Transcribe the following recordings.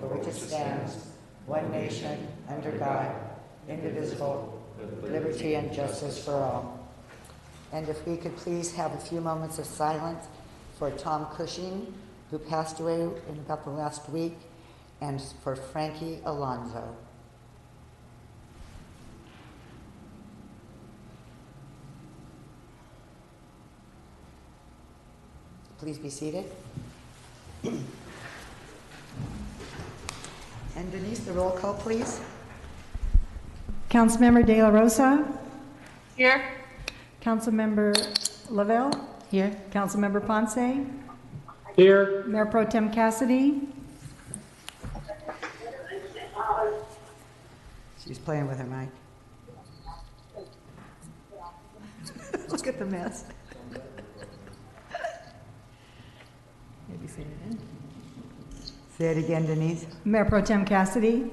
which stands, one nation, under God, indivisible, with liberty and justice for all. And if we could please have a few moments of silence for Tom Cushing, who passed away in about the last week, and for Frankie Alonso. Please be seated. And Denise, the roll call, please. Councilmember De La Rosa. Here. Councilmember Lavelle. Here. Councilmember Ponce. Here. Mayor Pro Tem Cassidy. She's playing with her mic. Look at the mess. Maybe say it again. Say it again, Denise. Mayor Pro Tem Cassidy.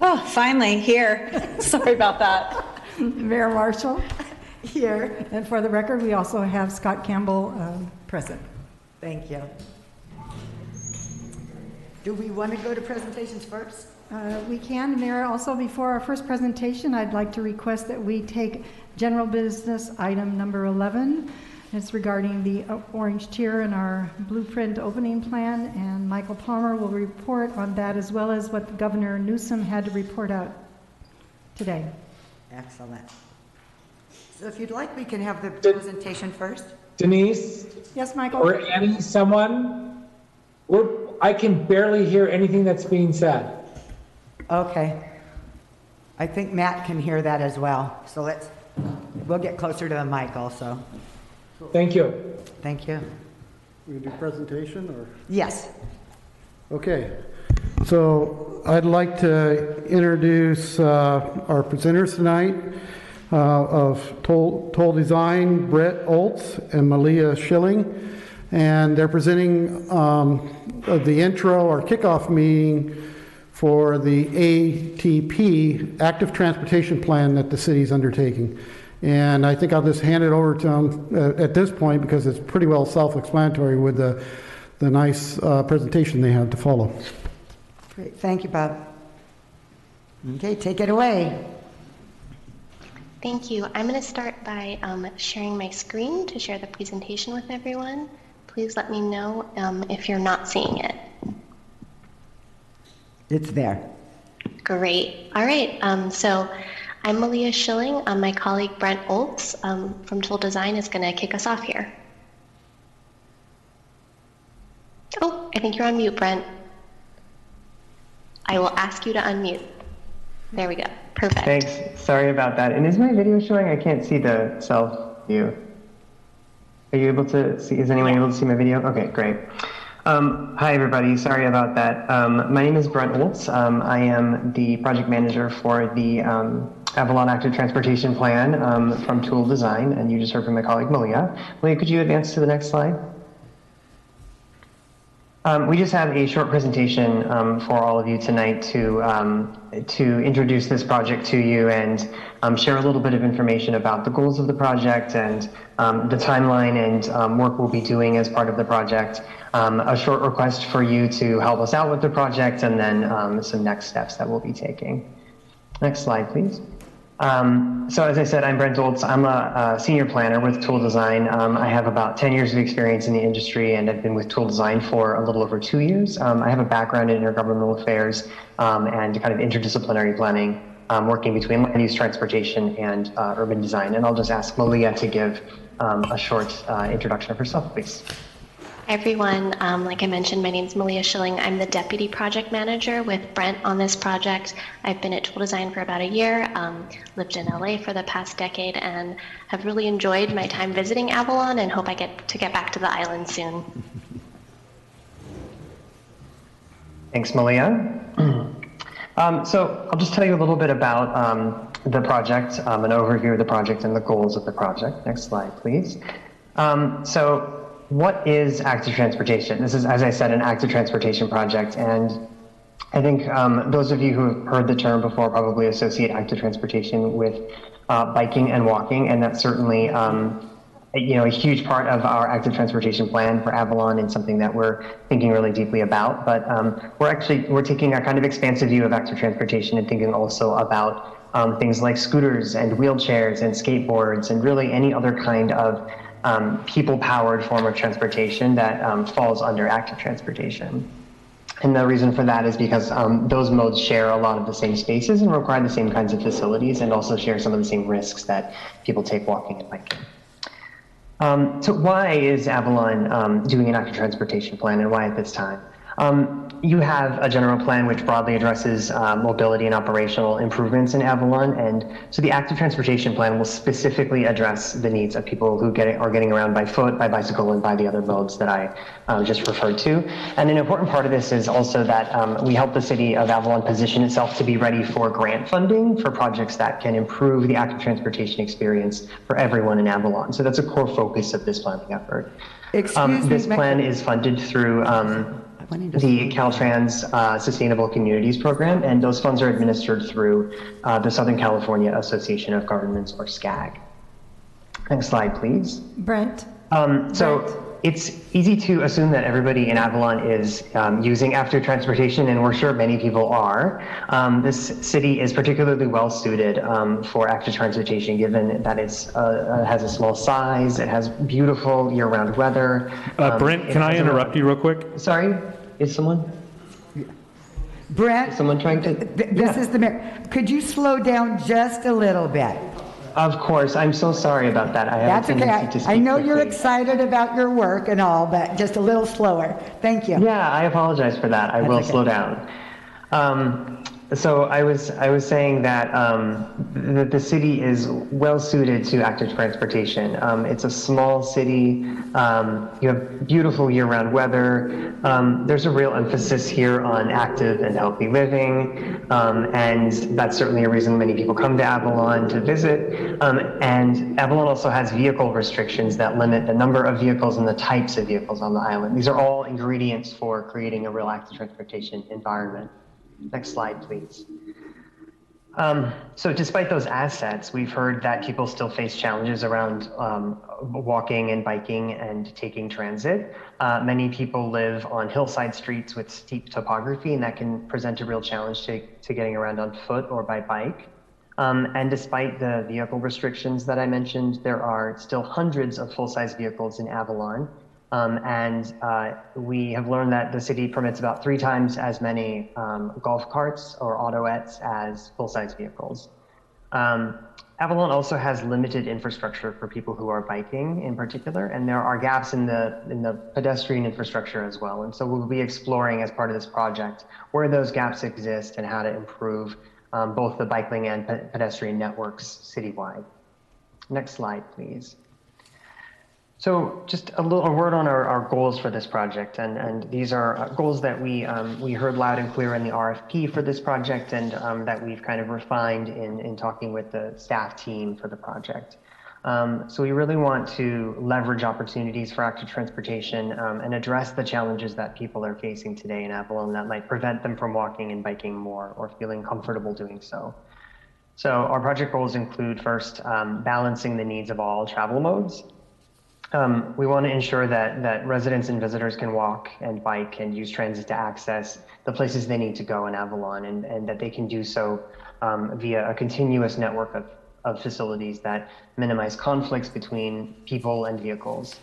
Oh, finally, here. Sorry about that. Mayor Marshall. Here. And for the record, we also have Scott Campbell present. Thank you. Do we want to go to presentations first? We can, Mayor. Also, before our first presentation, I'd like to request that we take general business item number 11. It's regarding the orange tier in our blueprint opening plan, and Michael Palmer will report on that as well as what Governor Newsom had to report out today. Excellent. So if you'd like, we can have the presentation first. Denise? Yes, Michael? Or Annie, someone? I can barely hear anything that's being said. Okay. I think Matt can hear that as well. So we'll get closer to the mic also. Thank you. Thank you. We do presentation or? Yes. Okay. So I'd like to introduce our presenters tonight of Toll Design, Brett Oltz and Malia Schilling. And they're presenting the intro or kickoff meeting for the ATP, Active Transportation Plan, that the city's undertaking. And I think I'll just hand it over to them at this point because it's pretty well self-explanatory with the nice presentation they have to follow. Great. Thank you, Bob. Okay, take it away. Thank you. I'm going to start by sharing my screen to share the presentation with everyone. Please let me know if you're not seeing it. It's there. Great. All right. So I'm Malia Schilling. My colleague Brent Oltz from Toll Design is going to kick us off here. Oh, I think you're on mute, Brent. I will ask you to unmute. There we go. Perfect. Thanks. Sorry about that. And is my video showing? I can't see the self view. Are you able to see? Is anyone able to see my video? Okay, great. Hi, everybody. Sorry about that. My name is Brent Oltz. I am the project manager for the Avalon Active Transportation Plan from Toll Design, and you just heard from my colleague Malia. Malia, could you advance to the next slide? We just have a short presentation for all of you tonight to introduce this project to you and share a little bit of information about the goals of the project and the timeline and work we'll be doing as part of the project. A short request for you to help us out with the project, and then some next steps that we'll be taking. Next slide, please. So as I said, I'm Brent Oltz. I'm a senior planner with Toll Design. I have about 10 years of experience in the industry, and I've been with Toll Design for a little over 2 years. I have a background in intergovernmental affairs and kind of interdisciplinary planning, working between land use, transportation, and urban design. And I'll just ask Malia to give a short introduction of herself, please. Hi everyone, like I mentioned, my name is Malia Schilling. I'm the Deputy Project Manager with Brent on this project. I've been at Toll Design for about a year, lived in LA for the past decade, and have really enjoyed my time visiting Avalon and hope I get back to the island soon. Thanks, Malia. So I'll just tell you a little bit about the project, an overview of the project and the goals of the project. Next slide, please. So what is active transportation? This is, as I said, an active transportation project, and I think those of you who have heard the term before probably associate active transportation with biking and walking, and that's certainly a huge part of our active transportation plan for Avalon and something that we're thinking really deeply about. But we're taking a kind of expansive view of active transportation and thinking also about things like scooters and wheelchairs and skateboards and really any other kind of people-powered form of transportation that falls under active transportation. And the reason for that is because those modes share a lot of the same spaces and require the same kinds of facilities and also share some of the same risks that people take walking and biking. So why is Avalon doing an active transportation plan, and why at this time? You have a general plan which broadly addresses mobility and operational improvements in Avalon, and so the active transportation plan will specifically address the needs of people who are getting around by foot, by bicycle, and by the other modes that I just referred to. And an important part of this is also that we help the city of Avalon position itself to be ready for grant funding for projects that can improve the active transportation experience for everyone in Avalon. So that's a core focus of this planning effort. This plan is funded through the Caltrans Sustainable Communities Program, and those funds are administered through the Southern California Association of Governments, or SCAG. Next slide, please. Brent? So it's easy to assume that everybody in Avalon is using active transportation, and we're sure many people are. This city is particularly well suited for active transportation, given that it has a small size, it has beautiful year-round weather. Brent, can I interrupt you real quick? Sorry, is someone? Brent, Is someone trying to? this is the mayor. Could you slow down just a little bit? Of course, I'm so sorry about that. I have That's a tendency okay. to speak I know you're quickly. excited about your work and all, but just a little slower. Thank you. Yeah, I apologize for that. I will okay. slow down. So I was saying that the city is well suited to active transportation. It's a small city. You have beautiful year-round weather. There's a real emphasis here on active and healthy living, and that's certainly a reason many people come to Avalon to visit. And Avalon also has vehicle restrictions that limit the number of vehicles and the types of vehicles on the island. These are all ingredients for creating a real active transportation environment. Next slide, please. So despite those assets, we've heard that people still face challenges around walking and biking and taking transit. Many people live on hillside streets with steep topography, and that can present a real challenge to getting around on foot or by bike. And despite the vehicle restrictions that I mentioned, there are still hundreds of full-size vehicles in Avalon. We have learned that the city permits about 3 times as many golf carts or autoettes as full-size vehicles. Avalon also has limited infrastructure for people who are biking in particular, and there are gaps in the pedestrian infrastructure as well. And so we'll be exploring as part of this project where those gaps exist and how to improve both the bike lane and pedestrian networks citywide. Next slide, please. So just a word on our goals for this project, and these are goals that we heard loud and clear in the RFP for this project, and that we've kind of refined in talking with the staff team for the project. So we really want to leverage opportunities for active transportation and address the challenges that people are facing today in Avalon that might prevent them from walking and biking more or feeling comfortable doing so. So our project goals include first, balancing the needs of all travel modes. We want to ensure that residents and visitors can walk and bike and use transit to access the places they need to go in Avalon, and that they can do so via a continuous network of facilities that minimize conflicts between people and vehicles.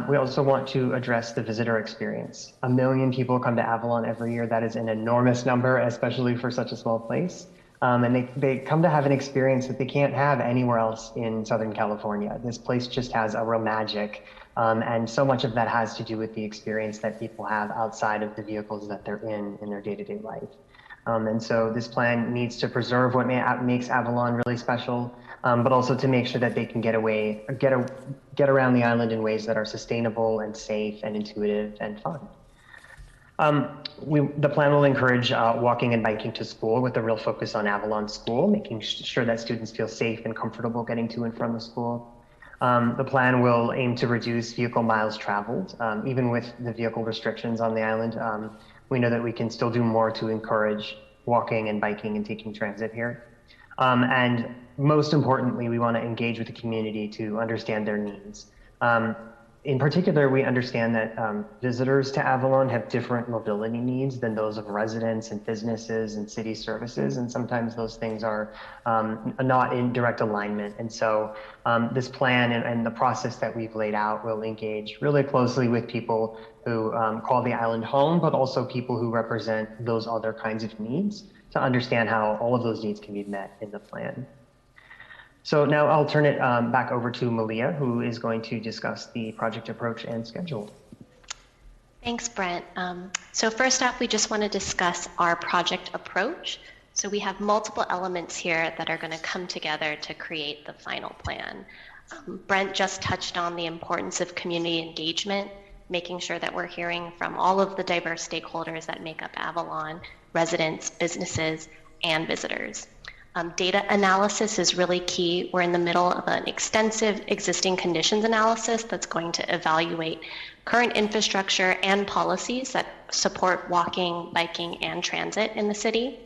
We also want to address the visitor experience. 1 million people come to Avalon every year. That is an enormous number, especially for such a small place. And they come to have an experience that they can't have anywhere else in Southern California. This place just has a real magic, and so much of that has to do with the experience that people have outside of the vehicles that they're in their day-to-day life. And so this plan needs to preserve what makes Avalon really special, but also to make sure that they can get around the island in ways that are sustainable and safe and intuitive and fun. The plan will encourage walking and biking to school with a real focus on Avalon School, making sure that students feel safe and comfortable getting to and from the school. The plan will aim to reduce vehicle miles traveled. Even with the vehicle restrictions on the island, we know that we can still do more to encourage walking and biking and taking transit here. And most importantly, we want to engage with the community to understand their needs. In particular, we understand that visitors to Avalon have different mobility needs than those of residents and businesses and city services, and sometimes those things are not in direct alignment. And so this plan and the process that we've laid out will engage really closely with people who call the island home, but also people who represent those other kinds of needs to understand how all of those needs can be met in the plan. So now I'll turn it back over to Malia, who is going to discuss the project approach and schedule. Thanks, Brent. So first off, we just want to discuss our project approach. So we have multiple elements here that are going to come together to create the final plan. Brent just touched on the importance of community engagement, making sure that we're hearing from all of the diverse stakeholders that make up Avalon, residents, businesses, and visitors. Data analysis is really key. We're in the middle of an extensive existing conditions analysis that's going to evaluate current infrastructure and policies that support walking, biking, and transit in the city.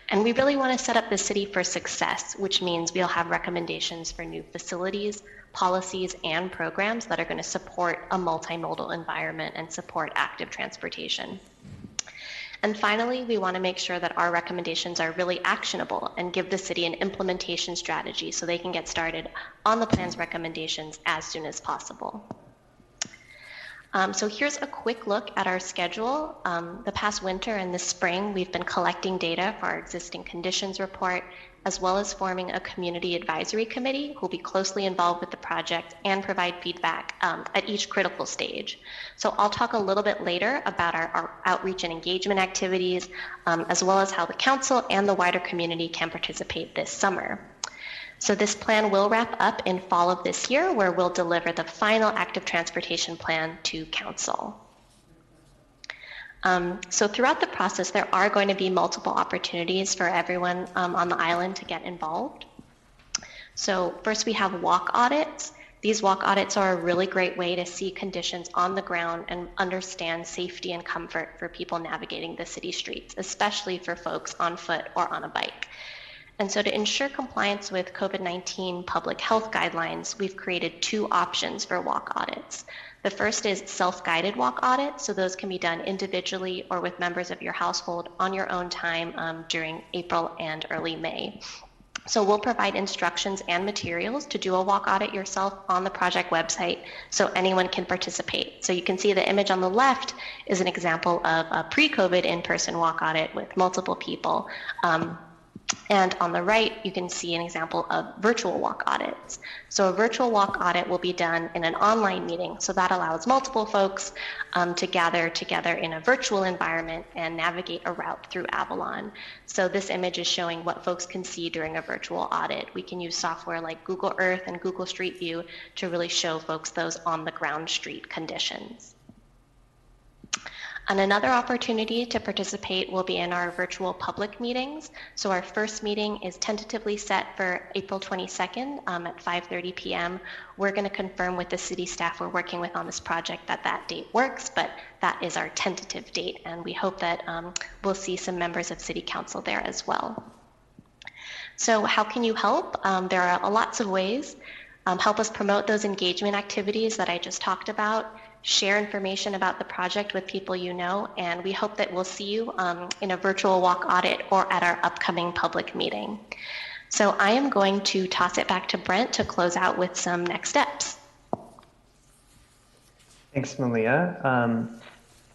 And we really want to set up the city for success, which means we'll have recommendations for new facilities, policies, and programs that are going to support a multimodal environment and support active transportation. And finally, we want to make sure that our recommendations are really actionable and give the city an implementation strategy so they can get started on the plan's recommendations as soon as possible. So here's a quick look at our schedule. The past winter and this spring, we've been collecting data for our existing conditions report, as well as forming a community advisory committee who will be closely involved with the project and provide feedback at each critical stage. So I'll talk a little bit later about our outreach and engagement activities, as well as how the council and the wider community can participate this summer. So this plan will wrap up in fall of this year, where we'll deliver the final active transportation plan to council. So throughout the process, there are going to be multiple opportunities for everyone on the island to get involved. So first we have walk audits. These walk audits are a really great way to see conditions on the ground and understand safety and comfort for people navigating the city streets, especially for folks on foot or on a bike. And so to ensure compliance with COVID-19 public health guidelines, we've created two options for walk audits. The first is self-guided walk audits. So those can be done individually or with members of your household on your own time during April and early May. So we'll provide instructions and materials to do a walk audit yourself on the project website so anyone can participate. So you can see the image on the left is an example of a pre-COVID in-person walk audit with multiple people. And on the right, you can see an example of virtual walk audits. So a virtual walk audit will be done in an online meeting. So that allows multiple folks to gather together in a virtual environment and navigate a route through Avalon. So this image is showing what folks can see during a virtual audit. We can use software like Google Earth and Google Street View to really show folks those on the ground street conditions. And another opportunity to participate will be in our virtual public meetings. So our first meeting is tentatively set for April 22nd at 5:30 p.m. We're going to confirm with the city staff we're working with on this project that that date works, but that is our tentative date. And we hope that we'll see some members of City Council there as well. So how can you help? There are lots of ways. Help us promote those engagement activities that I just talked about. Share information about the project with people you know, and we hope that we'll see you in a virtual walk audit or at our upcoming public meeting. So I am going to toss it back to Brent to close out with some next steps. Thanks, Malia.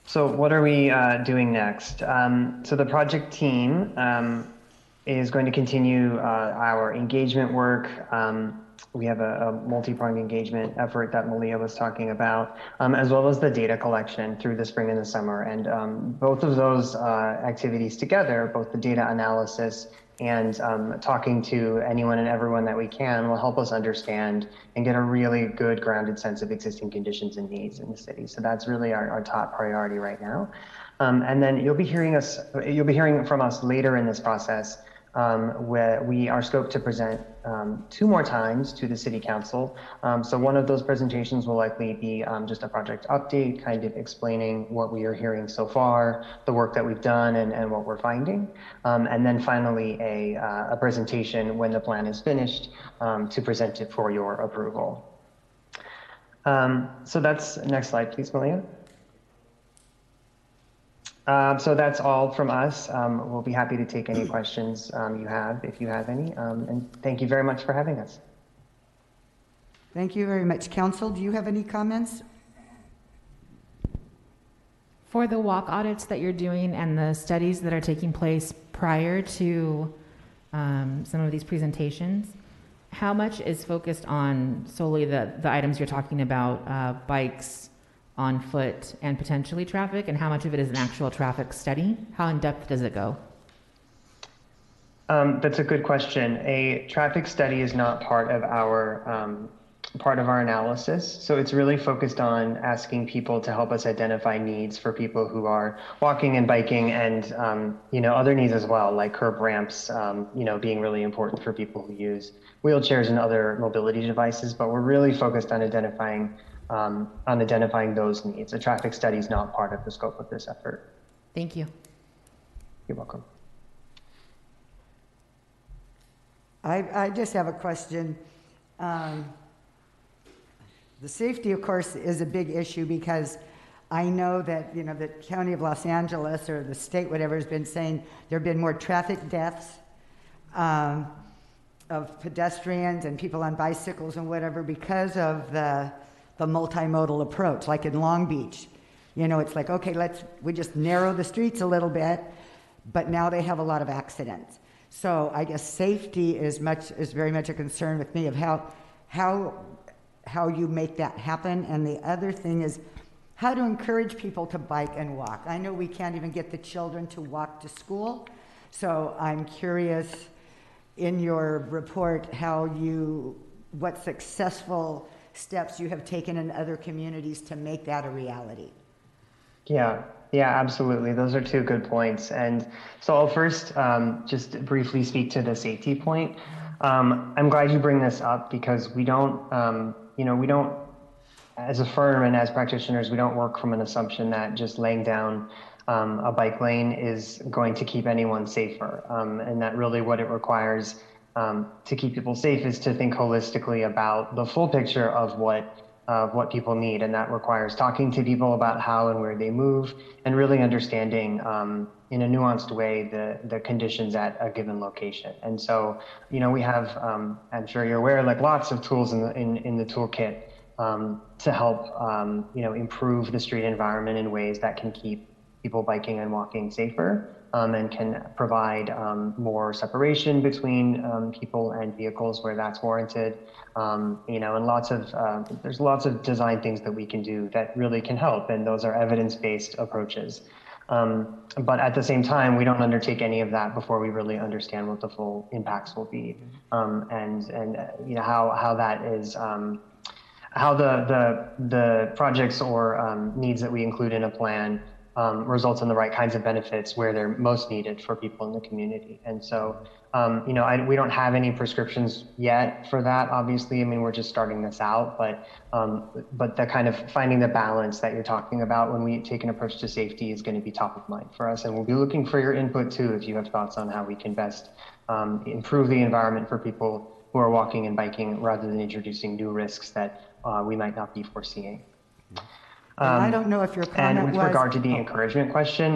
So what are we doing next? So the project team is going to continue our engagement work. We have a multi-pronged engagement effort that Malia was talking about, as well as the data collection through the spring and the summer. And both of those activities together, both the data analysis and talking to anyone and everyone that we can, will help us understand and get a really good grounded sense of existing conditions and needs in the city. So that's really our top priority right now. And then you'll be hearing from us later in this process where we are scoped to present 2 more times to the City Council. So one of those presentations will likely be just a project update, kind of explaining what we are hearing so far, the work that we've done and what we're finding. And then finally a presentation when the plan is finished to present it for your approval. So that's, next slide, please, Malia. So that's all from us. We'll be happy to take any questions you have, if you have any. And thank you very much for having us. Thank you very much. Council, do you have any comments? For the walk audits that you're doing and the studies that are taking place prior to some of these presentations, how much is focused on solely the items you're talking about, bikes, on foot, and potentially traffic, and how much of it is an actual traffic study? How in depth does it go? That's a good question. A traffic study is not part of our analysis. So it's really focused on asking people to help us identify needs for people who are walking and biking, and other needs as well, like curb ramps, being really important for people who use wheelchairs and other mobility devices. But we're really focused on identifying those needs. A traffic study is not part of the scope of this effort. Thank you. You're welcome. I just have a question. The safety, of course, is a big issue because I know that, the County of Los Angeles or the state, whatever, has been saying there have been more traffic deaths of pedestrians and people on bicycles and whatever because of the multimodal approach, like in Long Beach. It's like, okay, we just narrow the streets a little bit, but now they have a lot of accidents. So I guess safety is very much a concern with me of how you make that happen. And the other thing is how to encourage people to bike and walk. I know we can't even get the children to walk to school. So I'm curious in your report what successful steps you have taken in other communities to make that a reality. Yeah, absolutely. Those are 2 good points. And so I'll first just briefly speak to the safety point. I'm glad you bring this up because we don't, as a firm and as practitioners, we don't work from an assumption that just laying down a bike lane is going to keep anyone safer. And that really what it requires to keep people safe is to think holistically about the full picture of what people need. And that requires talking to people about how and where they move and really understanding in a nuanced way the conditions at a given location. And so, we have, I'm sure you're aware, like lots of tools in the toolkit to help, improve the street environment in ways that can keep people biking and walking safer. And can provide more separation between people and vehicles where that's warranted. And there's lots of design things that we can do that really can help, and those are evidence-based approaches. But at the same time, we don't undertake any of that before we really understand what the full impacts will be, and how that is. How the projects or needs that we include in a plan results in the right kinds of benefits where they're most needed for people in the community. And so, we don't have any prescriptions yet for that, obviously. I mean, we're just starting this out, but the kind of finding the balance that you're talking about when we take an approach to safety is going to be top of mind for us. And we'll be looking for your input too, if you have thoughts on how we can best improve the environment for people who are walking and biking rather than introducing new risks that we might not be foreseeing. I don't know if your comment and with regard to the encouragement question,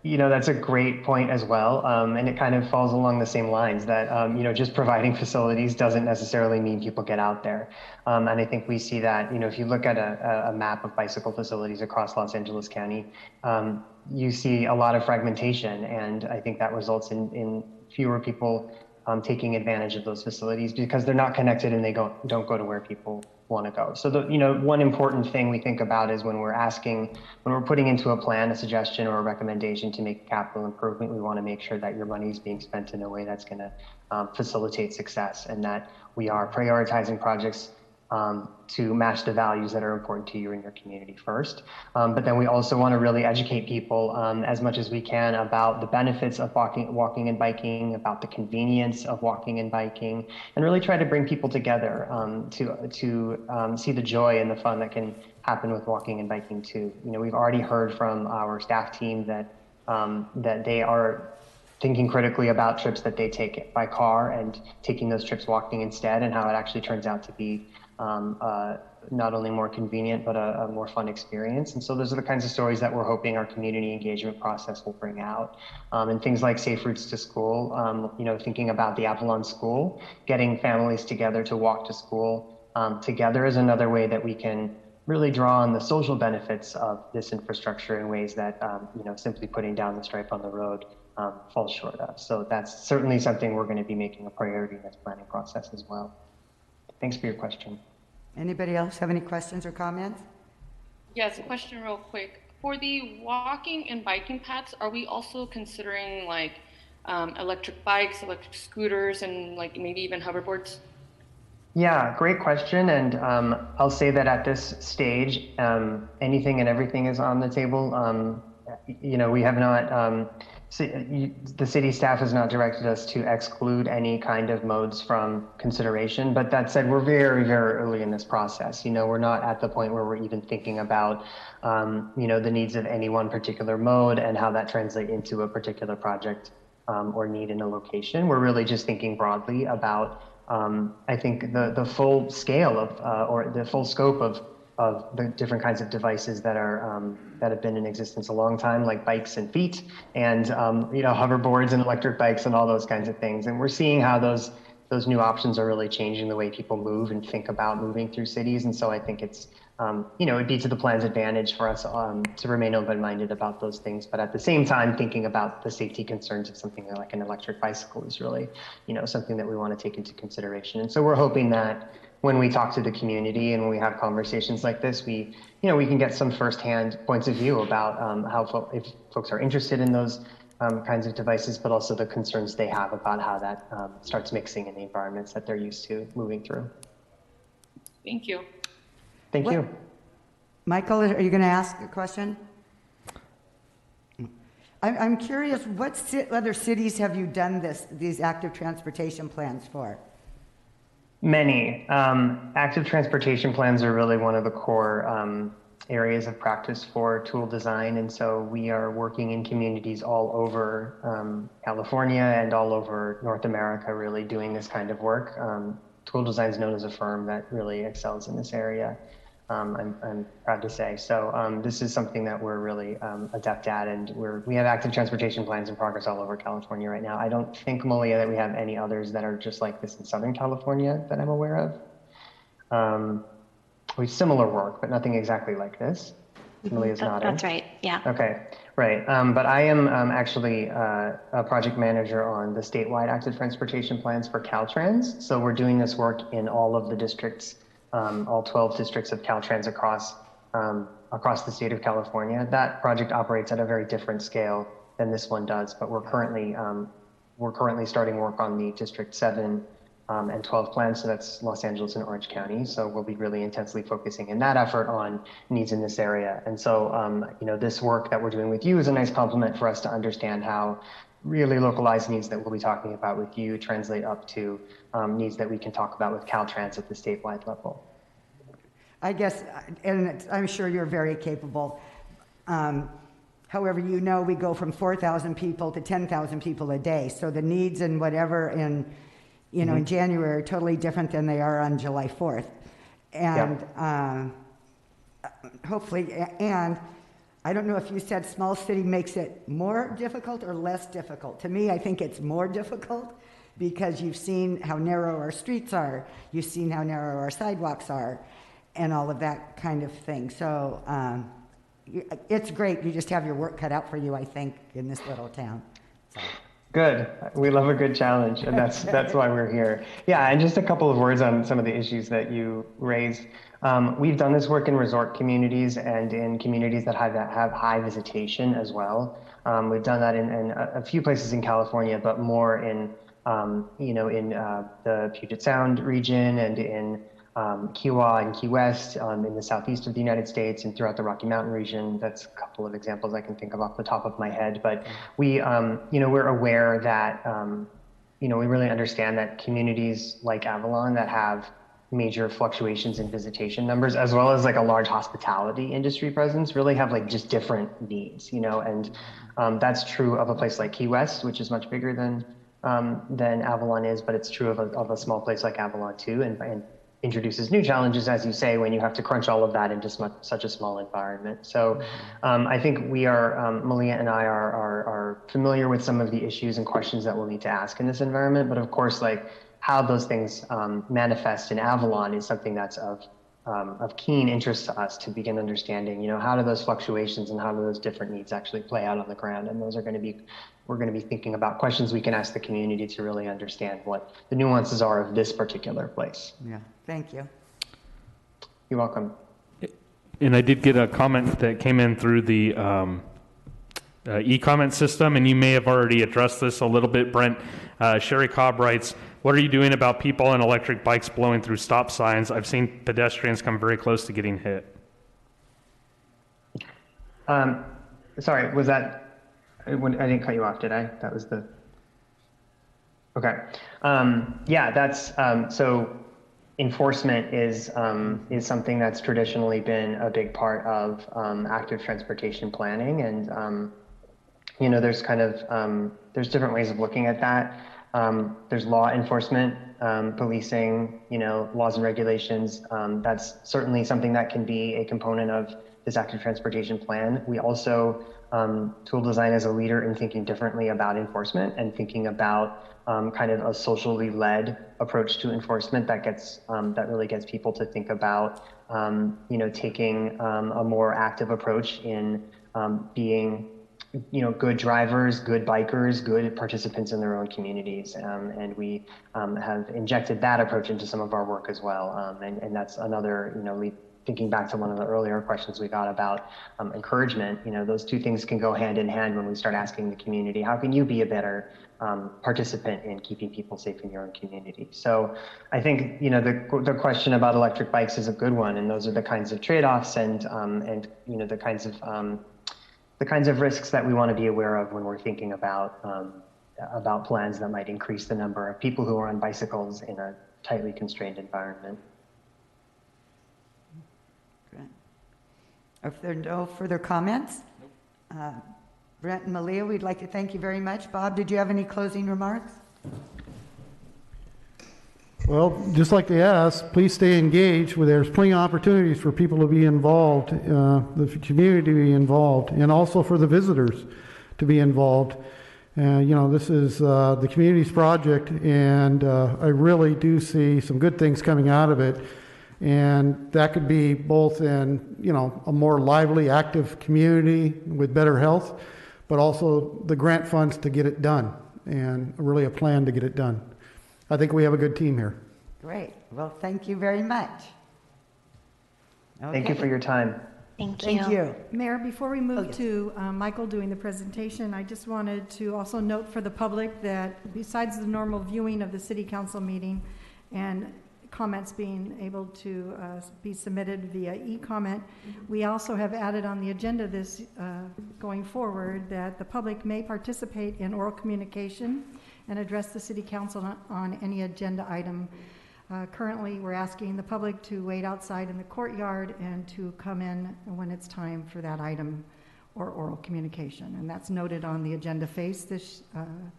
that's a great point as well. And it kind of falls along the same lines that, just providing facilities doesn't necessarily mean people get out there. And I think we see that, if you look at a map of bicycle facilities across Los Angeles County, you see a lot of fragmentation. And I think that results in fewer people taking advantage of those facilities because they're not connected and they don't go to where people want to go. So one important thing we think about is when we're putting into a plan, a suggestion or a recommendation to make a capital improvement, we want to make sure that your money is being spent in a way that's going to facilitate success and that we are prioritizing projects to match the values that are important to you in your community first. But then we also want to really educate people as much as we can about the benefits of walking and biking, about the convenience of walking and biking, and really try to bring people together to see the joy and the fun that can happen with walking and biking too. You know, we've already heard from our staff team that that they are thinking critically about trips that they take by car and taking those trips walking instead, and how it actually turns out to be not only more convenient, but a more fun experience. And so those are the kinds of stories that we're hoping our community engagement process will bring out. And things like safe routes to school, you know, thinking about the Avalon School, getting families together to walk to school together is another way that we can really draw on the social benefits of this infrastructure in ways that, you know, simply putting down the stripe on the road falls short of. So that's certainly something we're going to be making a priority in this planning process as well. Thanks for your question. Anybody else have any questions or comments? Yes, question real quick. For the walking and biking paths, are we also considering like electric bikes, electric scooters, and like maybe even hoverboards? Yeah, great question. And I'll say that at this stage, anything and everything is on the table. You know, we have not, the city staff has not directed us to exclude any kind of modes from consideration. But that said, we're very, very early in this process. You know, we're not at the point where we're even thinking about, you know, the needs of any one particular mode and how that translates into a particular project or need in a location. We're really just thinking broadly about, I think, the full scale of, or the full scope of the different kinds of devices that are that have been in existence a long time, like bikes and feet, and you know, hoverboards and electric bikes and all those kinds of things. And we're seeing how those new options are really changing the way people move and think about moving through cities. And so I think it's you know, it'd be to the plan's advantage for us to remain open-minded about those things, but at the same time, thinking about the safety concerns of something like an electric bicycle is really, you know, something that we want to take into consideration. And so we're hoping that when we talk to the community and when we have conversations like this, we can get some firsthand points of view about how if folks are interested in those kinds of devices, but also the concerns they have about how that starts mixing in the environments that they're used to moving through. Thank you. Thank you. Michael, are you going to ask a question? I'm curious, what other cities have you done these active transportation plans for? Many. Active transportation plans are really one of the core areas of practice for tool design. And so we are working in communities all over California and all over North America, really doing this kind of work. Tool Design is known as a firm that really excels in this area. I'm proud to say. So this is something that we're really adept at, and we have active transportation plans in progress all over California right now. I don't think, Malia, that we have any others that are just like this in Southern California that I'm aware of. We have similar work, but nothing exactly like this. Malia's nodding. That's right, yeah. Okay, right. But I am actually a project manager on the statewide active transportation plans for Caltrans. So we're doing this work in all of the districts, all 12 districts of Caltrans across the state of California. That project operates at a very different scale than this one does, but we're currently starting work on the District 7 and 12 plans, so that's Los Angeles and Orange County. So we'll be really intensely focusing in that effort on needs in this area. And so, you know, this work that we're doing with you is a nice complement for us to understand how really localized needs that we'll be talking about with you translate up to needs that we can talk about with Caltrans at the statewide level. I guess, and I'm sure you're very capable. However, you know, we go from 4,000 people to 10,000 people a day. So the needs and whatever in January are totally different than they are on July 4th. And hopefully, and I don't know if you said small city makes it more difficult or less difficult. To me, I think it's more difficult because you've seen how narrow our streets are, you've seen how narrow our sidewalks are, and all of that kind of thing. So it's great. You just have your work cut out for you, I think, in this little town. So. Good. We love a good challenge, and that's why we're here. Yeah, and just a couple of words on some of the issues that you raised. We've done this work in resort communities and in communities that have high visitation as well. We've done that in a few places in California, but more in the Puget Sound region and in Kiowa and Key West in the southeast of the United States and throughout the Rocky Mountain region. That's a couple of examples I can think of off the top of my head. But we, we're aware that, we really understand that communities like Avalon that have major fluctuations in visitation numbers, as well as like a large hospitality industry presence, really have like just different needs, and that's true of a place like Key West, which is much bigger than Avalon is, but it's true of a small place like Avalon too, and introduces new challenges, as you say, when you have to crunch all of that into such a small environment. So I think we are, Malia and I are familiar with some of the issues and questions that we'll need to ask in this environment, but of course, like how those things manifest in Avalon is something that's of keen interest to us to begin understanding, how do those fluctuations and how do those different needs actually play out on the ground? And those are we're going to be thinking about questions we can ask the community to really understand what the nuances are of this particular place. Yeah, thank you. You're welcome. And I did get a comment that came in through the e-comment system, and you may have already addressed this a little bit, Brent. Sherry Cobb writes, what are you doing about people on electric bikes blowing through stop signs? I've seen pedestrians come very close to getting hit. Sorry, was that, I didn't cut you off, did I? That was the, okay. Yeah, that's, so enforcement is something that's traditionally been a big part of active transportation planning. And, there's kind of, there's different ways of looking at that. There's law enforcement, policing, laws and regulations. That's certainly something that can be a component of this active transportation plan. We also, Tool Design is a leader in thinking differently about enforcement and thinking about kind of a socially led approach to enforcement that gets that really gets people to think about taking a more active approach in being good drivers, good bikers, good participants in their own communities. And we have injected that approach into some of our work as well. And that's another, thinking back to one of the earlier questions we got about encouragement, those two things can go hand in hand when we start asking the community, how can you be a better participant in keeping people safe in your own community? So I think, the question about electric bikes is a good one. And those are the kinds of trade-offs and the kinds of risks that we want to be aware of when we're thinking about plans that might increase the number of people who are on bicycles in a tightly constrained environment. Great. If there are no further comments, Brent and Malia, we'd like to thank you very much. Bob, did you have any closing remarks? Well, just like they asked, please stay engaged. There's plenty of opportunities for people to be involved, the community to be involved, and also for the visitors to be involved. This is the community's project, and I really do see some good things coming out of it. And that could be both in, a more lively, active community with better health, but also the grant funds to get it done, and really a plan to get it done. I think we have a good team here. Great. Well, thank you very much. Okay. Thank you for your time. Thank you. Thank you. Mayor, before we move to Michael doing the presentation, I just wanted to also note for the public that besides the normal viewing of the city council meeting and comments being able to be submitted via e-comment, we also have added on the agenda this going forward that the public may participate in oral communication and address the city council on any agenda item. Currently, we're asking the public to wait outside in the courtyard and to come in when it's time for that item or oral communication. And that's noted on the agenda face this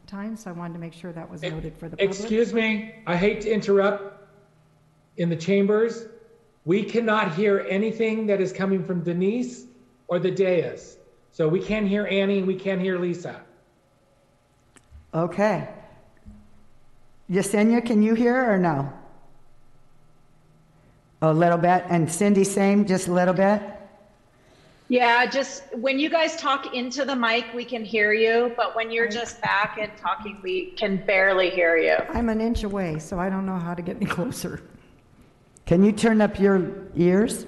time, so I wanted to make sure that was noted for the public. Excuse me, I hate to interrupt. In the chambers, we cannot hear anything that is coming from Denise or the dais. So we can't hear Annie and we can't hear Lisa. Okay. Yesenia, can you hear or no? A little bit. And Cindy, same, just a little bit? Yeah, just when you guys talk into the mic, we can hear you, but when you're just back and talking, we can barely hear you. I'm an inch away, so I don't know how to get any closer. Can you turn up your ears?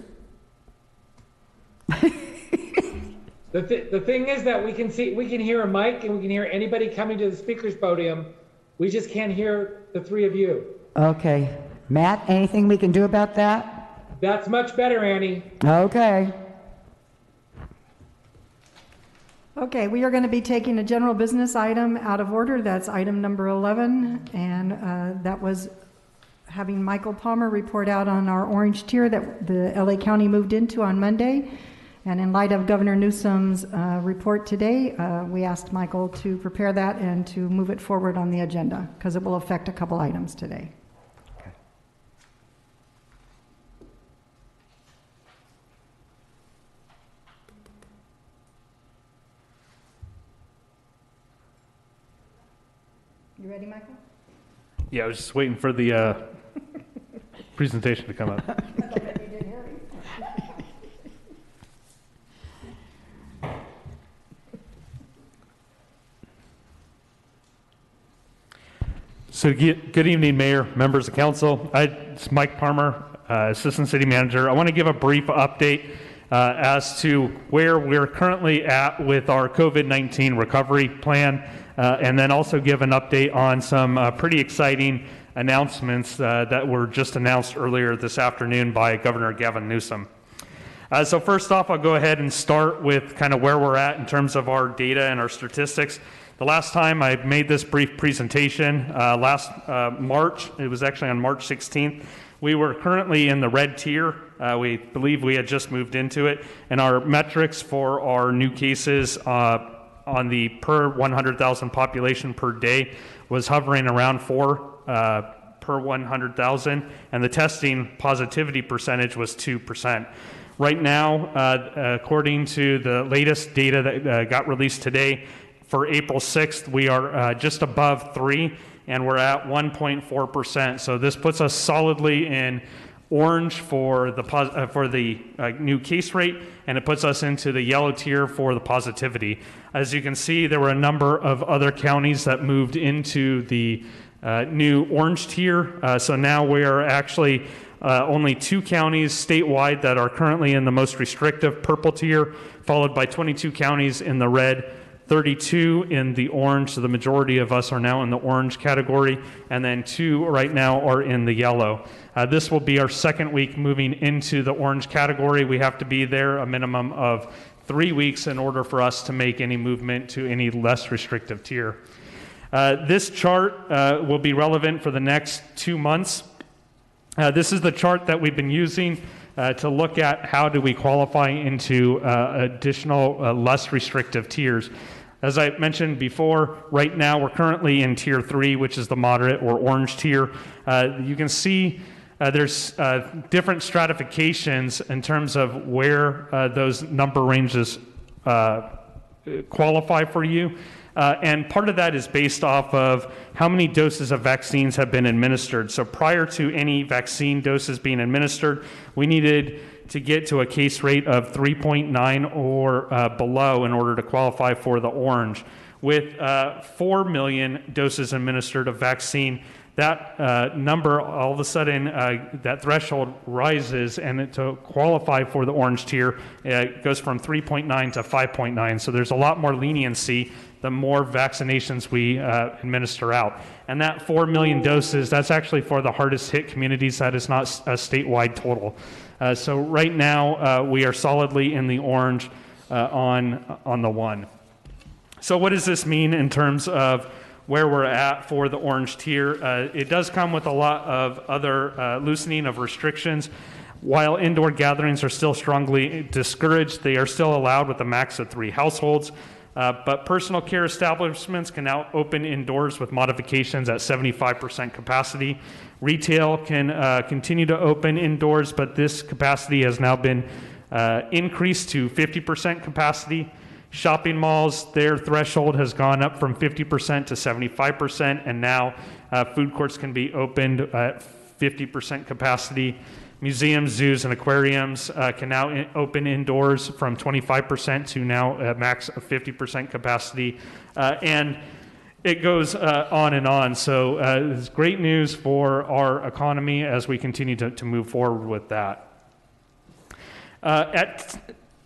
The thing is that we can hear a mic and we can hear anybody coming to the speaker's podium. We just can't hear the three of you. Okay. Matt, anything we can do about that? That's much better, Annie. Okay. Okay, we are going to be taking a general business item out of order. That's item number 11, and that was having Michael Palmer report out on our orange tier that the LA County moved into on Monday. And in light of Governor Newsom's report today, we asked Michael to prepare that and to move it forward on the agenda because it will affect a couple items today. You ready, Michael? Yeah, I was just waiting for the presentation to come up. So good evening, Mayor, members of council. It's Mike Palmer, Assistant City Manager. I want to give a brief update as to where we're currently at with our COVID-19 recovery plan, and then also give an update on some pretty exciting announcements that were just announced earlier this afternoon by Governor Gavin Newsom. So first off, I'll go ahead and start with kind of where we're at in terms of our data and our statistics. The last time I made this brief presentation, last March, it was actually on March 16th, we were currently in the red tier. We believe we had just moved into it, and our metrics for our new cases on the per 100,000 population per day was hovering around 4 per 100,000, and the testing positivity percentage was 2%. Right now, according to the latest data that got released today, for April 6th, we are just above 3, and we're at 1.4%. So this puts us solidly in orange for the new case rate, and it puts us into the yellow tier for the positivity. As you can see, there were a number of other counties that moved into the new orange tier. So now we are actually only 2 counties statewide that are currently in the most restrictive purple tier, followed by 22 counties in the red, 32 in the orange, so the majority of us are now in the orange category, and then 2 right now are in the yellow. This will be our second week moving into the orange category. We have to be there a minimum of 3 weeks in order for us to make any movement to any less restrictive tier. This chart will be relevant for the next 2 months. This is the chart that we've been using to look at how do we qualify into additional less restrictive tiers. As I mentioned before, right now we're currently in tier 3, which is the moderate or orange tier. You can see there's different stratifications in terms of where those number ranges qualify for you. And part of that is based off of how many doses of vaccines have been administered. So prior to any vaccine doses being administered, we needed to get to a case rate of 3.9 or below in order to qualify for the orange. With 4 million doses administered of vaccine, that number all of a sudden, that threshold rises, and to qualify for the orange tier, it goes from 3.9 to 5.9. So there's a lot more leniency the more vaccinations we administer out. And that 4 million doses, that's actually for the hardest hit communities. That is not a statewide total. So right now, we are solidly in the orange on the 1. So what does this mean in terms of where we're at for the orange tier? It does come with a lot of other loosening of restrictions. While indoor gatherings are still strongly discouraged, they are still allowed with a max of 3 households. But personal care establishments can now open indoors with modifications at 75% capacity. Retail can continue to open indoors, but this capacity has now been increased to 50% capacity. Shopping malls, their threshold has gone up from 50% to 75%, and now food courts can be opened at 50% capacity. Museums, zoos, and aquariums can now open indoors from 25% to now a max of 50% capacity. And it goes on and on. So it's great news for our economy as we continue to move forward with that.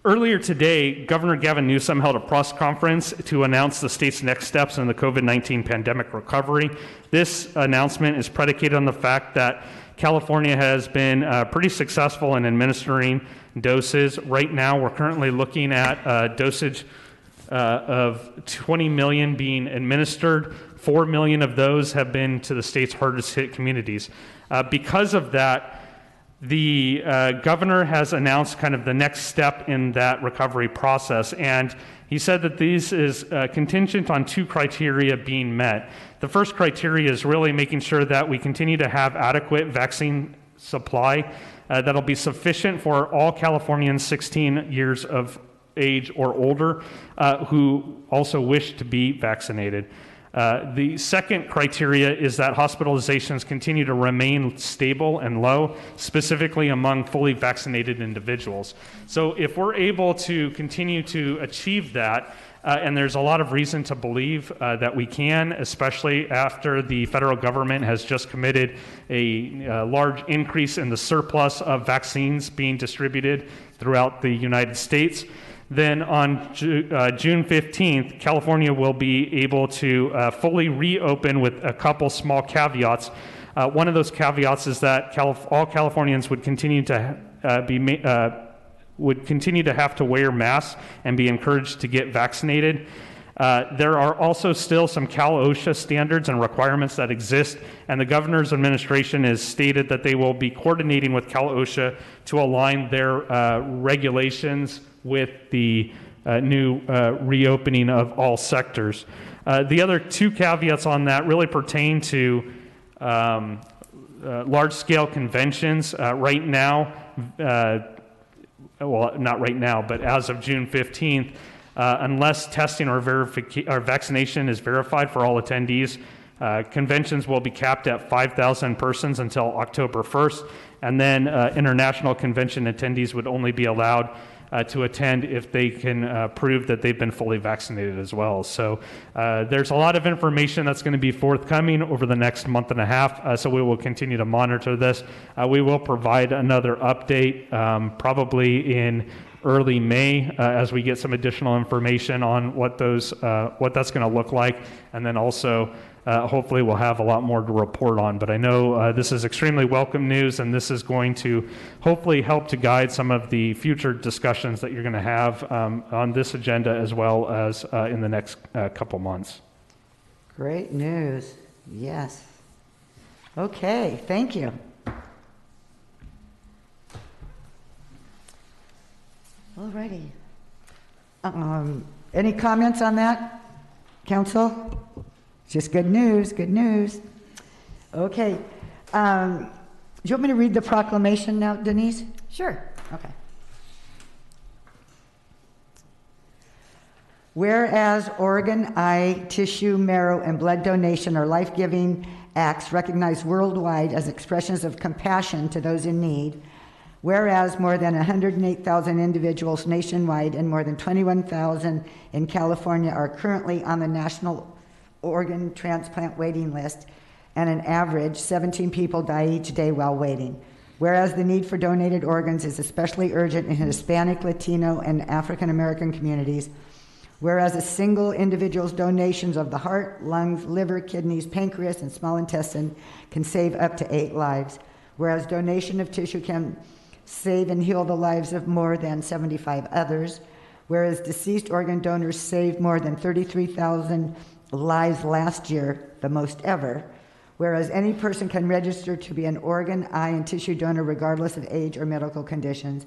Earlier today, Governor Gavin Newsom held a press conference to announce the state's next steps in the COVID-19 pandemic recovery. This announcement is predicated on the fact that California has been pretty successful in administering doses. Right now, we're currently looking at a dosage of 20 million being administered. 4 million of those have been to the state's hardest hit communities. Because of that, the governor has announced kind of the next step in that recovery process, and he said that this is contingent on 2 criteria being met. The first criteria is really making sure that we continue to have adequate vaccine supply that'll be sufficient for all Californians 16 years of age or older who also wish to be vaccinated. The second criteria is that hospitalizations continue to remain stable and low, specifically among fully vaccinated individuals. So if we're able to continue to achieve that, and there's a lot of reason to believe that we can, especially after the federal government has just committed a large increase in the surplus of vaccines being distributed throughout the United States. Then on June 15th, California will be able to fully reopen with a couple small caveats. One of those caveats is that all Californians would continue to have to wear masks and be encouraged to get vaccinated. There are also still some Cal-OSHA standards and requirements that exist, and the governor's administration has stated that they will be coordinating with Cal-OSHA to align their regulations with the new reopening of all sectors. The other 2 caveats on that really pertain to large-scale conventions. Right now, well, not right now, but as of June 15th, unless testing or vaccination is verified for all attendees, conventions will be capped at 5,000 persons until October 1st, and then international convention attendees would only be allowed to attend if they can prove that they've been fully vaccinated as well. So there's a lot of information that's going to be forthcoming over the next month and a half, so we will continue to monitor this. We will provide another update probably in early May as we get some additional information on what that's going to look like, and then also hopefully we'll have a lot more to report on. But I know this is extremely welcome news, and this is going to hopefully help to guide some of the future discussions that you're going to have on this agenda as well as in the next couple months. Great news. Yes. Okay, thank you. All righty. Any comments on that, Council? Just good news, good news. Okay. Do you want me to read the proclamation now, Denise? Sure. Okay. Whereas organ, eye, tissue, marrow, and blood donation are life-giving acts recognized worldwide as expressions of compassion to those in need, whereas more than 108,000 individuals nationwide and more than 21,000 in California are currently on the National Organ Transplant Waiting List, and an average 17 people die each day while waiting. Whereas the need for donated organs is especially urgent in Hispanic, Latino, and African American communities. Whereas a single individual's donations of the heart, lungs, liver, kidneys, pancreas, and small intestine can save up to 8 lives. Whereas donation of tissue can save and heal the lives of more than 75 others. Whereas deceased organ donors saved more than 33,000 lives last year, the most ever. Whereas any person can register to be an organ, eye, and tissue donor regardless of age or medical conditions.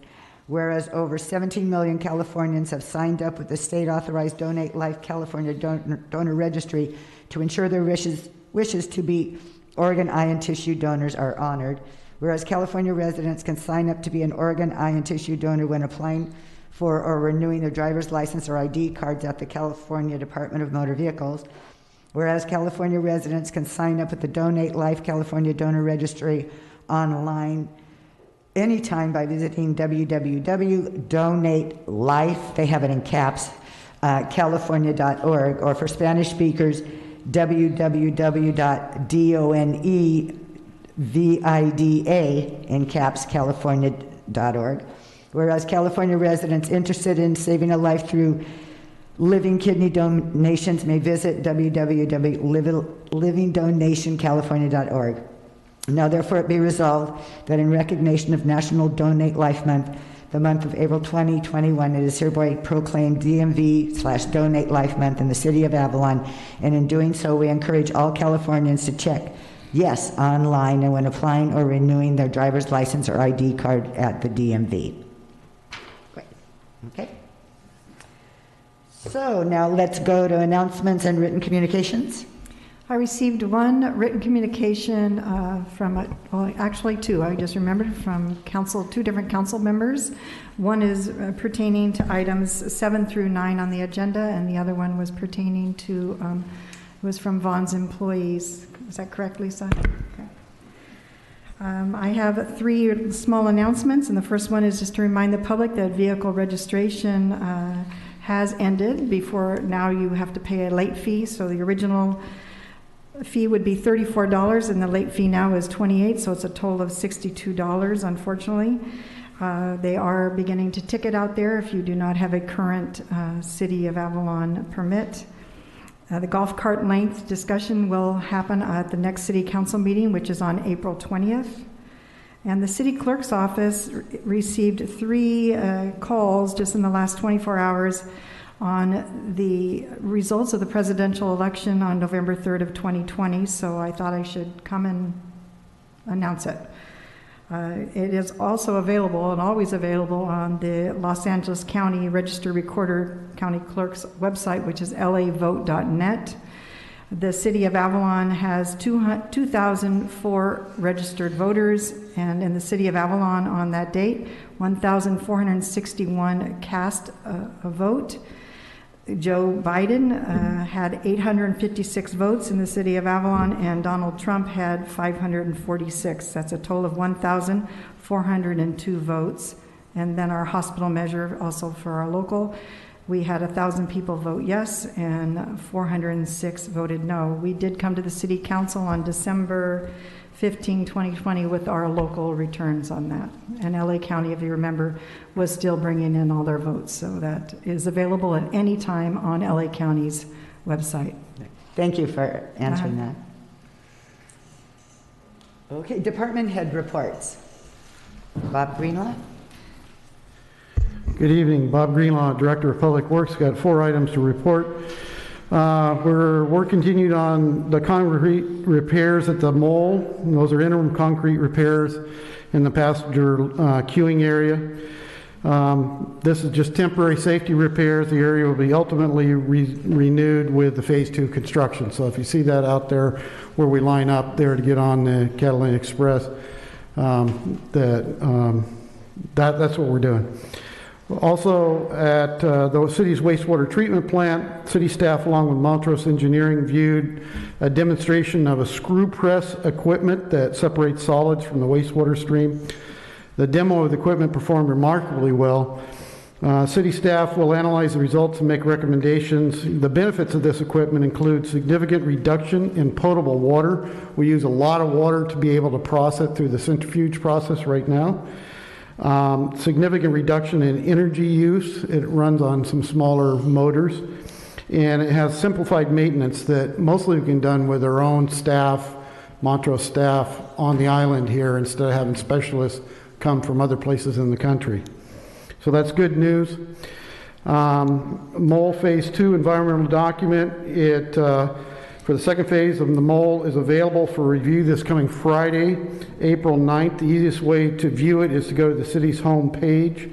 Whereas over 17 million Californians have signed up with the state-authorized Donate Life California Donor Registry to ensure their wishes to be organ, eye, and tissue donors are honored. Whereas California residents can sign up to be an organ, eye, and tissue donor when applying for or renewing their driver's license or ID cards at the California Department of Motor Vehicles. Whereas California residents can sign up at the Donate Life California Donor Registry online anytime by visiting www.donatelife, they have it in caps, california.org, or for Spanish speakers, www.donevida in caps california.org. Whereas California residents interested in saving a life through living kidney donations may visit www.livingdonationcalifornia.org. Now therefore it be resolved that in recognition of National Donate Life Month, the month of April 2021, it is hereby proclaimed DMV/Donate Life Month in the city of Avalon, and in doing so we encourage all Californians to check yes online and when applying or renewing their driver's license or ID card at the DMV. Great. Okay. So now let's go to announcements and written communications. I received one written communication actually two. I just remembered from two different council members. One is pertaining to items 7 through 9 on the agenda, and the other one was pertaining to, it was from Vaughn's employees. Is that correct, Lisa? Okay. I have 3 small announcements, and the first one is just to remind the public that vehicle registration has ended. Before now, you have to pay a late fee, so the original fee would be $34 and the late fee now is $28, so it's a total of $62, unfortunately. They are beginning to ticket out there if you do not have a current City of Avalon permit. The golf cart length discussion will happen at the next City Council meeting, which is on April 20th. And the City Clerk's office received 3 calls just in the last 24 hours on the results of the presidential election on November 3rd of 2020, so I thought I should come and announce it. It is also available and always available on the Los Angeles County Register Recorder County Clerk's website, which is lavote.net. The City of Avalon has 2,004 registered voters, and in the City of Avalon on that date, 1,461 cast a vote. Joe Biden had 856 votes in the City of Avalon, and Donald Trump had 546. That's a total of 1,402 votes. And then our hospital measure, also for our local, we had 1,000 people vote yes, and 406 voted no. We did come to the City Council on December 15, 2020 with our local returns on that. And LA County, if you remember, was still bringing in all their votes. So that is available at any time on LA County's website. Thank you for answering that. Okay, department head reports. Bob Greenlaw. Good evening, Bob Greenlaw, Director of Public Works. Got 4 items to report. We're continued on the concrete repairs at the mole. Those are interim concrete repairs in the passenger queuing area. This is just temporary safety repairs. The area will be ultimately renewed with the Phase 2 construction. So if you see that out there where we line up there to get on the Catalina Express, that's what we're doing. Also, at the city's wastewater treatment plant, city staff along with Montrose Engineering viewed a demonstration of a screw press equipment that separates solids from the wastewater stream. The demo of the equipment performed remarkably well. City staff will analyze the results and make recommendations. The benefits of this equipment include significant reduction in potable water. We use a lot of water to be able to process through the centrifuge process right now. Significant reduction in energy use. It runs on some smaller motors, and it has simplified maintenance that mostly can be done with our own staff, Montrose staff on the island here, instead of having specialists come from other places in the country. So that's good news. Mole Phase 2 environmental document. For the second phase of the mole is available for review this coming Friday, April 9th. The easiest way to view it is to go to the city's home page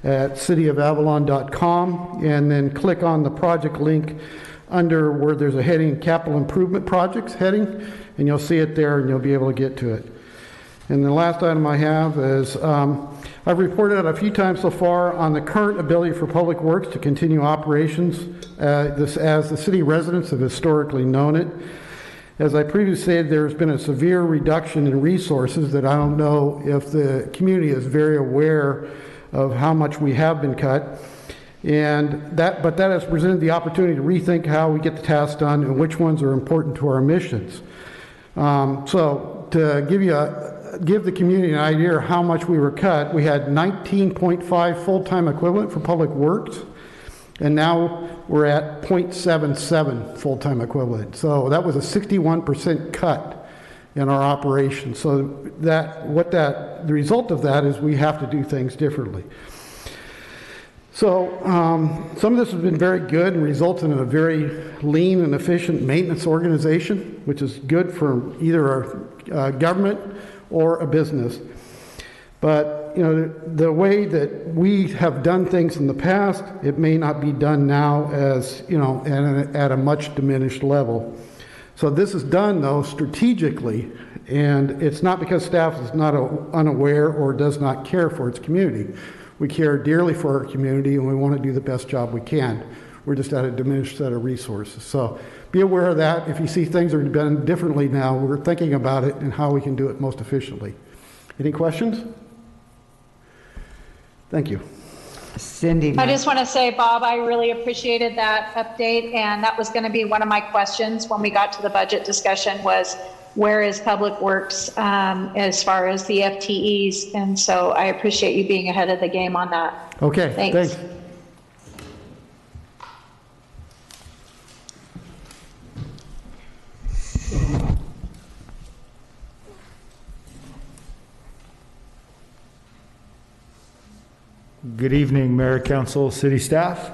at cityofavalon.com and then click on the project link under where there's a heading, Capital Improvement Projects heading, and you'll see it there and you'll be able to get to it. And the last item I have is I've reported out a few times so far on the current ability for Public Works to continue operations as the city residents have historically known it. As I previously said, there's been a severe reduction in resources that I don't know if the community is very aware of how much we have been cut. But that has presented the opportunity to rethink how we get the tasks done and which ones are important to our missions. So to give the community an idea of how much we were cut, we had 19.5 full-time equivalent for Public Works, and now we're at 0.77 full-time equivalent. So that was a 61% cut in our operation. So the result of that is we have to do things differently. So some of this has been very good and resulted in a very lean and efficient maintenance organization, which is good for either our government or a business. But the way that we have done things in the past, it may not be done now as at a much diminished level. So this is done though strategically, and it's not because staff is not unaware or does not care for its community. We care dearly for our community, and we want to do the best job we can. We're just at a diminished set of resources. So be aware of that. If you see things are done differently now, we're thinking about it and how we can do it most efficiently. Any questions? Thank you. Cindy. I just want to say, Bob, I really appreciated that update, and that was going to be one of my questions when we got to the budget discussion was, where is Public Works as far as the FTEs? And so I appreciate you being ahead of the game on that. Okay, thanks. Good evening, Mayor, Council, City staff.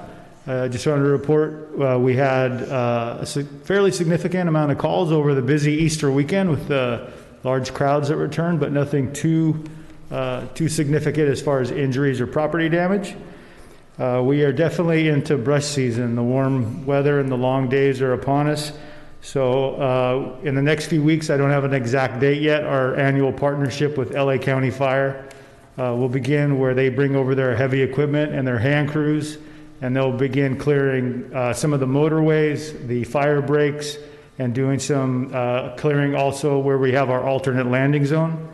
Just wanted to report we had a fairly significant amount of calls over the busy Easter weekend with large crowds that returned, but nothing too significant as far as injuries or property damage. We are definitely into brush season. The warm weather and the long days are upon us. So in the next few weeks, I don't have an exact date yet, our annual partnership with LA County Fire will begin, where they bring over their heavy equipment and their hand crews, and they'll begin clearing some of the motorways, the fire breaks, and doing some clearing also where we have our alternate landing zone.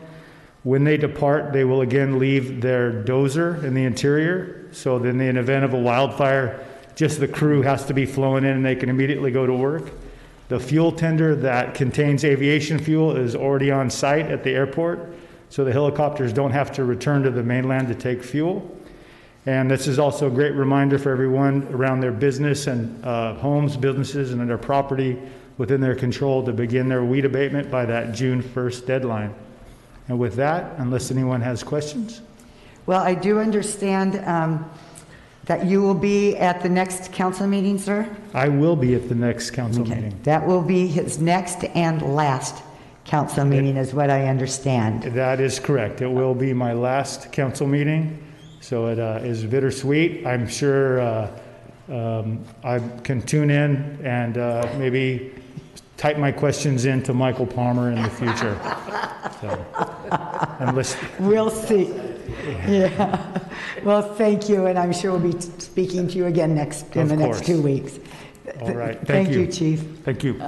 When they depart, they will again leave their dozer in the interior, so then in the event of a wildfire, just the crew has to be flowing in and they can immediately go to work. The fuel tender that contains aviation fuel is already on site at the airport, so the helicopters don't have to return to the mainland to take fuel. And this is also a great reminder for everyone around their business and homes, businesses, and their property within their control to begin their weed abatement by that June 1st deadline. And with that, unless anyone has questions. Well, I do understand that you will be at the next council meeting, sir? I will be at the next council meeting. That will be his next and last council meeting is what I understand. That is correct. It will be my last council meeting. So it is bittersweet. I'm sure I can tune in and maybe type my questions into Michael Palmer in the future. So, we'll see. Yeah. Well, thank you, and I'm sure we'll be speaking to you again in the next 2 weeks. All right. Thank you, Chief. Thank you.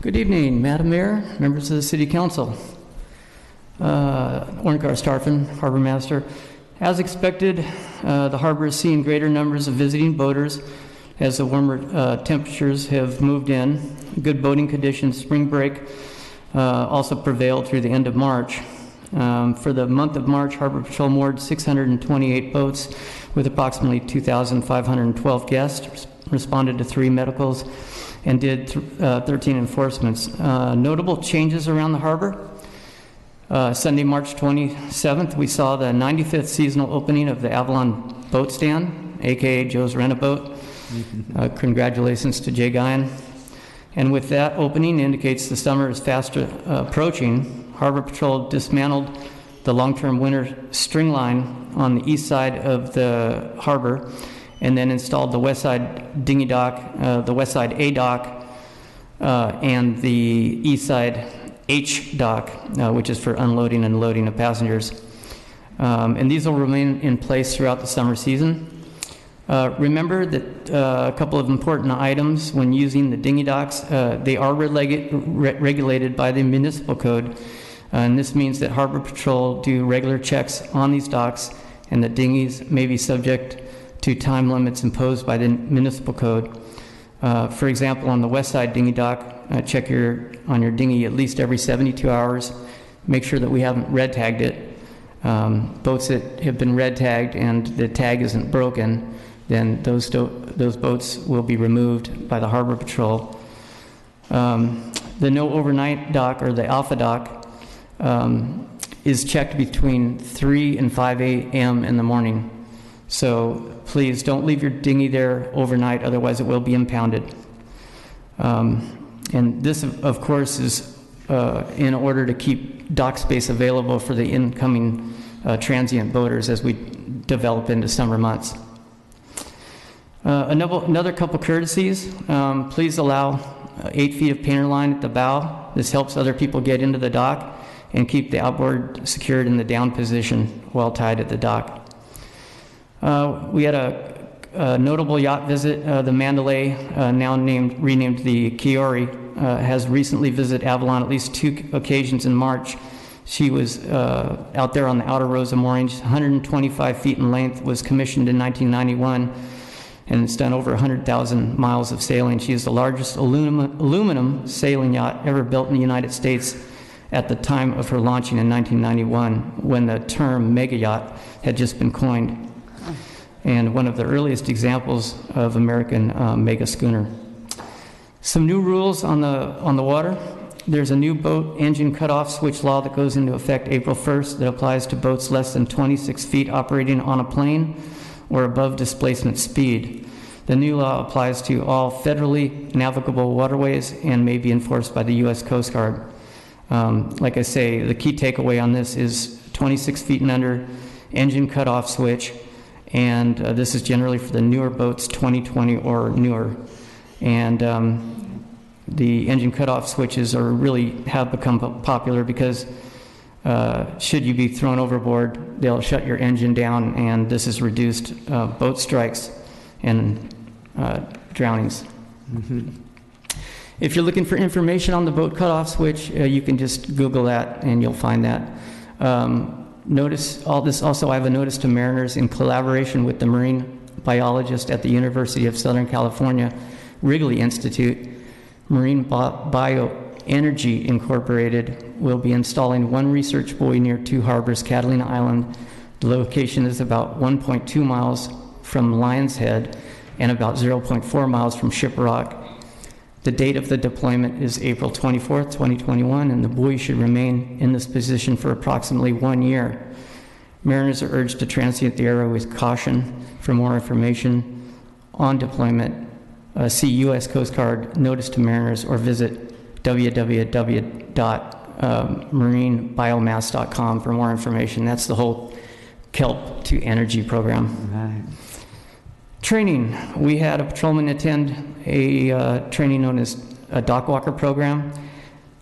Good evening, Madam Mayor, members of the City Council. Orncar Starfin, Harbor Master. As expected, the harbor is seeing greater numbers of visiting boaters as the warmer temperatures have moved in. Good boating conditions, spring break, also prevailed through the end of March. For the month of March, Harbor Patrol moored 628 boats with approximately 2,512 guests, responded to 3 medicals, and did 13 enforcements. Notable changes around the harbor. Sunday, March 27th, we saw the 95th seasonal opening of the Avalon Boat Stand, aka Joe's Rent-A-Boat. Congratulations to Jay Guyan. And with that opening indicates the summer is fast approaching. Harbor Patrol dismantled the long-term winter string line on the east side of the harbor and then installed the west side dinghy dock, the west side A dock, and the east side H dock, which is for unloading and loading of passengers. And these will remain in place throughout the summer season. Remember that a couple of important items when using the dinghy docks, they are regulated by the municipal code. And this means that Harbor Patrol do regular checks on these docks and that dinghies may be subject to time limits imposed by the municipal code. For example, on the west side dinghy dock, check on your dinghy at least every 72 hours. Make sure that we haven't red tagged it. Boats that have been red tagged and the tag isn't broken, then those boats will be removed by the Harbor Patrol. The no overnight dock, or the Alpha dock, is checked between 3 and 5 a.m. in the morning. So please don't leave your dinghy there overnight, otherwise it will be impounded. And this, of course, is in order to keep dock space available for the incoming transient boaters as we develop into summer months. Another couple courtesies. Please allow 8 feet of painter line at the bow. This helps other people get into the dock and keep the outboard secured in the down position while tied at the dock. We had a notable yacht visit. The Mandalay, now renamed the Kiori, has recently visited Avalon at least 2 occasions in March. She was out there on the outer rows of moorings, 125 feet in length, was commissioned in 1991, and it's done over 100,000 miles of sailing. She is the largest aluminum sailing yacht ever built in the United States at the time of her launching in 1991, when the term mega yacht had just been coined, and one of the earliest examples of American mega schooner. Some new rules on the water. There's a new boat engine cutoff switch law that goes into effect April 1st that applies to boats less than 26 feet operating on a plane or above displacement speed. The new law applies to all federally navigable waterways and may be enforced by the U.S. Coast Guard. Like I say, the key takeaway on this is 26 feet and under, engine cutoff switch, and this is generally for the newer boats, 2020 or newer. And the engine cutoff switches have become popular because should you be thrown overboard, they'll shut your engine down, and this has reduced boat strikes and drownings. Mm-hmm. If you're looking for information on the boat cutoff switch, you can just Google that and you'll find that. Notice all this. Also, I have a notice to mariners in collaboration with the marine biologist at the University of Southern California Wrigley Institute. Marine Bioenergy Incorporated will be installing one research buoy near Two Harbors, Catalina Island. The location is about 1.2 miles from Lion's Head and about 0.4 miles from Shiprock. The date of the deployment is April 24th, 2021, and the buoy should remain in this position for approximately 1 year. Mariners are urged to transit the area with caution. For more information on deployment, see U.S. Coast Guard Notice to Mariners or visit www.marinebiomass.com for more information. That's the whole Kelp to Energy program. Right. Training. We had a patrolman attend a training known as a dock walker program.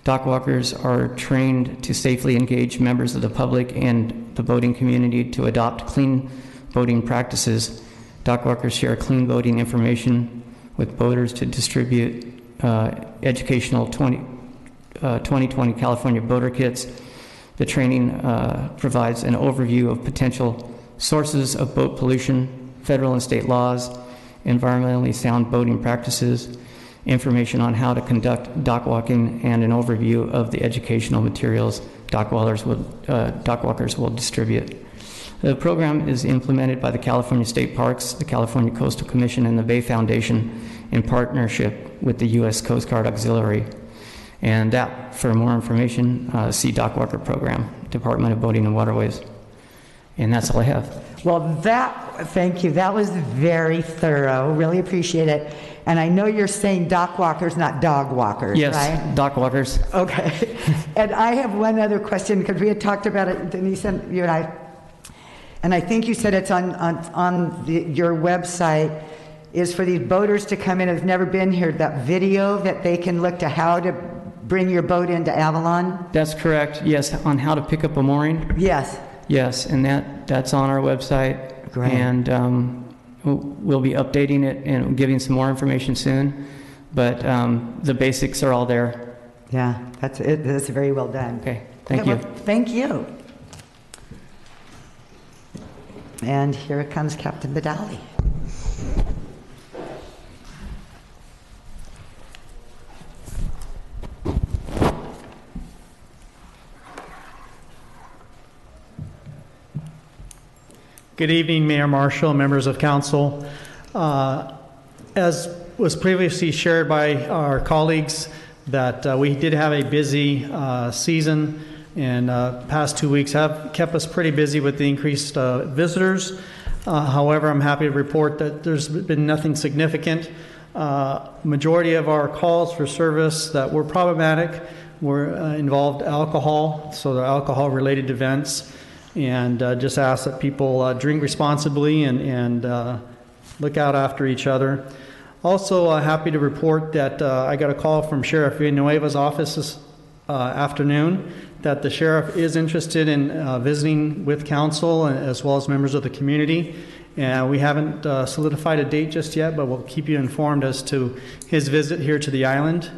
Dock walkers are trained to safely engage members of the public and the boating community to adopt clean boating practices. Dock walkers share clean boating information with boaters to distribute educational 2020 California boater kits. The training provides an overview of potential sources of boat pollution, federal and state laws, environmentally sound boating practices, information on how to conduct dock walking, and an overview of the educational materials dock walkers will distribute. The program is implemented by the California State Parks, the California Coastal Commission, and the Bay Foundation in partnership with the U.S. Coast Guard Auxiliary. And that, for more information, see Dock Walker Program, Department of Boating and Waterways. And that's all I have. Well, thank you. That was very thorough. Really appreciate it. And I know you're saying dock walkers, not dog walkers, yes, right? Dock walkers. Okay. And I have one other question, because we had talked about it, Denise and you and I. And I think you said it's on your website, is for these boaters to come in who've never been here, that video that they can look to how to bring your boat into Avalon? That's correct, yes, on how to pick up a mooring. Yes. Yes, and that's on our website. Great. And we'll be updating it and giving some more information soon. But the basics are all there. Yeah, that's it. That's very well done. Okay, thank you. Well, thank you. And here comes Captain Badali. Good evening, Mayor Marshall, members of council. As was previously shared by our colleagues, that we did have a busy season, and past 2 weeks have kept us pretty busy with the increased visitors. However, I'm happy to report that there's been nothing significant. Majority of our calls for service that were problematic were involved alcohol, so they're alcohol-related events, and just ask that people drink responsibly and look out after each other. Also, happy to report that I got a call from Sheriff Villanueva's office this afternoon that the sheriff is interested in visiting with council as well as members of the community. And we haven't solidified a date just yet, but we'll keep you informed as to his visit here to the island.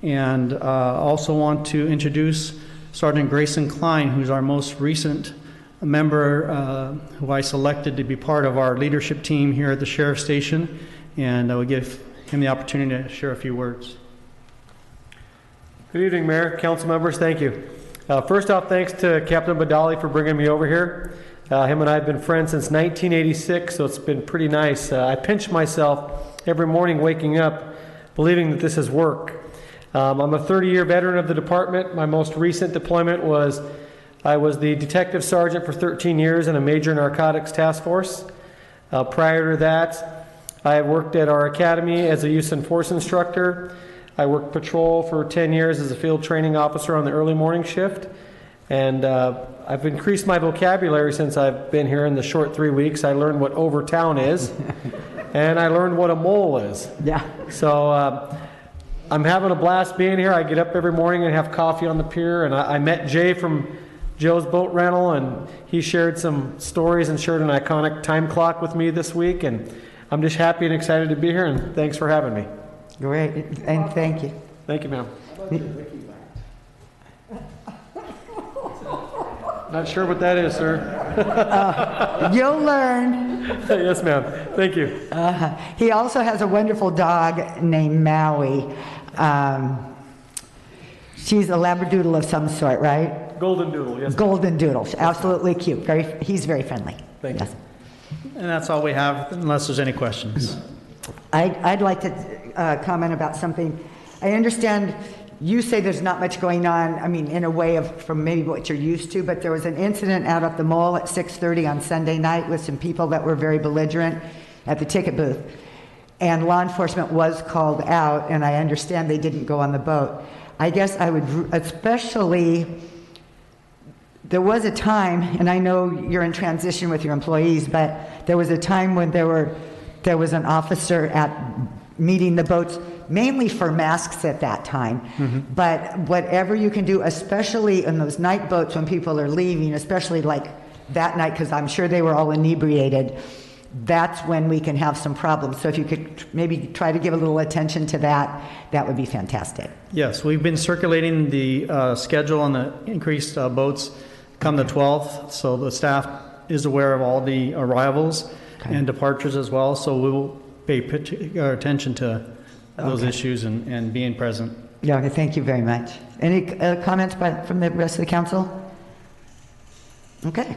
And also want to introduce Sergeant Grayson Klein, who's our most recent member who I selected to be part of our leadership team here at the Sheriff's Station. And I will give him the opportunity to share a few words. Good evening, Mayor, council members. Thank you. First off, thanks to Captain Badali for bringing me over here. Him and I have been friends since 1986, so it's been pretty nice. I pinch myself every morning waking up believing that this is work. I'm a 30-year veteran of the department. My most recent deployment was I was the detective sergeant for 13 years in a major narcotics task force. Prior to that, I worked at our academy as a use and force instructor. I worked patrol for 10 years as a field training officer on the early morning shift. And I've increased my vocabulary since I've been here in the short 3 weeks. I learned what Overtown is, and I learned what a mole is. Yeah. So I'm having a blast being here. I get up every morning and have coffee on the pier. And I met Jay from Joe's Boat Rental, and he shared some stories and shared an iconic time clock with me this week. And I'm just happy and excited to be here, and thanks for having me. Great, and thank you. Thank you, ma'am. Not sure what that is, sir. You'll learn. Yes, ma'am. Thank you. He also has a wonderful dog named Maui. She's a Labradoodle of some sort, right? Golden Doodle, yes. Golden Doodle. Absolutely cute. He's very friendly. Thank you. And that's all we have, unless there's any questions. I'd like to comment about something. I understand you say there's not much going on, I mean, in a way of from maybe what you're used to, but there was an incident out at the mall at 6:30 on Sunday night with some people that were very belligerent at the ticket booth. And law enforcement was called out, and I understand they didn't go on the boat. I guess I would especially, there was a time, and I know you're in transition with your employees, but there was a time when there was an officer at meeting the boats, mainly for masks at that time. Mm-hmm. But whatever you can do, especially in those night boats when people are leaving, especially like that night, because I'm sure they were all inebriated, that's when we can have some problems. So if you could maybe try to give a little attention to that, that would be fantastic. Yes, we've been circulating the schedule on the increased boats come the 12th, so the staff is aware of all the arrivals and departures as well, so we will pay particular attention to those issues and being present. Yeah, okay, thank you very much. Any comments from the rest of the council? Okay,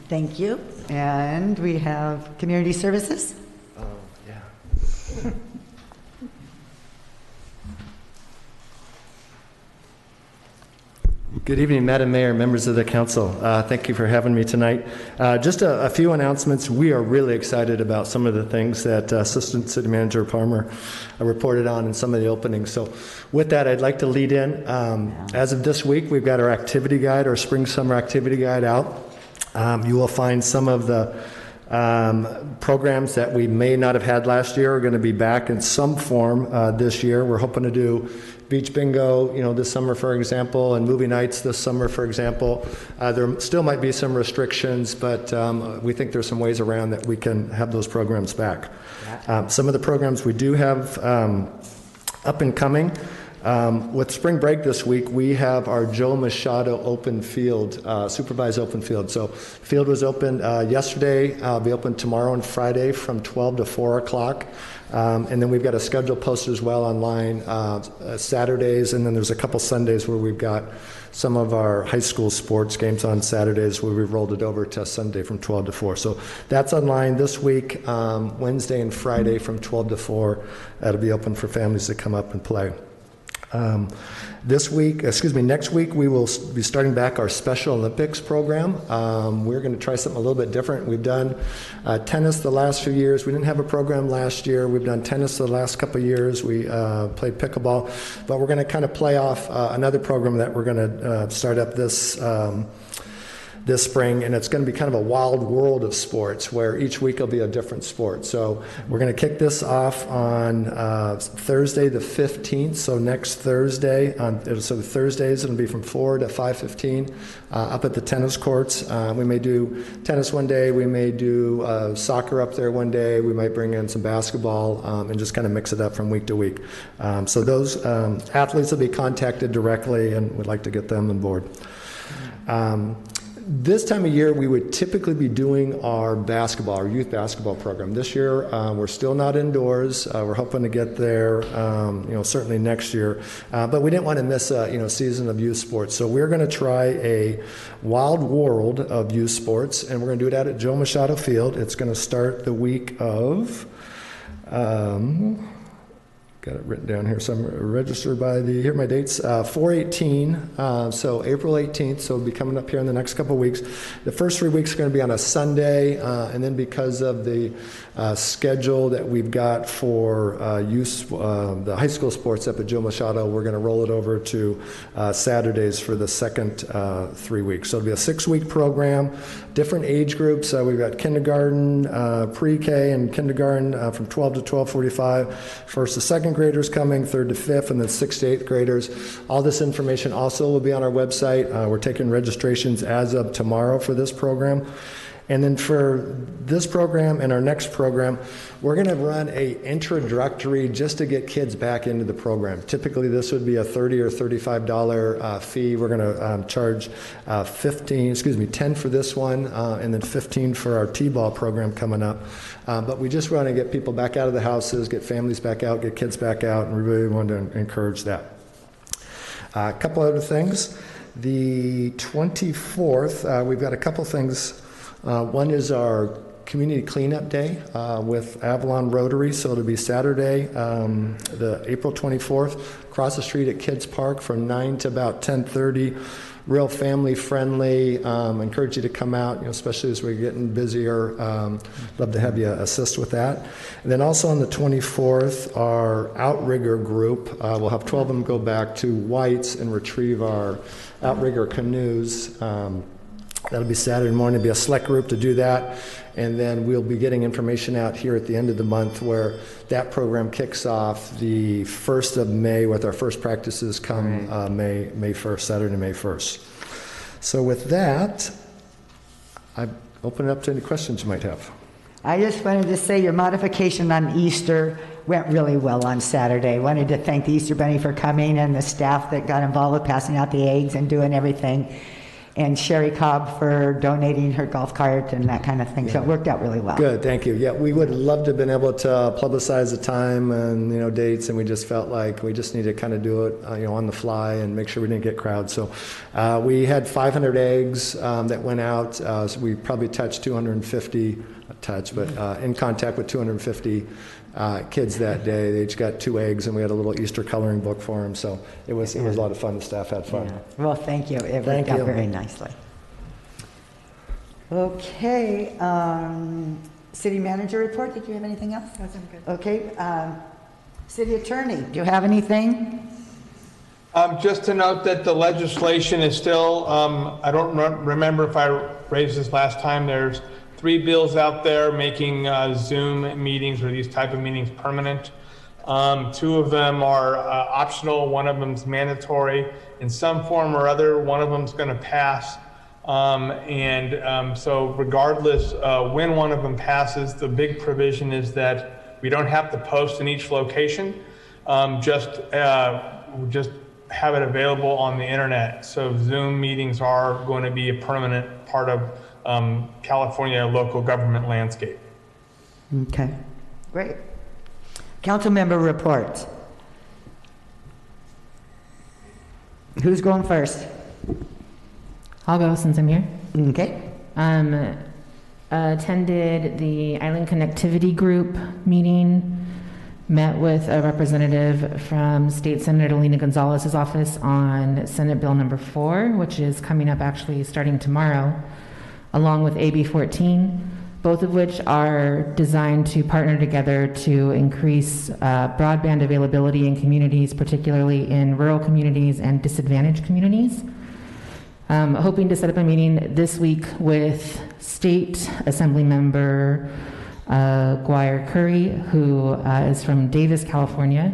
thank you. And we have community services. Oh, yeah. Good evening, Madam Mayor, members of the council. Thank you for having me tonight. Just a few announcements. We are really excited about some of the things that Assistant City Manager Palmer reported on in some of the openings. So with that, I'd like to lead in. As of this week, we've got our activity guide, our spring-summer activity guide out. You will find some of the programs that we may not have had last year are going to be back in some form this year. We're hoping to do beach bingo, this summer, for example, and movie nights this summer, for example. There still might be some restrictions, but we think there's some ways around that we can have those programs back. Some of the programs we do have up and coming With spring break this week, we have our Joe Machado open field, supervised open field. So field was open yesterday, be open tomorrow and Friday from 12 to 4 o'clock. And then we've got a schedule posted as well online Saturdays, and then there's a couple Sundays where we've got some of our high school sports games on Saturdays where we've rolled it over to Sunday from 12 to 4. So that's online this week, Wednesday and Friday from 12 to 4. That'll be open for families to come up and play. Next week we will be starting back our Special Olympics program. We're going to try something a little bit different. We've done tennis the last few years. We didn't have a program last year. We've done tennis the last couple of years. We played pickleball, but we're going to kind of play off another program that we're going to start up this spring, and it's going to be kind of a wild world of sports where each week will be a different sport. So we're going to kick this off on Thursday the 15th, so next Thursday. So Thursdays it'll be from 4 to 5:15 up at the tennis courts. We may do tennis one day, we may do soccer up there one day, we might bring in some basketball and just kind of mix it up from week to week. So those athletes will be contacted directly, and we'd like to get them on board. This time of year, we would typically be doing our youth basketball program. This year, we're still not indoors. We're hoping to get there, certainly next year. But we didn't want to miss a, season of youth sports. So we're going to try a wild world of youth sports, and we're going to do it out at Joe Machado Field. It's going to start the week of... got it written down here. So I'm registered by here are my dates, 4/18, so April 18th, so it'll be coming up here in the next couple of weeks. The first 3 weeks are going to be on a Sunday, and then because of the schedule that we've got for the high school sports up at Joe Machado, we're going to roll it over to Saturdays for the second 3 weeks. So it'll be a 6-week program, different age groups. We've got kindergarten, pre-K, and kindergarten from 12 to 12:45. First to second graders coming, 3rd to 5th, and then 6th to 8th graders. All this information also will be on our website. We're taking registrations as of tomorrow for this program. And then for this program and our next program, we're going to run a introductory just to get kids back into the program. Typically, this would be a $30 or $35 fee. We're going to charge 10 for this one, and then 15 for our T-ball program coming up. But we just want to get people back out of the houses, get families back out, get kids back out, and we really want to encourage that. A couple other things. The 24th, we've got a couple things. One is our Community Cleanup Day with Avalon Rotary, so it'll be Saturday, the April 24th, across the street at Kids Park from 9 to about 10:30. Real family friendly. Encourage you to come out, especially as we're getting busier. Love to have you assist with that. And then also on the 24th, our outrigger group, we'll have 12 of them go back to White's and retrieve our outrigger canoes. That'll be Saturday morning. It'll be a select group to do that. And then we'll be getting information out here at the end of the month where that program kicks off the 1st of May with our first practices come May 1st, Saturday, May 1st. So with that, I open it up to any questions you might have. I just wanted to say your modification on Easter went really well on Saturday. Wanted to thank the Easter Bunny for coming and the staff that got involved with passing out the eggs and doing everything. And Sherry Cobb for donating her golf cart and that kind of thing. So it worked out really well. Good, thank you. Yeah, we would love to have been able to publicize the time and dates, and we just felt like we just needed to kind of do it on the fly and make sure we didn't get crowds. So we had 500 eggs that went out. So we probably touched 250, in contact with 250 kids that day. They each got 2 eggs, and we had a little Easter coloring book for them. So it was a lot of fun. The staff had fun. Yeah. Well, thank you. It worked out very nicely. Okay. City manager report. Did you have anything else? That's good. Okay. City attorney, do you have anything? Just to note that the legislation is still, I don't remember if I raised this last time, there's 3 bills out there making Zoom meetings or these type of meetings permanent. 2 of them are optional, 1 of them's mandatory in some form or other. 1 of them's going to pass. So regardless when 1 of them passes, the big provision is that we don't have to post in each location. Just just have it available on the internet. So Zoom meetings are going to be a permanent part of California local government landscape. Okay, great. Council member reports. Who's going first? I'll go since I'm here. Okay. Attended the Island Connectivity Group meeting, met with a representative from State Senator Lena Gonzalez's office on Senate Bill number 4, which is coming up actually starting tomorrow, along with AB 14, both of which are designed to partner together to increase broadband availability in communities, particularly in rural communities and disadvantaged communities. Hoping to set up a meeting this week with State Assembly Member Guire Curry, who is from Davis, California,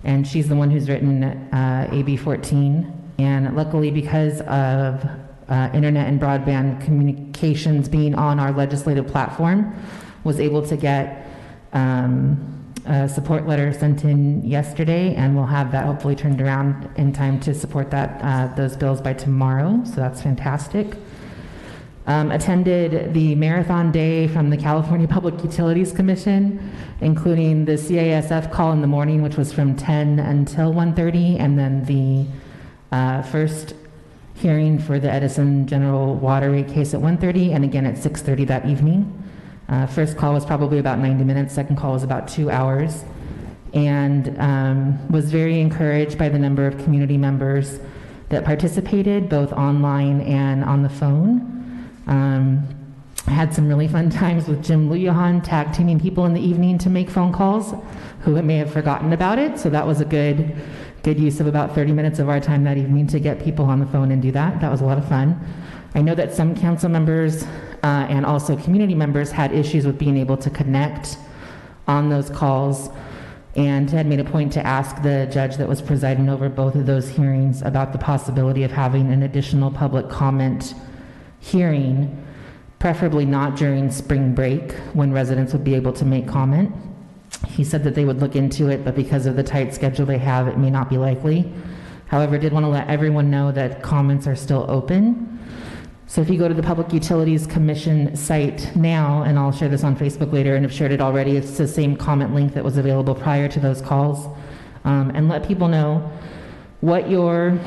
and she's the one who's written AB 14. And luckily, because of internet and broadband communications being on our legislative platform, was able to get a support letter sent in yesterday, and we'll have that hopefully turned around in time to support that those bills by tomorrow. So that's fantastic. Attended the marathon day from the California Public Utilities Commission, including the CASF call in the morning, which was from 10 until 1:30, and then the first hearing for the Edison General Water Rate case at 1:30, and again at 6:30 that evening. First call was probably about 90 minutes, second call was about 2 hours, and was very encouraged by the number of community members that participated, both online and on the phone. Had some really fun times with Jim Luyahan tag teaming people in the evening to make phone calls who may have forgotten about it, so that was a good use of about 30 minutes of our time that evening to get people on the phone and do that. That was a lot of fun. I know that some council members and also community members had issues with being able to connect on those calls, and had made a point to ask the judge that was presiding over both of those hearings about the possibility of having an additional public comment hearing, preferably not during spring break when residents would be able to make comment. He said that they would look into it, but because of the tight schedule they have, it may not be likely. However, did want to let everyone know that comments are still open. So if you go to the Public Utilities Commission site now, and I'll share this on Facebook later, and have shared it already, it's the same comment link that was available prior to those calls, and let people know what your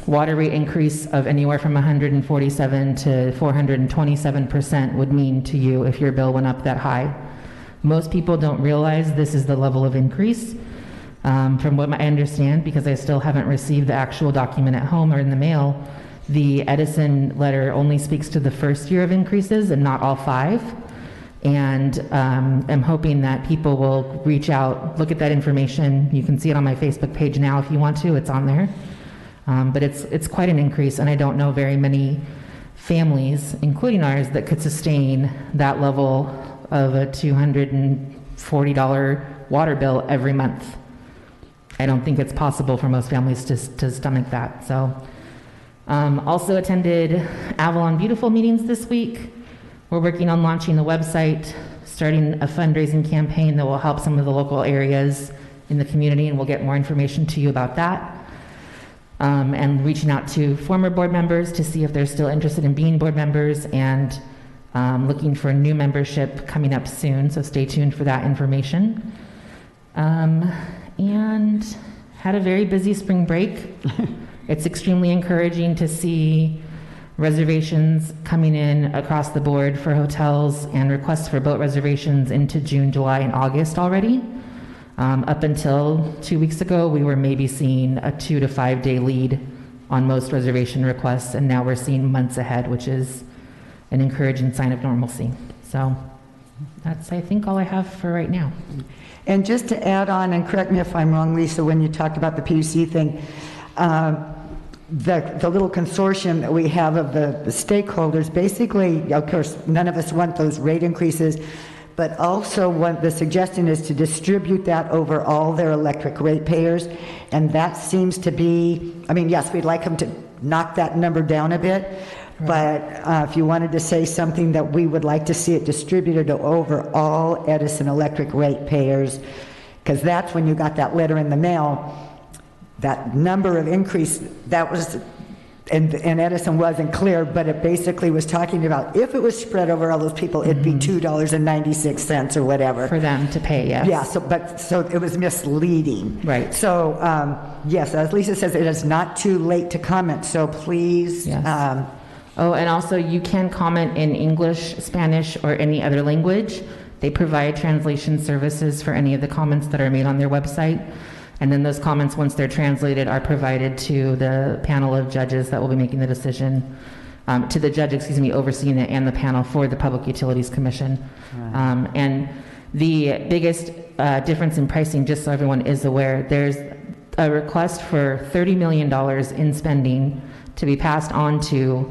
water rate increase of anywhere from 147 to 427% would mean to you if your bill went up that high. Most people don't realize this is the level of increase. From what I understand, because I still haven't received the actual document at home or in the mail, the Edison letter only speaks to the first year of increases and not all 5. And I'm hoping that people will reach out, look at that information. You can see it on my Facebook page now if you want to, it's on there. But it's quite an increase, and I don't know very many families, including ours, that could sustain that level of a $240 water bill every month. I don't think it's possible for most families to stomach that. So, also attended Avalon Beautiful meetings this week. We're working on launching the website, starting a fundraising campaign that will help some of the local areas in the community, and we'll get more information to you about that. And reaching out to former board members to see if they're still interested in being board members, and looking for new membership coming up soon, so stay tuned for that information. And had a very busy spring break. It's extremely encouraging to see reservations coming in across the board for hotels and requests for boat reservations into June, July, and August already. Up until 2 weeks ago, we were maybe seeing a 2 to 5 day lead on most reservation requests, and now we're seeing months ahead, which is an encouraging sign of normalcy. So that's, I think, all I have for right now. And just to add on, and correct me if I'm wrong, Lisa, when you talked about the PUC thing, the little consortium that we have of the stakeholders, basically, of course, none of us want those rate increases, but also what the suggestion is to distribute that over all their electric ratepayers, and that seems to be, I mean, yes, we'd like them to knock that number down a bit, but if you wanted to say something that we would like to see it distributed over all Edison electric ratepayers, because that's when you got that letter in the mail, that number of increase, that was, and Edison wasn't clear, but it basically was talking about if it was spread over all those people, it'd be $2.96 or whatever. For them to pay, yes. Yeah, so it was misleading. Right. So, yes, as Lisa says, it is not too late to comment, so please. Yes. Oh, and also you can comment in English, Spanish, or any other language. They provide translation services for any of the comments that are made on their website. And then those comments, once they're translated, are provided to the panel of judges that will be making the decision, to the judge, overseeing it, and the panel for the Public Utilities Commission. Right. And the biggest difference in pricing, just so everyone is aware, there's a request for $30 million in spending to be passed on to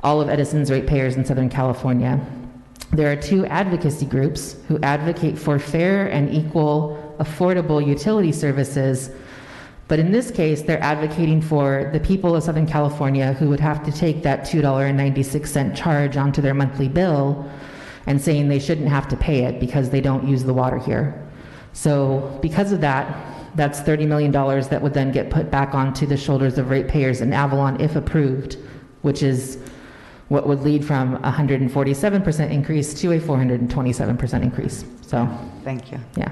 all of Edison's ratepayers in Southern California. There are two advocacy groups who advocate for fair and equal affordable utility services, but in this case, they're advocating for the people of Southern California who would have to take that $2.96 charge onto their monthly bill and saying they shouldn't have to pay it because they don't use the water here. So because of that, that's $30 million that would then get put back onto the shoulders of ratepayers in Avalon if approved, which is what would lead from a 147% increase to a 427% increase. So, thank you. Yeah.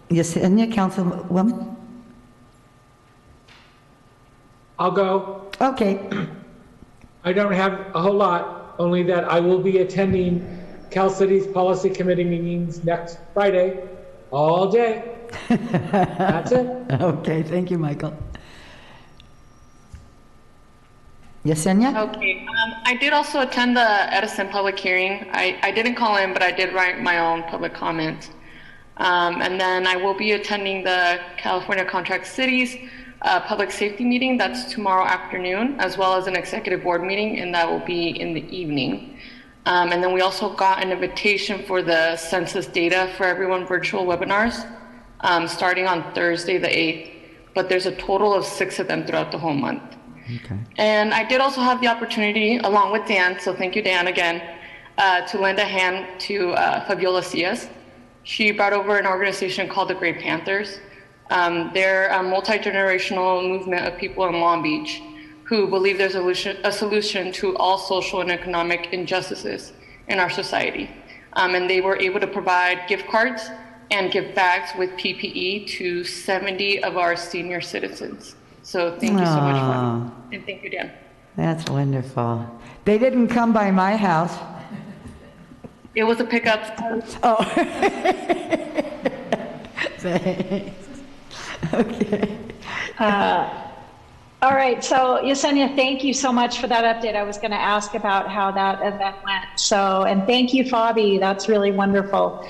Yesenia, Councilwoman? I'll go. Okay. I don't have a whole lot, only that I will be attending Cal City's Policy Committee meetings next Friday, all day. That's it. Okay, thank you, Michael. Yesenia? Okay, I did also attend the Edison public hearing. I didn't call in, but I did write my own public comment. And then I will be attending the California Contract Cities public safety meeting. That's tomorrow afternoon, as well as an executive board meeting, and that will be in the evening. And then we also got an invitation for the census data for everyone virtual webinars starting on Thursday the 8th, but there's a total of 6 of them throughout the whole month. Okay. And I did also have the opportunity, along with Dan, so thank you, Dan, again, to lend a hand to Fabiola Cias. She brought over an organization called the Great Panthers. They're a multi-generational movement of people in Long Beach who believe there's a solution to all social and economic injustices in our society. And they were able to provide gift cards and gift bags with PPE to 70 of our senior citizens. So thank you so much, Juan. And thank you, Dan. That's wonderful. They didn't come by my house. It was a pickup. Oh. Thanks. Okay. All right, so Yesenia, thank you so much for that update. I was going to ask about how that event went. So, and thank you, Fabi. That's really wonderful.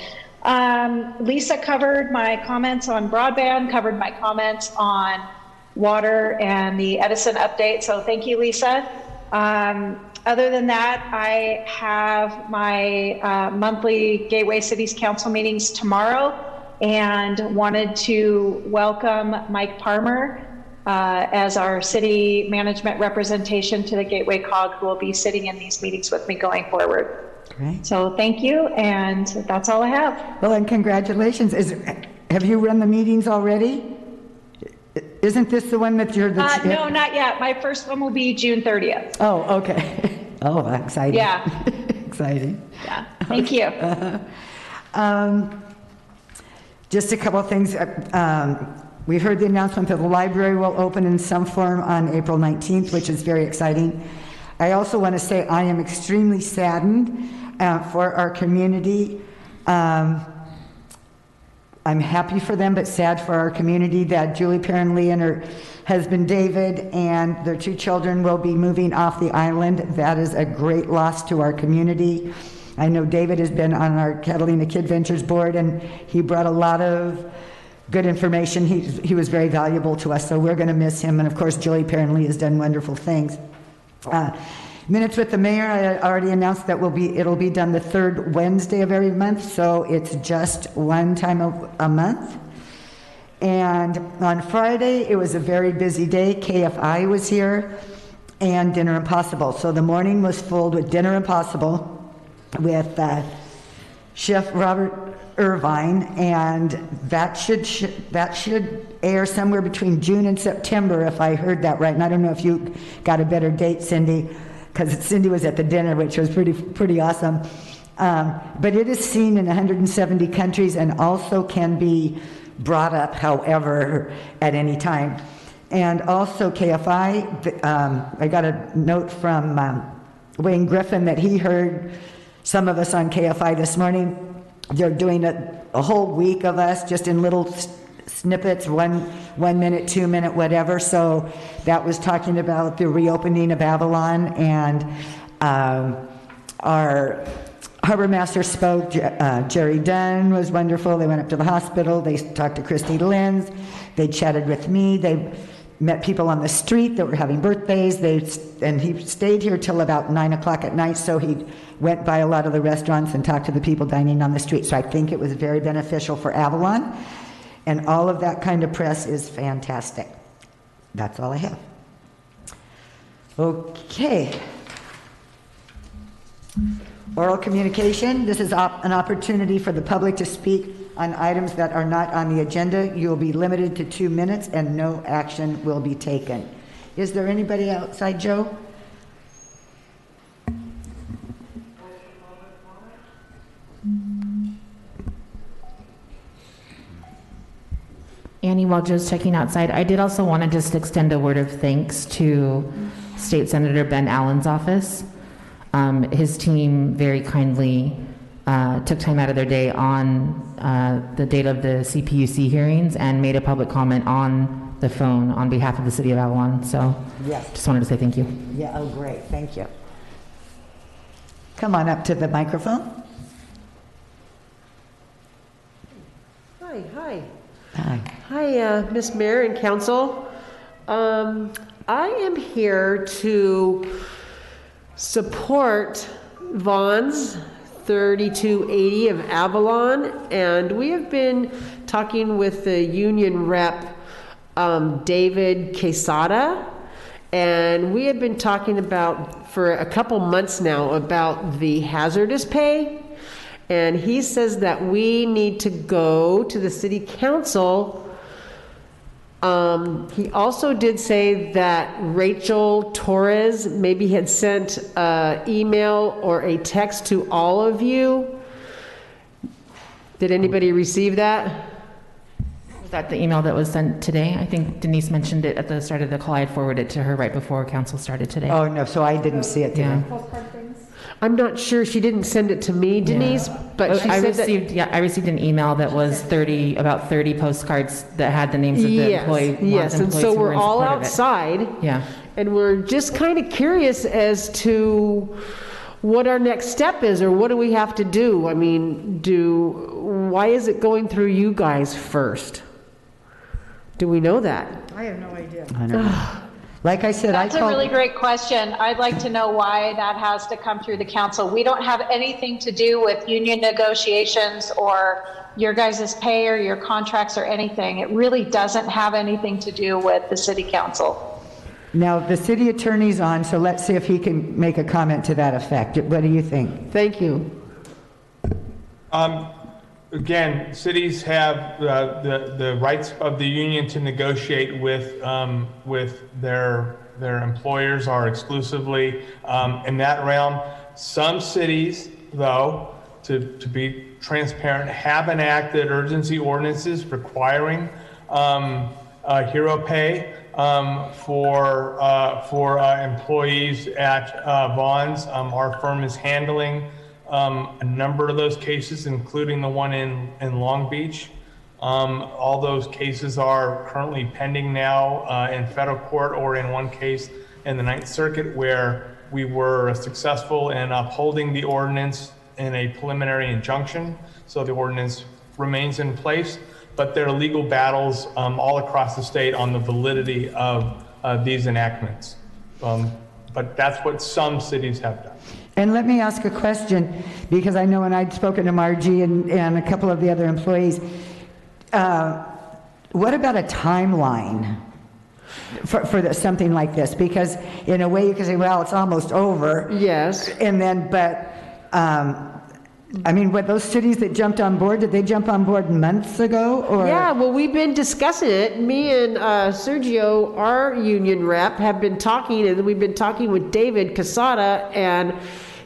Lisa covered my comments on broadband, covered my comments on water and the Edison update. So thank you, Lisa. Other than that, I have my monthly Gateway Cities Council meetings tomorrow and wanted to welcome Mike Parmer as our city management representation to the Gateway COG, who will be sitting in these meetings with me going forward. Great. So thank you, and that's all I have. Well, and congratulations. Have you run the meetings already? Isn't this the one that you're the No, not yet. My first one will be June 30th. Oh, okay. Oh, exciting. Yeah. Exciting. Yeah. Thank you. Just a couple of things. We heard the announcement that the library will open in some form on April 19th, which is very exciting. I also want to say I am extremely saddened for our community. I'm happy for them, but sad for our community that Julie Perrin-Lee and her husband David and their 2 children will be moving off the island. That is a great loss to our community. I know David has been on our Catalina Kid Ventures board, and he brought a lot of good information. He was very valuable to us, so we're going to miss him. And of course, Julie Perrin-Lee has done wonderful things. Minutes with the mayor, I already announced that it'll be done the 3rd Wednesday of every month, so it's just one time a month. And on Friday, it was a very busy day. KFI was here and Dinner Impossible. So the morning was filled with Dinner Impossible with Chef Robert Irvine, and that should air somewhere between June and September, if I heard that right. And I don't know if you got a better date, Cindy, because Cindy was at the dinner, which was pretty awesome. But it is seen in 170 countries and also can be brought up, however, at any time. And also KFI, I got a note from Wayne Griffin that he heard some of us on KFI this morning. They're doing a whole week of us just in little snippets, 1 minute, 2 minute, whatever. So that was talking about the reopening of Avalon, and our harbor master spoke. Jerry Dunn was wonderful. They went up to the hospital. They talked to Christy Lenz. They chatted with me. They met people on the street that were having birthdays. And he stayed here till about 9 o'clock at night, so he went by a lot of the restaurants and talked to the people dining on the street. So I think it was very beneficial for Avalon, and all of that kind of press is fantastic. That's all I have. Okay. Oral communication. This is an opportunity for the public to speak on items that are not on the agenda. You will be limited to 2 minutes and no action will be taken. Is there anybody outside, Joe? Annie, while Joe's checking outside, I did also want to just extend a word of thanks to State Senator Ben Allen's office. His team very kindly took time out of their day on the date of the CPUC hearings and made a public comment on the phone on behalf of the City of Avalon. So yes, just wanted to say thank you. Yeah, oh great, thank you. Come on up to the microphone. Hi. Hi. Hi, Ms. Mayor and Council. I am here to support Vaughn's 3280 of Avalon, and we have been talking with the union rep, David Quesada, and we have been talking about, for a couple months now, about the hazardous pay. And he says that we need to go to the city council. He also did say that Rachel Torres maybe had sent an email or a text to all of you. Did anybody receive that? Was that the email that was sent today? I think Denise mentioned it at the start of the call. I forwarded it to her right before council started today. Oh, no, so I didn't see it today. I'm not sure. She didn't send it to me, Denise, but she I said received, I received an email that was about 30 postcards that had the names of the employees. Yes, and so we're all outside. Yeah. And we're just kind of curious as to what our next step is, or what do we have to do? I mean, why is it going through you guys first? Do we know that? I have no idea. I don't know. Like I said, that's a really great question. I'd like to know why that has to come through the council. We don't have anything to do with union negotiations or your guys' pay or your contracts or anything. It really doesn't have anything to do with the city council. Now, the city attorney's on, so let's see if he can make a comment to that effect. What do you think? Thank you. Again, cities have the rights of the union to negotiate with their employers are exclusively in that realm. Some cities, though, to be transparent, have enacted urgency ordinances requiring hero pay for employees at Vaughn's. Our firm is handling a number of those cases, including the one in Long Beach. All those cases are currently pending now in federal court, or in one case in the Ninth Circuit, where we were successful in upholding the ordinance in a preliminary injunction. So the ordinance remains in place, but there are legal battles all across the state on the validity of these enactments. But that's what some cities have done. And let me ask a question, because I know when I'd spoken to Margie and a couple of the other employees, what about a timeline for something like this? Because in a way you can say, well, it's almost over. Yes. And then, but I mean, what, those cities that jumped on board, did they jump on board months ago, or? Yeah, well, we've been discussing it. Me and Sergio, our union rep, have been talking, and we've been talking with David Casada, and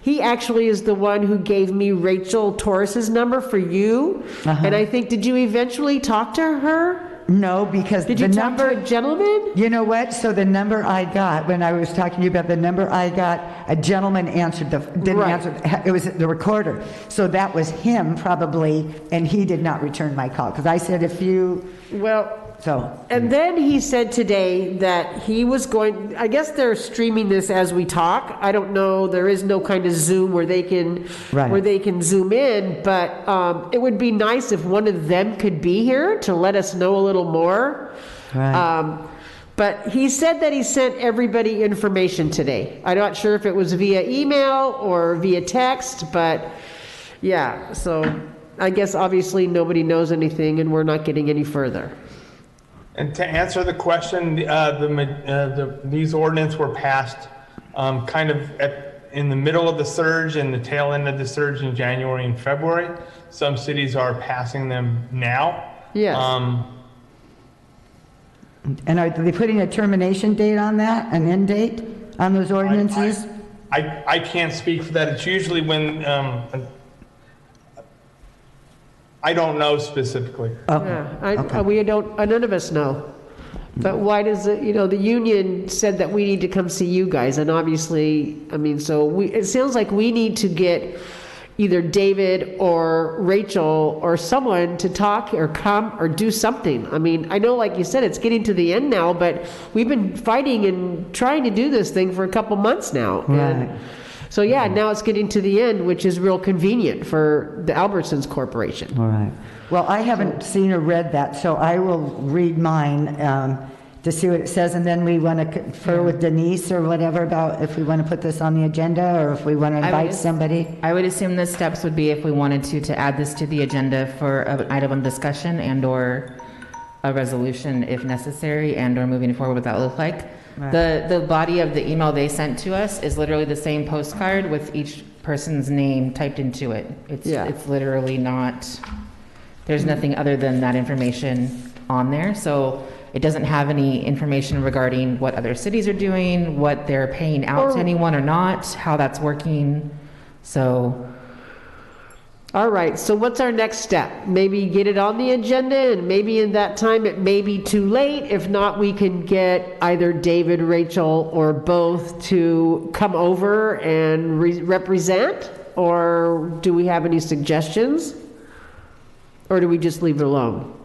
he actually is the one who gave me Rachel Torres's number for you. And I think, did you eventually talk to her? No, because did you talk to a gentleman? You know what? So the number I got, when I was talking to you about the number I got, a gentleman answered didn't answer. It was the recorder. So that was him probably, and he did not return my call because I said if you. Well. So. And then he said today that he was going. I guess they're streaming this as we talk. I don't know. There is no kind of Zoom where they can zoom in. But it would be nice if one of them could be here to let us know a little more. Right. But he said that he sent everybody information today. I'm not sure if it was via email or via text, but yeah. So I guess obviously nobody knows anything, and we're not getting any further. And to answer the question, these ordinances were passed kind of in the middle of the surge and the tail end of the surge in January and February. Some cities are passing them now. Yes. And are they putting a termination date on that, an end date on those ordinances? I can't speak for that. It's usually when, I don't know specifically. Yeah, we don't, none of us know. But why does it, the union said that we need to come see you guys, and obviously, I mean, it sounds like we need to get either David or Rachel or someone to talk or come or do something. I mean, I know, like you said, it's getting to the end now, but we've been fighting and trying to do this thing for a couple months now. Right. So yeah, now it's getting to the end, which is real convenient for the Albertsons Corporation. All right. Well, I haven't seen or read that, so I will read mine to see what it says, and then we want to confer with Denise or whatever about if we want to put this on the agenda or if we want to invite somebody. I would assume the steps would be if we wanted to add this to the agenda for an item of discussion and or a resolution if necessary, and or moving forward what that would look like. Right. The body of the email they sent to us is literally the same postcard with each person's name typed into it. It's literally not, there's nothing other than that information on there. So it doesn't have any information regarding what other cities are doing, what they're paying out to anyone or not, how that's working. So. All right, so what's our next step? Maybe get it on the agenda, and maybe in that time it may be too late. If not, we can get either David, Rachel, or both to come over and represent, or do we have any suggestions? Or do we just leave it alone?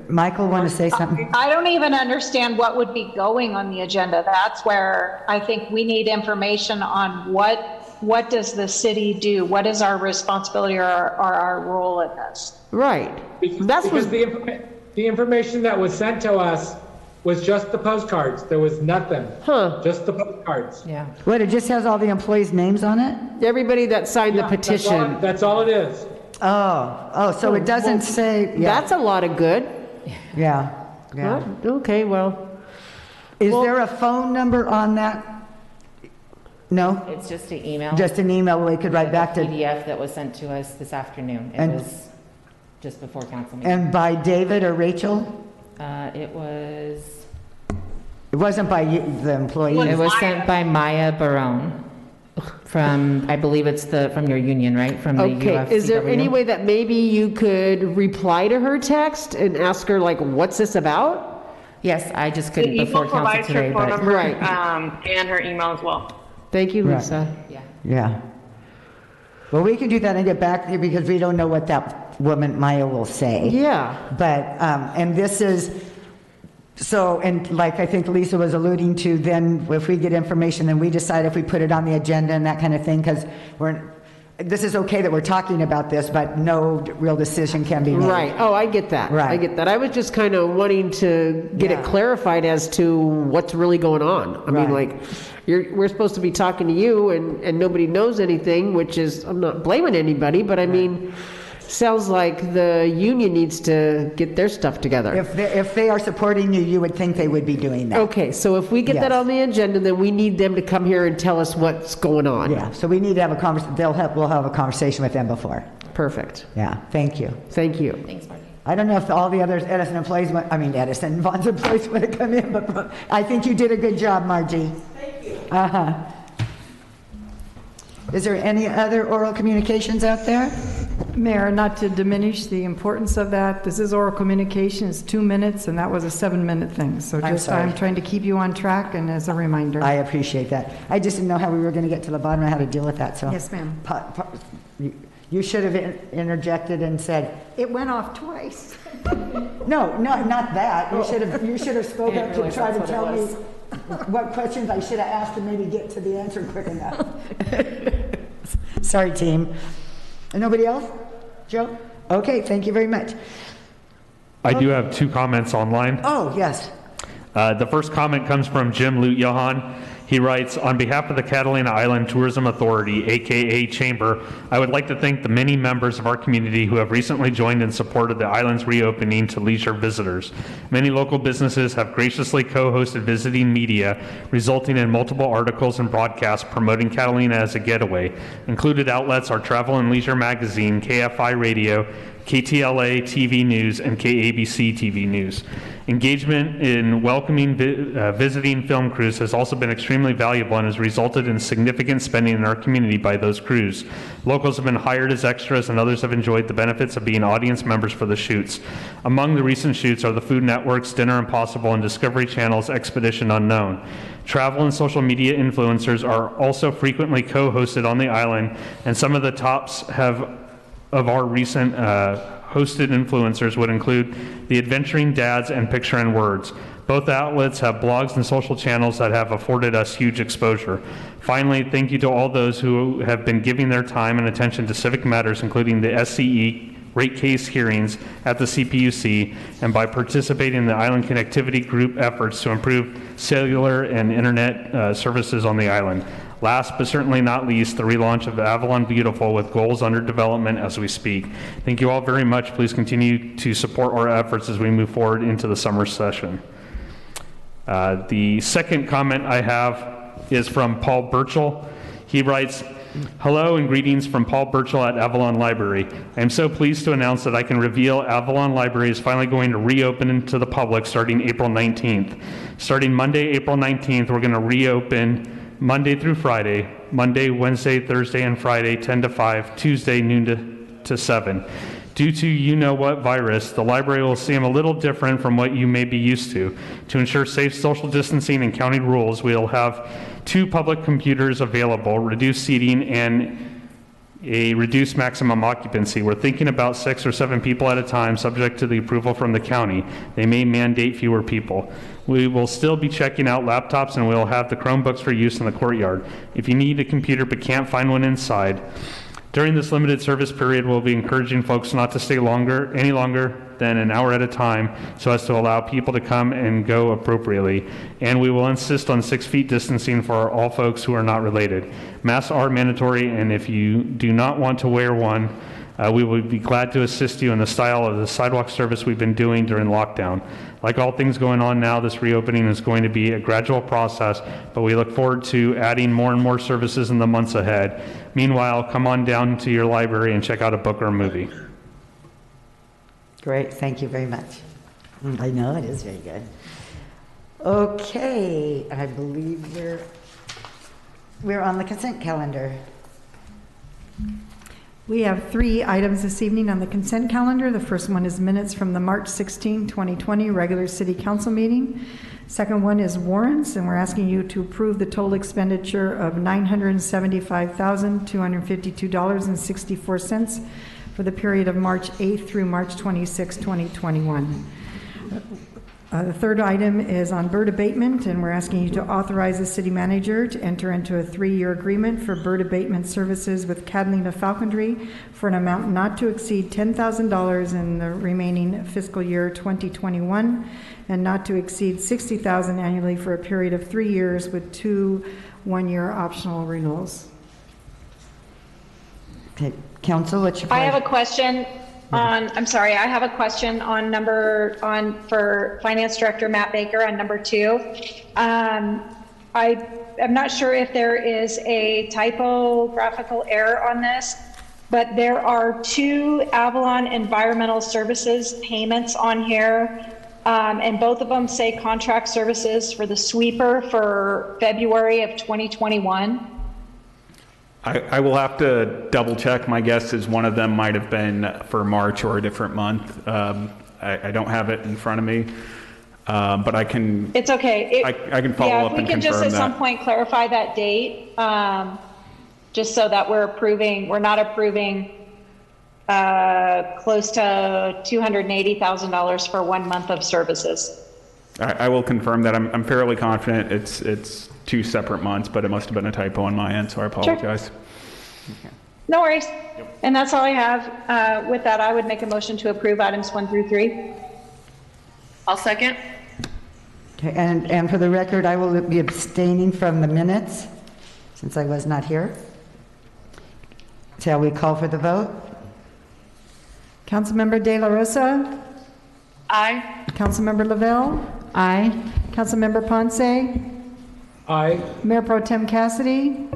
Michael, want to say something? I don't even understand what would be going on the agenda. That's where I think we need information on what does the city do? What is our responsibility or our role in this? Right. Because the information that was sent to us was just the postcards. There was nothing. Just the postcards. Yeah. What, it just has all the employees' names on it? Everybody that signed the petition. That's all it is. So it doesn't say. Yeah. That's a lot of good. Yeah. Okay, well. Is there a phone number on that? No? It's just an email. Just an email we could write back to. PDF that was sent to us this afternoon. It was just before council meeting. And by David or Rachel? It wasn't by the employee. It was sent by Maya Barone from, I believe it's from your union, right? From the UFCW. Is there any way that maybe you could reply to her text and ask her, like, what's this about? Yes, I just couldn't before council today. Phone number, Right. and her email as well. Thank you, Lisa. Yeah. Yeah. Well, we can do that and get back to you because we don't know what that woman, Maya, will say. Yeah. But, and this is, so, and like I think Lisa was alluding to, then if we get information, then we decide if we put it on the agenda and that kind of thing, because this is okay that we're talking about this, but no real decision can be made. Right. Oh, I get that. Right. I get that. I was just kind of wanting to get it clarified as to what's really going on. I mean, like, we're supposed to be talking to you and nobody knows anything, which is, I'm not blaming anybody, but I mean, Sounds like the union needs to get their stuff together. If they are supporting you, you would think they would be doing that. Okay, so if we get that on the agenda, then we need them to come here and tell us what's going on. Yeah, so we need to have a conversation. We'll have a conversation with them before. Perfect. Yeah, thank you. Thank you. Thanks, Marty. I don't know if all the other Edison employees, Edison Vaughn's employees would have come in, but I think you did a good job, Margie. Thank you. Is there any other oral communications out there? Mayor, not to diminish the importance of that, this is oral communication, it's 2 minutes, and that was a 7-minute thing. So I'm trying to keep you on track and as a reminder. I appreciate that. I just didn't know how we were going to get to the bottom of how to deal with that. So Yes, ma'am. You should have interjected and said, It went off twice. no, not that. You should have spoken up to try to tell me what questions I should have asked to maybe get to the answer quick enough. Sorry, team. Nobody else? Joe? Okay, thank you very much. I do have 2 comments online. Oh, yes. The first comment comes from Jim Lute-Johan. He writes, on behalf of the Catalina Island Tourism Authority, aka Chamber, I would like to thank the many members of our community who have recently joined in support of the island's reopening to leisure visitors. Many local businesses have graciously co-hosted visiting media, resulting in multiple articles and broadcasts promoting Catalina as a getaway. Included outlets are Travel and Leisure Magazine, KFI Radio, KTLA TV News, and KABC TV News. Engagement in welcoming visiting film crews has also been extremely valuable and has resulted in significant spending in our community by those crews. Locals have been hired as extras and others have enjoyed the benefits of being audience members for the shoots. Among the recent shoots are the Food Network's Dinner Impossible and Discovery Channel's Expedition Unknown. Travel and social media influencers are also frequently co-hosted on the island, and some of the tops of our recent hosted influencers would include the Adventuring Dads and Picture and Words. Both outlets have blogs and social channels that have afforded us huge exposure. Finally, thank you to all those who have been giving their time and attention to civic matters, including the SCE rate case hearings at the CPUC, and by participating in the Island Connectivity Group efforts to improve cellular and internet services on the island. Last but certainly not least, the relaunch of Avalon Beautiful with goals under development as we speak. Thank you all very much. Please continue to support our efforts as we move forward into the summer session. The second comment I have is from Paul Burchell. He writes, hello and greetings from Paul Burchell at Avalon Library. I am so pleased to announce that I can reveal Avalon Library is finally going to reopen to the public starting April 19th. Starting Monday, April 19th, we're going to reopen Monday through Friday, Monday, Wednesday, Thursday, and Friday, 10 to 5, Tuesday, noon to 7. Due to you-know-what virus, the library will seem a little different from what you may be used to. To ensure safe social distancing and county rules, we'll have 2 public computers available, reduced seating, and a reduced maximum occupancy. We're thinking about 6 or 7 people at a time, subject to the approval from the county. They may mandate fewer people. We will still be checking out laptops, and we'll have the Chromebooks for use in the courtyard. If you need a computer but can't find one inside, during this limited service period, we'll be encouraging folks not to stay any longer than an hour at a time, so as to allow people to come and go appropriately. And we will insist on 6 feet distancing for all folks who are not related. Masks are mandatory, and if you do not want to wear one, we would be glad to assist you in the style of the sidewalk service we've been doing during lockdown. Like all things going on now, this reopening is going to be a gradual process, but we look forward to adding more and more services in the months ahead. Meanwhile, come on down to your library and check out a book or a movie. Great, thank you very much. I know it is very good. Okay, I believe we're on the consent calendar. We have 3 items this evening on the consent calendar. The first one is minutes from the March 16, 2020 regular city council meeting. Second one is warrants, and we're asking you to approve the total expenditure of $975,252.64 for the period of March 8th through March 26, 2021. The third item is on bird abatement, and we're asking you to authorize the city manager to enter into a 3-year agreement for bird abatement services with Catalina Falconry for an amount not to exceed $10,000 in the remaining fiscal year 2021 and not to exceed $60,000 annually for a period of 3 years with 2 1-year optional renewals. Okay, Council, what's your I have a question. I'm sorry, I have a question for Finance Director Matt Baker on number 2. I'm not sure if there is a typographical error on this, but there are 2 Avalon Environmental Services payments on here, and both of them say contract services for the sweeper for February of 2021. I will have to double check. My guess is one of them might have been for March or a different month. I don't have it in front of me, but I can. It's okay. I can follow up and confirm that. If we can just at some point clarify that date, just so that we're not approving close to $280,000 for 1 month of services. I will confirm that. I'm fairly confident it's 2 separate months, but it must have been a typo on my end, so I apologize. Sure. No worries. And that's all I have. With that, I would make a motion to approve items 1 through 3. I'll second. Okay, and for the record, I will be abstaining from the minutes since I was not here. Shall we call for the vote? Councilmember De La Rosa? Aye. Councilmember Lavelle? Aye. Councilmember Ponce? Aye. Mayor Pro Tem Cassidy?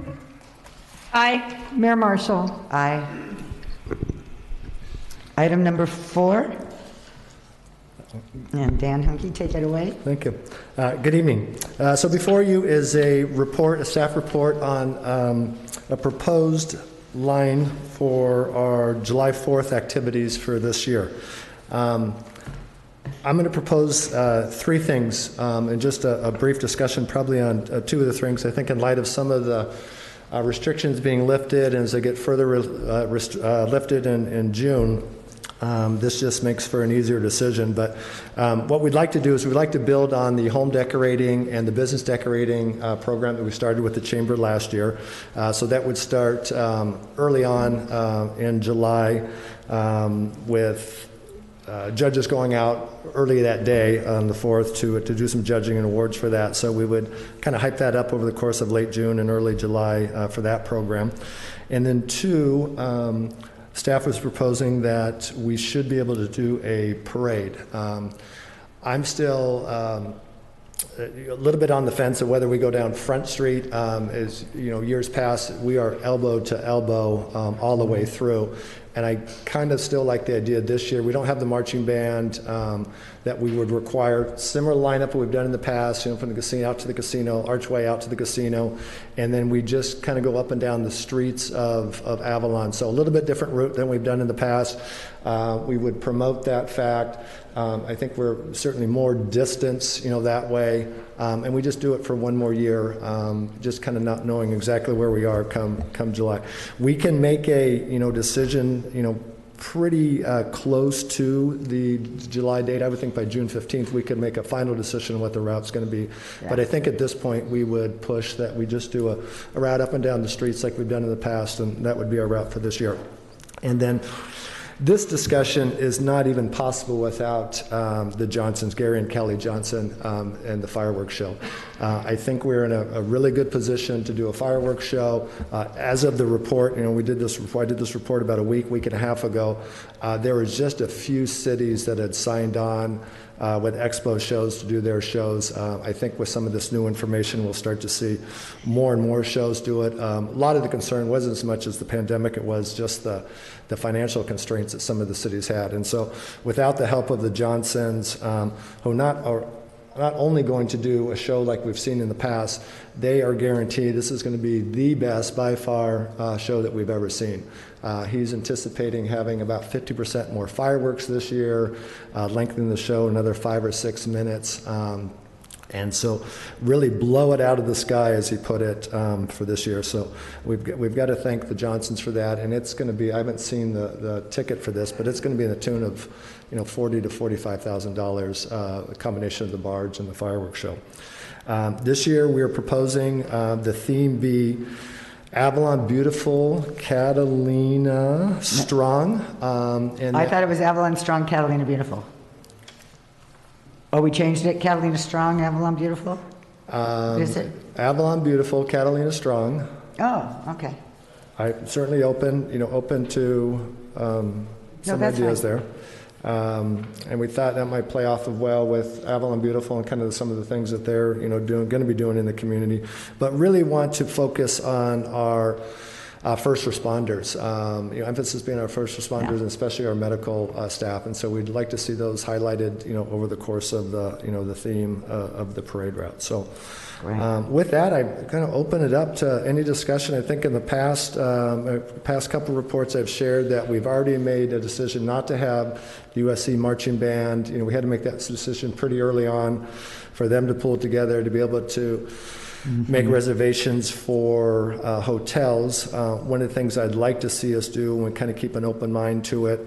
Aye. Mayor Marshall? Aye. Item number 4. And Dan Hunke, take it away. Thank you. Good evening. So before you is a staff report on a proposed line for our July 4th activities for this year. I'm going to propose 3 things and just a brief discussion probably on 2 of the things. I think in light of some of the restrictions being lifted and as they get further lifted in June, this just makes for an easier decision. But what we'd like to do is we'd like to build on the home decorating and the business decorating program that we started with the Chamber last year. So that would start early on in July with judges going out early that day on the 4th to do some judging and awards for that. So we would kind of hype that up over the course of late June and early July for that program. And then 2, staff was proposing that we should be able to do a parade. I'm still a little bit on the fence of whether we go down Front Street. As you know, years past, we are elbow to elbow all the way through. And I kind of still like the idea this year. We don't have the marching band that we would require. Similar lineup we've done in the past, from the casino out to the casino, archway out to the casino, and then we just kind of go up and down the streets of Avalon. So a little bit different route than we've done in the past. We would promote that fact. I think we're certainly more distance, that way. And we just do it for 1 more year, just kind of not knowing exactly where we are come July. We can make a, decision, pretty close to the July date. I would think by June 15th, we could make a final decision on what the route's going to be. Yeah. But I think at this point, we would push that we just do a route up and down the streets like we've done in the past, and that would be our route for this year. And then this discussion is not even possible without the Johnsons, Gary and Kelly Johnson, and the fireworks show. I think we're in a really good position to do a fireworks show. As of the report, I did this report about a week and a half ago. There was just a few cities that had signed on with Expo shows to do their shows. I think with some of this new information, we'll start to see more and more shows do it. A lot of the concern wasn't as much as the pandemic, it was just the financial constraints that some of the cities had. And so without the help of the Johnsons, who are not only going to do a show like we've seen in the past, they are guaranteed this is going to be the best, by far, show that we've ever seen. He's anticipating having about 50% more fireworks this year, lengthening the show another 5 or 6 minutes. And so really blow it out of the sky, as he put it, for this year. So we've got to thank the Johnsons for that. And it's going to be, I haven't seen the ticket for this, but it's going to be in the tune of $40,000 to $45,000, a combination of the barge and the fireworks show. This year we are proposing the theme be Avalon Beautiful, Catalina Strong. And I thought it was Avalon Strong, Catalina Beautiful. Oh, we changed it, Catalina Strong, Avalon Beautiful? Is it? Avalon Beautiful, Catalina Strong. Oh, okay. I'm certainly open to some that's ideas fine. there. And we thought that might play off of well with Avalon Beautiful and kind of some of the things that they're, going to be doing in the community. But really want to focus on our first responders, emphasis being our first responders, and especially our medical staff. And so we'd like to see those highlighted, over the course of the theme of the parade route. So with that, I kind of open it up to any discussion. I think in the past couple reports I've shared that we've already made a decision not to have USC marching band. We had to make that decision pretty early on for them to pull it together to be able to make reservations for hotels. One of the things I'd like to see us do, and we kind of keep an open mind to it,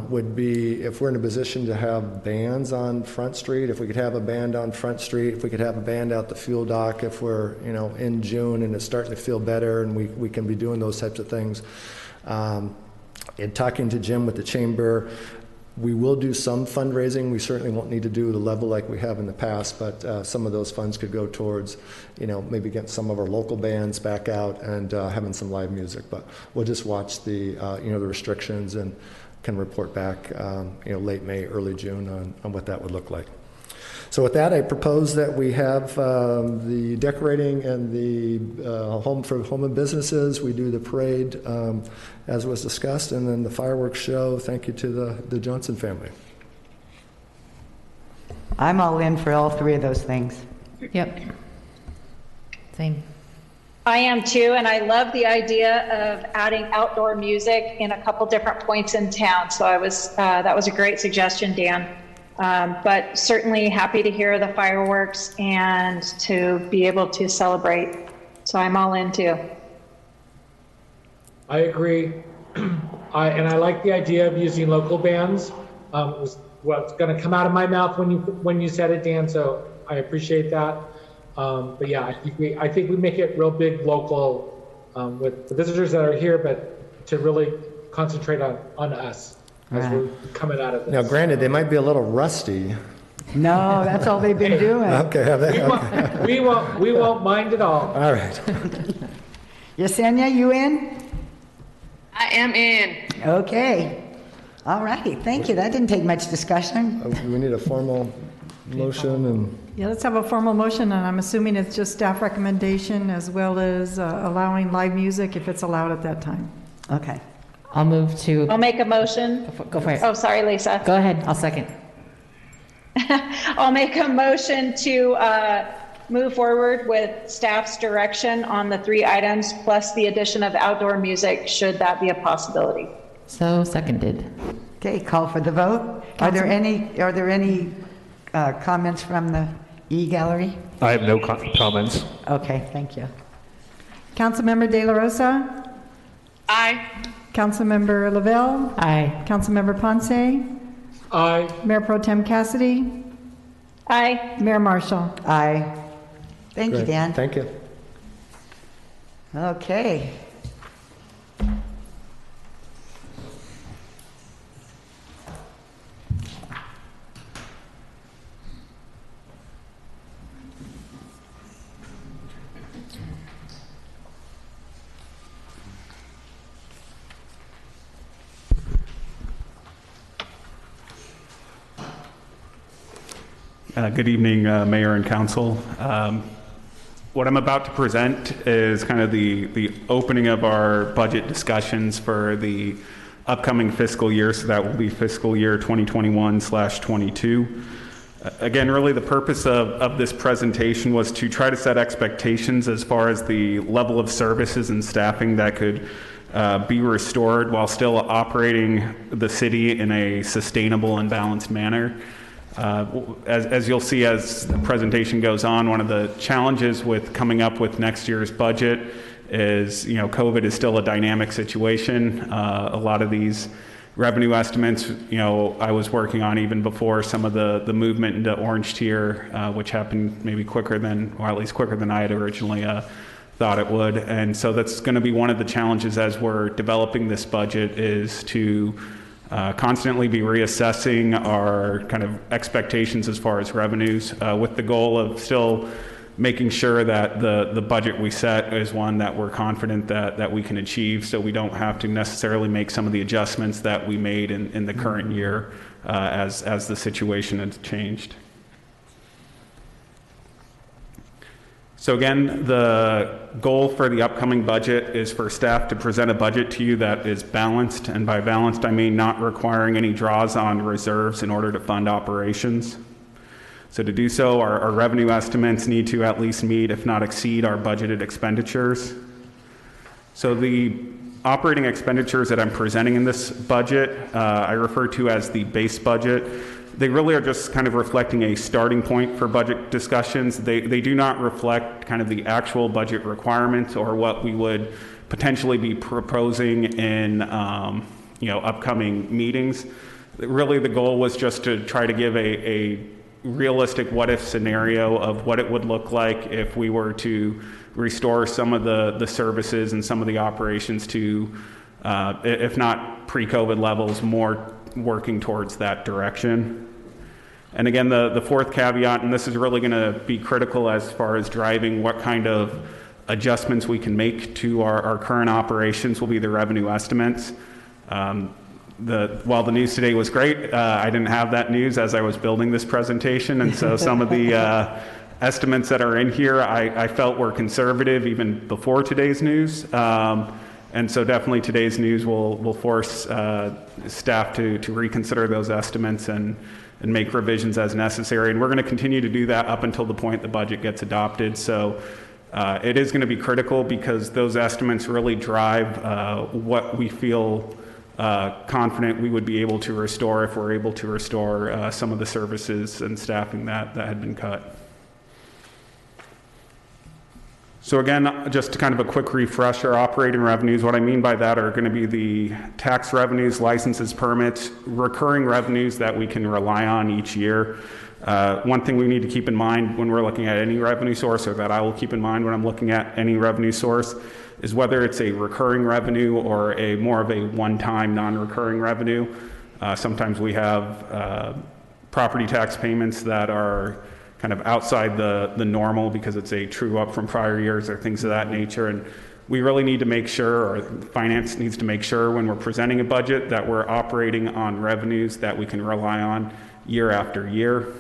would be if we're in a position to have bands on Front Street, if we could have a band on Front Street, if we could have a band out the fuel dock, if we're in June and it's starting to feel better and we can be doing those types of things. In talking to Jim with the chamber, we will do some fundraising. We certainly won't need to do the level like we have in the past, but some of those funds could go towards, maybe getting some of our local bands back out and having some live music. But we'll just watch the, the restrictions and can report back, late May, early June on what that would look like. So with that, I propose that we have the decorating and the home and businesses. We do the parade as was discussed, and then the fireworks show. Thank you to the Johnson family. I'm all in for all three of those things. Yep. Same. I am too, and I love the idea of adding outdoor music in a couple different points in town. So that was a great suggestion, Dan. But certainly happy to hear the fireworks and to be able to celebrate. So I'm all in too. I agree. And I like the idea of using local bands. Was what's going to come out of my mouth when you said it, Dan. So I appreciate that. But yeah, I think we make it real big local with the visitors that are here, but to really concentrate on us as we're coming out of this. Now, granted, they might be a little rusty. No, that's all they've been doing. Okay, have they? We won't mind at all. All right. Yesenia, you in? I am in. Okay. All righty. Thank you. That didn't take much discussion. We need a formal motion and. Yeah, let's have a formal motion, and I'm assuming it's just staff recommendation as well as allowing live music if it's allowed at that time. Okay. I'll move to. I'll make a motion. Go for it. Oh, sorry, Lisa. Go ahead. I'll second. I'll make a motion to move forward with staff's direction on the 3 items plus the addition of outdoor music, should that be a possibility. So seconded. Okay, call for the vote. Are there any comments from the e-gallery? I have no comments. Okay, thank you. Councilmember De La Rosa? Aye. Councilmember Lavelle? Aye. Councilmember Ponce? Aye. Mayor Pro Tem Cassidy? Aye. Mayor Marshall? Aye. Thank you, Great. Dan. Thank you. Okay. Good evening, Mayor and Council. What I'm about to present is kind of the opening of our budget discussions for the upcoming fiscal year, so that will be fiscal year 2021/22. Again, really the purpose of this presentation was to try to set expectations as far as the level of services and staffing that could be restored while still operating the city in a sustainable and balanced manner. As you'll see as the presentation goes on, one of the challenges with coming up with next year's budget is, COVID is still a dynamic situation. A lot of these revenue estimates, I was working on even before some of the movement into orange tier, which happened maybe quicker than, or at least quicker than I had originally thought it would. And so that's going to be one of the challenges as we're developing this budget, is to constantly be reassessing our kind of expectations as far as revenues, with the goal of still making sure that the budget we set is one that we're confident that we can achieve, so we don't have to necessarily make some of the adjustments that we made in the current year as the situation has changed. So again, the goal for the upcoming budget is for staff to present a budget to you that is balanced, and by balanced I mean not requiring any draws on reserves in order to fund operations. So to do so, our revenue estimates need to at least meet, if not exceed, our budgeted expenditures. So the operating expenditures that I'm presenting in this budget, I refer to as the base budget. They really are just kind of reflecting a starting point for budget discussions. They do not reflect kind of the actual budget requirements or what we would potentially be proposing in upcoming meetings. Really, the goal was just to try to give a realistic what-if scenario of what it would look like if we were to restore some of the services and some of the operations to, if not pre-COVID levels, more working towards that direction. And again, the fourth caveat, and this is really going to be critical as far as driving what kind of adjustments we can make to our current operations, will be the revenue estimates. While the news today was great, I didn't have that news as I was building this presentation, and so some of the estimates that are in here I felt were conservative even before today's news. And so definitely today's news will force staff to reconsider those estimates and make revisions as necessary. And we're going to continue to do that up until the point the budget gets adopted. So it is going to be critical because those estimates really drive what we feel confident we would be able to restore if we're able to restore some of the services and staffing that had been cut. So again, just kind of a quick refresh, our operating revenues, what I mean by that are going to be the tax revenues, licenses, permits, recurring revenues that we can rely on each year. One thing we need to keep in mind when we're looking at any revenue source, or that I will keep in mind when I'm looking at any revenue source, is whether it's a recurring revenue or a more of a one-time non-recurring revenue. Sometimes we have property tax payments that are kind of outside the normal because it's a true up from prior years or things of that nature. And we really need to make sure, or finance needs to make sure when we're presenting a budget, that we're operating on revenues that we can rely on year after year.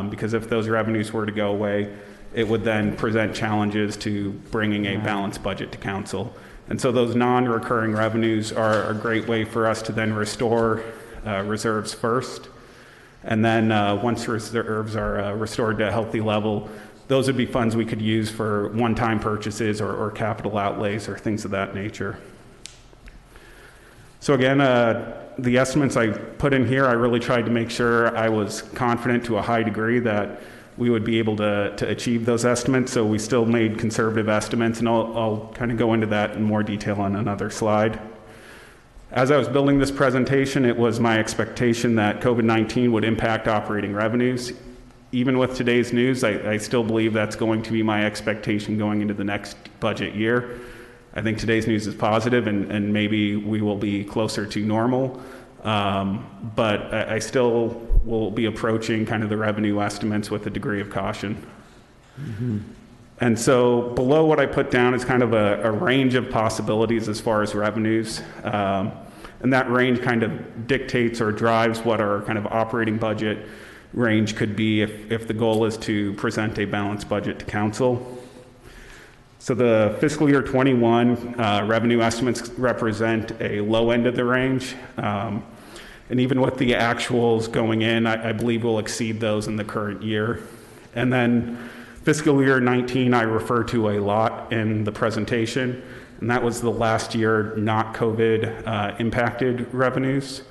Because if those revenues were to go away, it would then present challenges to bringing a balanced budget to council. And so those non-recurring revenues are a great way for us to then restore reserves first. And then once reserves are restored to a healthy level, those would be funds we could use for one-time purchases or capital outlays or things of that nature. So again, the estimates I put in here, I really tried to make sure I was confident to a high degree that we would be able to achieve those estimates. So we still made conservative estimates, and I'll kind of go into that in more detail on another slide. As I was building this presentation, it was my expectation that COVID-19 would impact operating revenues. Even with today's news, I still believe that's going to be my expectation going into the next budget year. I think today's news is positive, and maybe we will be closer to normal. But I still will be approaching kind of the revenue estimates with a degree of caution. Mm-hmm. And so below what I put down is kind of a range of possibilities as far as revenues. And that range kind of dictates or drives what our kind of operating budget range could be if the goal is to present a balanced budget to council. So the fiscal year 21 revenue estimates represent a low end of the range. And even with the actuals going in, I believe we'll exceed those in the current year. And then fiscal year 19, I refer to a lot in the presentation, and that was the last year not COVID impacted revenues.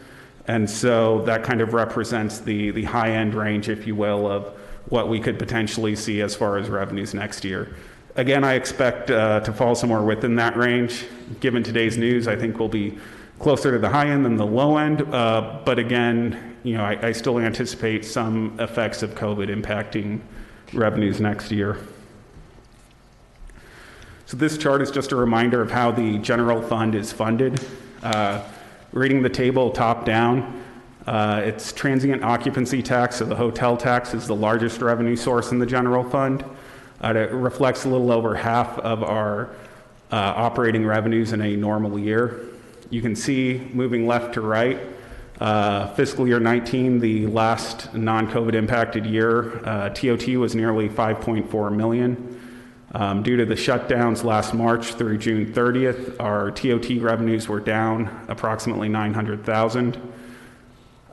And so that kind of represents the high end range, if you will, of what we could potentially see as far as revenues next year. Again, I expect to fall somewhere within that range. Given today's news, I think we'll be closer to the high end than the low end. But again, I still anticipate some effects of COVID impacting revenues next year. So this chart is just a reminder of how the general fund is funded. Reading the table top down, it's transient occupancy tax, so the hotel tax is the largest revenue source in the general fund. It reflects a little over half of our operating revenues in a normal year. You can see, moving left to right, fiscal year 19, the last non-COVID impacted year, TOT was nearly 5.4 million. Due to the shutdowns last March through June 30th, our TOT revenues were down approximately 900,000.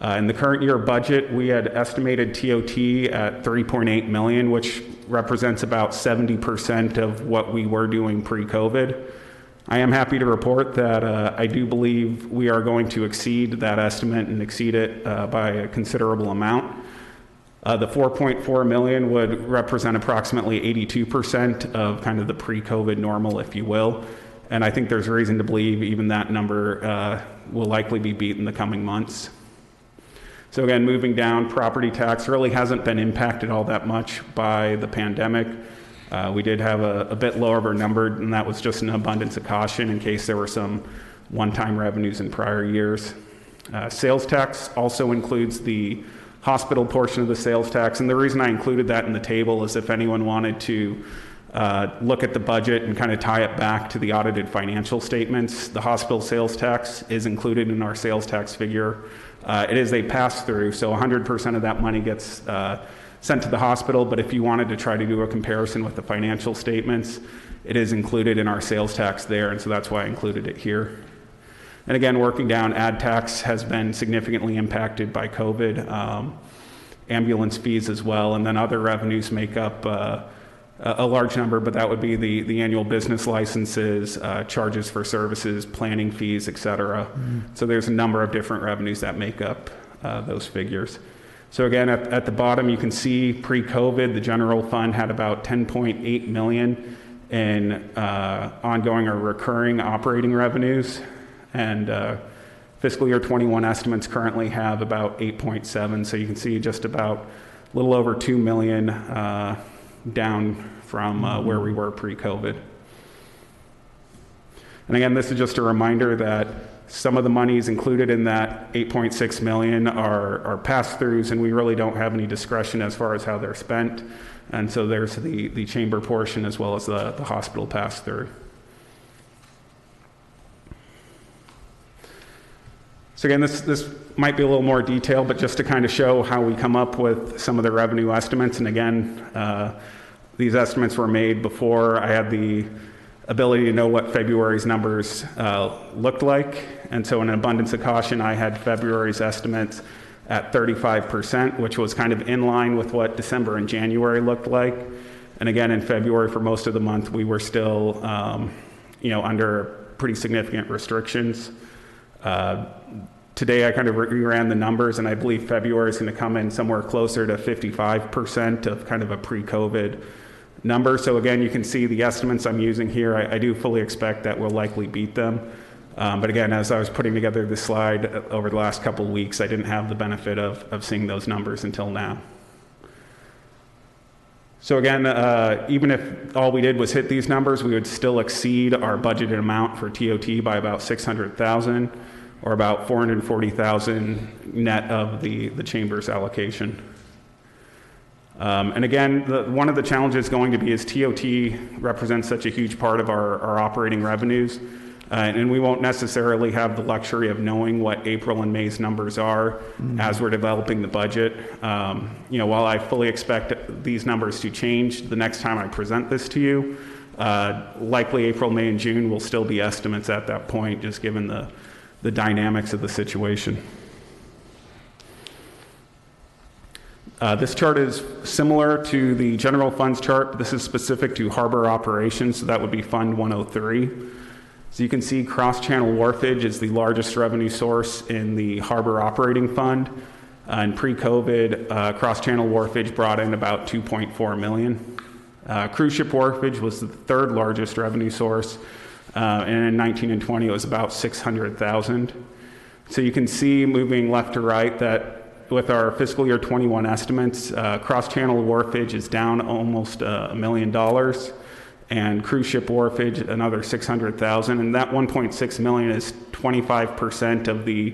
In the current year budget, we had estimated TOT at 3.8 million, which represents about 70% of what we were doing pre-COVID. I am happy to report that I do believe we are going to exceed that estimate and exceed it by a considerable amount. The 4.4 million would represent approximately 82% of kind of the pre-COVID normal, if you will. And I think there's reason to believe even that number will likely be beat in the coming months. So again, moving down, property tax really hasn't been impacted all that much by the pandemic. We did have a bit lower of a number, and that was just an abundance of caution in case there were some one-time revenues in prior years. Sales tax also includes the hospital portion of the sales tax, and the reason I included that in the table is if anyone wanted to look at the budget and kind of tie it back to the audited financial statements, the hospital sales tax is included in our sales tax figure. It is a pass-through, so 100% of that money gets sent to the hospital, but if you wanted to try to do a comparison with the financial statements, it is included in our sales tax there, and so that's why I included it here. And again, working down, ad tax has been significantly impacted by COVID, ambulance fees as well, and then other revenues make up a large number, but that would be the annual business licenses, charges for services, planning fees, et cetera. So there's a number of different revenues that make up those figures. So again, at the bottom, you can see pre-COVID, the general fund had about 10.8 million in ongoing or recurring operating revenues. And fiscal year 21 estimates currently have about 8.7. So you can see just about a little over 2 million down from where we were pre-COVID. And again, this is just a reminder that some of the monies included in that 8.6 million are pass-throughs, and we really don't have any discretion as far as how they're spent. And so there's the chamber portion as well as the hospital pass-through. So again, this might be a little more detailed, but just to kind of show how we come up with some of the revenue estimates. And again, these estimates were made before I had the ability to know what February's numbers looked like. And so in an abundance of caution, I had February's estimates at 35%, which was kind of in line with what December and January looked like. And again, in February, for most of the month, we were still under pretty significant restrictions. Today, I kind of reran the numbers, and I believe February is going to come in somewhere closer to 55% of kind of a pre-COVID number. So again, you can see the estimates I'm using here. I do fully expect that we'll likely beat them. But again, as I was putting together this slide over the last couple of weeks, I didn't have the benefit of seeing those numbers until now. So again, even if all we did was hit these numbers, we would still exceed our budgeted amount for TOT by about 600,000, or about 440,000 net of the chamber's allocation. And again, one of the challenges going to be is TOT represents such a huge part of our operating revenues, and we won't necessarily have the luxury of knowing what April and May's numbers are as we're developing the budget. While I fully expect these numbers to change the next time I present this to you, likely April, May, and June will still be estimates at that point, just given the dynamics of the situation. This chart is similar to the general funds chart. This is specific to harbor operations, so that would be Fund 103. So you can see cross-channel wharfage is the largest revenue source in the harbor operating fund. In pre-COVID, cross-channel wharfage brought in about 2.4 million. Cruise ship wharfage was the third largest revenue source, and in 19 and 20 it was about 600,000. So you can see, moving left to right, that with our fiscal year 21 estimates, cross-channel wharfage is down almost $1 million, and cruise ship wharfage another 600,000, and that 1.6 million is 25% of the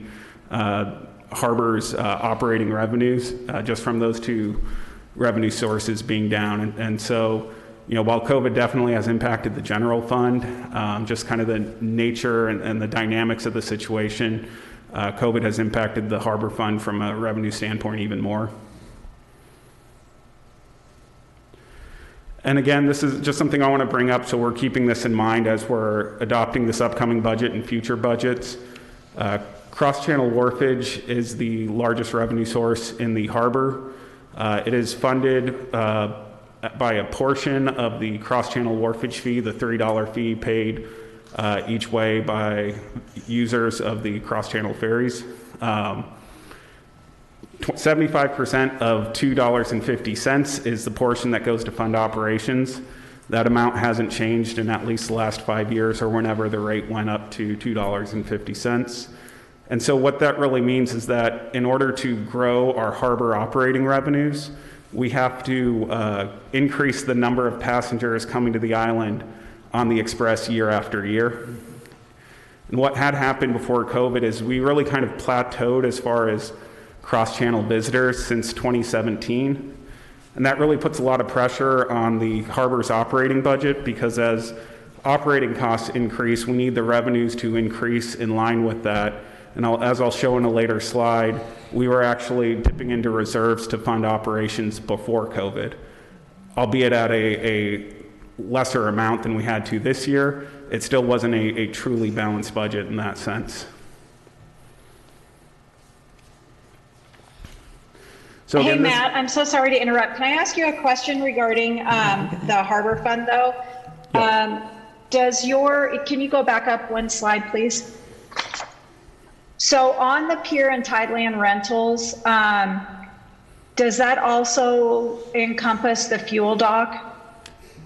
harbor's operating revenues, just from those two revenue sources being down. And so while COVID definitely has impacted the general fund, just kind of the nature and the dynamics of the situation, COVID has impacted the harbor fund from a revenue standpoint even more. And again, this is just something I want to bring up, so we're keeping this in mind as we're adopting this upcoming budget and future budgets. Cross-channel wharfage is the largest revenue source in the harbor. It is funded by a portion of the cross-channel wharfage fee, the $30 fee paid each way by users of the cross-channel ferries. 75% of $2.50 is the portion that goes to fund operations. That amount hasn't changed in at least the last 5 years or whenever the rate went up to $2.50. And so what that really means is that in order to grow our harbor operating revenues, we have to increase the number of passengers coming to the island on the Express year after year. And what had happened before COVID is we really kind of plateaued as far as cross-channel visitors since 2017. And that really puts a lot of pressure on the harbor's operating budget, because as operating costs increase, we need the revenues to increase in line with that. And as I'll show in a later slide, we were actually dipping into reserves to fund operations before COVID, albeit at a lesser amount than we had to this year. It still wasn't a truly balanced budget in that sense. So hey, again, Matt, I'm so sorry to interrupt. Can I ask you a question regarding the harbor fund, though? Yeah. Can you go back up one slide, please? So on the pier and tideland rentals, does that also encompass the fuel dock?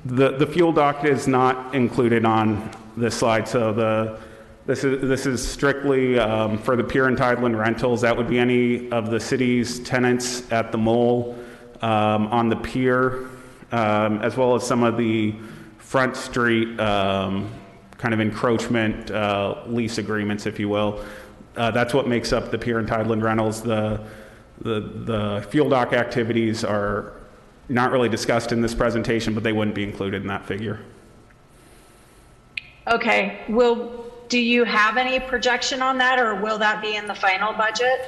The fuel dock is not included on this slide. So this is strictly for the pier and tideland rentals. That would be any of the city's tenants at the mole, on the pier, as well as some of the front street kind of encroachment lease agreements, if you will. That's what makes up the pier and tideland rentals. The fuel dock activities are not really discussed in this presentation, but they wouldn't be included in that figure. Okay. Do you have any projection on that, or will that be in the final budget?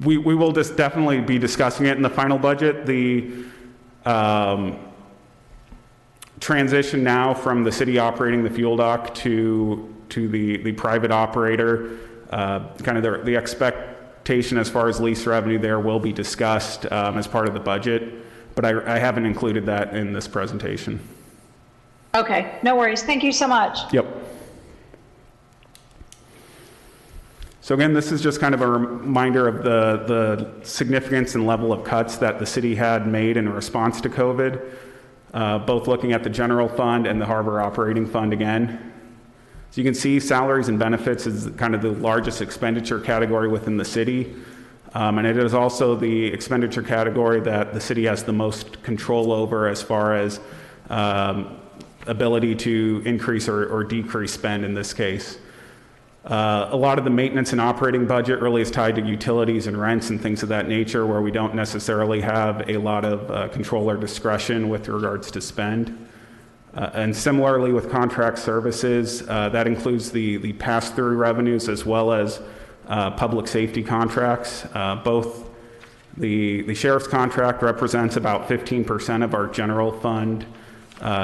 We will just definitely be discussing it in the final budget. The transition now from the city operating the fuel dock to the private operator, kind of the expectation as far as lease revenue there will be discussed as part of the budget, but I haven't included that in this presentation. Okay, no worries. Thank you so much. Yep. So again, this is just kind of a reminder of the significance and level of cuts that the city had made in response to COVID, both looking at the general fund and the harbor operating fund again. So you can see salaries and benefits is kind of the largest expenditure category within the city. And it is also the expenditure category that the city has the most control over as far as ability to increase or decrease spend in this case. A lot of the maintenance and operating budget really is tied to utilities and rents and things of that nature, where we don't necessarily have a lot of control or discretion with regards to spend. And similarly with contract services, that includes the pass-through revenues as well as public safety contracts. Both the sheriff's contract represents about 15% of our general fund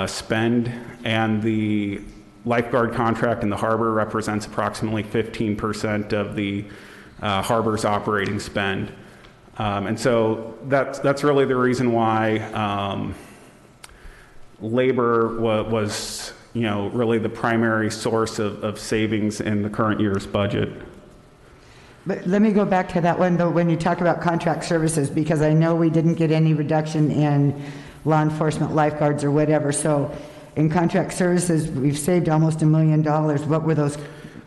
spend, and the lifeguard contract in the harbor represents approximately 15% of the harbor's operating spend. And so that's really the reason why labor was really the primary source of savings in the current year's budget. But let me go back to that one, though, when you talk about contract services, because I know we didn't get any reduction in law enforcement, lifeguards, or whatever. So in contract services, we've saved almost $1 million. What were those?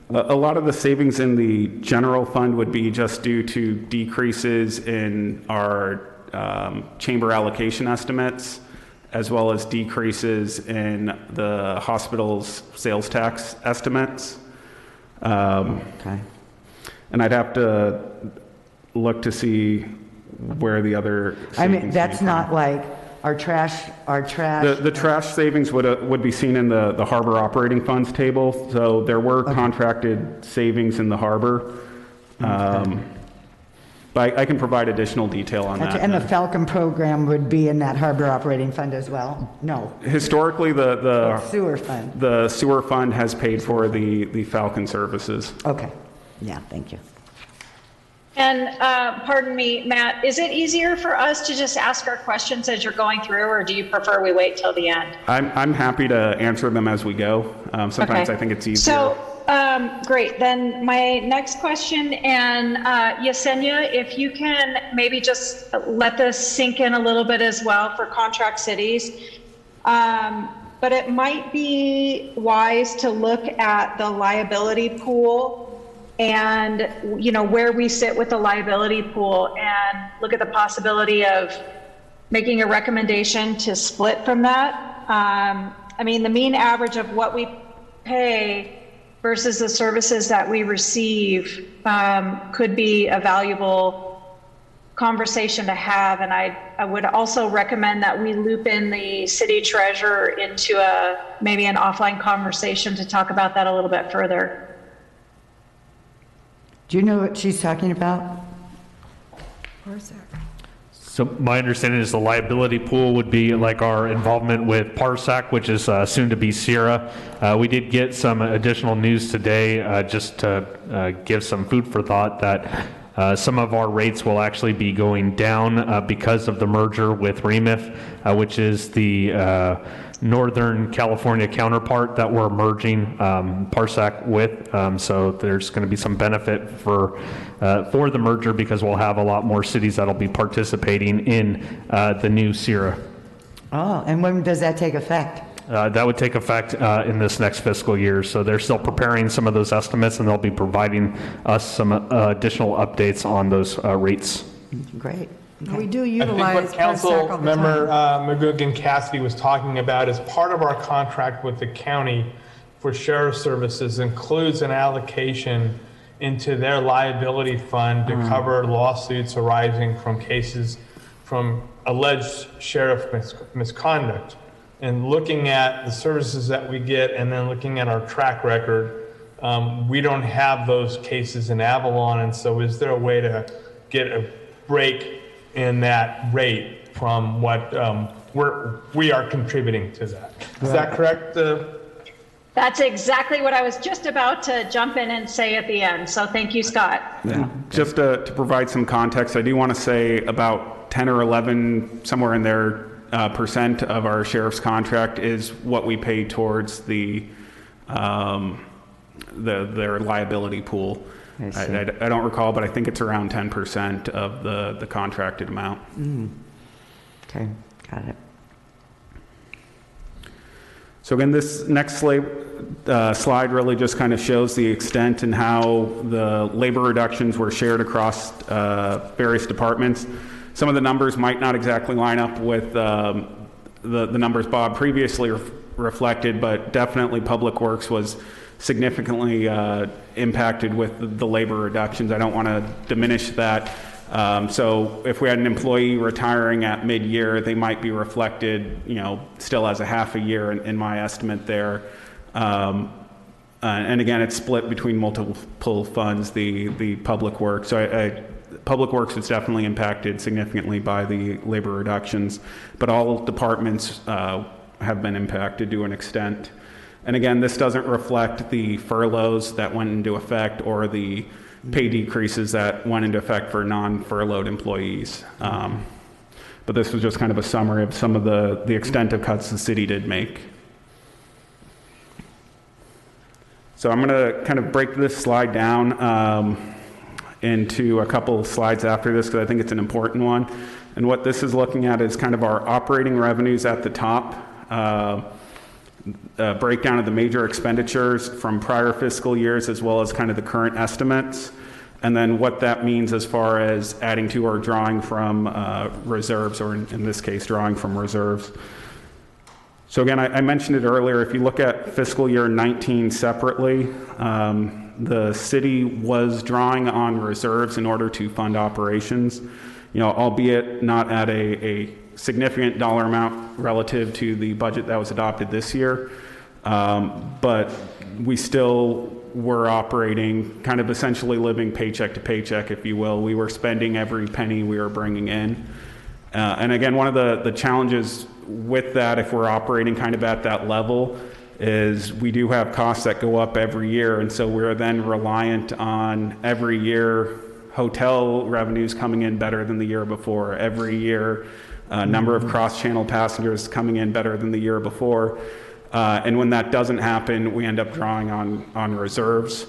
A lot of the savings in the general fund would be just due to decreases in our chamber allocation estimates, as well as decreases in the hospital's sales tax estimates. Okay. And I'd have to look to see where the other savings that's not like our trash. The trash savings would be seen in the harbor operating funds table. So there were contracted savings in the harbor. But I can provide additional detail on that. And the Falcon program would be in that harbor operating fund as well? No. Historically, the sewer fund. The sewer fund has paid for the Falcon services. Okay. Yeah, thank you. And pardon me, Matt, is it easier for us to just ask our questions as you're going through, or do you prefer we wait till the end? I'm happy to answer them as we go. Sometimes Okay. I think it's easier. So, great. Then my next question, and Yesenia, if you can maybe just let this sink in a little bit as well for contract cities. But it might be wise to look at the liability pool and, where we sit with the liability pool and look at the possibility of making a recommendation to split from that. I mean, the mean average of what we pay versus the services that we receive could be a valuable conversation to have. And I would also recommend that we loop in the city treasurer into maybe an offline conversation to talk about that a little bit further. Do you know what she's talking about? So my understanding is the liability pool would be like our involvement with Parsac, which is soon to be Sierra. We did get some additional news today, just to give some food for thought, that some of our rates will actually be going down because of the merger with REMIF, which is the Northern California counterpart that we're merging Parsac with. So there's going to be some benefit for the merger because we'll have a lot more cities that'll be participating in the new Sierra. Oh, and when does that take effect? That would take effect in this next fiscal year. So they're still preparing some of those estimates, and they'll be providing us some additional updates on those rates. Great. We do I utilize think what Council Parsac all the Member time. McGugan Cassidy was talking about is part of our contract with the county for sheriff's services includes an allocation into their liability fund to cover lawsuits arising from cases from alleged sheriff misconduct. And looking at the services that we get and then looking at our track record, we don't have those cases in Avalon. And so is there a way to get a break in that rate from what we are contributing to that? Is that correct? That's exactly what I was just about to jump in and say at the end. So thank you, Scott. Yeah. Just to provide some context, I do want to say about 10 or 11, somewhere in there, percent of our sheriff's contract is what we pay towards their liability pool. I don't recall, but I think it's around 10% of the contracted amount. Okay, got it. So again, this next slide really just kind of shows the extent and how the labor reductions were shared across various departments. Some of the numbers might not exactly line up with the numbers Bob previously reflected, but definitely Public Works was significantly impacted with the labor reductions. I don't want to diminish that. So if we had an employee retiring at mid-year, they might be reflected, still as a half a year in my estimate there. And again, it's split between multiple funds, the Public Works. So Public Works was definitely impacted significantly by the labor reductions, but all departments have been impacted to an extent. And again, this doesn't reflect the furloughs that went into effect or the pay decreases that went into effect for non-furloughed employees. But this was just kind of a summary of some of the extent of cuts the city did make. So I'm going to kind of break this slide down into a couple of slides after this because I think it's an important one. And what this is looking at is kind of our operating revenues at the top, breakdown of the major expenditures from prior fiscal years as well as kind of the current estimates, and then what that means as far as adding to or drawing from reserves, or in this case, drawing from reserves. So again, I mentioned it earlier, if you look at fiscal year 19 separately, the city was drawing on reserves in order to fund operations, albeit not at a significant dollar amount relative to the budget that was adopted this year. But we still were operating, kind of essentially living paycheck to paycheck, if you will. We were spending every penny we were bringing in. And again, one of the challenges with that, if we're operating kind of at that level, is we do have costs that go up every year. And so we're then reliant on every year hotel revenues coming in better than the year before. Every year, number of cross-channel passengers coming in better than the year before. And when that doesn't happen, we end up drawing on reserves.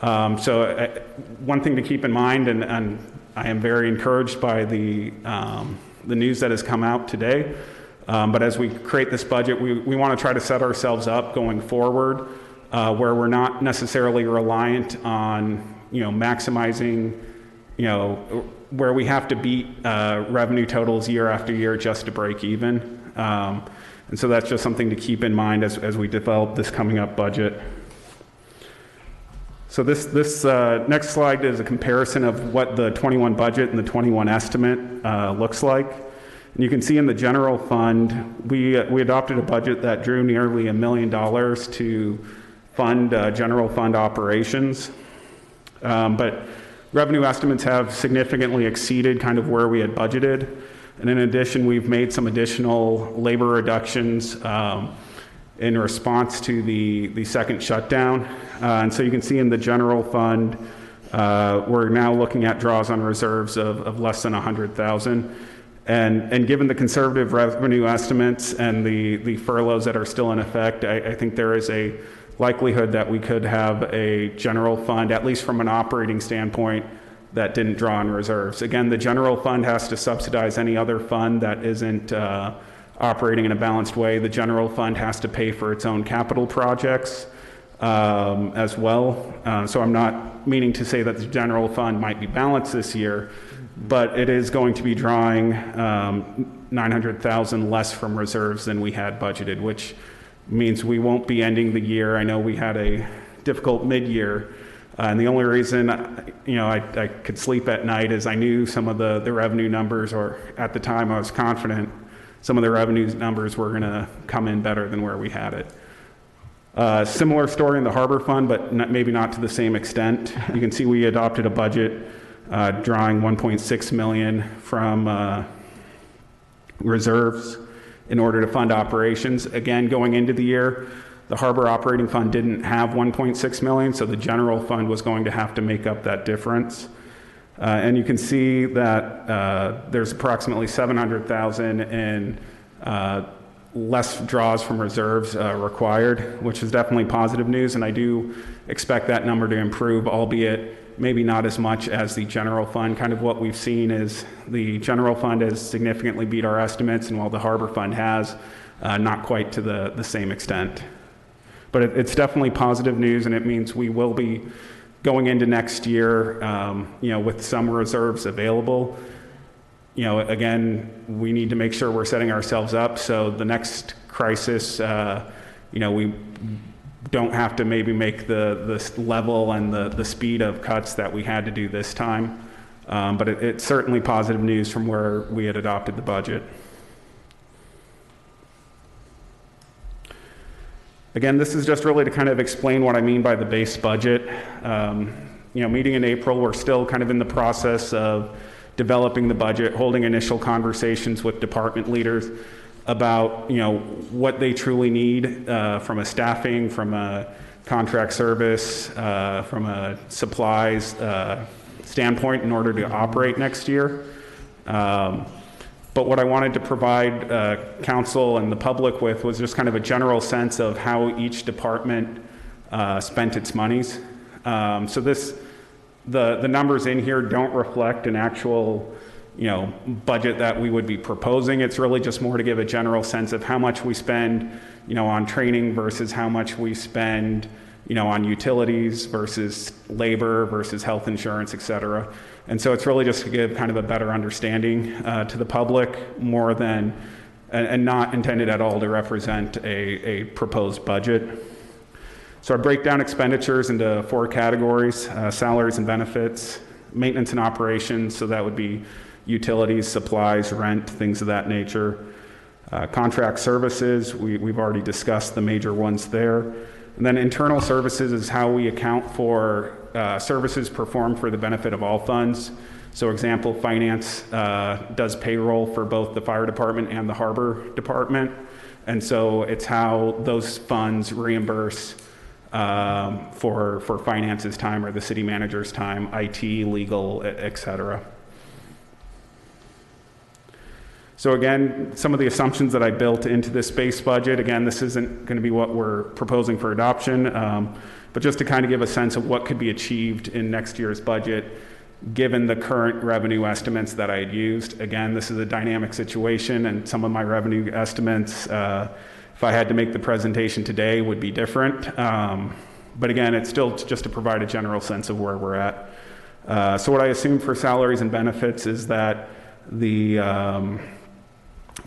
So one thing to keep in mind, and I am very encouraged by the news that has come out today, but as we create this budget, we want to try to set ourselves up going forward where we're not necessarily reliant on, maximizing, where we have to beat revenue totals year after year just to break even. And so that's just something to keep in mind as we develop this coming up budget. So this next slide is a comparison of what the 21 budget and the 21 estimate looks like. And you can see in the general fund, we adopted a budget that drew nearly $1 million to fund general fund operations. But revenue estimates have significantly exceeded kind of where we had budgeted. And in addition, we've made some additional labor reductions in response to the second shutdown. And so you can see in the general fund, we're now looking at draws on reserves of less than 100,000. And given the conservative revenue estimates and the furloughs that are still in effect, I think there is a likelihood that we could have a general fund, at least from an operating standpoint, that didn't draw on reserves. Again, the general fund has to subsidize any other fund that isn't operating in a balanced way. The general fund has to pay for its own capital projects as well. So I'm not meaning to say that the general fund might be balanced this year, but it is going to be drawing 900,000 less from reserves than we had budgeted, which means we won't be ending the year. I know we had a difficult mid-year, and the only reason I could sleep at night is I knew some of the revenue numbers, or at the time I was confident some of the revenue numbers were going to come in better than where we had it. Similar story in the Harbor Fund, but maybe not to the same extent. You can see we adopted a budget drawing $1.6 million from reserves in order to fund operations. Again, going into the year, the Harbor Operating Fund didn't have $1.6 million, so the general fund was going to have to make up that difference. And you can see that there's approximately $700,000 in less draws from reserves required, which is definitely positive news, and I do expect that number to improve, albeit maybe not as much as the general fund. Kind of what we've seen is the general fund has significantly beat our estimates, and while the Harbor Fund has, not quite to the same extent. But it's definitely positive news, and it means we will be going into next year, with some reserves available. Again, we need to make sure we're setting ourselves up so the next crisis, we don't have to maybe make the level and the speed of cuts that we had to do this time. But it's certainly positive news from where we had adopted the budget. Again, this is just really to kind of explain what I mean by the base budget. Meeting in April, we're still kind of in the process of developing the budget, holding initial conversations with department leaders about what they truly need from a staffing, from a contract service, from a supplies standpoint in order to operate next year. But what I wanted to provide council and the public with was just kind of a general sense of how each department spent its monies. So the numbers in here don't reflect an actual budget that we would be proposing. It's really just more to give a general sense of how much we spend, on training versus how much we spend, on utilities versus labor versus health insurance, et cetera. And so it's really just to give kind of a better understanding to the public more than, and not intended at all to represent a proposed budget. So I break down expenditures into 4 categories: salaries and benefits, maintenance and operations, so that would be utilities, supplies, rent, things of that nature. Contract services, we've already discussed the major ones there. And then internal services is how we account for services performed for the benefit of all funds. So example, finance does payroll for both the fire department and the harbor department. And so it's how those funds reimburse for finance's time or the city manager's time, IT, legal, et cetera. So again, some of the assumptions that I built into this base budget, again, this isn't going to be what we're proposing for adoption, but just to kind of give a sense of what could be achieved in next year's budget, given the current revenue estimates that I had used. Again, this is a dynamic situation, and some of my revenue estimates, if I had to make the presentation today, would be different. But again, it's still just to provide a general sense of where we're at. So what I assume for salaries and benefits is that the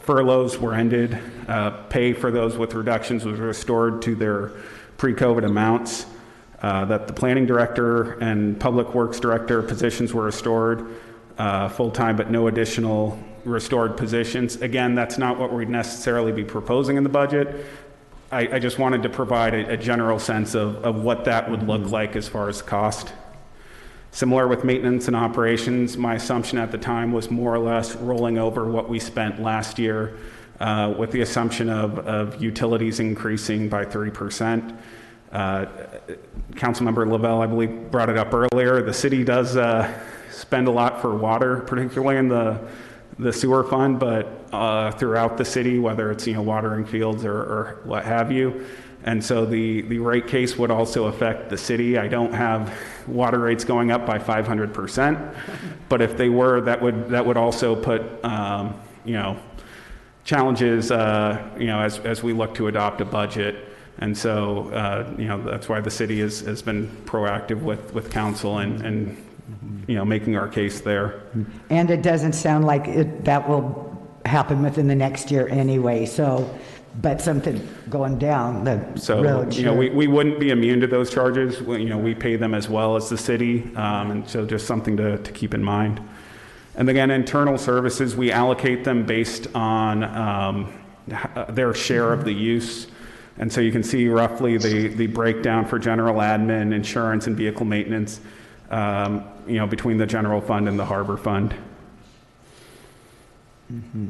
furloughs were ended, pay for those with reductions was restored to their pre-COVID amounts, that the planning director and public works director positions were restored full-time, but no additional restored positions. Again, that's not what we'd necessarily be proposing in the budget. I just wanted to provide a general sense of what that would look like as far as cost. Similar with maintenance and operations, my assumption at the time was more or less rolling over what we spent last year with the assumption of utilities increasing by 3%. Councilmember Lavelle, I believe, brought it up earlier. The city does spend a lot for water, particularly in the sewer fund, but throughout the city, whether it's watering fields or what have you. And so the rate case would also affect the city. I don't have water rates going up by 500%, but if they were, that would also put challenges as we look to adopt a budget. And so that's why the city has been proactive with council and making our case there. And it doesn't sound like that will happen within the next year anyway. So. But something going down the road. So, we wouldn't be immune to those charges. We pay them as well as the city. And so just something to keep in mind. And again, internal services, we allocate them based on their share of the use. And so you can see roughly the breakdown for general admin, insurance, and vehicle maintenance, between the general fund and the harbor fund. Mm-hmm.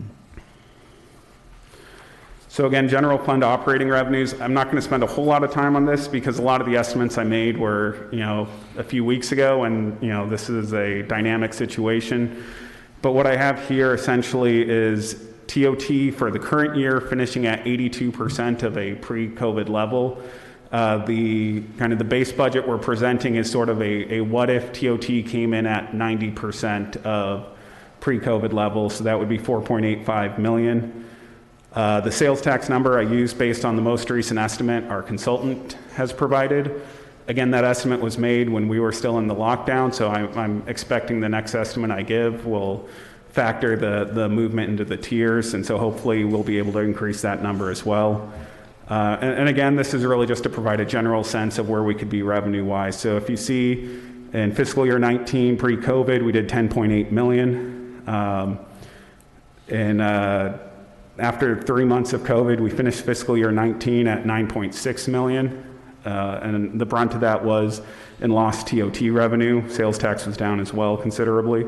So again, general fund operating revenues, I'm not going to spend a whole lot of time on this because a lot of the estimates I made were, a few weeks ago, and, this is a dynamic situation. But what I have here essentially is TOT for the current year finishing at 82% of a pre-COVID level. The base budget we're presenting is sort of a what if TOT came in at 90% of pre-COVID levels, so that would be $4.85 million. The sales tax number I used based on the most recent estimate our consultant has provided. Again, that estimate was made when we were still in the lockdown, so I'm expecting the next estimate I give will factor the movement into the tiers, and so hopefully we'll be able to increase that number as well. And again, this is really just to provide a general sense of where we could be revenue-wise. So if you see in fiscal year 19 pre-COVID, we did 10.8 million. After 3 months of COVID, we finished fiscal year 19 at 9.6 million. And the brunt of that was in lost TOT revenue. Sales tax was down as well considerably.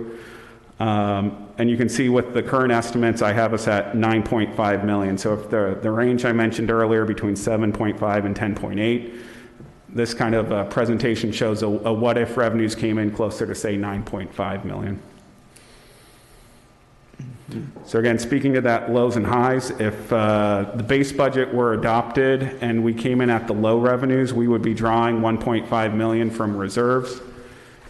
And you can see with the current estimates, I have us at 9.5 million. So if the range I mentioned earlier between 7.5 and 10.8, this kind of presentation shows a what if revenues came in closer to say 9.5 million. So again, speaking to that lows and highs, if the base budget were adopted and we came in at the low revenues, we would be drawing 1.5 million from reserves.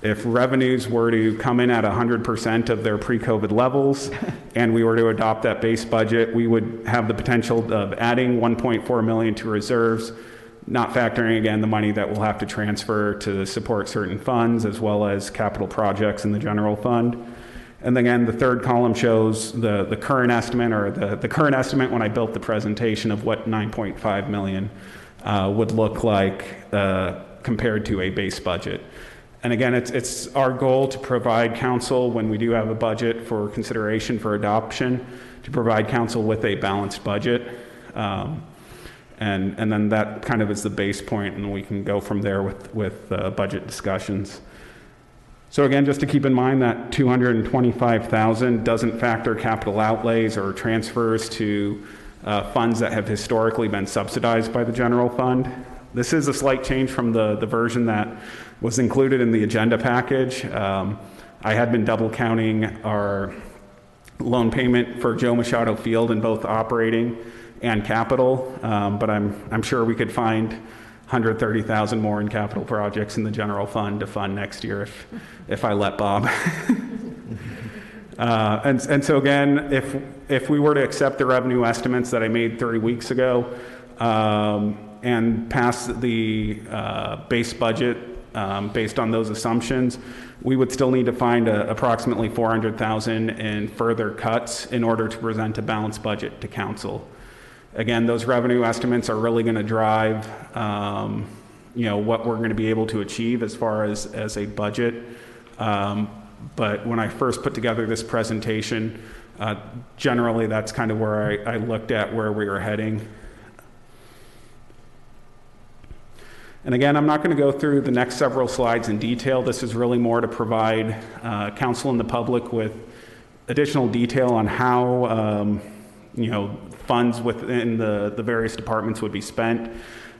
If revenues were to come in at 100% of their pre-COVID levels and we were to adopt that base budget, we would have the potential of adding 1.4 million to reserves, not factoring again the money that we'll have to transfer to support certain funds as well as capital projects in the general fund. And again, the third column shows the current estimate, or the current estimate when I built the presentation of what 9.5 million would look like compared to a base budget. And again, it's our goal to provide council, when we do have a budget for consideration for adoption, to provide council with a balanced budget. And then that kind of is the base point, and we can go from there with budget discussions. So again, just to keep in mind that $225,000 doesn't factor capital outlays or transfers to funds that have historically been subsidized by the general fund. This is a slight change from the version that was included in the agenda package. I had been double counting our loan payment for Joe Machado Field in both operating and capital, but I'm sure we could find $130,000 more in capital projects in the general fund to fund next year if I let Bob. And so again, if we were to accept the revenue estimates that I made 30 weeks ago and pass the base budget based on those assumptions, we would still need to find approximately $400,000 in further cuts in order to present a balanced budget to council. Again, those revenue estimates are really going to drive what we're going to be able to achieve as far as a budget. But when I first put together this presentation, generally that's kind of where I looked at where we were heading. And again, I'm not going to go through the next several slides in detail. This is really more to provide council and the public with additional detail on how funds within the various departments would be spent.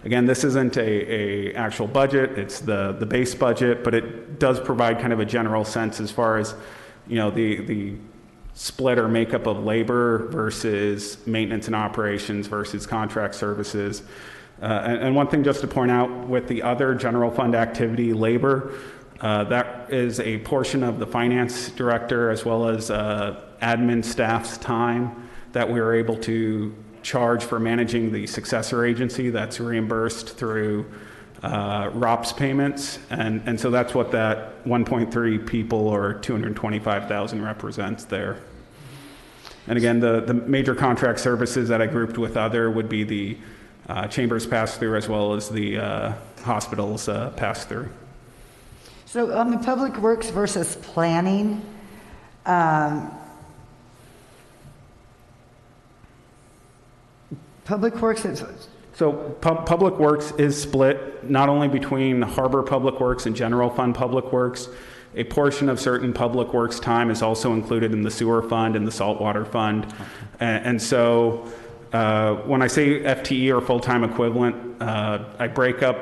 Again, this isn't a actual budget, it's the base budget, but it does provide kind of a general sense as far as the split or makeup of labor versus maintenance and operations versus contract services. And one thing just to point out with the other general fund activity, labor, that is a portion of the finance director as well as admin staff's time that we were able to charge for managing the successor agency that's reimbursed through ROPS payments. And so that's what that 1.3 people or 225,000 represents there. And again, the major contract services that I grouped with other would be the chambers pass-through as well as the hospitals pass-through. So on the public works versus planning, Public Works is... So Public Works is split not only between Harbor Public Works and General Fund Public Works. A portion of certain Public Works time is also included in the Sewer Fund and the Saltwater Fund. And so when I say FTE or full-time equivalent, I break up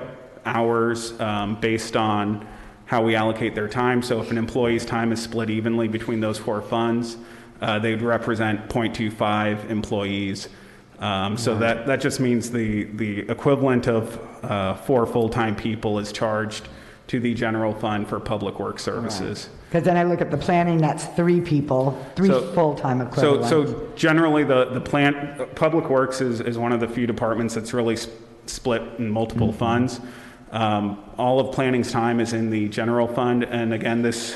hours based on how we allocate their time. So if an employee's time is split evenly between those four funds, they would represent 0.25 employees. So that just means the equivalent of 4 full-time people is charged to the general fund for public work services. Because then I look at the planning, that's 3 people, 3 full-time equivalents. So generally the public works is one of the few departments that's really split in multiple funds. All of planning's time is in the general fund, and again, this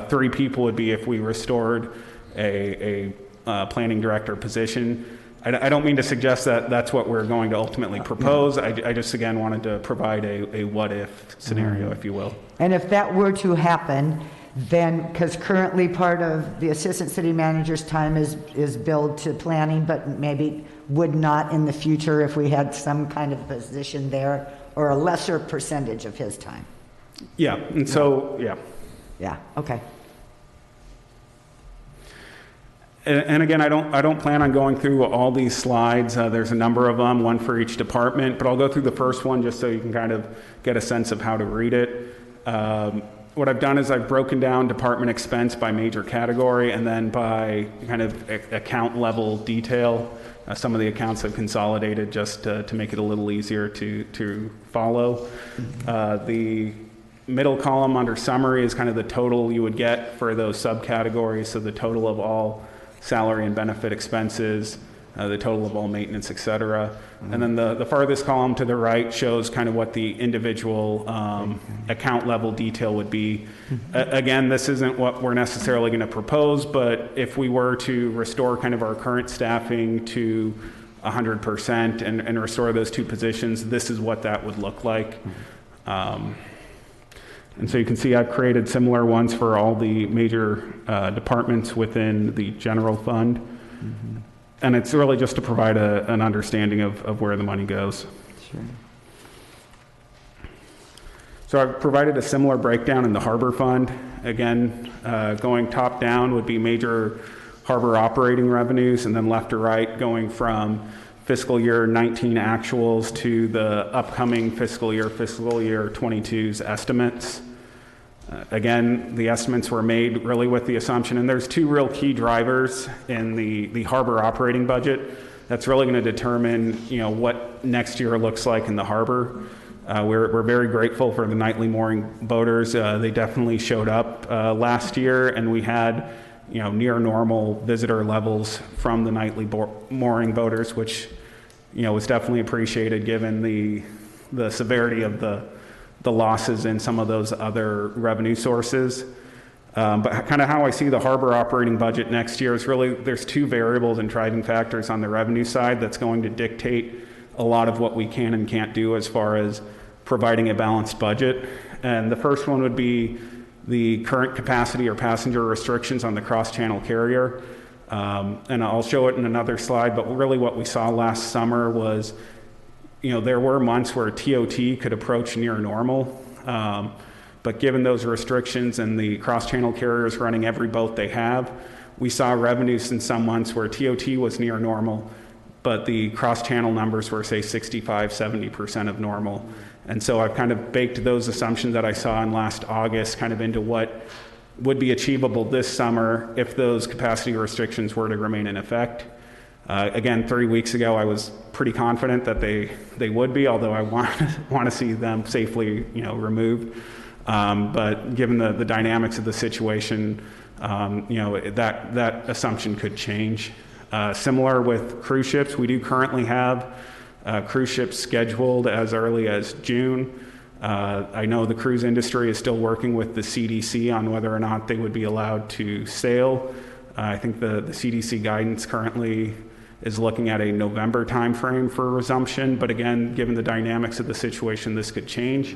3 people would be if we restored a planning director position. I don't mean to suggest that that's what we're going to ultimately propose. I just, again, wanted to provide a what-if scenario, if you will. And if that were to happen, then, because currently part of the assistant city manager's time is billed to planning, but maybe would not in the future if we had some kind of position there, or a lesser percentage of his time. Yeah, and so, yeah. Yeah, okay. And again, I don't plan on going through all these slides. There's a number of them, one for each department, but I'll go through the first one just so you can kind of get a sense of how to read it. What I've done is I've broken down department expense by major category and then by kind of account level detail. Some of the accounts I've consolidated just to make it a little easier to follow. The middle column under summary is kind of the total you would get for those subcategories, so the total of all salary and benefit expenses, the total of all maintenance, et cetera. And then the farthest column to the right shows kind of what the individual account level detail would be. Again, this isn't what we're necessarily going to propose, but if we were to restore kind of our current staffing to 100% and restore those 2 positions, this is what that would look like. And so you can see I've created similar ones for all the major departments within the general fund. And it's really just to provide an understanding of where the money goes. Sure. So I've provided a similar breakdown in the harbor fund. Again, going top down would be major harbor operating revenues, and then left to right going from fiscal year 19 actuals to the upcoming fiscal year 22's estimates. Again, the estimates were made really with the assumption, and there's two real key drivers in the harbor operating budget that's really going to determine, what next year looks like in the harbor. We're very grateful for the nightly mooring boaters. They definitely showed up last year, and we had, near normal visitor levels from the nightly mooring boaters, which, was definitely appreciated given the severity of the losses in some of those other revenue sources. But kind of how I see the harbor operating budget next year is really, there's two variables and driving factors on the revenue side that's going to dictate a lot of what we can and can't do as far as providing a balanced budget. And the first one would be the current capacity or passenger restrictions on the cross-channel carrier. And I'll show it in another slide, but really what we saw last summer was, there were months where TOT could approach near normal. But given those restrictions and the cross-channel carriers running every boat they have, we saw revenues in some months where TOT was near normal, but the cross-channel numbers were, say, 65, 70% of normal. And so I've kind of baked those assumptions that I saw in last August kind of into what would be achievable this summer if those capacity restrictions were to remain in effect. Again, 3 weeks ago, I was pretty confident that they would be, although I want to see them safely, removed. But given the dynamics of the situation, that assumption could change. Similar with cruise ships, we do currently have cruise ships scheduled as early as June. I know the cruise industry is still working with the CDC on whether or not they would be allowed to sail. I think the CDC guidance currently is looking at a November timeframe for resumption, but again, given the dynamics of the situation, this could change.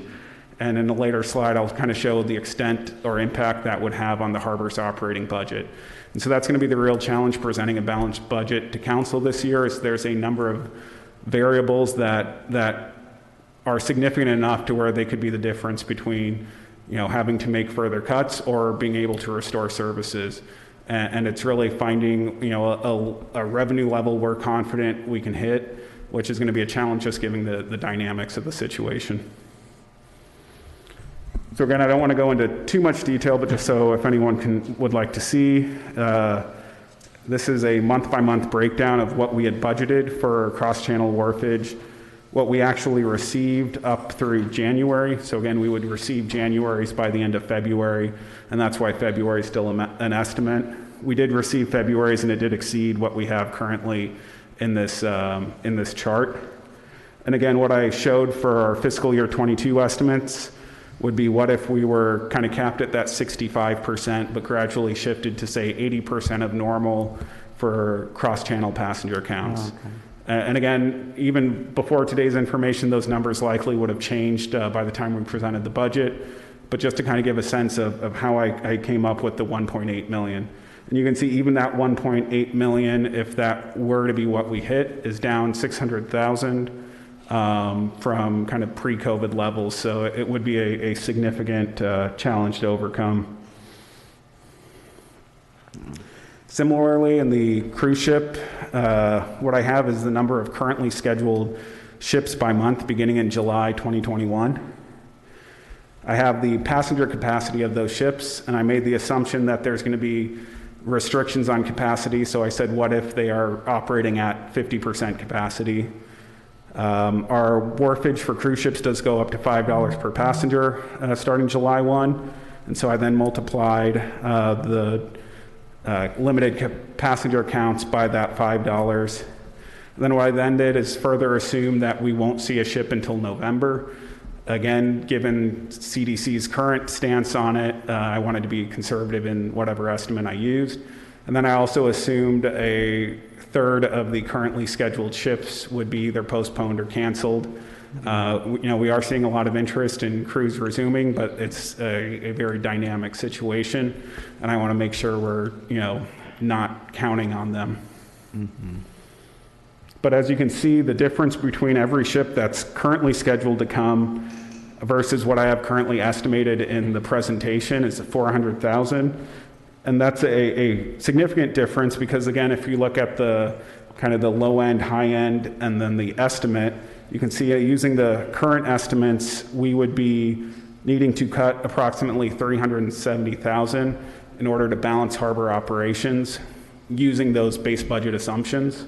And in a later slide, I'll kind of show the extent or impact that would have on the harbor's operating budget. And so that's going to be the real challenge presenting a balanced budget to council this year, is there's a number of variables that are significant enough to where they could be the difference between, having to make further cuts or being able to restore services. And it's really finding, a revenue level we're confident we can hit, which is going to be a challenge just given the dynamics of the situation. So again, I don't want to go into too much detail, but just so if anyone would like to see, this is a month-by-month breakdown of what we had budgeted for cross-channel wharfage, what we actually received up through January. So again, we would receive January's by the end of February, and that's why February is still an estimate. We did receive February's, and it did exceed what we have currently in this chart. And again, what I showed for our fiscal year 22 estimates would be what if we were kind of capped at that 65%, but gradually shifted to, say, 80% of normal for cross-channel passenger counts. Oh, okay. And again, even before today's information, those numbers likely would have changed by the time we presented the budget. But just to kind of give a sense of how I came up with the 1.8 million. And you can see even that 1.8 million, if that were to be what we hit, is down 600,000 from kind of pre-COVID levels. So it would be a significant challenge to overcome. Similarly, in the cruise ship, what I have is the number of currently scheduled ships by month beginning in July 2021. I have the passenger capacity of those ships, and I made the assumption that there's going to be restrictions on capacity. So I said, what if they are operating at 50% capacity? Our wharfage for cruise ships does go up to $5 per passenger starting July 1. And so I then multiplied the limited passenger counts by that $5. And then what I then did is further assume that we won't see a ship until November. Again, given CDC's current stance on it, I wanted to be conservative in whatever estimate I used. And then I also assumed a third of the currently scheduled ships would be either postponed or canceled. We are seeing a lot of interest in crews resuming, but it's a very dynamic situation, and I want to make sure we're, not counting on them. But as you can see, the difference between every ship that's currently scheduled to come versus what I have currently estimated in the presentation is $400,000. And that's a significant difference because, again, if you look at the kind of the low end, high end, and then the estimate, you can see using the current estimates, we would be needing to cut approximately $370,000 in order to balance harbor operations using those base budget assumptions.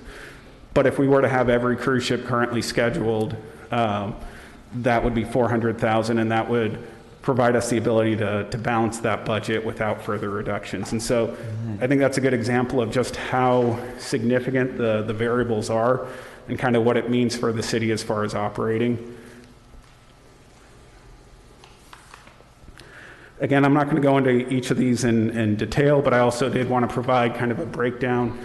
But if we were to have every cruise ship currently scheduled, that would be $400,000, and that would provide us the ability to balance that budget without further reductions. And so I think that's a good example of just how significant the variables are and kind of what it means for the city as far as operating. Again, I'm not going to go into each of these in detail, but I also did want to provide kind of a breakdown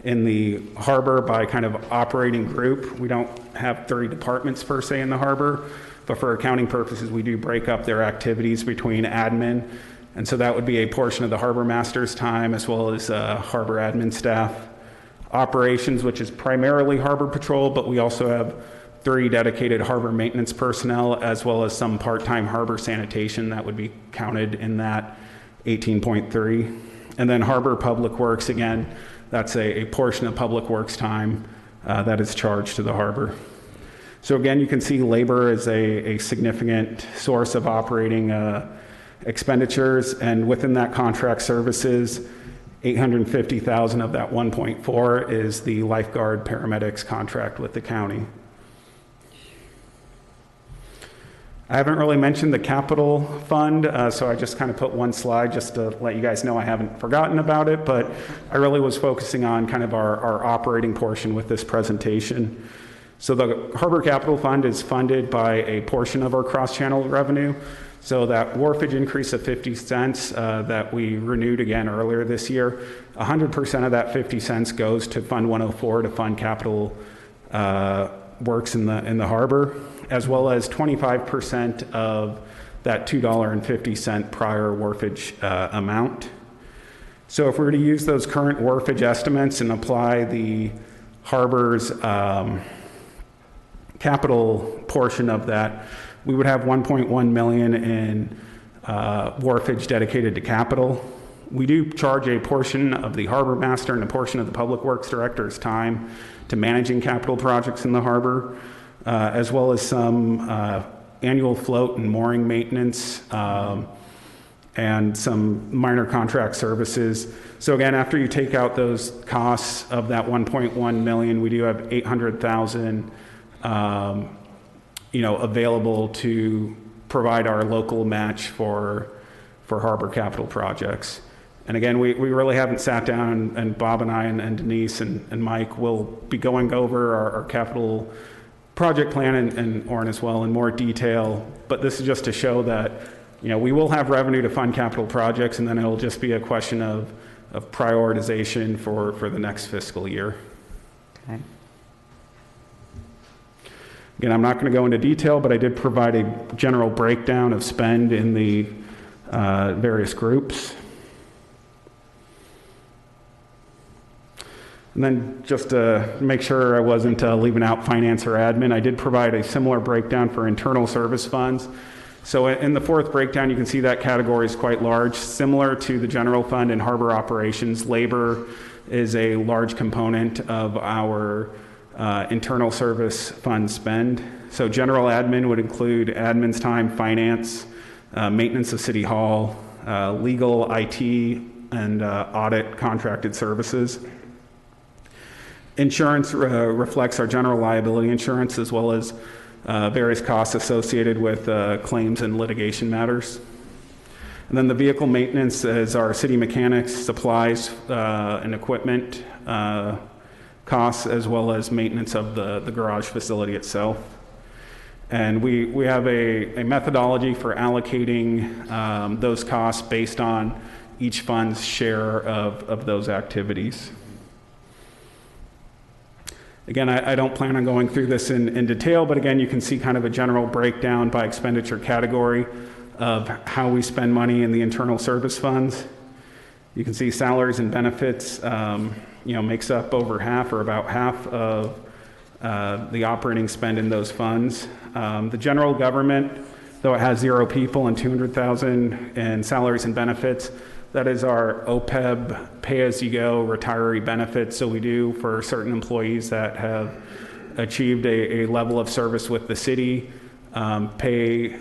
in the harbor by kind of operating group. We don't have 30 departments per se in the harbor, but for accounting purposes, we do break up their activities between admin. And so that would be a portion of the harbor master's time as well as harbor admin staff. Operations, which is primarily harbor patrol, but we also have 3 dedicated harbor maintenance personnel as well as some part-time harbor sanitation that would be counted in that 18.3. And then harbor public works, again, that's a portion of public works time that is charged to the harbor. So again, you can see labor is a significant source of operating expenditures, and within that contract services, $850,000 of that 1.4 is the lifeguard paramedics contract with the county. I haven't really mentioned the capital fund, so I just kind of put one slide just to let you guys know I haven't forgotten about it, but I really was focusing on kind of our operating portion with this presentation. So the Harbor Capital Fund is funded by a portion of our cross-channel revenue. So that wharfage increase of 50 cents that we renewed again earlier this year, 100% of that 50 cents goes to Fund 104 to fund capital works in the harbor, as well as 25% of that $2.50 prior wharfage amount. So if we were to use those current wharfage estimates and apply the harbor's capital portion of that, we would have 1.1 million in wharfage dedicated to capital. We do charge a portion of the harbor master and a portion of the public works director's time to managing capital projects in the harbor, as well as some annual float and mooring maintenance, and some minor contract services. So again, after you take out those costs of that 1.1 million, we do have 800,000 available to provide our local match for harbor capital projects. And again, we really haven't sat down, and Bob and I and Denise and Mike will be going over our capital project plan and Orin as well in more detail. But this is just to show that, we will have revenue to fund capital projects, and then it'll just be a question of prioritization for the next fiscal year. Okay. Again, I'm not going to go into detail, but I did provide a general breakdown of spend in the various groups. And then just to make sure I wasn't leaving out finance or admin, I did provide a similar breakdown for internal service funds. So in the fourth breakdown, you can see that category is quite large. Similar to the general fund and harbor operations, labor is a large component of our internal service fund spend. So general admin would include admin's time, finance, maintenance of City Hall, legal, IT, and audit contracted services. Insurance reflects our general liability insurance as well as various costs associated with claims and litigation matters. And then the vehicle maintenance is our city mechanics, supplies, and equipment costs, as well as maintenance of the garage facility itself. And we have a methodology for allocating those costs based on each fund's share of those activities. Again, I don't plan on going through this in detail, but again, you can see kind of a general breakdown by expenditure category of how we spend money in the internal service funds. You can see salaries and benefits, makes up over half or about half of the operating spend in those funds. The general government, though it has 0 people and $200,000 in salaries and benefits, that is our OPEB pay-as-you-go retiree benefits. So we do for certain employees that have achieved a level of service with the city, pay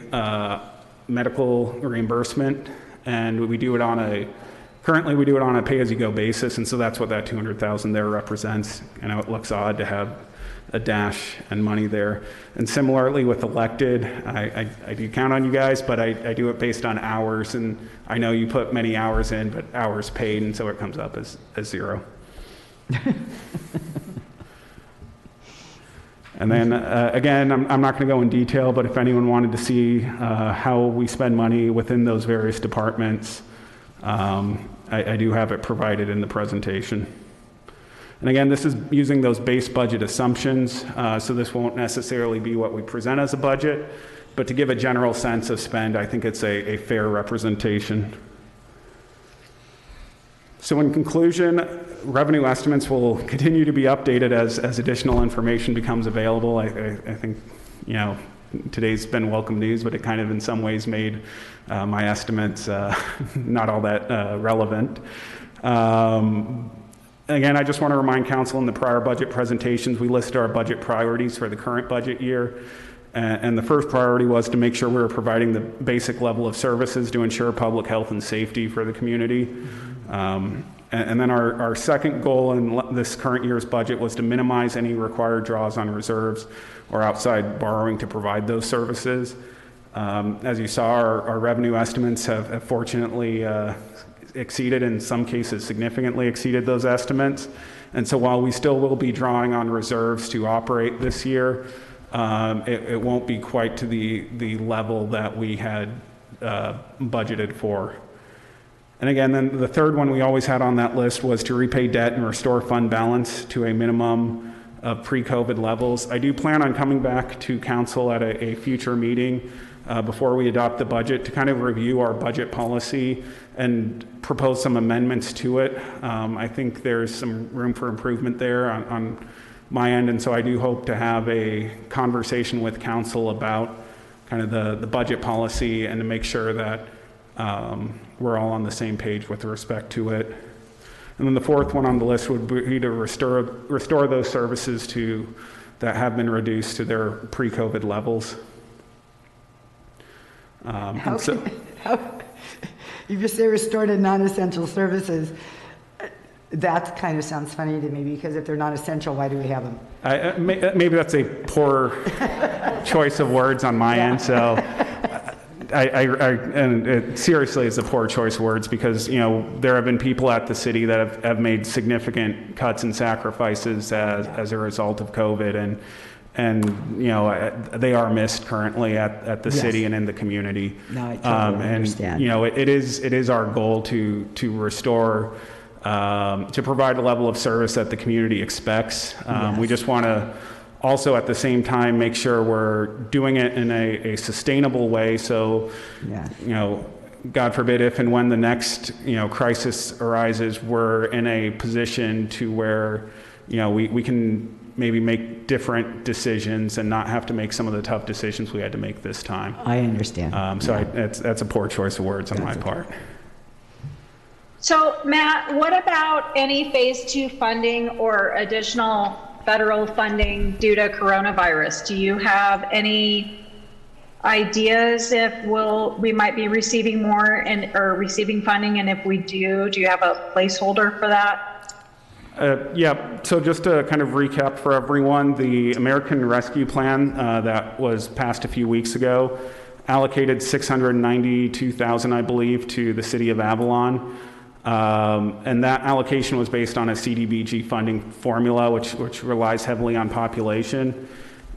medical reimbursement, and we do it on a pay-as-you-go basis, and so that's what that $200,000 there represents. I know it looks odd to have a dash and money there. And similarly with elected, I do count on you guys, but I do it based on hours, and I know you put many hours in, but hours paid, and so it comes up as 0. And then again, I'm not going to go in detail, but if anyone wanted to see how we spend money within those various departments, I do have it provided in the presentation. And again, this is using those base budget assumptions, so this won't necessarily be what we present as a budget, but to give a general sense of spend, I think it's a fair representation. So in conclusion, revenue estimates will continue to be updated as additional information becomes available. I think, today's been welcome news, but it kind of in some ways made my estimates not all that relevant. Again, I just want to remind council in the prior budget presentations, we listed our budget priorities for the current budget year. And the first priority was to make sure we were providing the basic level of services to ensure public health and safety for the community. And then our second goal in this current year's budget was to minimize any required draws on reserves or outside borrowing to provide those services. As you saw, our revenue estimates have fortunately exceeded, in some cases significantly exceeded those estimates. And so while we still will be drawing on reserves to operate this year, it won't be quite to the level that we had budgeted for. And again, then the third one we always had on that list was to repay debt and restore fund balance to a minimum of pre-COVID levels. I do plan on coming back to council at a future meeting before we adopt the budget to kind of review our budget policy and propose some amendments to it. I think there's some room for improvement there on my end, and so I do hope to have a conversation with council about kind of the budget policy and to make sure that we're all on the same page with respect to it. And then the fourth one on the list would be to restore those services that have been reduced to their pre-COVID levels. You just say restored to non-essential services. That kind of sounds funny to me, because if they're not essential, why do we have them? Maybe that's a poor choice of words on my end. So, seriously, it's a poor choice of words, because there have been people at the city that have made significant cuts and sacrifices as a result of COVID, and they are missed currently at the city and in the community. No, I totally understand. It is our goal to restore, to provide a level of service that the community expects. We just want to also at the same time make sure we're doing it in a sustainable way. So, God forbid, if and when the next crisis arises, we're in a position to where we can maybe make different decisions and not have to make some of the tough decisions we had to make this time. I understand. That's a poor choice of words on my part. So Matt, what about any phase 2 funding or additional federal funding due to coronavirus? Do you have any ideas if we might be receiving more or receiving funding? And if we do you have a placeholder for that? So just to kind of recap for everyone, the American Rescue Plan that was passed a few weeks ago allocated $692,000, I believe, to the city of Avalon. And that allocation was based on a CDBG funding formula, which relies heavily on population.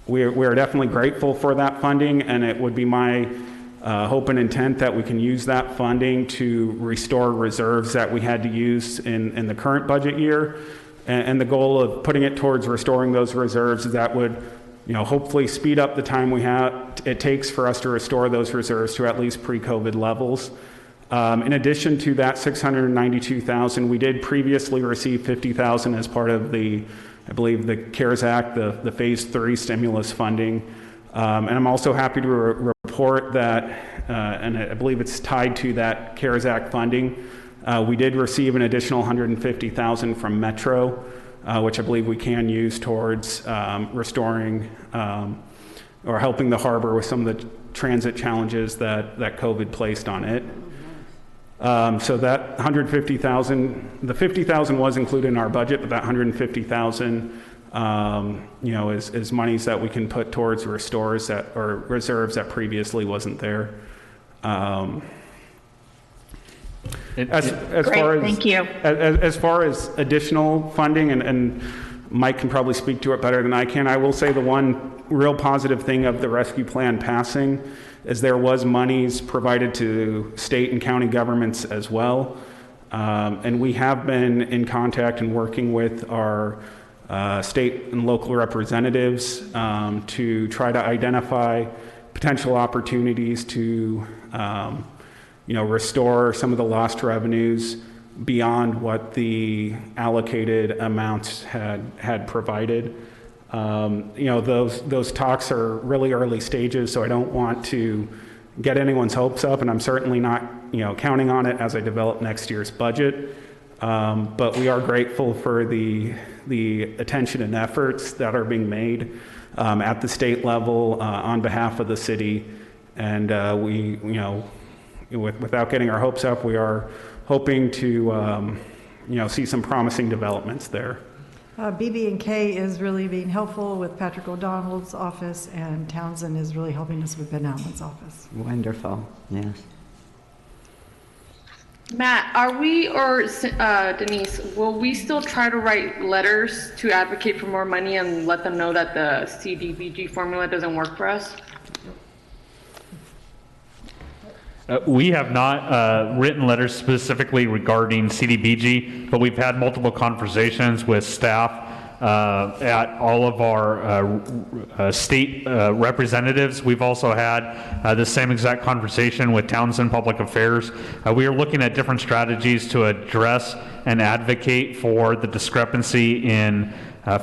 We are definitely grateful for that funding, and it would be my hope and intent that we can use that funding to restore reserves that we had to use in the current budget year. And the goal of putting it towards restoring those reserves is that would, hopefully speed up the time it takes for us to restore those reserves to at least pre-COVID levels. In addition to that $692,000, we did previously receive $50,000 as part of I believe the CARES Act, the Phase 3 stimulus funding. And I'm also happy to report that, and I believe it's tied to that CARES Act funding, we did receive an additional $150,000 from Metro, which I believe we can use towards restoring or helping the harbor with some of the transit challenges that COVID placed on it. So that $150,000, the $50,000 was included in our budget, but that $150,000, is monies that we can put towards restores or reserves that previously wasn't there. Thank you. As far as additional funding, and Mike can probably speak to it better than I can, I will say the one real positive thing of the rescue plan passing is there was monies provided to state and county governments as well. And we have been in contact and working with our state and local representatives to try to identify potential opportunities to restore some of the lost revenues beyond what the allocated amounts had provided. Those talks are really early stages, so I don't want to get anyone's hopes up, and I'm certainly not counting on it as I develop next year's budget. But we are grateful for the attention and efforts that are being made at the state level on behalf of the city, and without getting our hopes up, we are hoping to see some promising developments there. BB&K is really being helpful with Patrick O'Donnell's office, and Townsend is really helping us with Ben Allen's office. Wonderful, yes. Matt, are we, or Denise, will we still try to write letters to advocate for more money and let them know that the CDBG formula doesn't work for us? We have not written letters specifically regarding CDBG, but we've had multiple conversations with staff at all of our state representatives. We've also had the same exact conversation with Townsend Public Affairs. We are looking at different strategies to address and advocate for the discrepancy in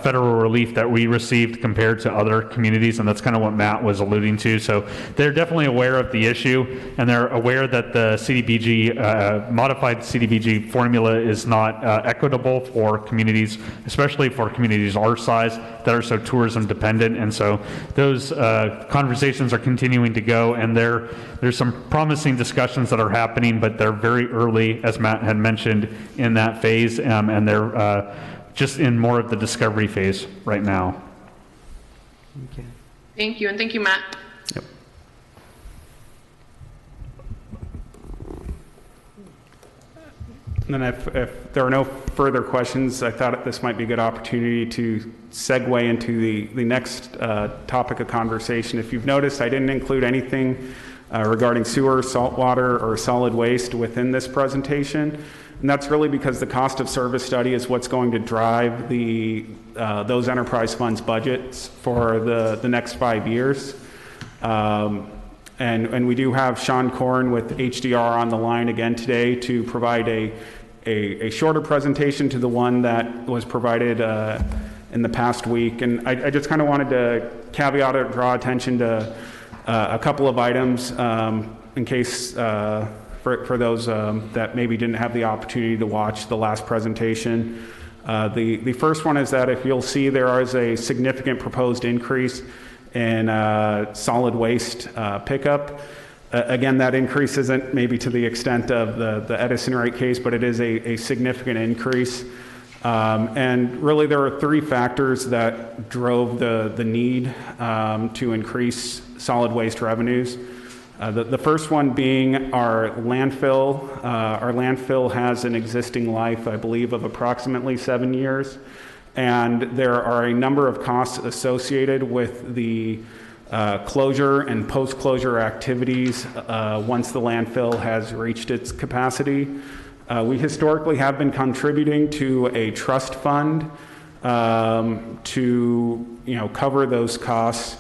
federal relief that we received compared to other communities, and that's kind of what Matt was alluding to. So they're definitely aware of the issue, and they're aware that the CDBG, modified CDBG formula is not equitable for communities, especially for communities our size that are so tourism dependent. And so those conversations are continuing to go, and there's some promising discussions that are happening, but they're very early, as Matt had mentioned, in that phase, and they're just in more of the discovery phase right now. Okay. Thank you, and thank you, Matt. Yep. And then if there are no further questions, I thought this might be a good opportunity to segue into the next topic of conversation. If you've noticed, I didn't include anything regarding sewer, saltwater, or solid waste within this presentation. And that's really because the cost of service study is what's going to drive those enterprise funds budgets for the next 5 years. And we do have Sean Korn with HDR on the line again today to provide a shorter presentation to the one that was provided in the past week. And I just kind of wanted to caveat or draw attention to a couple of items in case for those that maybe didn't have the opportunity to watch the last presentation. The first one is that if you'll see, there is a significant proposed increase in solid waste pickup. Again, that increase isn't maybe to the extent of the Edison rate case, but it is a significant increase. And really there are three factors that drove the need to increase solid waste revenues. The first one being our landfill. Our landfill has an existing life, I believe, of approximately 7 years. And there are a number of costs associated with the closure and post-closure activities once the landfill has reached its capacity. We historically have been contributing to a trust fund to cover those costs.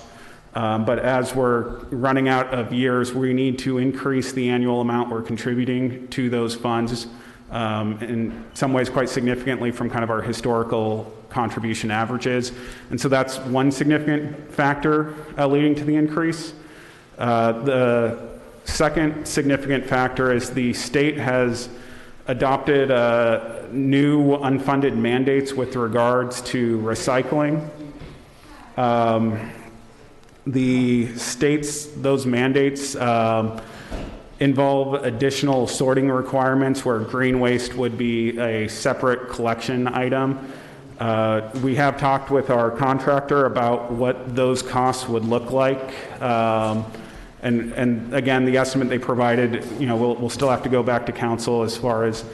But as we're running out of years, we need to increase the annual amount we're contributing to those funds, in some ways quite significantly from kind of our historical contribution averages. And so that's one significant factor leading to the increase. The second significant factor is the state has adopted new unfunded mandates with regards to recycling. The states, those mandates involve additional sorting requirements where green waste would be a separate collection item. We have talked with our contractor about what those costs would look like. And again, the estimate they provided, we'll still have to go back to council as far as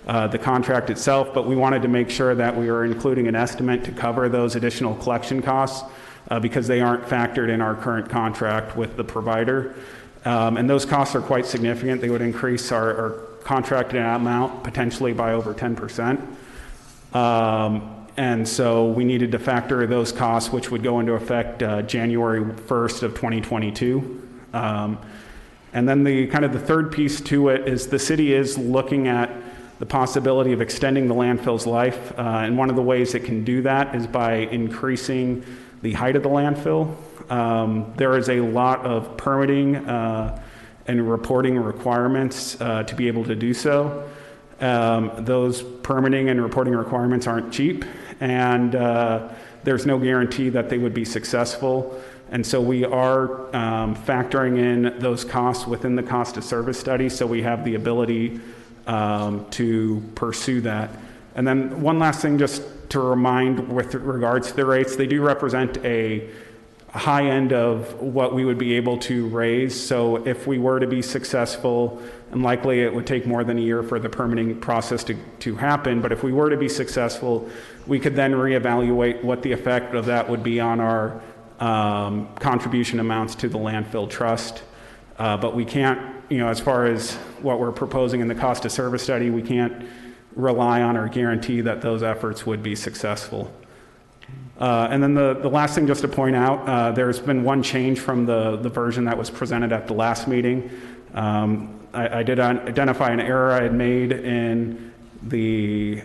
the contract itself, but we wanted to make sure that we were including an estimate to cover those additional collection costs because they aren't factored in our current contract with the provider. And those costs are quite significant. They would increase our contracted amount potentially by over 10%. And so we needed to factor those costs, which would go into effect January 1st of 2022. And then the third piece to it is the city is looking at the possibility of extending the landfill's life. And one of the ways it can do that is by increasing the height of the landfill. There is a lot of permitting and reporting requirements to be able to do so. Those permitting and reporting requirements aren't cheap, and there's no guarantee that they would be successful. And so we are factoring in those costs within the cost of service study, so we have the ability to pursue that. And then one last thing just to remind with regards to the rates, they do represent a high end of what we would be able to raise. So if we were to be successful, and likely it would take more than a year for the permitting process to happen, but if we were to be successful, we could then reevaluate what the effect of that would be on our contribution amounts to the landfill trust. But we can't, as far as what we're proposing in the cost of service study, we can't rely on or guarantee that those efforts would be successful. And then the last thing just to point out, there's been one change from the version that was presented at the last meeting. I did identify an error I had made in the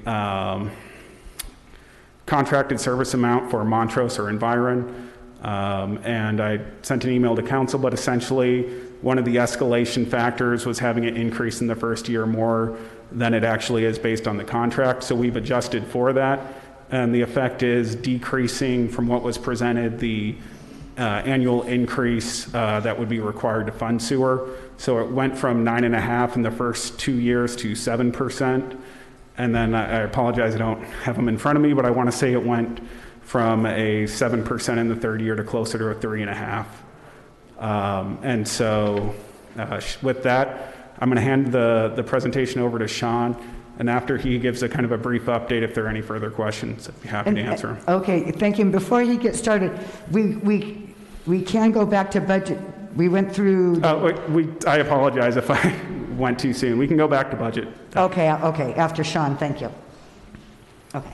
contracted service amount for Montrose or Environ. And I sent an email to council, but essentially one of the escalation factors was having it increase in the first year more than it actually is based on the contract. So we've adjusted for that. And the effect is decreasing from what was presented the annual increase that would be required to fund sewer. So it went from 9.5% in the first 2 years to 7%. And then I apologize, I don't have them in front of me, but I want to say it went from a 7% in the third year to closer to a 3.5%. And so with that, I'm going to hand the presentation over to Sean. And after he gives a kind of a brief update, if there are any further questions, I'd be happy to answer them. Okay, thank you. Before he gets started, we can go back to budget. We went through. I apologize if I went too soon. We can go back to budget. Okay, after Sean, thank you. Okay.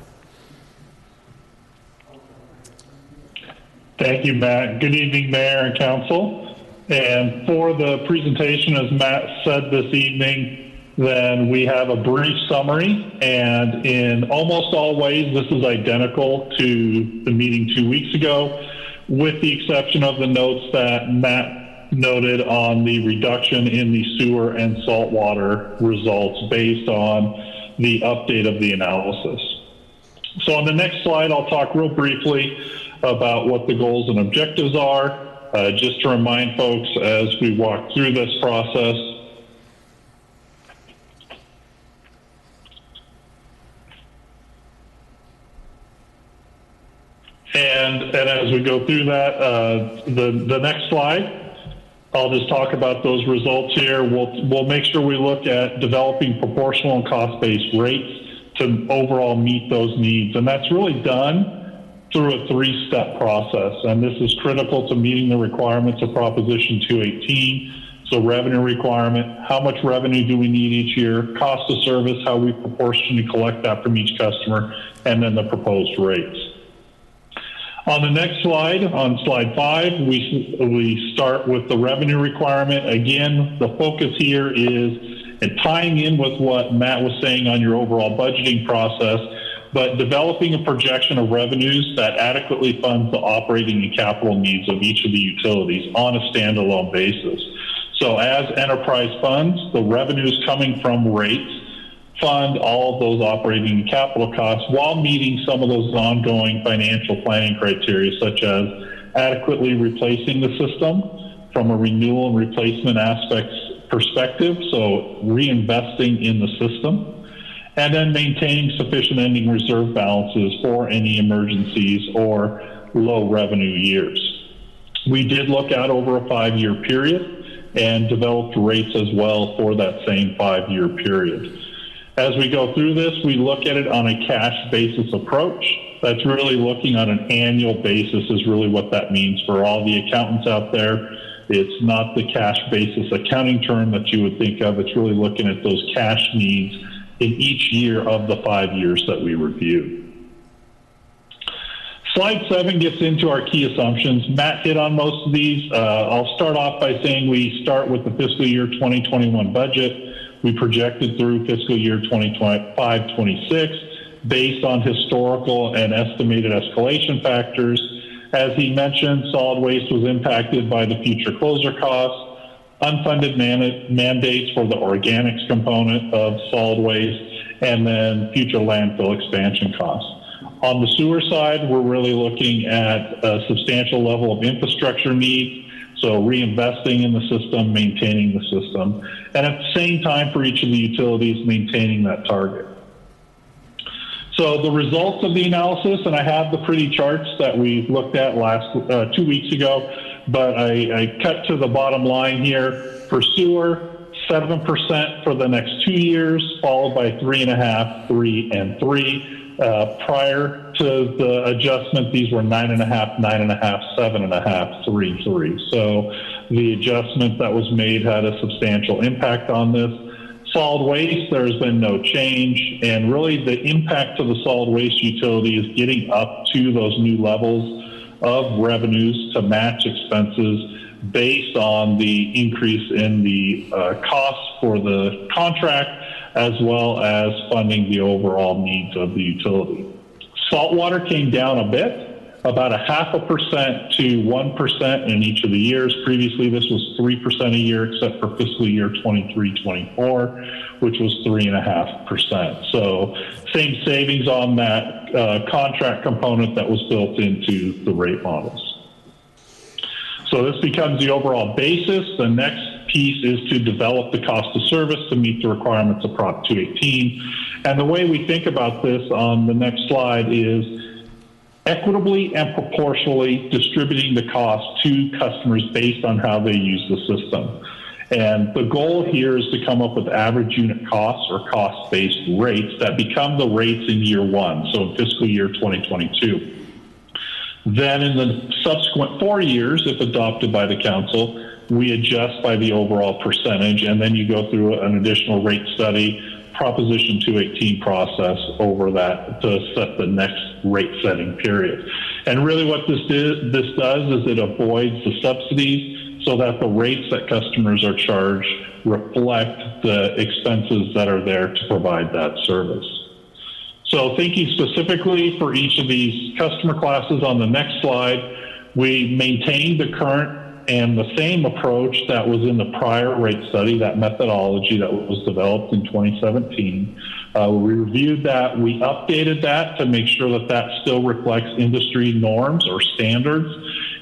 Thank you, Matt. Good evening, Mayor and Council. And for the presentation, as Matt said this evening, then we have a brief summary, and in almost all ways, this is identical to the meeting 2 weeks ago, with the exception of the notes that Matt noted on the reduction in the sewer and saltwater results based on the update of the analysis. So on the next slide, I'll talk real briefly about what the goals and objectives are, just to remind folks as we walk through this process. And as we go through that, the next slide, I'll just talk about those results here. We'll make sure we look at developing proportional and cost-based rates to overall meet those needs. And that's really done through a 3-step process. And this is critical to meeting the requirements of Proposition 218. So revenue requirement, how much revenue do we need each year? Cost of service, how we proportionally collect that from each customer, and then the proposed rates. On the next slide, on slide 5, we start with the revenue requirement. Again, the focus here is tying in with what Matt was saying on your overall budgeting process, but developing a projection of revenues that adequately funds the operating and capital needs of each of the utilities on a standalone basis. So as enterprise funds, the revenues coming from rates fund all of those operating and capital costs while meeting some of those ongoing financial planning criteria, such as adequately replacing the system from a renewal and replacement aspects perspective, so reinvesting in the system, and then maintaining sufficient ending reserve balances for any emergencies or low revenue years. We did look at over a 5-year period and developed rates as well for that same 5-year period. As we go through this, we look at it on a cash basis approach. That's really looking on an annual basis is really what that means for all the accountants out there. It's not the cash basis accounting term that you would think of. It's really looking at those cash needs in each year of the 5 years that we reviewed. Slide 7 gets into our key assumptions. Matt hit on most of these. I'll start off by saying we start with the fiscal year 2021 budget. We projected through fiscal year 2025-26 based on historical and estimated escalation factors. As he mentioned, solid waste was impacted by the future closure costs, unfunded mandates for the organics component of solid waste, and then future landfill expansion costs. On the sewer side, we're really looking at a substantial level of infrastructure needs, so reinvesting in the system, maintaining the system, and at the same time for each of the utilities, maintaining that target. So the results of the analysis, and I have the pretty charts that we looked at 2 weeks ago, but I cut to the bottom line here. For sewer, 7% for the next 2 years, followed by 3.5%, 3%, and 3%. Prior to the adjustment, these were 9.5%, 9.5%, 7.5%, 3%, 3%. So the adjustment that was made had a substantial impact on this. Solid waste, there's been no change, and really the impact to the solid waste utility is getting up to those new levels of revenues to match expenses based on the increase in the costs for the contract, as well as funding the overall needs of the utility. Saltwater came down a bit, about 0.5% to 1% in each of the years. Previously, this was 3% a year, except for fiscal year 23-24, which was 3.5%. So same savings on that contract component that was built into the rate models. So this becomes the overall basis. The next piece is to develop the cost of service to meet the requirements of Prop 218. And the way we think about this on the next slide is equitably and proportionally distributing the cost to customers based on how they use the system. And the goal here is to come up with average unit costs or cost-based rates that become the rates in year 1, so in fiscal year 2022. Then in the subsequent 4 years, if adopted by the council, we adjust by the overall percentage, and then you go through an additional rate study, Proposition 218 process over that to set the next rate setting period. And really what this does is it avoids the subsidies so that the rates that customers are charged reflect the expenses that are there to provide that service. So thinking specifically for each of these customer classes on the next slide, we maintained the current and the same approach that was in the prior rate study, that methodology that was developed in 2017. We reviewed that, we updated that to make sure that that still reflects industry norms or standards.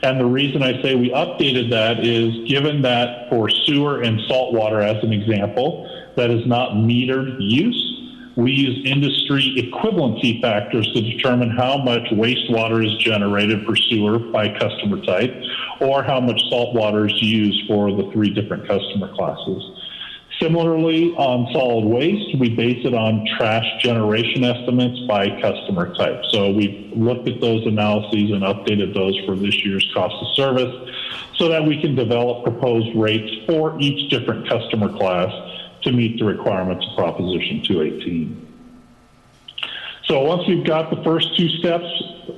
And the reason I say we updated that is given that for sewer and saltwater, as an example, that is not metered use, we use industry equivalency factors to determine how much wastewater is generated for sewer by customer type, or how much salt water is used for the 3 different customer classes. Similarly, on solid waste, we base it on trash generation estimates by customer type. So we've looked at those analyses and updated those for this year's cost of service so that we can develop proposed rates for each different customer class to meet the requirements of Proposition 218. So once we've got the first two steps,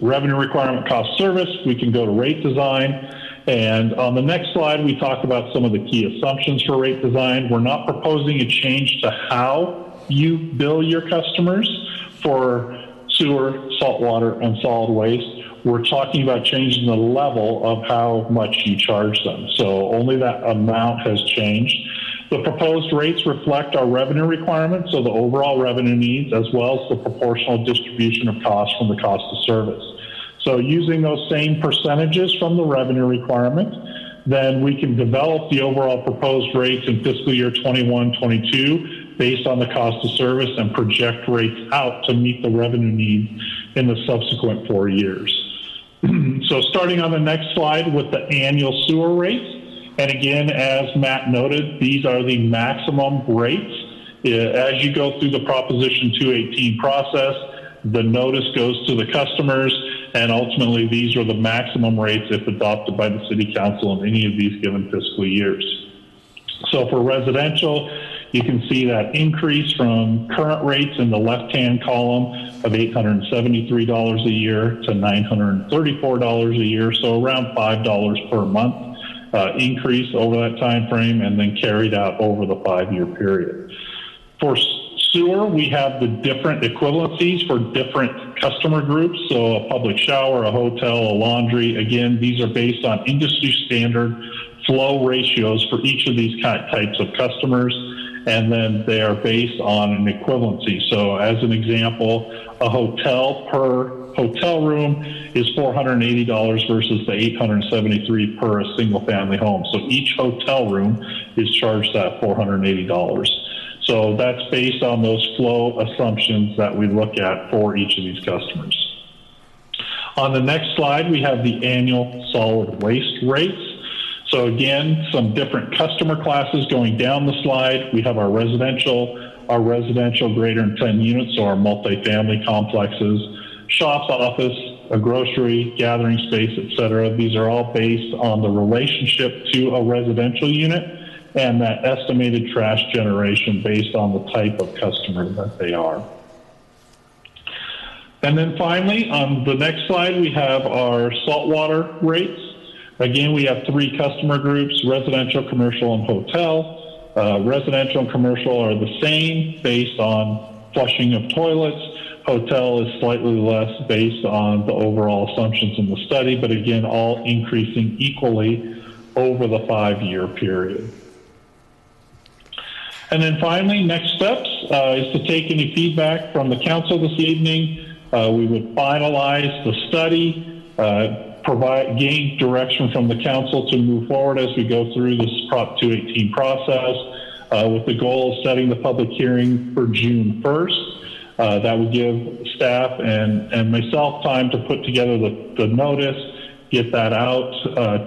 revenue requirement, cost service, we can go to rate design. And on the next slide, we talk about some of the key assumptions for rate design. We're not proposing a change to how you bill your customers for sewer, saltwater, and solid waste. We're talking about changing the level of how much you charge them. So only that amount has changed. The proposed rates reflect our revenue requirements, so the overall revenue needs, as well as the proportional distribution of costs from the cost of service. So using those same percentages from the revenue requirement, then we can develop the overall proposed rates in fiscal year 21-22 based on the cost of service and project rates out to meet the revenue needs in the subsequent 4 years. So starting on the next slide with the annual sewer rates, and again, as Matt noted, these are the maximum rates. As you go through the Proposition 218 process, the notice goes to the customers, and ultimately these are the maximum rates if adopted by the City Council in any of these given fiscal years. So for residential, you can see that increase from current rates in the left-hand column of $873 a year to $934 a year, so around $5 per month increase over that time frame, and then carried out over the 5-year period. For sewer, we have the different equivalencies for different customer groups, so a public shower, a hotel, a laundry. Again, these are based on industry standard flow ratios for each of these types of customers, and then they are based on an equivalency. So as an example, a hotel per hotel room is $480 versus the $873 per a single family home. So each hotel room is charged that $480. So that's based on those flow assumptions that we look at for each of these customers. On the next slide, we have the annual solid waste rates. So again, some different customer classes going down the slide. We have our residential greater than 10 units, so our multifamily complexes, shops, office, a grocery, gathering space, etc. These are all based on the relationship to a residential unit and that estimated trash generation based on the type of customer that they are. And then finally, on the next slide, we have our saltwater rates. Again, we have 3 customer groups: residential, commercial, and hotel. Residential and commercial are the same based on flushing of toilets. Hotel is slightly less based on the overall assumptions in the study, but again, all increasing equally over the 5-year period. And then finally, next steps is to take any feedback from the council this evening. We would finalize the study, gain direction from the council to move forward as we go through this Prop 218 process, with the goal of setting the public hearing for June 1st. That would give staff and myself time to put together the notice, get that out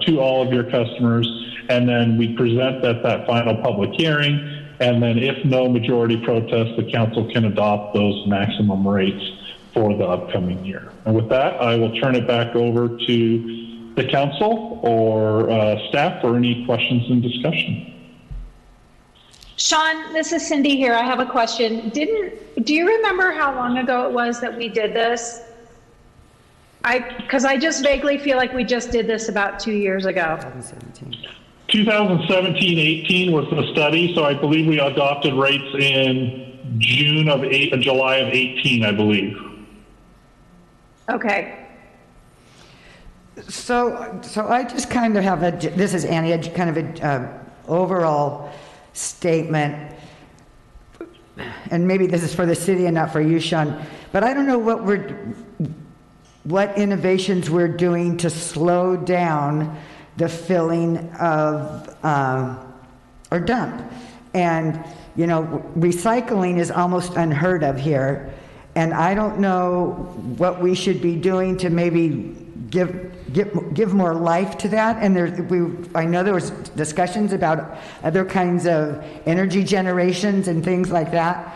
to all of your customers, and then we present that final public hearing. And then if no majority protest, the council can adopt those maximum rates for the upcoming year. And with that, I will turn it back over to the council or staff for any questions and discussion. Sean, this is Cindy here. I have a question. Do you remember how long ago it was that we did this? Because I just vaguely feel like we just did this about 2 years ago. 2017-18 was the study, so I believe we adopted rates in July of 18, I believe. Okay. So I just kind of have this is Annie, kind of a overall statement, and maybe this is for the city and not for you, Sean, but I don't know what innovations we're doing to slow down the filling of or dump. And you know, recycling is almost unheard of here, and I don't know what we should be doing to maybe give more life to that. And I know there was discussions about other kinds of energy generations and things like that.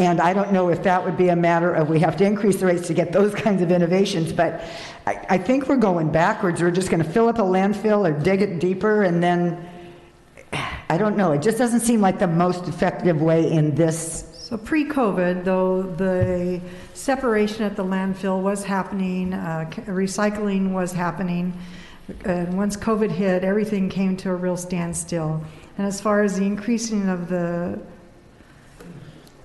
And I don't know if that would be a matter of we have to increase the rates to get those kinds of innovations, but I think we're going backwards. We're just going to fill up a landfill or dig it deeper, and then, I don't know. It just doesn't seem like the most effective way in this. So pre-COVID, though, the separation at the landfill was happening, recycling was happening, and once COVID hit, everything came to a real standstill. And as far as the increasing of the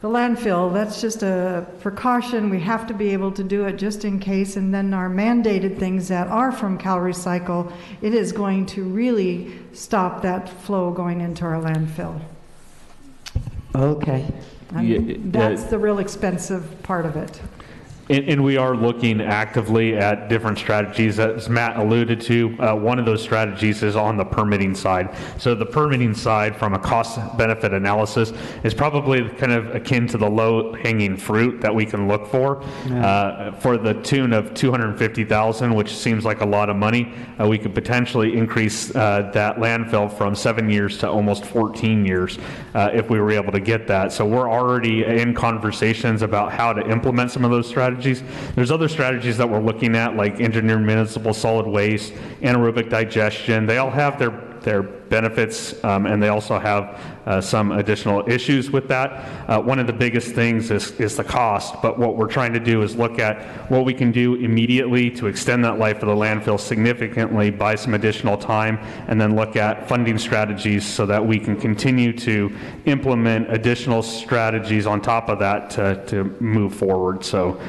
landfill, that's just a precaution. We have to be able to do it just in case. And then our mandated things that are from CalRecycle, it is going to really stop that flow going into our landfill. Okay. That's the real expensive part of it. And we are looking actively at different strategies. As Matt alluded to, one of those strategies is on the permitting side. So the permitting side, from a cost-benefit analysis, is probably kind of akin to the low-hanging fruit that we can look for. For the tune of $250,000, which seems like a lot of money, we could potentially increase that landfill from 7 years to almost 14 years if we were able to get that. So we're already in conversations about how to implement some of those strategies. There's other strategies that we're looking at, like engineered municipal solid waste, anaerobic digestion. They all have their benefits, and they also have some additional issues with that. One of the biggest things is the cost, but what we're trying to do is look at what we can do immediately to extend that life of the landfill significantly, buy some additional time, and then look at funding strategies so that we can continue to implement additional strategies on top of that to move forward. So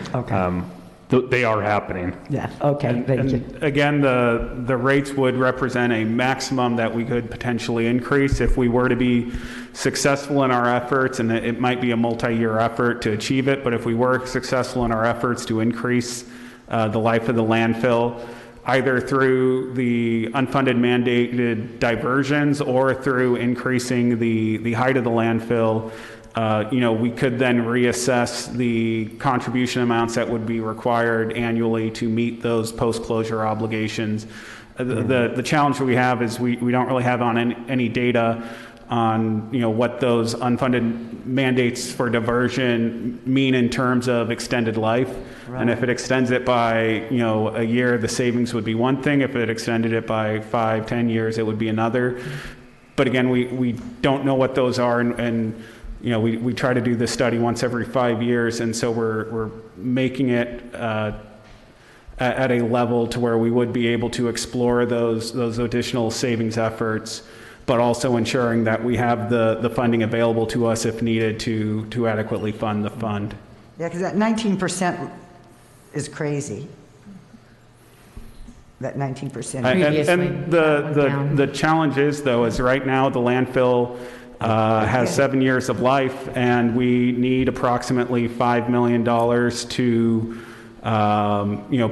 they are happening. Yeah, okay, thank you. Again, the rates would represent a maximum that we could potentially increase if we were to be successful in our efforts, and it might be a multi-year effort to achieve it, but if we were successful in our efforts to increase the life of the landfill, either through the unfunded mandated diversions or through increasing the height of the landfill, we could then reassess the contribution amounts that would be required annually to meet those post-closure obligations. The challenge that we have is we don't really have any data on what those unfunded mandates for diversion mean in terms of extended life. Right. And if it extends it by a year, the savings would be one thing. If it extended it by 5-10 years, it would be another. But again, we don't know what those are, and we try to do this study once every 5 years, and so we're making it at a level to where we would be able to explore those additional savings efforts, but also ensuring that we have the funding available to us if needed to adequately fund the fund. Yeah, because that 19% is crazy. That 19%. And the challenge is, though, is right now the landfill has 7 years of life, and we need approximately $5 million to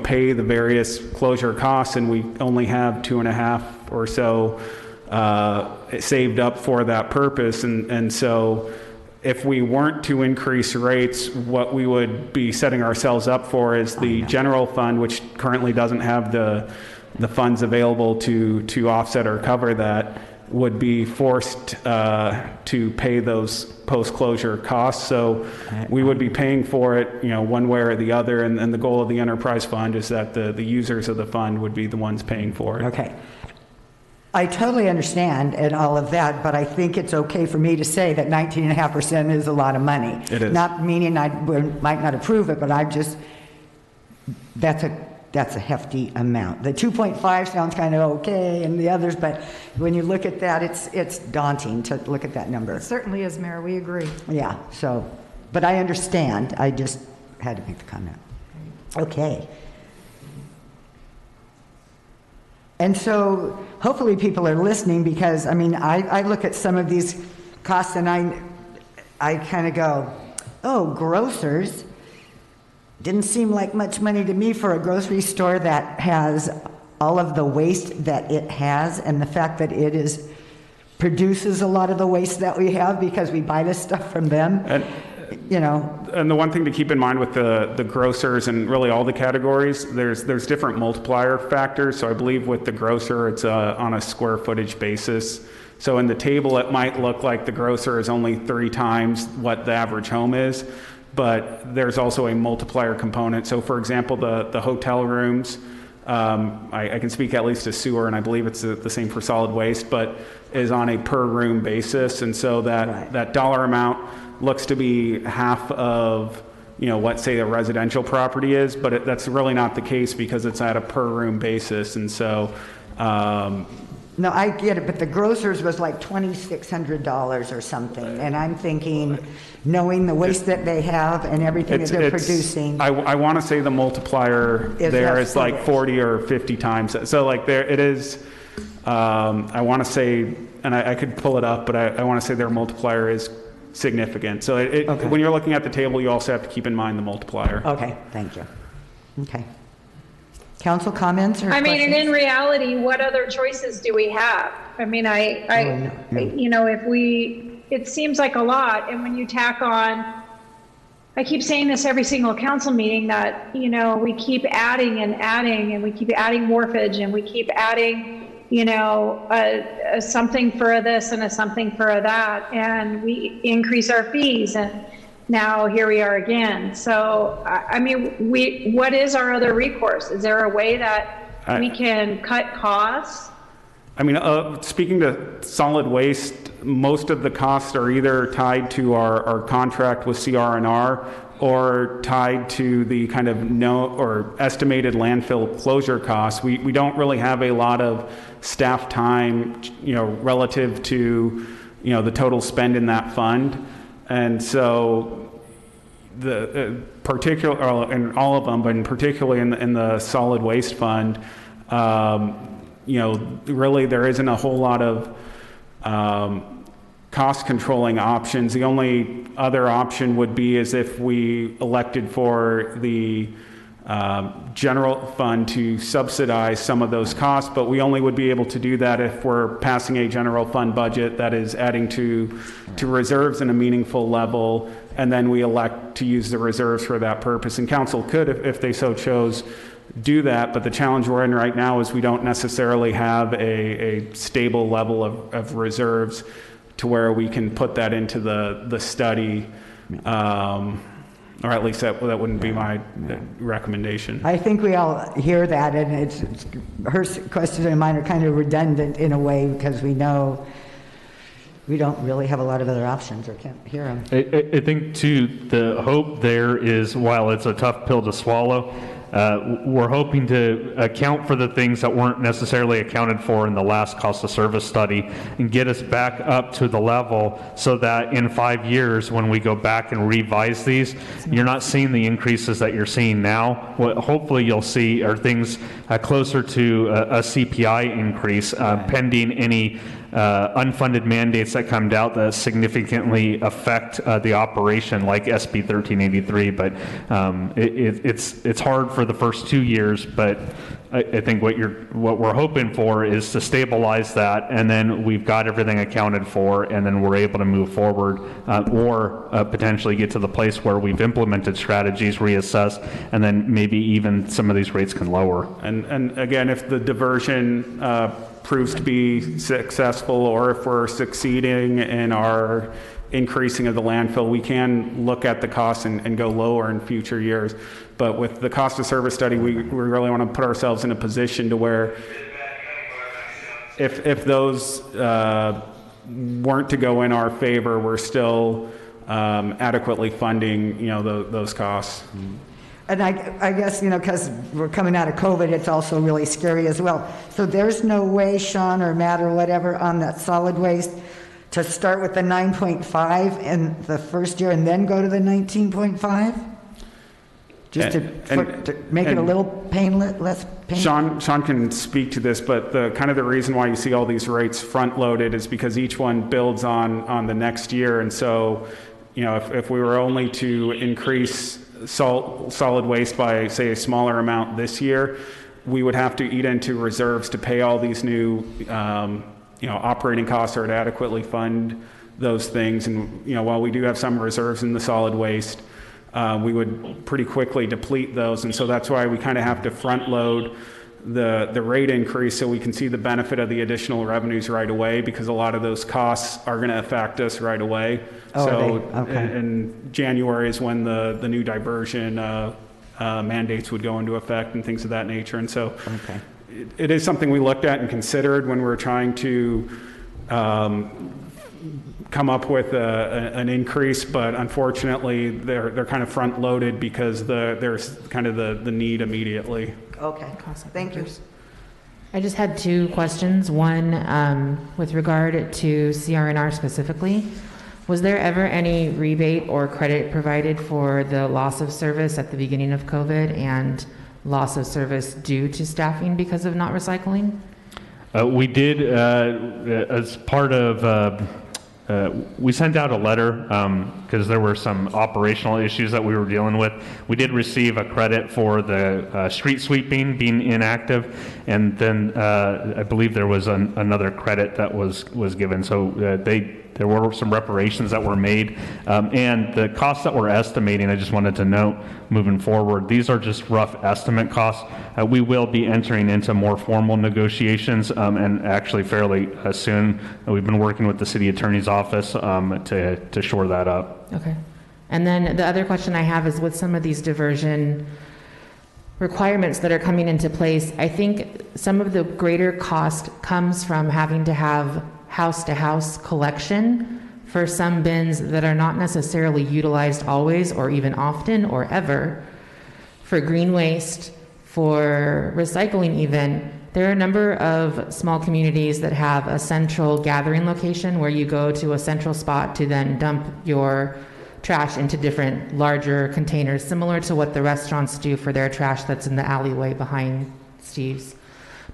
pay the various closure costs, and we only have 2.5 or so saved up for that purpose. And so if we weren't to increase rates, what we would be setting ourselves up for is the general fund, which currently doesn't have the funds available to offset or cover that, would be forced to pay those post-closure costs. So we would be paying for it, one way or the other. And the goal of the enterprise fund is that the users of the fund would be the ones paying for it. Okay. I totally understand and all of that, but I think it's okay for me to say that 19.5% is a lot of money. It is. Not meaning I might not approve it, but that's a hefty amount. The 2.5 sounds kind of okay, and the others, but when you look at that, it's daunting to look at that number. It certainly is, Mayor. We agree. Yeah. So, but I understand. I just had to make the comment. Okay. And so, hopefully, people are listening, because I look at some of these costs and I kind of go, oh, grocers. Didn't seem like much money to me for a grocery store that has all of the waste that it has, and the fact that it produces a lot of the waste that we have because we buy this stuff from them. you know. And the one thing to keep in mind with the grocers and really all the categories, there's different multiplier factors. So I believe with the grocer, it's on a square footage basis. So in the table, it might look like the grocer is only 3 times what the average home is, but there's also a multiplier component. So for example, the hotel rooms, I can speak at least to sewer, and I believe it's the same for solid waste, but is on a per room basis. And so that dollar amount looks to be half of, what say a residential property is, but that's really not the case because it's at a per room basis. And so, no, I get it, but the grocers was like $2,600 or something, and I'm thinking, knowing the waste that they have and everything that they're producing. I want to say the multiplier there is like 40 or 50 times. So like there it is. I want to say, and I could pull it up, but I want to say their multiplier is significant. So Okay. when you're looking at the table, you also have to keep in mind the multiplier. Okay, thank you. Okay. Council comments or I mean, and questions? in reality, what other choices do we have? I mean, it seems like a lot. And when you tack on, I keep saying this every single council meeting that, we keep adding and adding, and we keep adding morphage, and we keep adding, a something for this and a something for that. And we increase our fees, and now here we are again. So, I mean, what is our other recourse? Is there a way that we can cut costs? I mean, speaking to solid waste, most of the costs are either tied to our contract with CR&R or tied to the kind of estimated landfill closure costs. We don't really have a lot of staff time, relative to, the total spend in that fund. And so the particular, in all of them, but particularly in the solid waste fund, really there isn't a whole lot of cost controlling options. The only other option would be as if we elected for the general fund to subsidize some of those costs, but we only would be able to do that if we're passing a general fund budget that is adding to reserves in a meaningful level, and then we elect to use the reserves for that purpose. And council could, if they so chose, do that, but the challenge we're in right now is we don't necessarily have a stable level of reserves to where we can put that into the study, or at least that wouldn't be my recommendation. I think we all hear that, and it's her question and mine are kind of redundant in a way because we know we don't really have a lot of other options or can't hear them. I think too, the hope there is, while it's a tough pill to swallow, we're hoping to account for the things that weren't necessarily accounted for in the last cost of service study and get us back up to the level so that in 5 years, when we go back and revise these, you're not seeing the increases that you're seeing now. What hopefully you'll see are things closer to a CPI increase, pending any unfunded mandates that come out that significantly affect the operation, like SB 1383. But it's hard for the first 2 years, but I think what we're hoping for is to stabilize that, and then we've got everything accounted for, and then we're able to move forward, or potentially get to the place where we've implemented strategies, reassess, and then maybe even some of these rates can lower. And again, if the diversion proves to be successful, or if we're succeeding in our increasing of the landfill, we can look at the costs and go lower in future years. But with the cost of service study, we really want to put ourselves in a position to where if those weren't to go in our favor, we're still adequately funding, those costs. And I guess, because we're coming out of COVID, it's also really scary as well. So there's no way, Sean or Matt or whatever, on that solid waste to start with the 9.5 in the first year and then go to the 19.5? Just to make it a little less painful? Sean can speak to this, but the reason why you see all these rates front loaded is because each one builds on the next year. And so, if we were only to increase solid waste by, say, a smaller amount this year, we would have to eat into reserves to pay all these new operating costs or to adequately fund those things. And, while we do have some reserves in the solid waste, we would pretty quickly deplete those. And so that's why we kind of have to front load the rate increase so we can see the benefit of the additional revenues right away, because a lot of those costs are going to affect us right away. Oh, so okay. in January is when the new diversion mandates would go into effect and things of that nature. And so it is something we looked at and considered when we were trying to come up with an increase, but unfortunately they're kind of front loaded because there's kind of the need immediately. Okay, thank you. I just had two questions. One, with regard to CRNR specifically, was there ever any rebate or credit provided for the loss of service at the beginning of COVID and loss of service due to staffing because of not recycling? We did, as part of, we sent out a letter because there were some operational issues that we were dealing with. We did receive a credit for the street sweeping being inactive, and then I believe there was another credit that was given. So there were some reparations that were made, and the costs that we're estimating, I just wanted to note moving forward, these are just rough estimate costs. We will be entering into more formal negotiations, and actually fairly soon. We've been working with the city attorney's office to shore that up. Okay. And then the other question I have is with some of these diversion requirements that are coming into place, I think some of the greater cost comes from having to have house-to-house collection for some bins that are not necessarily utilized always or even often or ever. For green waste, for recycling even, there are a number of small communities that have a central gathering location where you go to a central spot to then dump your trash into different larger containers, similar to what the restaurants do for their trash that's in the alleyway behind Steve's.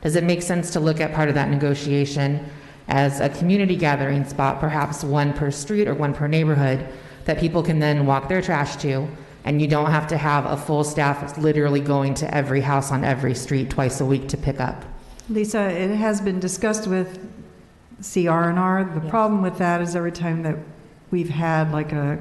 Does it make sense to look at part of that negotiation as a community gathering spot, perhaps one per street or one per neighborhood, that people can then walk their trash to, and you don't have to have a full staff that's literally going to every house on every street twice a week to pick up? Lisa, it has been discussed with CR&R. The problem with that is every time that we've had like a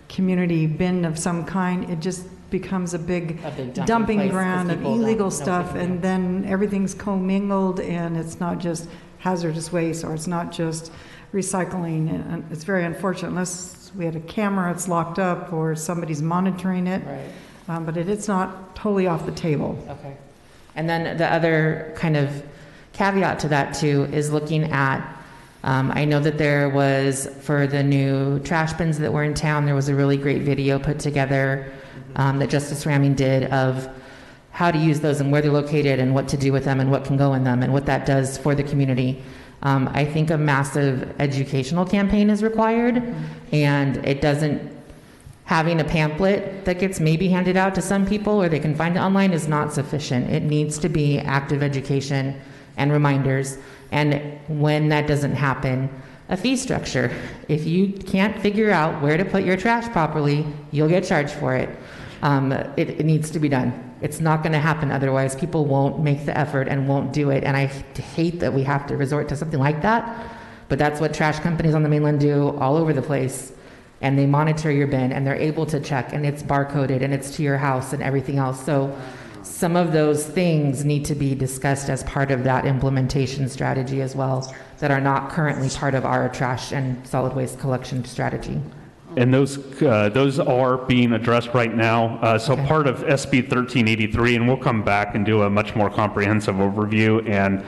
community bin of some kind, it just becomes a big dumping ground of illegal stuff, and then everything's commingled, and it's not just hazardous waste, or it's not just recycling. And it's very unfortunate unless we had a camera, it's locked up, or somebody's monitoring it. Right. But it's not totally off the table. Okay. And then the other kind of caveat to that too is looking at, I know that there was, for the new trash bins that were in town, there was a really great video put together that Justice Ramming did of how to use those and where they're located and what to do with them and what can go in them and what that does for the community. I think a massive educational campaign is required, and it doesn't, having a pamphlet that gets maybe handed out to some people or they can find it online is not sufficient. It needs to be active education and reminders. And when that doesn't happen, a fee structure. If you can't figure out where to put your trash properly, you'll get charged for it. It needs to be done. It's not going to happen otherwise. People won't make the effort and won't do it. And I hate that we have to resort to something like that, but that's what trash companies on the mainland do all over the place. And they monitor your bin, and they're able to check, and it's barcoded, and it's to your house and everything else. So some of those things need to be discussed as part of that implementation strategy as well, that are not currently part of our trash and solid waste collection strategy. And those are being addressed right now. So part of SB 1383, and we'll come back and do a much more comprehensive overview and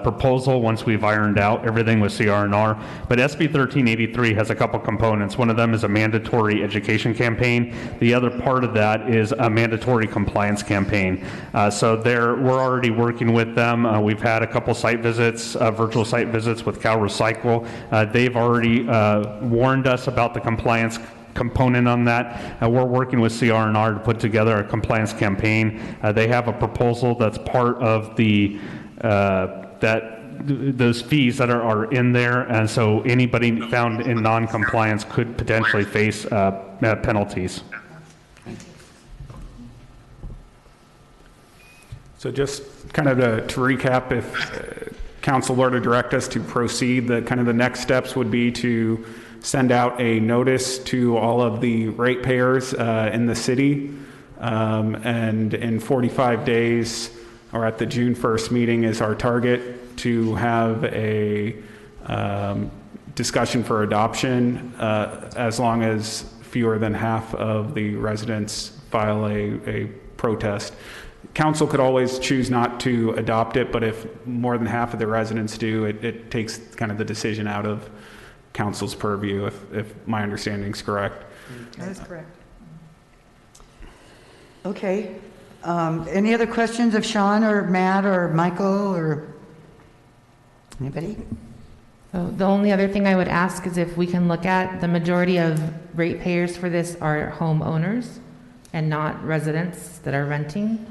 proposal once we've ironed out everything with CR&R. But SB 1383 has a couple components. One of them is a mandatory education campaign. The other part of that is a mandatory compliance campaign. So we're already working with them. We've had a couple site visits, virtual site visits with Cal Recycle. They've already warned us about the compliance component on that. We're working with CR&R to put together a compliance campaign. They have a proposal that's part of the those fees that are in there, and so anybody found in non-compliance could potentially face penalties. So just kind of to recap, if council were to direct us to proceed, the kind of the next steps would be to send out a notice to all of the ratepayers in the city. And in 45 days, or at the June 1st meeting, is our target to have a discussion for adoption, as long as fewer than half of the residents file a protest. Council could always choose not to adopt it, but if more than half of the residents do, it takes kind of the decision out of council's purview, if my understanding is correct. That is correct. Okay. Any other questions of Sean or Matt or Michael or anybody? So the only other thing I would ask is if we can look at the majority of ratepayers for this are homeowners and not residents that are renting.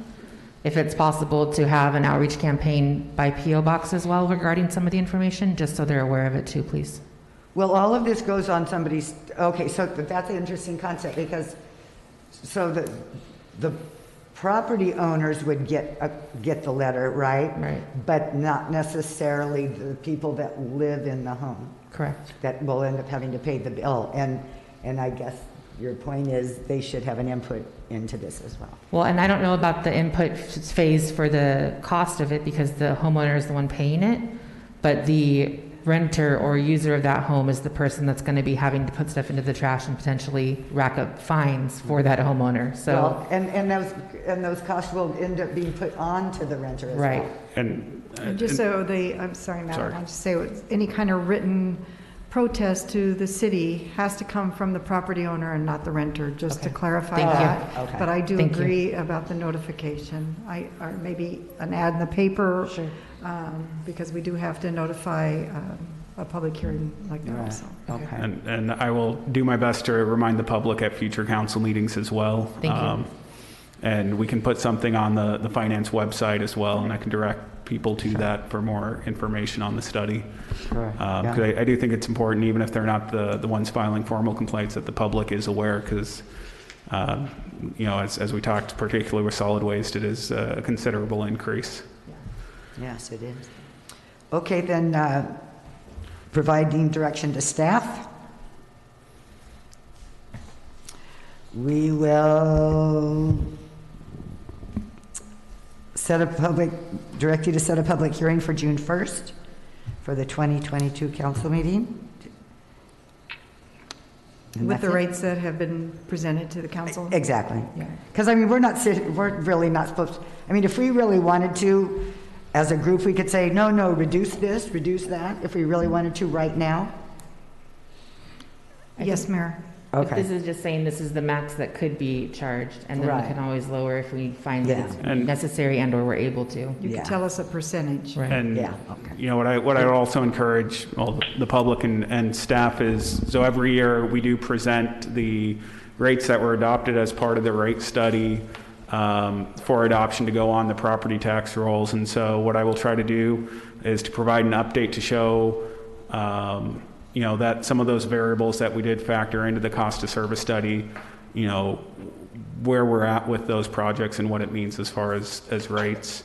If it's possible to have an outreach campaign by PO box as well regarding some of the information, just so they're aware of it too, please. Well, all of this goes on somebody's, okay, so that's an interesting concept because, so the property owners would get the letter, right? Right. But not necessarily the people that live in the home. Correct. That will end up having to pay the bill. And I guess your point is they should have an input into this as well. Well, and I don't know about the input phase for the cost of it because the homeowner is the one paying it, but the renter or user of that home is the person that's going to be having to put stuff into the trash and potentially rack up fines for that homeowner. So, well, and those costs will end up being put on to the renter as right. well. And just so I'm sorry, Matt, Sorry. I'll just say any kind of written protest to the city has to come from the property owner and not the renter, just to clarify Thank you. that. Okay. But I do Thank you. agree about the notification. Or maybe an ad in the paper, Sure. because we do have to notify a public hearing like that Right. also. Okay. And I will do my best to remind the public at future council meetings as well. Thank you. And we can put something on the finance website as well, and I can direct people to that for more information on the study. Sure. 'Cause I do think it's important, even if they're not the ones filing formal complaints, that the public is aware, because as we talked, particularly with solid waste, it is a considerable increase. Yes, it is. Okay, then providing direction to staff. We will direct you to set a public hearing for June 1st for the 2022 council meeting. And With the that's it. rates that have been presented to the council? Exactly. Yeah. Because, we're really not supposed to, if we really wanted to, as a group, we could say, no, reduce this, reduce that, if we really wanted to right now. Yes, Mayor. But Okay. this is just saying this is the max that could be charged, and then Right. we can always lower if we find that Yeah. it's And- necessary and/or we're able to. You Yeah. could tell us a percentage. Right. And Yeah, okay. what I would also encourage the public and staff is, so every year we do present the rates that were adopted as part of the rate study for adoption to go on the property tax rolls. And so what I will try to do is to provide an update to show that some of those variables that we did factor into the cost of service study, where we're at with those projects and what it means as far as rates.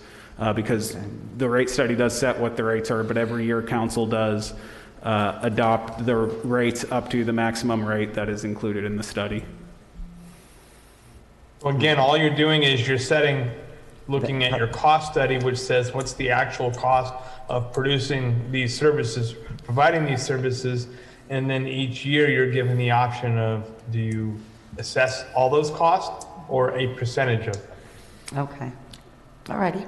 Because the rate study does set what the rates are, but every year council does adopt the rates up to the maximum rate that is included in the study. So again, all you're doing is you're looking at your cost study, which says what's the actual cost of producing these services, providing these services, and then each year you're given the option of, do you assess all those costs or a percentage of them? Okay. All righty.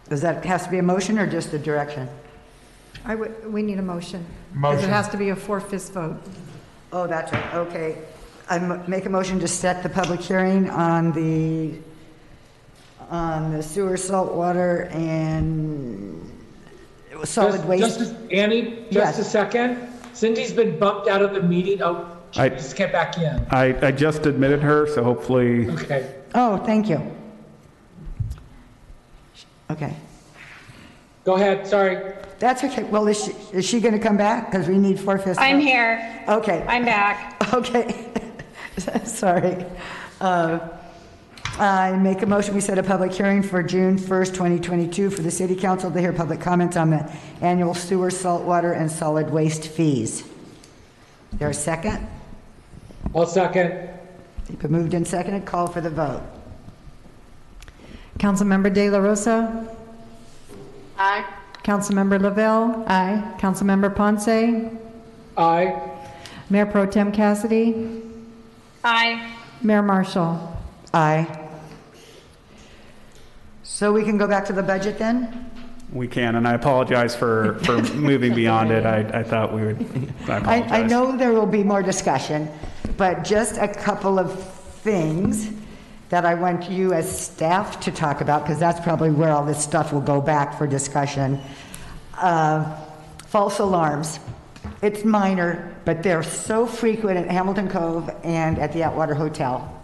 Does that have to be a motion or just a direction? We need a motion. Because Motion. it has to be a 4/5 vote. Oh, that's right, okay. I make a motion to set the public hearing on the sewer, salt water, and solid waste. Annie, just a second. Cindy's been bumped out of the meeting. Oh, she I- just came back in. I just admitted her, so hopefully. Okay. Oh, thank you. Okay. Go ahead, sorry. That's okay. Well, is she going to come back? Because we need 4/5. I'm here. Okay. I'm back. Okay. Sorry. I make a motion, we set a public hearing for June 1st, 2022 for the City Council to hear public comments on the annual sewer, saltwater, and solid waste fees. There a second? I'll second. Been moved and seconded. Call for the vote. Councilmember De La Rosa? Aye. Councilmember Lavelle? Aye. Councilmember Ponce? Aye. Mayor Pro Tem Cassidy? Aye. Mayor Marshall? Aye. So we can go back to the budget then? We can, and I apologize for moving beyond it. I thought we would. I apologize. I know there will be more discussion, but just a couple of things that I want you as staff to talk about, because that's probably where all this stuff will go back for discussion. False alarms. It's minor, but they're so frequent at Hamilton Cove and at the Atwater Hotel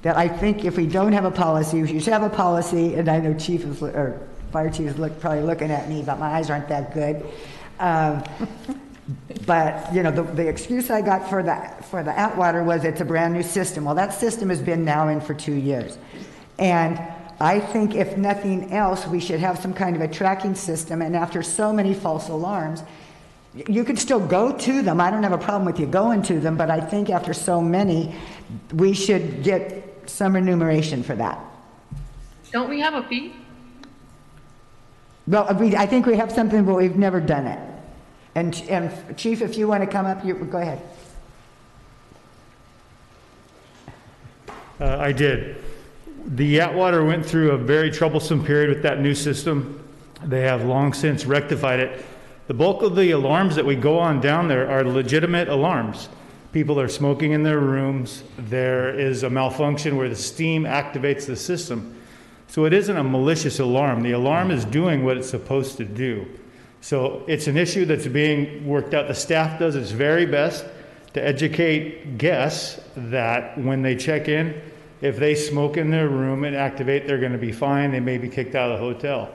that I think if we don't have a policy, we should have a policy, and I know Fire Chief is probably looking at me, but my eyes aren't that good. But you know, the excuse I got for the Atwater was it's a brand new system. Well, that system has been now in for 2 years, and I think if nothing else, we should have some kind of a tracking system. And after so many false alarms, you could still go to them. I don't have a problem with you going to them, but I think after so many, we should get some remuneration for that. Don't we have a fee? Well, I think we have something, but we've never done it. And Chief, if you want to come up, go ahead. I did. The Atwater went through a very troublesome period with that new system. They have long since rectified it. The bulk of the alarms that we go on down there are legitimate alarms. People are smoking in their rooms. There is a malfunction where the steam activates the system. So it isn't a malicious alarm. The alarm is doing what it's supposed to do. So it's an issue that's being worked out. The staff does its very best to educate guests that when they check in, if they smoke in their room and activate, they're going to be fine. They may be kicked out of the hotel.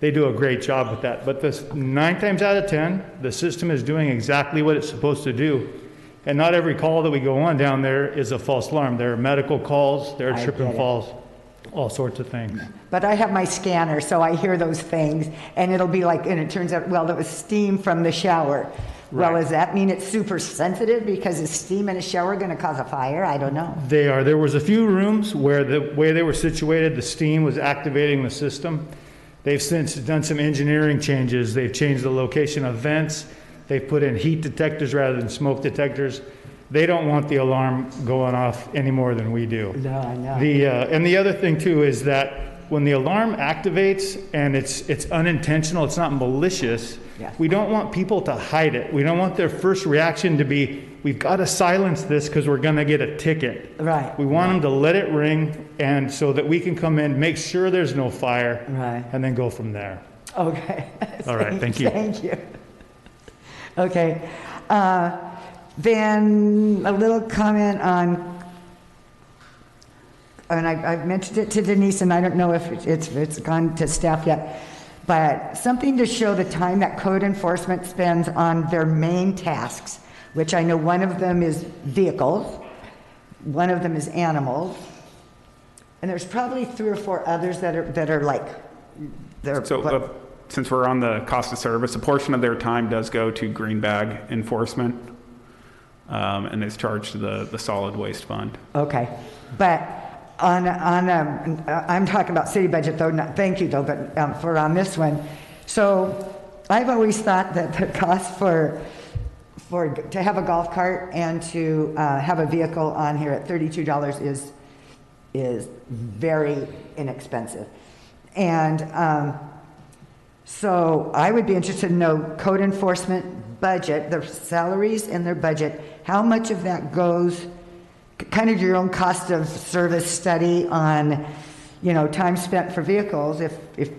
They do a great job with that. But 9 times out of 10, the system is doing exactly what it's supposed to do. And not every call that we go on down there is a false alarm. There are medical calls, there are trip and falls, all sorts of things. But I have my scanner, so I hear those things, and it'll be like, and it turns out, well, that was steam from the shower. Right. Well, does that mean it's super sensitive because is steam in a shower going to cause a fire? I don't know. They are. There was a few rooms where the way they were situated, the steam was activating the system. They've since done some engineering changes. They've changed the location of vents. They've put in heat detectors rather than smoke detectors. They don't want the alarm going off any more than we do. No, I know. And the other thing too is that when the alarm activates and it's unintentional, it's not malicious, we don't want people to hide it. We don't want their first reaction to be, we've got to silence this because we're going to get a ticket. Right. We want them to let it ring, and so that we can come in, make sure there's no fire, and then go from there. Okay. All right, thank you. Thank you. Okay. Then a little comment on, and I mentioned it to Denise, and I don't know if it's gone to staff yet, but something to show the time that code enforcement spends on their main tasks, which I know one of them is vehicles, one of them is animals, and there's probably 3 or 4 others that are like, since we're on the cost of service, a portion of their time does go to green bag enforcement, and is charged to the solid waste fund. Okay, but I'm talking about city budget though. Thank you though, but for on this one, so I've always thought that the cost for to have a golf cart and to have a vehicle on here at $32 is very inexpensive, and so I would be interested to know code enforcement budget, their salaries and their budget, how much of that goes, kind of your own cost of service study on, time spent for vehicles, if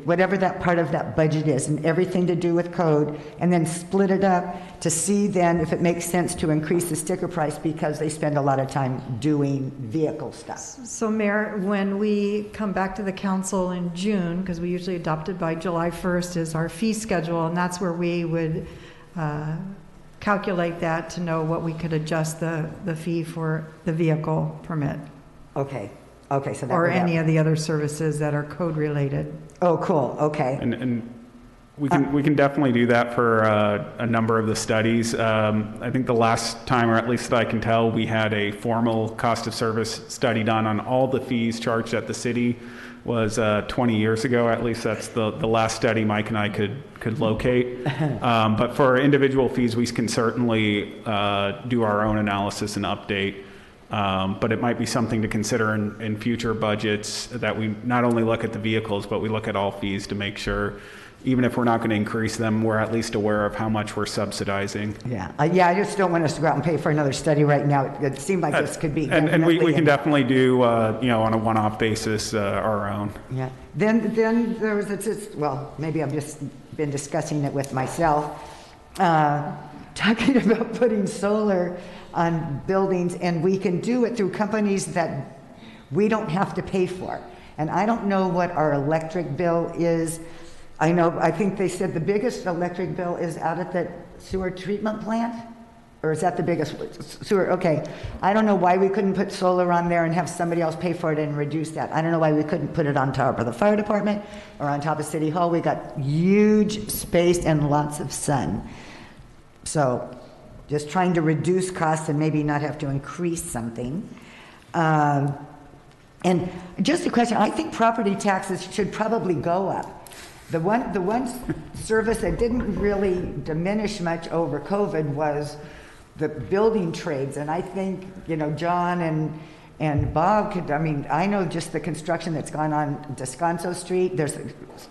whatever that part of that budget is, and everything to do with code, and then split it up to see then if it makes sense to increase the sticker price because they spend a lot of time doing vehicle stuff. So Mayor, when we come back to the council in June, because we usually adopt it by July 1st, is our fee schedule, and that's where we would calculate that to know what we could adjust the fee for the vehicle permit. Okay. Okay, so that or would any have- of the other services that are code related. Oh, cool, okay. And we can definitely do that for a number of the studies. I think the last time, or at least that I can tell, we had a formal cost of service study done on all the fees charged at the city was 20 years ago. At least that's the last study Mike and I could locate. But for individual fees, we can certainly do our own analysis and update. But it might be something to consider in future budgets, that we not only look at the vehicles, but we look at all fees to make sure, even if we're not going to increase them, we're at least aware of how much we're subsidizing. Yeah, I just don't want us to go out and pay for another study right now. It seemed like this could be. And we can definitely do, on a one-off basis, our own. Yeah. Then there was well, maybe I've just been discussing it with myself, talking about putting solar on buildings, and we can do it through companies that we don't have to pay for. And I don't know what our electric bill is. I think they said the biggest electric bill is out at the sewer treatment plant? Or is that the biggest sewer? Okay. I don't know why we couldn't put solar on there and have somebody else pay for it and reduce that. I don't know why we couldn't put it on top of the fire department or on top of City Hall. We got huge space and lots of sun. So just trying to reduce costs and maybe not have to increase something. And just a question, I think property taxes should probably go up. The one service that didn't really diminish much over COVID was the building trades. And I think, John and Bob could, I know just the construction that's gone on Descanso Street. There's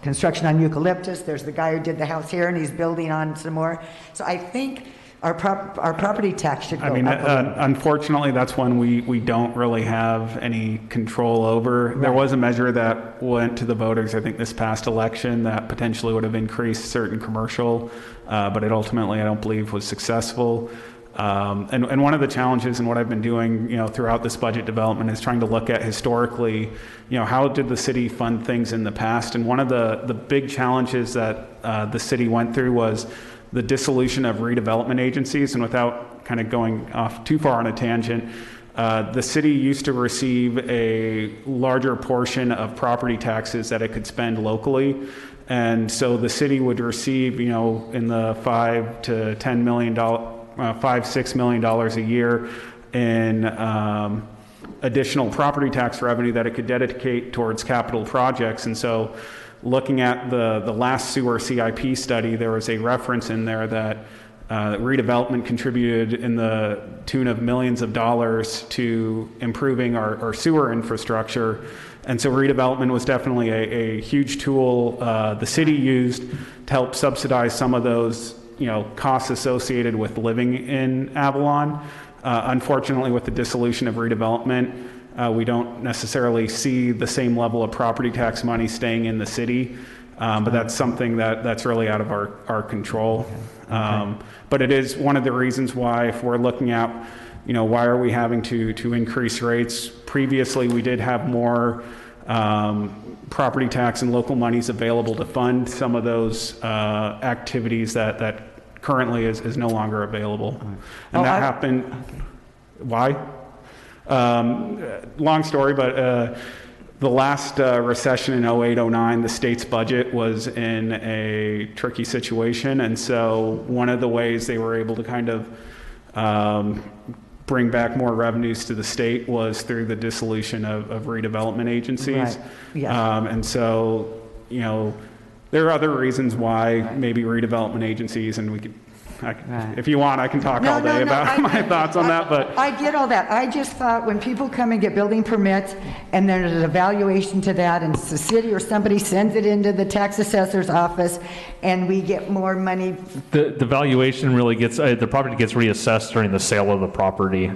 construction on Eucalyptus. There's the guy who did the house here and he's building on some more. So I think our property tax should go up. Unfortunately, that's one we don't really have any control over. Right. There was a measure that went to the voters, I think, this past election that potentially would have increased certain commercial, but it ultimately, I don't believe, was successful. And one of the challenges and what I've been doing, throughout this budget development is trying to look at historically, how did the city fund things in the past? And one of the big challenges that the city went through was the dissolution of redevelopment agencies. And without kind of going off too far on a tangent, the city used to receive a larger portion of property taxes that it could spend locally. And so the city would receive, in the $5 to $10 million, $6 million a year in additional property tax revenue that it could dedicate towards capital projects. And so looking at the last sewer CIP study, there was a reference in there that redevelopment contributed in the tune of millions of dollars to improving our sewer infrastructure. And so redevelopment was definitely a huge tool the city used to help subsidize some of those costs associated with living in Avalon. Unfortunately, with the dissolution of redevelopment, we don't necessarily see the same level of property tax money staying in the city, but that's something that's really out of our control. Okay. But it is one of the reasons why, if we're looking at, why are we having to increase rates? Previously, we did have more property tax and local monies available to fund some of those activities that currently is no longer available. And that happened. Okay. Why? Long story, but the last recession in 08-09, the state's budget was in a tricky situation. And so one of the ways they were able to kind of bring back more revenues to the state was through the dissolution of redevelopment agencies. Right. Yeah. And so, there are other reasons why maybe redevelopment agencies, and we could, if you want, I can talk all day about my thoughts on that. But I get all that. I just thought when people come and get building permits and there's an evaluation to that and the city or somebody sends it into the tax assessor's office and we get more money. The valuation really gets, the property gets reassessed during the sale of the property.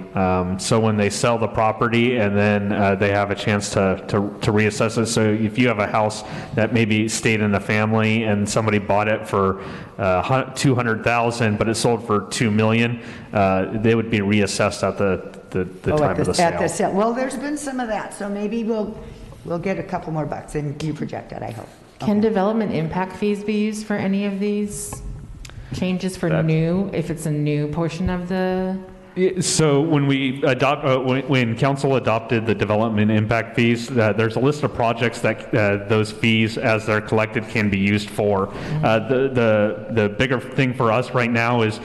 So when they sell the property and then they have a chance to reassess it. So if you have a house that maybe stayed in the family and somebody bought it for $200,000, but it sold for $2 million, they would be reassessed at the time of the sale. At the sale. Well, there's been some of that, so maybe we'll get a couple more bucks, and you project that, I hope. Can development impact fees be used for any of these changes for new, if it's a new portion of the So when we when council adopted the development impact fees, there's a list of projects that those fees, as they're collected, can be used for. The bigger thing for us right now is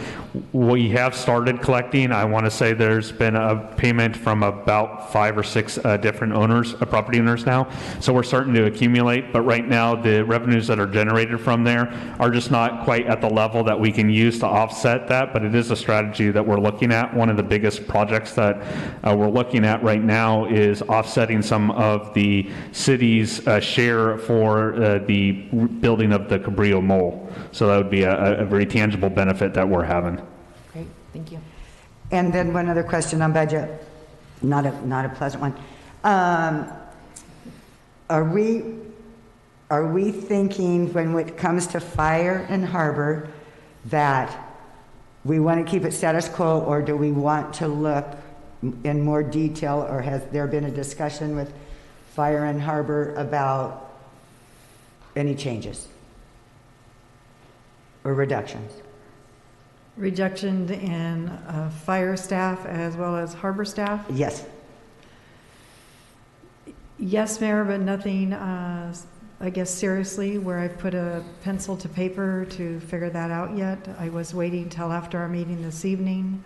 we have started collecting. I want to say there's been a payment from about 5 or 6 different owners, property owners now. So we're starting to accumulate, but right now the revenues that are generated from there are just not quite at the level that we can use to offset that, but it is a strategy that we're looking at. One of the biggest projects that we're looking at right now is offsetting some of the city's share for the building of the Cabrillo Mole. So that would be a very tangible benefit that we're having. Great, thank you. And then one other question on budget, not a pleasant one. Are we thinking when it comes to fire and harbor that we want to keep it status quo, or do we want to look in more detail, or has there been a discussion with fire and harbor about any changes or reductions? Reduction in fire staff as well as harbor staff? Yes. Yes, Mayor, but nothing, I guess, seriously, where I've put a pencil to paper to figure that out yet. I was waiting till after our meeting this evening,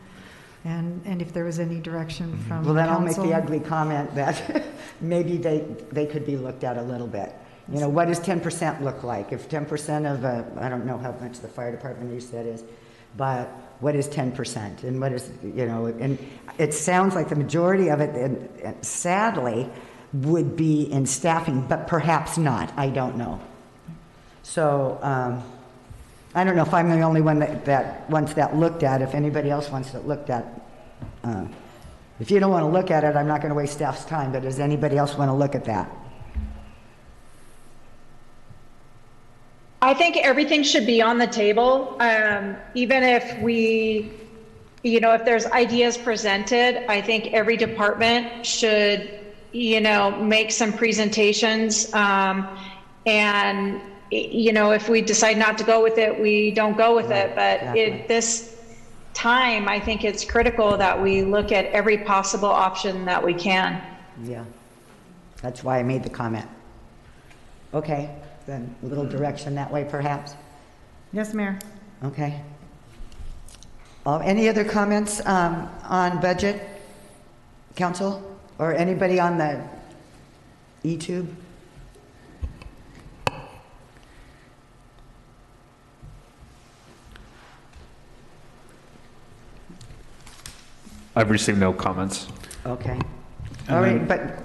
and if there was any direction from Well, then I'll make council. the ugly comment that maybe they could be looked at a little bit. You know, what does 10% look like? If 10% of I don't know how much the fire department you said is, but what is 10%? And what is, you know, and it sounds like the majority of it, and sadly, would be in staffing, but perhaps not. I don't know. So I don't know if I'm the only one that wants that looked at. If anybody else wants it looked at, if you don't want to look at it, I'm not going to waste staff's time. But does anybody else want to look at that? I think everything should be on the table. Even if we, you know, if there's ideas presented, I think every department should, you know, make some presentations. And, you know, if we decide not to go with it, we don't go with it. But at this time, I think it's critical that we look at every possible option that we can. Yeah. That's why I made the comment. Okay. Then a little direction that way, perhaps? Yes, Mayor. Okay. Any other comments on budget, council? Or anybody on the YouTube? I've received no comments. Okay. All right, but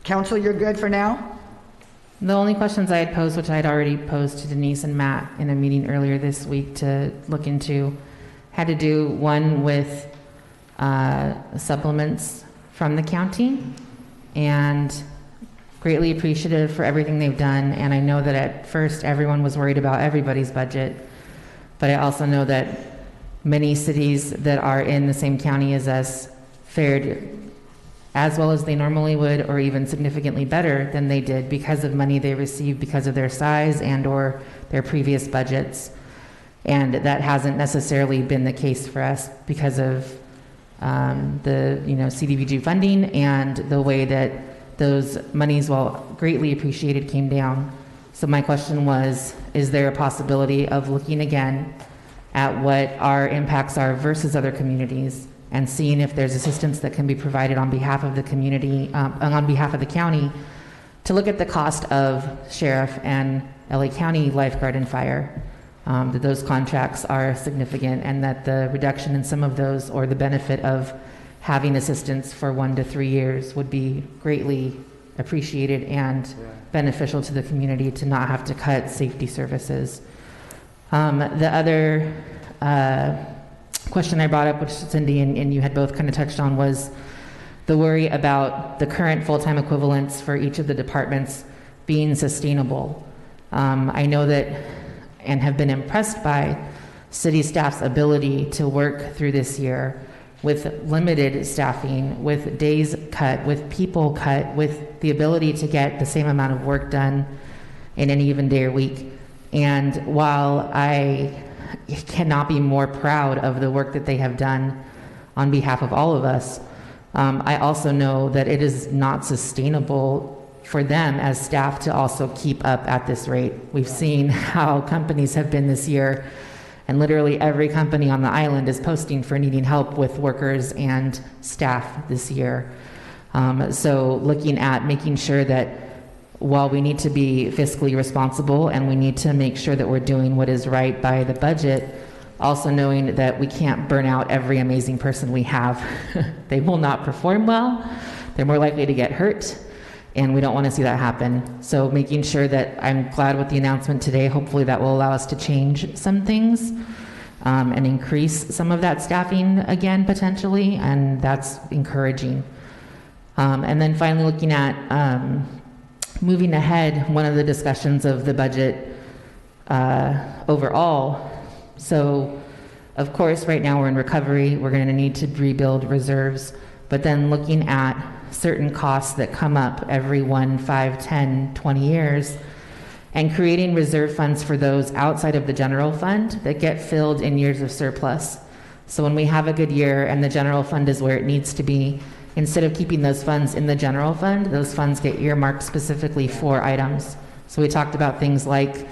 council, you're good for now? The only questions I had posed, which I had already posed to Denise and Matt in a meeting earlier this week to look into, had to do, one, with supplements from the county, and greatly appreciative for everything they've done. And I know that at first everyone was worried about everybody's budget, but I also know that many cities that are in the same county as us fared as well as they normally would, or even significantly better than they did because of money they received because of their size and or their previous budgets. And that hasn't necessarily been the case for us because of the CDBG funding and the way that those monies, while greatly appreciated, came down. So my question was, is there a possibility of looking again at what our impacts are versus other communities, and seeing if there's assistance that can be provided on behalf of the community, on behalf of the county, to look at the cost of sheriff and LA County lifeguard and fire, that those contracts are significant, and that the reduction in some of those, or the benefit of having assistance for 1 to 3 years, would be greatly appreciated and beneficial to the community to not have to cut safety services. The other question I brought up, which Cindy and you had both kind of touched on, was the worry about the current full-time equivalents for each of the departments being sustainable. I know that, and have been impressed by, city staff's ability to work through this year with limited staffing, with days cut, with people cut, with the ability to get the same amount of work done in any given day or week. And while I cannot be more proud of the work that they have done, on behalf of all of us. I also know that it is not sustainable for them as staff to also keep up at this rate. We've seen how companies have been this year, and literally every company on the island is posting for needing help with workers and staff this year. So looking at making sure that while we need to be fiscally responsible and we need to make sure that we're doing what is right by the budget, also knowing that we can't burn out every amazing person we have. They will not perform well, they're more likely to get hurt, and we don't want to see that happen. So making sure that, I'm glad with the announcement today, hopefully that will allow us to change some things and increase some of that staffing again potentially, and that's encouraging. And then finally looking at moving ahead, one of the discussions of the budget overall. So, of course, right now we're in recovery. We're going to need to rebuild reserves. But then looking at certain costs that come up every 1, 5, 10, 20 years, and creating reserve funds for those outside of the general fund that get filled in years of surplus. So when we have a good year and the general fund is where it needs to be, instead of keeping those funds in the general fund, those funds get earmarked specifically for items. So we talked about things like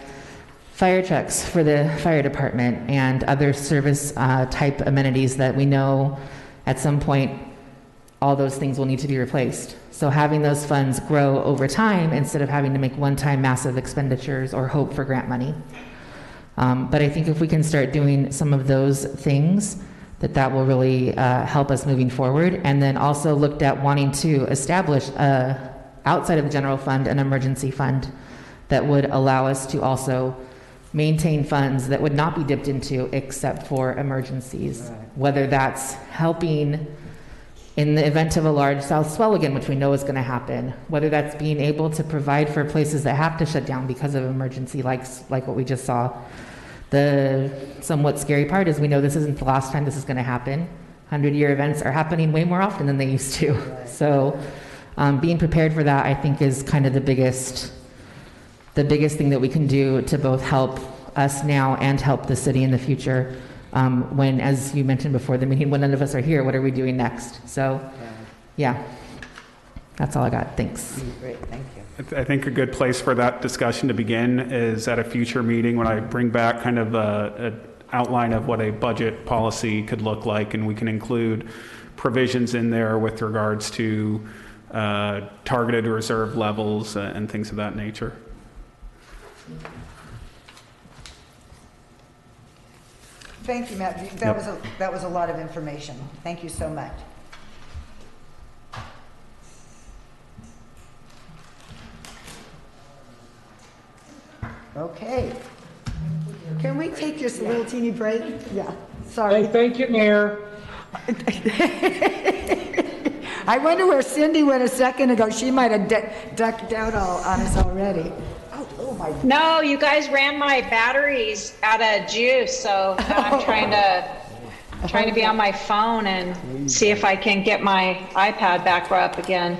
fire trucks for the fire department and other service type amenities that we know at some point all those things will need to be replaced. So having those funds grow over time instead of having to make one-time massive expenditures or hope for grant money. But I think if we can start doing some of those things, that will really help us moving forward. And then also looked at wanting to establish outside of the general fund an emergency fund that would allow us to also maintain funds that would not be dipped into except for emergencies, right. Whether that's helping in the event of a large south swell again, which we know is going to happen, whether that's being able to provide for places that have to shut down because of emergency, like what we just saw. The somewhat scary part is we know this isn't the last time this is going to happen. 100-year events are happening way more often than they used to. Right. So being prepared for that, I think, is kind of the biggest thing that we can do to both help us now and help the city in the future. When, as you mentioned before the meeting, when none of us are here, what are we doing next? So, yeah, that's all I got. Thanks. Great, thank you. I think a good place for that discussion to begin is at a future meeting when I bring back kind of an outline of what a budget policy could look like, and we can include provisions in there with regards to targeted reserve levels and things of that nature. Thank you, Matt. That was a lot of information. Thank you so much. Okay. Can we take just a little teeny break? Yeah. Sorry. Thank you, Mayor. I wonder where Cindy went a second ago. She might have ducked out on us already. Oh my. No, you guys ran my batteries out of juice, so now I'm trying to be on my phone and see if I can get my iPad back up again.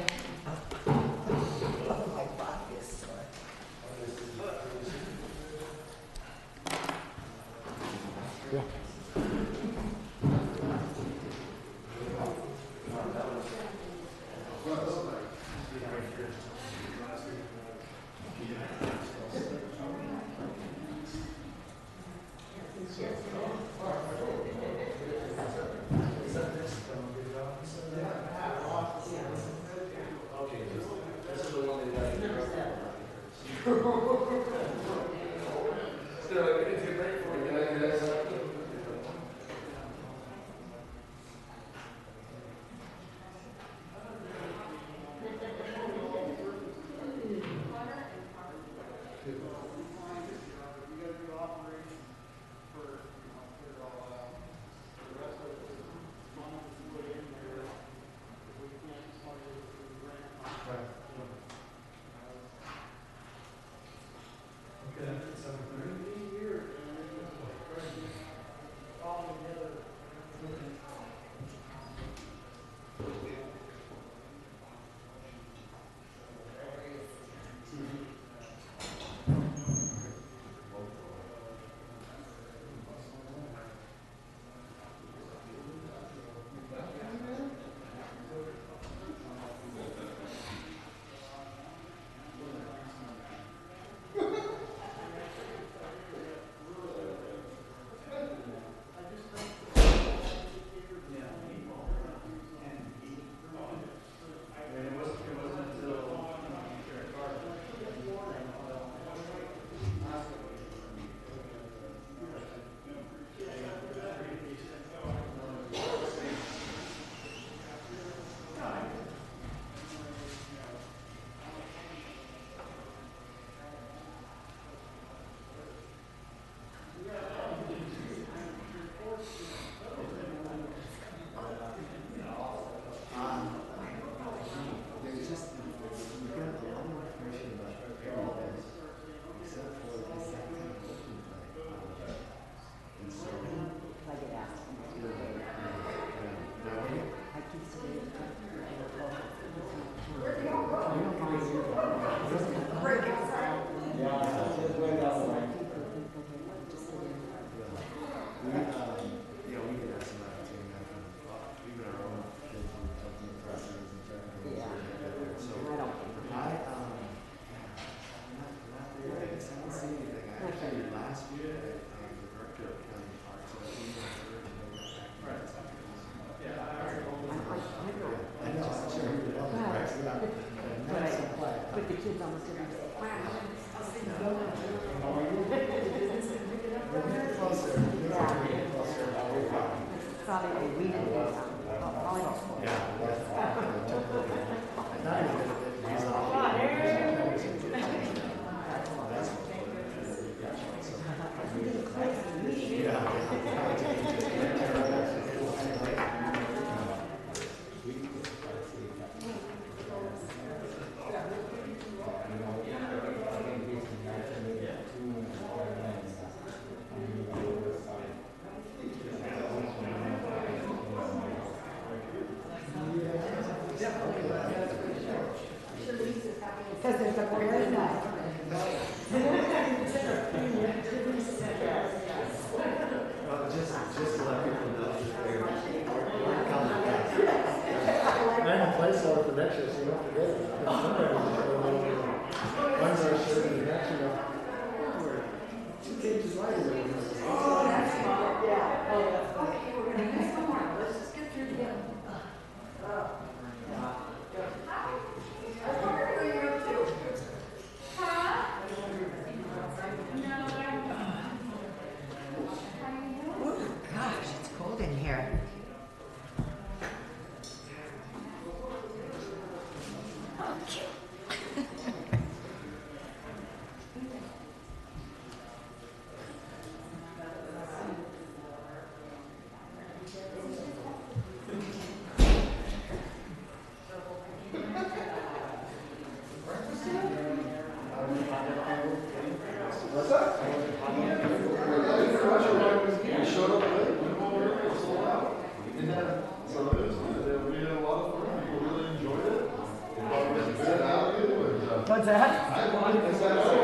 What's that?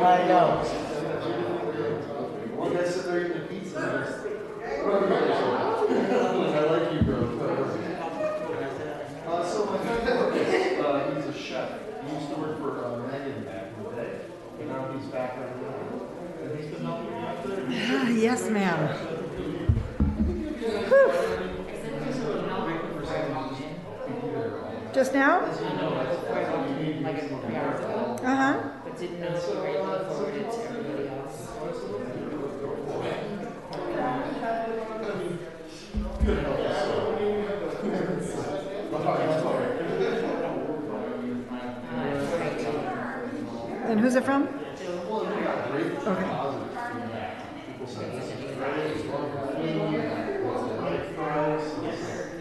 I know. You guys sit there eating pizza. I like you, bro. So my friend, he's a chef. He used to work for Megan back in the day, and now he's back right now. And he's been helping me out there. Yes, ma'am. Just now? Uh-huh. But didn't know if you were able to forward it to everybody else. And who's it from? Okay.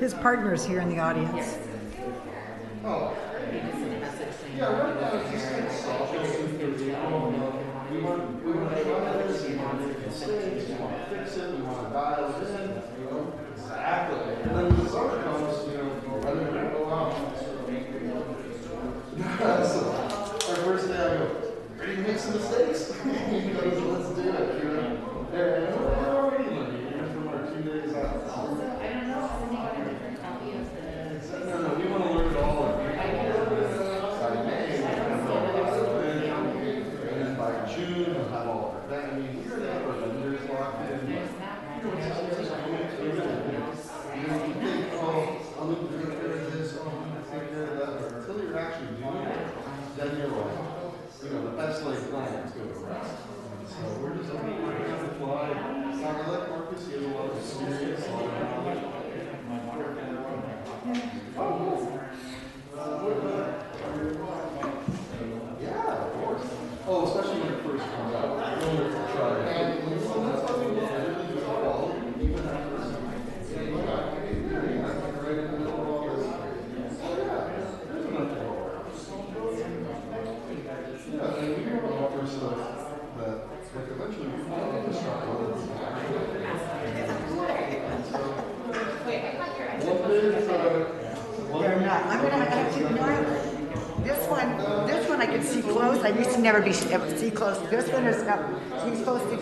His partner's here in the audience. Oh. Yeah, right now it's just like we want to try this, we want to make mistakes, we want to fix it, we want to dial it in, you know. Exactly. And then when the summer comes, you know, whether we're going to go out. So, our first day, I go, ready to make some mistakes? He goes, let's do it, you know. And we're already learning, even from our 2 days out. Also, I don't know if somebody got a different copy of the... No, we want to learn it all. By June, we'll have all of our that. I mean, we're going to have our vendors locked in. You think, oh, I'm going to take care of this, oh, I'm going to take care of that. But until you're actually doing it, then you're like, you know, the best laid plans go to rest. So we're just looking on the fly. I like Marcus, he has a lot of experience, a lot of knowledge. Yeah, of course. Oh, especially when it first comes out. I know it's a try. And that's why we look at really good quality, even after some right in the middle of all this. Oh, yeah, there's enough to go around. Yeah, and we want to offer stuff that, like, eventually we want to start with. They're not. I'm going to have to, this one I can see close. I used to never be able to see close. This one is not, he's supposed to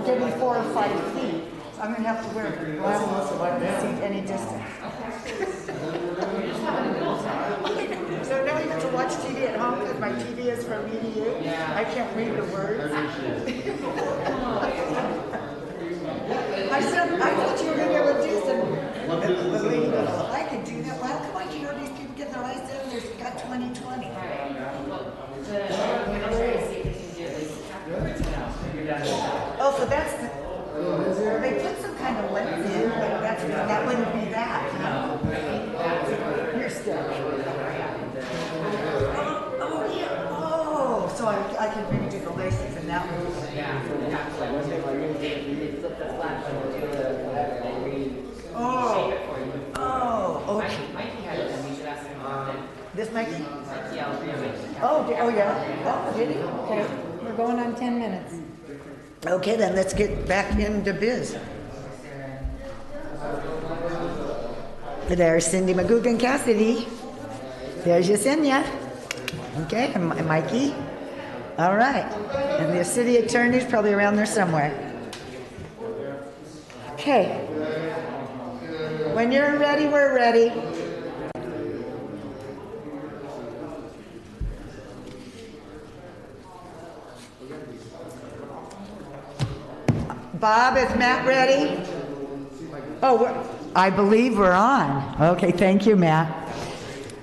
give me 4 or 5 feet. So I'm going to have to wear glasses so I don't see any distance. So now you have to watch TV at home because my TV is from EDU. I can't read the words. I thought you were going to be able to do some. The lady goes, I can do that. Well, come on, you know, these people get their eyes in, there's got 20/20. so I can redo the laces and that one. Oh, okay. This Mikey? Oh, yeah. Oh, did he? Okay. We're going on 10 minutes. Okay, then let's get back into biz. There's Cindy McGugan Cassidy. There's Yesenia. Okay, and Mikey. All right. And the city attorney's probably around there somewhere. Okay. When you're ready, we're ready. Bob, is Matt ready? Oh, I believe we're on. Okay, thank you, Matt.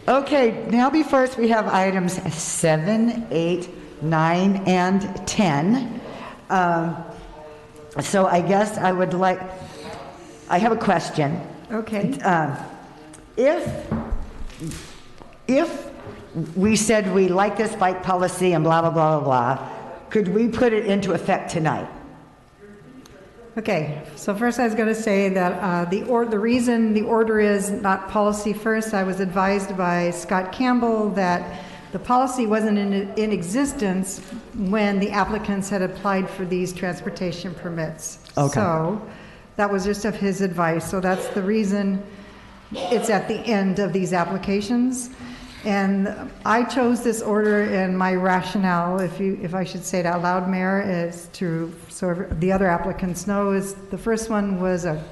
Okay, now before us we have items 7, 8, 9, and 10. So I guess I have a question. Okay. If we said we like this bike policy and blah, blah, blah, blah, blah, could we put it into effect tonight? Okay, so first I was going to say that the reason the order is not policy first, I was advised by Scott Campbell that the policy wasn't in existence when the applicants had applied for these transportation permits. Okay. So that was just of his advice. So that's the reason it's at the end of these applications. And I chose this order, and my rationale, if I should say it out loud, Mayor, is so the other applicants know, is the first one was a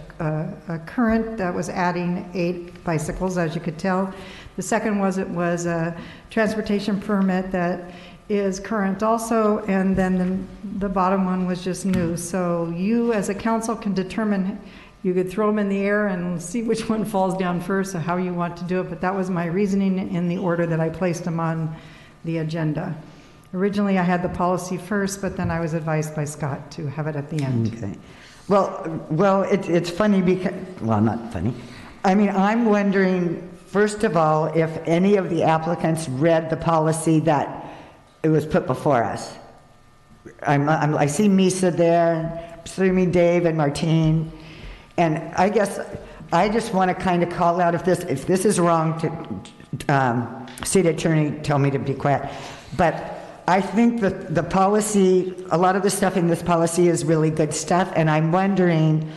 current that was adding 8 bicycles, as you could tell. The second was a transportation permit that is current also, and then the bottom one was just new. So you, as a council, can determine. You could throw them in the air and see which one falls down first or how you want to do it, but that was my reasoning in the order that I placed them on the agenda. Originally, I had the policy first, but then I was advised by Scott to have it at the end. Okay. Well, it's funny because, well, not funny. I mean, I'm wondering, first of all, if any of the applicants read the policy that it was put before us. I see Misa there, Sumi, Dave, and Martine. And I guess I just want to kind of call out if this is wrong, to city attorney tell me to be quiet. But I think that the policy, a lot of the stuff in this policy is really good stuff, and I'm wondering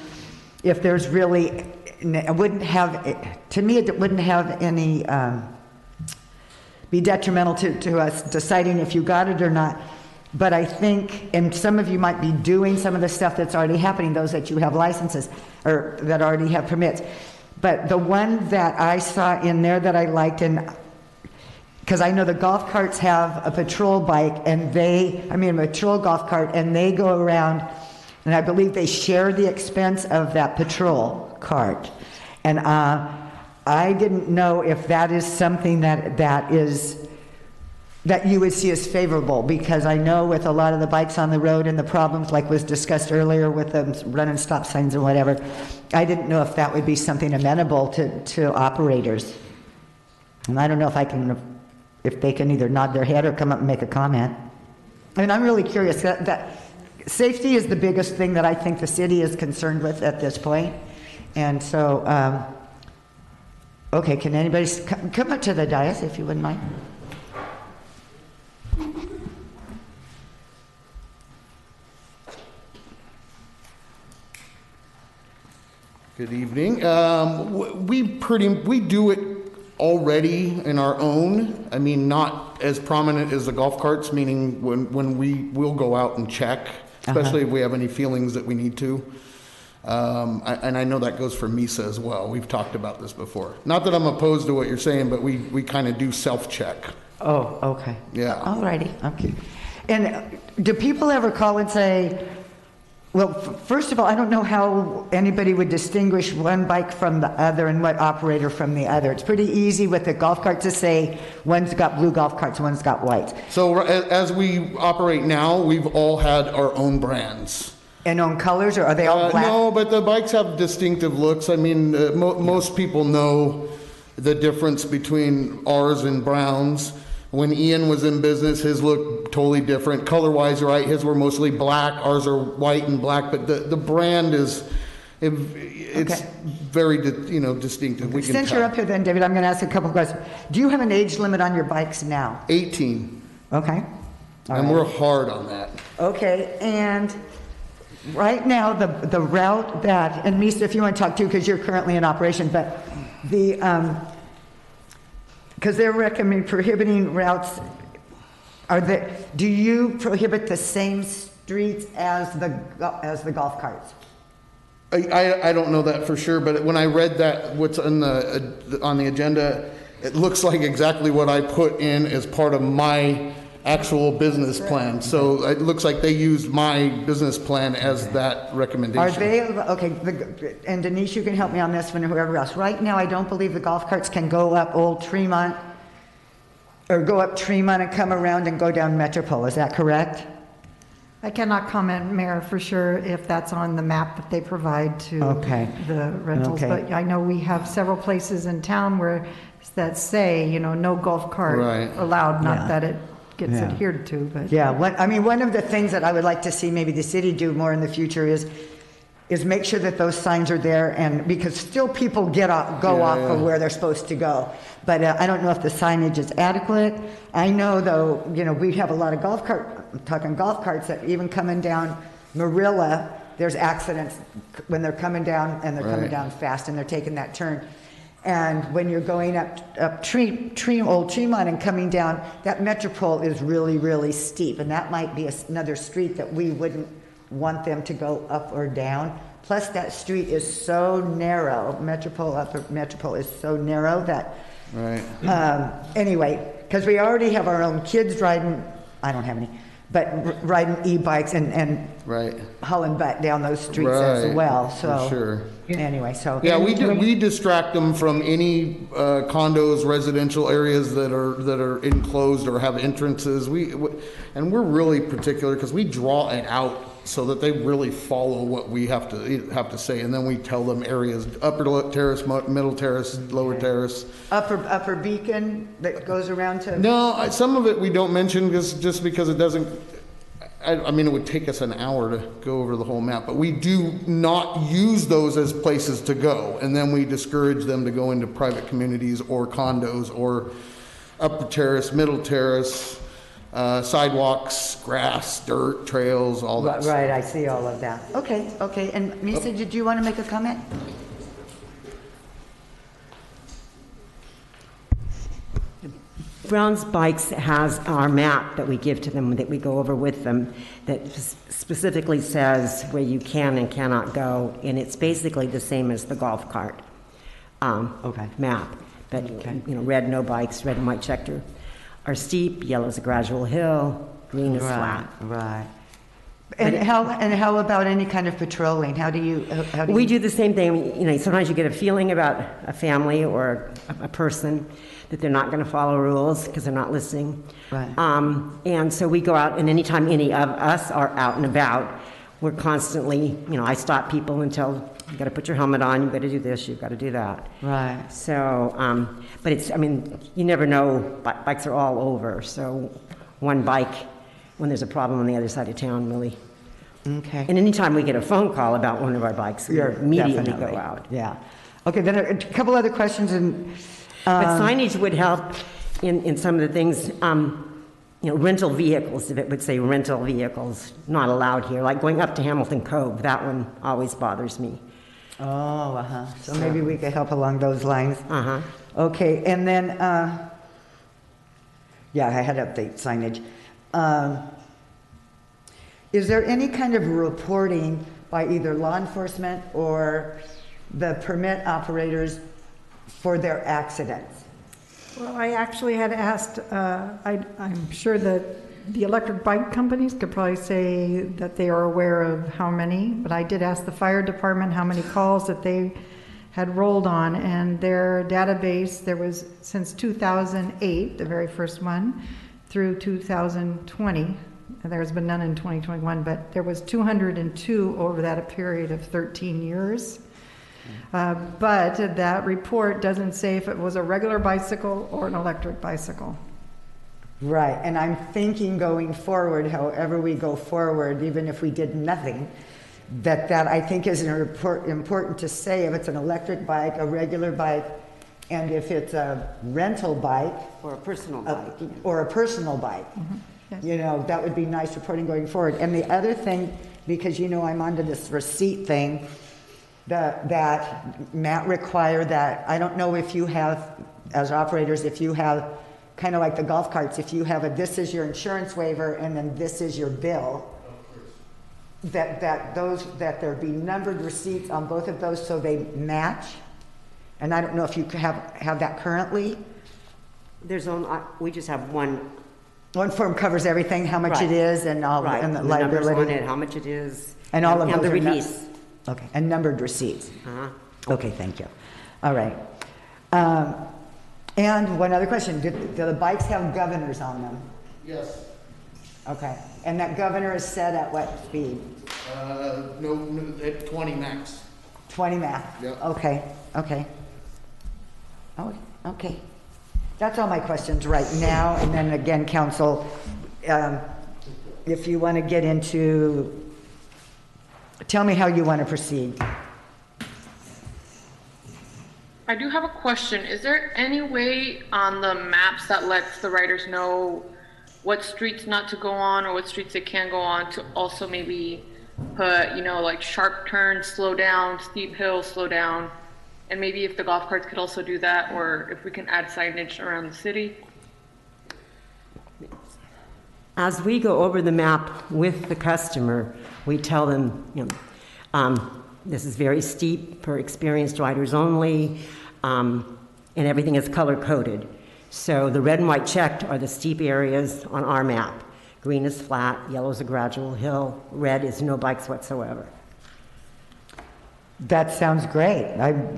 if there's really, it wouldn't have, to me it wouldn't have any, be detrimental to us deciding if you got it or not. But I think, and some of you might be doing some of the stuff that's already happening, those that you have licenses or that already have permits. But the one that I saw in there that I liked, and because I know the golf carts have a patrol bike and a patrol golf cart, and they go around, and I believe they share the expense of that patrol cart. And I didn't know if that is something that you would see as favorable, because I know with a lot of the bikes on the road and the problems like was discussed earlier with them running stop signs and whatever, I didn't know if that would be something amenable to operators. And I don't know if they can either nod their head or come up and make a comment. I mean, I'm really curious. That safety is the biggest thing that I think the city is concerned with at this point. And so, okay, can anybody come up to the dais if you wouldn't mind? Good evening. We do it already in our own. I mean, not as prominent as the golf carts, meaning when we will go out and check, especially if we have any feelings that we need to. And I know that goes for Misa as well. We've talked about this before. Not that I'm opposed to what you're saying, but we kind of do self-check. Oh, okay. Yeah. Alrighty. Okay. And do people ever call and say, well, first of all, I don't know how anybody would distinguish one bike from the other and what operator from the other. It's pretty easy with the golf cart to say one's got blue golf carts, one's got white. So as we operate now, we've all had our own brands. And own colors, or are they all black? No, but the bikes have distinctive looks. I mean, most people know the difference between ours and Browns. When Ian was in business, his looked totally different. Color-wise, right, his were mostly black, ours are white and black, but the brand is, it's very, distinctive. We can Since you're up here then, David, I'm going to ask a couple questions. Do you have an age limit on your bikes now? 18. Okay. And we're hard on that. Okay, and right now, the route that, and Misa, if you want to talk too, because you're currently in operation, but because they're recommending prohibiting routes, do you prohibit the same streets as the golf carts? I don't know that for sure, but when I read that, what's on the agenda, it looks like exactly what I put in as part of my actual business plan. So it looks like they used my business plan as that recommendation. Are they, and Denise, you can help me on this one, or whoever else. Right now, I don't believe the golf carts can go up Old Tremont, or go up Tremont and come around and go down Metropole. Is that correct? I cannot comment, Mayor, for sure if that's on the map that they provide to the rentals. Okay. But I know we have several places in town that say, no golf cart allowed, not that it gets adhered to, but. Yeah, one of the things that I would like to see maybe the city do more in the future is make sure that those signs are there, and because still people go off of where they're supposed to go. But I don't know if the signage is adequate. I know though, we have a lot of golf carts that even coming down Marilla, there's accidents when they're coming down, and they're coming down fast and they're taking that turn. And when you're going up Old Tremont and coming down, that Metropole is really, really steep. And that might be another street that we wouldn't want them to go up or down. Plus that street is so narrow, Metropole is so narrow that, anyway, because we already have our own kids riding, I don't have any, but riding e-bikes and hauling back down those streets as well. So for sure. Anyway, so we distract them from any condos, residential areas that are enclosed or have entrances. And we're really particular because we draw it out so that they really follow what we have to say, and then we tell them areas: upper terrace, middle terrace, lower terrace. Upper Beacon that goes around to. No, some of it we don't mention just because it doesn't. I mean, it would take us an hour to go over the whole map, but we do not use those as places to go, and then we discourage them to go into private communities or condos or upper terrace, middle terrace, sidewalks, grass, dirt, trails, all that stuff. Right, I see all of that. Okay. And Misa, did you want to make a comment? Brown's Bikes has our map that we give to them, that we go over with them, that specifically says where you can and cannot go, and it's basically the same as the golf cart map. But red, no bikes, red and white sector are steep, yellow is a gradual hill, green is flat. Right. And how about any kind of patrolling? How do you? We do the same thing. Sometimes you get a feeling about a family or a person that they're not going to follow rules because they're not listening. Right. And so we go out, and anytime any of us are out and about, we're constantly, I stop people and tell, you got to put your helmet on, you've got to do this, you've got to do that. Right. So, but you never know, bikes are all over. So one bike, when there's a problem on the other side of town, really. Okay. And anytime we get a phone call about one of our bikes, we immediately go out. Yeah. Okay, then a couple other questions. But signage would help in some of the things, rental vehicles, if it would say rental vehicles, not allowed here, like going up to Hamilton Cove, that one always bothers me. Oh, So maybe we could help along those lines. Okay, and then, I had to update signage. Is there any kind of reporting by either law enforcement or the permit operators for their accidents? Well, I actually had asked, I'm sure that the electric bike companies could probably say that they are aware of how many, but I did ask the fire department how many calls that they had rolled on, and their database, there was since 2008, the very first one, through 2020. There's been none in 2021, but there was 202 over that period of 13 years. But that report doesn't say if it was a regular bicycle or an electric bicycle. Right, and I'm thinking going forward, however we go forward, even if we did nothing, that I think is important to say if it's an electric bike, a regular bike, and if it's a rental bike. Or a personal bike. Or a personal bike. Yes. You know, that would be nice reporting going forward. And the other thing, because you know I'm onto this receipt thing, that Matt required that, I don't know if you have, as operators, if you have, kind of like the golf carts, if you have this is your insurance waiver and then this is your bill, that there be numbered receipts on both of those so they match. And I don't know if you have that currently. We just have one. One form covers everything, how much Right. it is and all, Right. and the The numbers liability. on it, how much it is. And all of and those the are nu- release. Okay, and numbered receipts. Uh-huh. Okay, thank you. All right. And one other question, do the bikes have governors on them? Yes. Okay, and that governor is set at what speed? No, at 20 max. 20 max? Yep. Okay. Oh, okay. That's all my questions right now. And then again, council, if you want to get into, tell me how you want to proceed. I do have a question. Is there any way on the maps that lets the riders know what streets not to go on or what streets they can go on to also maybe put, like sharp turns, slow down, steep hills, slow down? And maybe if the golf carts could also do that, or if we can add signage around the city? As we go over the map with the customer, we tell them, this is very steep for experienced riders only, and everything is color-coded. So the red and white checked are the steep areas on our map. Green is flat, yellow is a gradual hill, red is no bikes whatsoever. That sounds great.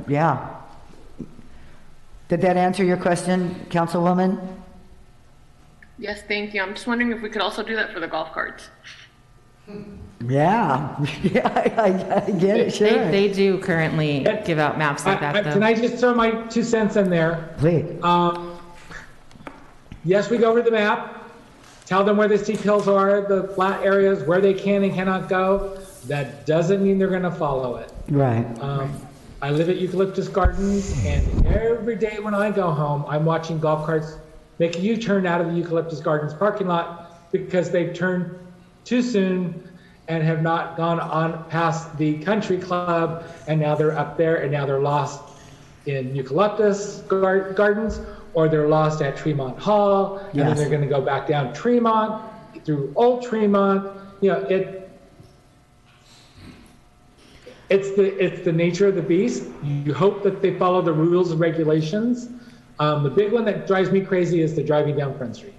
Yeah. Did that answer your question, Councilwoman? Yes, thank you. I'm just wondering if we could also do that for the golf carts. Yeah, I get it, sure. They do currently give out maps like that, though. Can I just throw my 2 cents in there? Please. Yes, we go over the map, tell them where the steep hills are, the flat areas, where they can and cannot go. That doesn't mean they're going to follow it. Right. I live at Eucalyptus Gardens, and every day when I go home, I'm watching golf carts make a U-turn out of the Eucalyptus Gardens parking lot because they've turned too soon and have not gone on past the country club, and now they're up there, and now they're lost in Eucalyptus Gardens, or they're lost at Tremont Hall, and then Yes. they're going to go back down Tremont through Old Tremont. It's the nature of the beast. You hope that they follow the rules and regulations. The big one that drives me crazy is the driving down Front Street.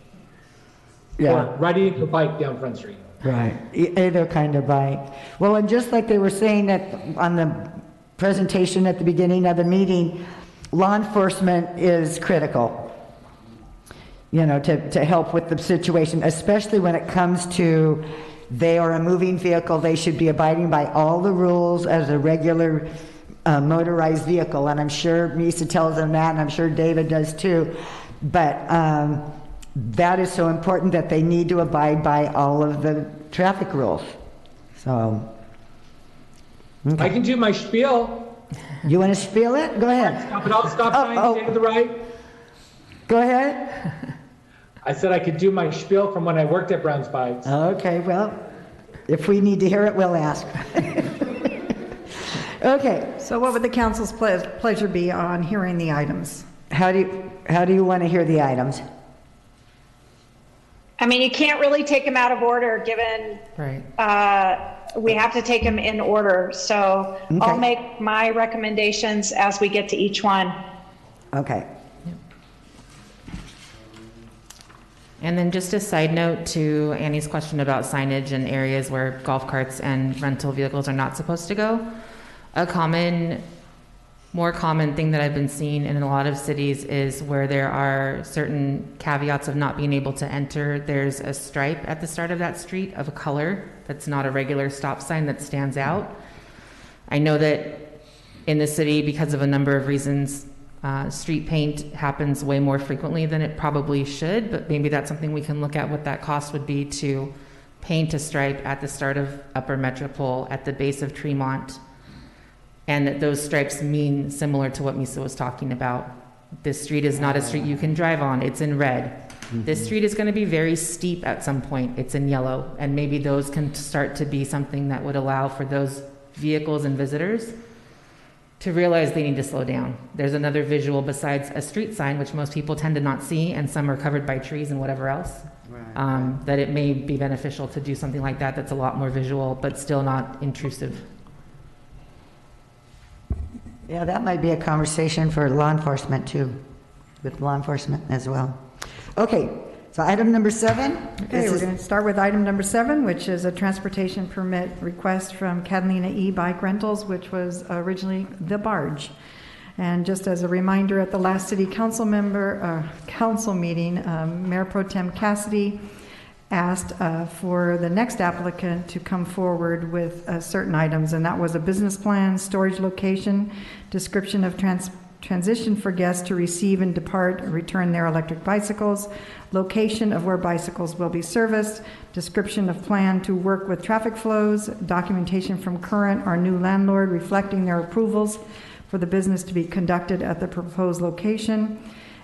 Yeah. Or riding a bike down Front Street. Right, either kind of bike. Well, and just like they were saying that on the presentation at the beginning of the meeting, law enforcement is critical, to help with the situation, especially when it comes to they are a moving vehicle. They should be abiding by all the rules as a regular motorized vehicle. And I'm sure Misa tells them that, and I'm sure David does too. But that is so important that they need to abide by all of the traffic rules. So, okay. I can do my spiel. You want to spiel it? Go ahead. Stop it all, stop sign, stay to the right. Go ahead. I said I could do my spiel from when I worked at Brown's Bikes. Okay, well, if we need to hear it, we'll ask. Okay. So what would the council's pleasure be on hearing the items? How do you want to hear the items? I mean, you can't really take them out of order given we have to take them in order. So I'll make my recommendations as we get to each one. Okay. And then just a side note to Annie's question about signage and areas where golf carts and rental vehicles are not supposed to go. A more common thing that I've been seeing in a lot of cities is where there are certain caveats of not being able to enter. There's a stripe at the start of that street of a color that's not a regular stop sign that stands out. I know that in the city, because of a number of reasons, Street paint happens way more frequently than it probably should, but maybe that's something we can look at what that cost would be to paint a stripe at the start of Upper Metropole, at the base of Tremont, and that those stripes mean similar to what Misa was talking about. This street is not a street you can drive on, it's in red. This street is going to be very steep at some point, it's in yellow, and maybe those can start to be something that would allow for those vehicles and visitors to realize they need to slow down. There's another visual besides a street sign, which most people tend to not see, and some are covered by trees and whatever else, that it may be beneficial to do something like that that's a lot more visual, but still not intrusive. Yeah, that might be a conversation for law enforcement too, with law enforcement as well. Okay, so item number 7. Okay, we're going to start with item number 7, which is a transportation permit request from Catalina E-Bike Rentals, which was originally the Barge. And just as a reminder, at the last city council meeting, Mayor Pro Tem Cassidy asked for the next applicant to come forward with certain items, and that was a business plan, storage location, description of transition for guests to receive and depart or return their electric bicycles, location of where bicycles will be serviced, description of plan to work with traffic flows, documentation from current or new landlord reflecting their approvals for the business to be conducted at the proposed location,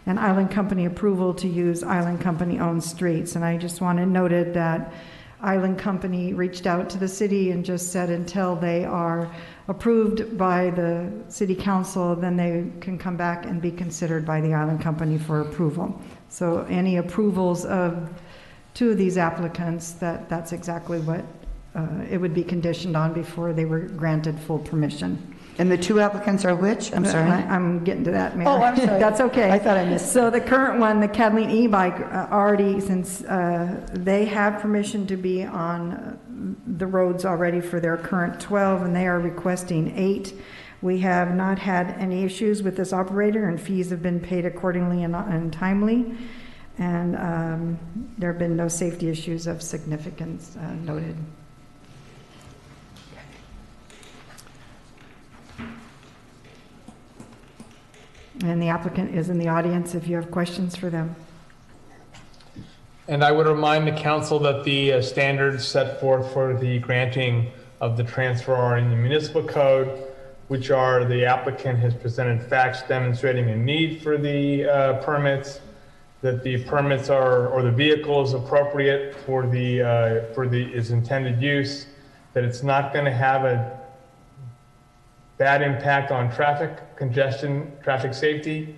and Island Company approval to use Island Company-owned streets. And I just want to note that Island Company reached out to the city and just said until they are approved by the city council, then they can come back and be considered by the Island Company for approval. So any approvals of 2 of these applicants, that's exactly what it would be conditioned on before they were granted full permission. And the 2 applicants are which? I'm sorry. I'm getting to that, Mayor. Oh, I'm sorry. That's okay. I thought I missed. So the current one, the Catalina E-Bike, already, since they have permission to be on the roads already for their current 12, and they are requesting 8. We have not had any issues with this operator, and fees have been paid accordingly and timely. And there have been no safety issues of significance noted. And the applicant is in the audience if you have questions for them. And I would remind the council that the standards set forth for the granting of the transfer are in the municipal code, which are the applicant has presented facts demonstrating a need for the permits, that the permits are, or the vehicle is appropriate for its intended use, that it's not going to have a bad impact on traffic congestion, traffic safety,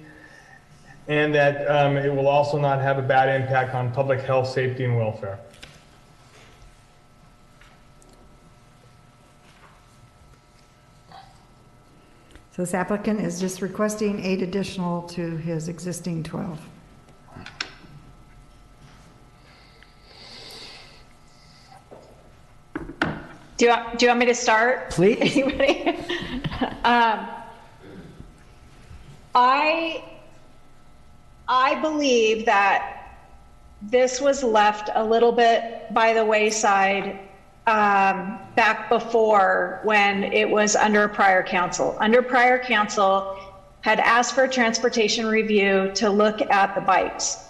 and that it will also not have a bad impact on public health, safety, and welfare. So this applicant is just requesting 8 additional to his existing 12. Do you want me to start? Please. Anybody? I believe that this was left a little bit by the wayside back before, when it was under prior council. Under prior council had asked for a transportation review to look at the bikes.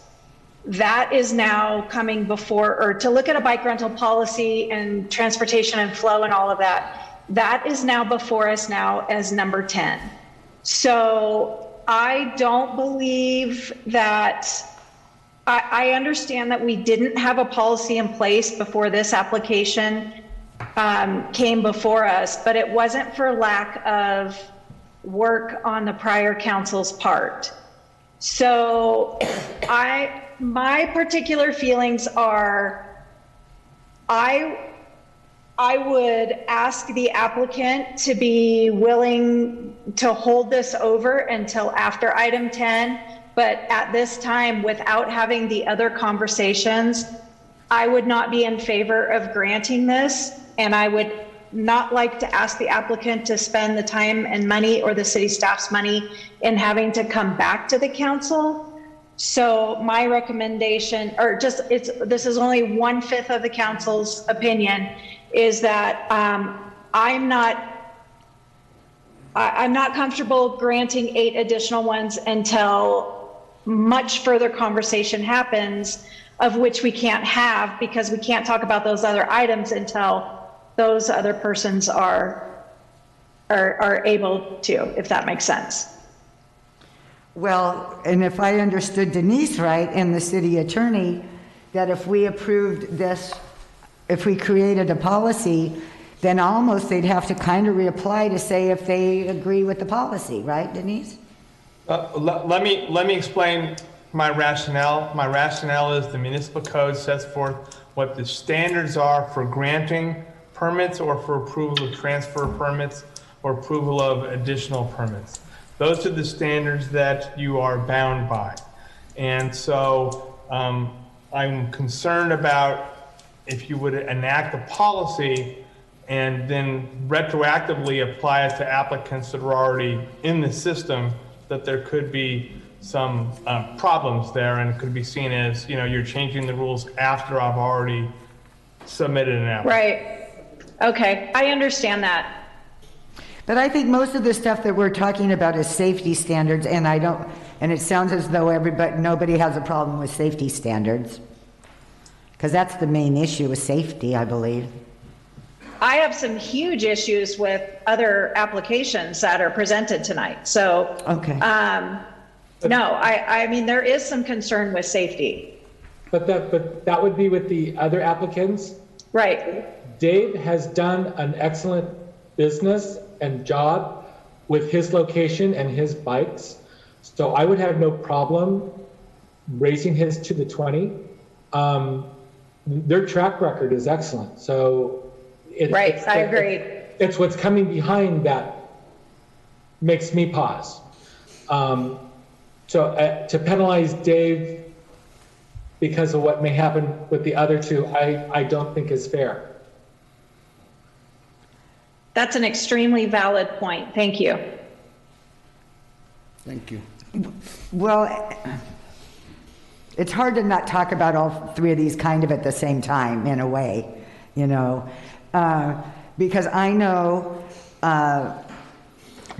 That is now coming before, or to look at a bike rental policy and transportation and flow and all of that. That is now before us now as number 10. So I don't believe that, I understand that we didn't have a policy in place before this application came before us, but it wasn't for lack of work on the prior council's part. So my particular feelings are, I would ask the applicant to be willing to hold this over until after item 10, but at this time, without having the other conversations, I would not be in favor of granting this, and I would not like to ask the applicant to spend the time and money or the city staff's money in having to come back to the council. So my recommendation, or just, this is only 1/5 of the council's opinion, is that I'm not I'm not comfortable granting 8 additional ones until much further conversation happens, of which we can't have because we can't talk about those other items until those other persons are able to, if that makes sense. Well, and if I understood Denise right and the city attorney, that if we approved this, if we created a policy, then almost they'd have to kind of reapply to say if they agree with the policy, right, Denise? Let me explain my rationale. My rationale is the municipal code sets forth what the standards are for granting permits or for approval of transfer permits or approval of additional permits. Those are the standards that you are bound by. And so I'm concerned about if you would enact a policy and then retroactively apply it to applicants that are already in the system, that there could be some problems there and could be seen as, you know, you're changing the rules after I've already submitted an application. Right. Okay, I understand that. But I think most of the stuff that we're talking about is safety standards, and it sounds as though nobody has a problem with safety standards, because that's the main issue, is safety, I believe. I have some huge issues with other applications that are presented tonight. So, okay. No, I mean, there is some concern with safety. But that would be with the other applicants. Right. Dave has done an excellent business and job with his location and his bikes. So I would have no problem raising his to the 20. Their track record is excellent. So I agree. It's what's coming behind that makes me pause. So to penalize Dave because of what may happen with the other two, I don't think is fair. That's an extremely valid point. Thank you. Thank you. Well, it's hard to not talk about all 3 of these kind of at the same time, in a way, you know, because I know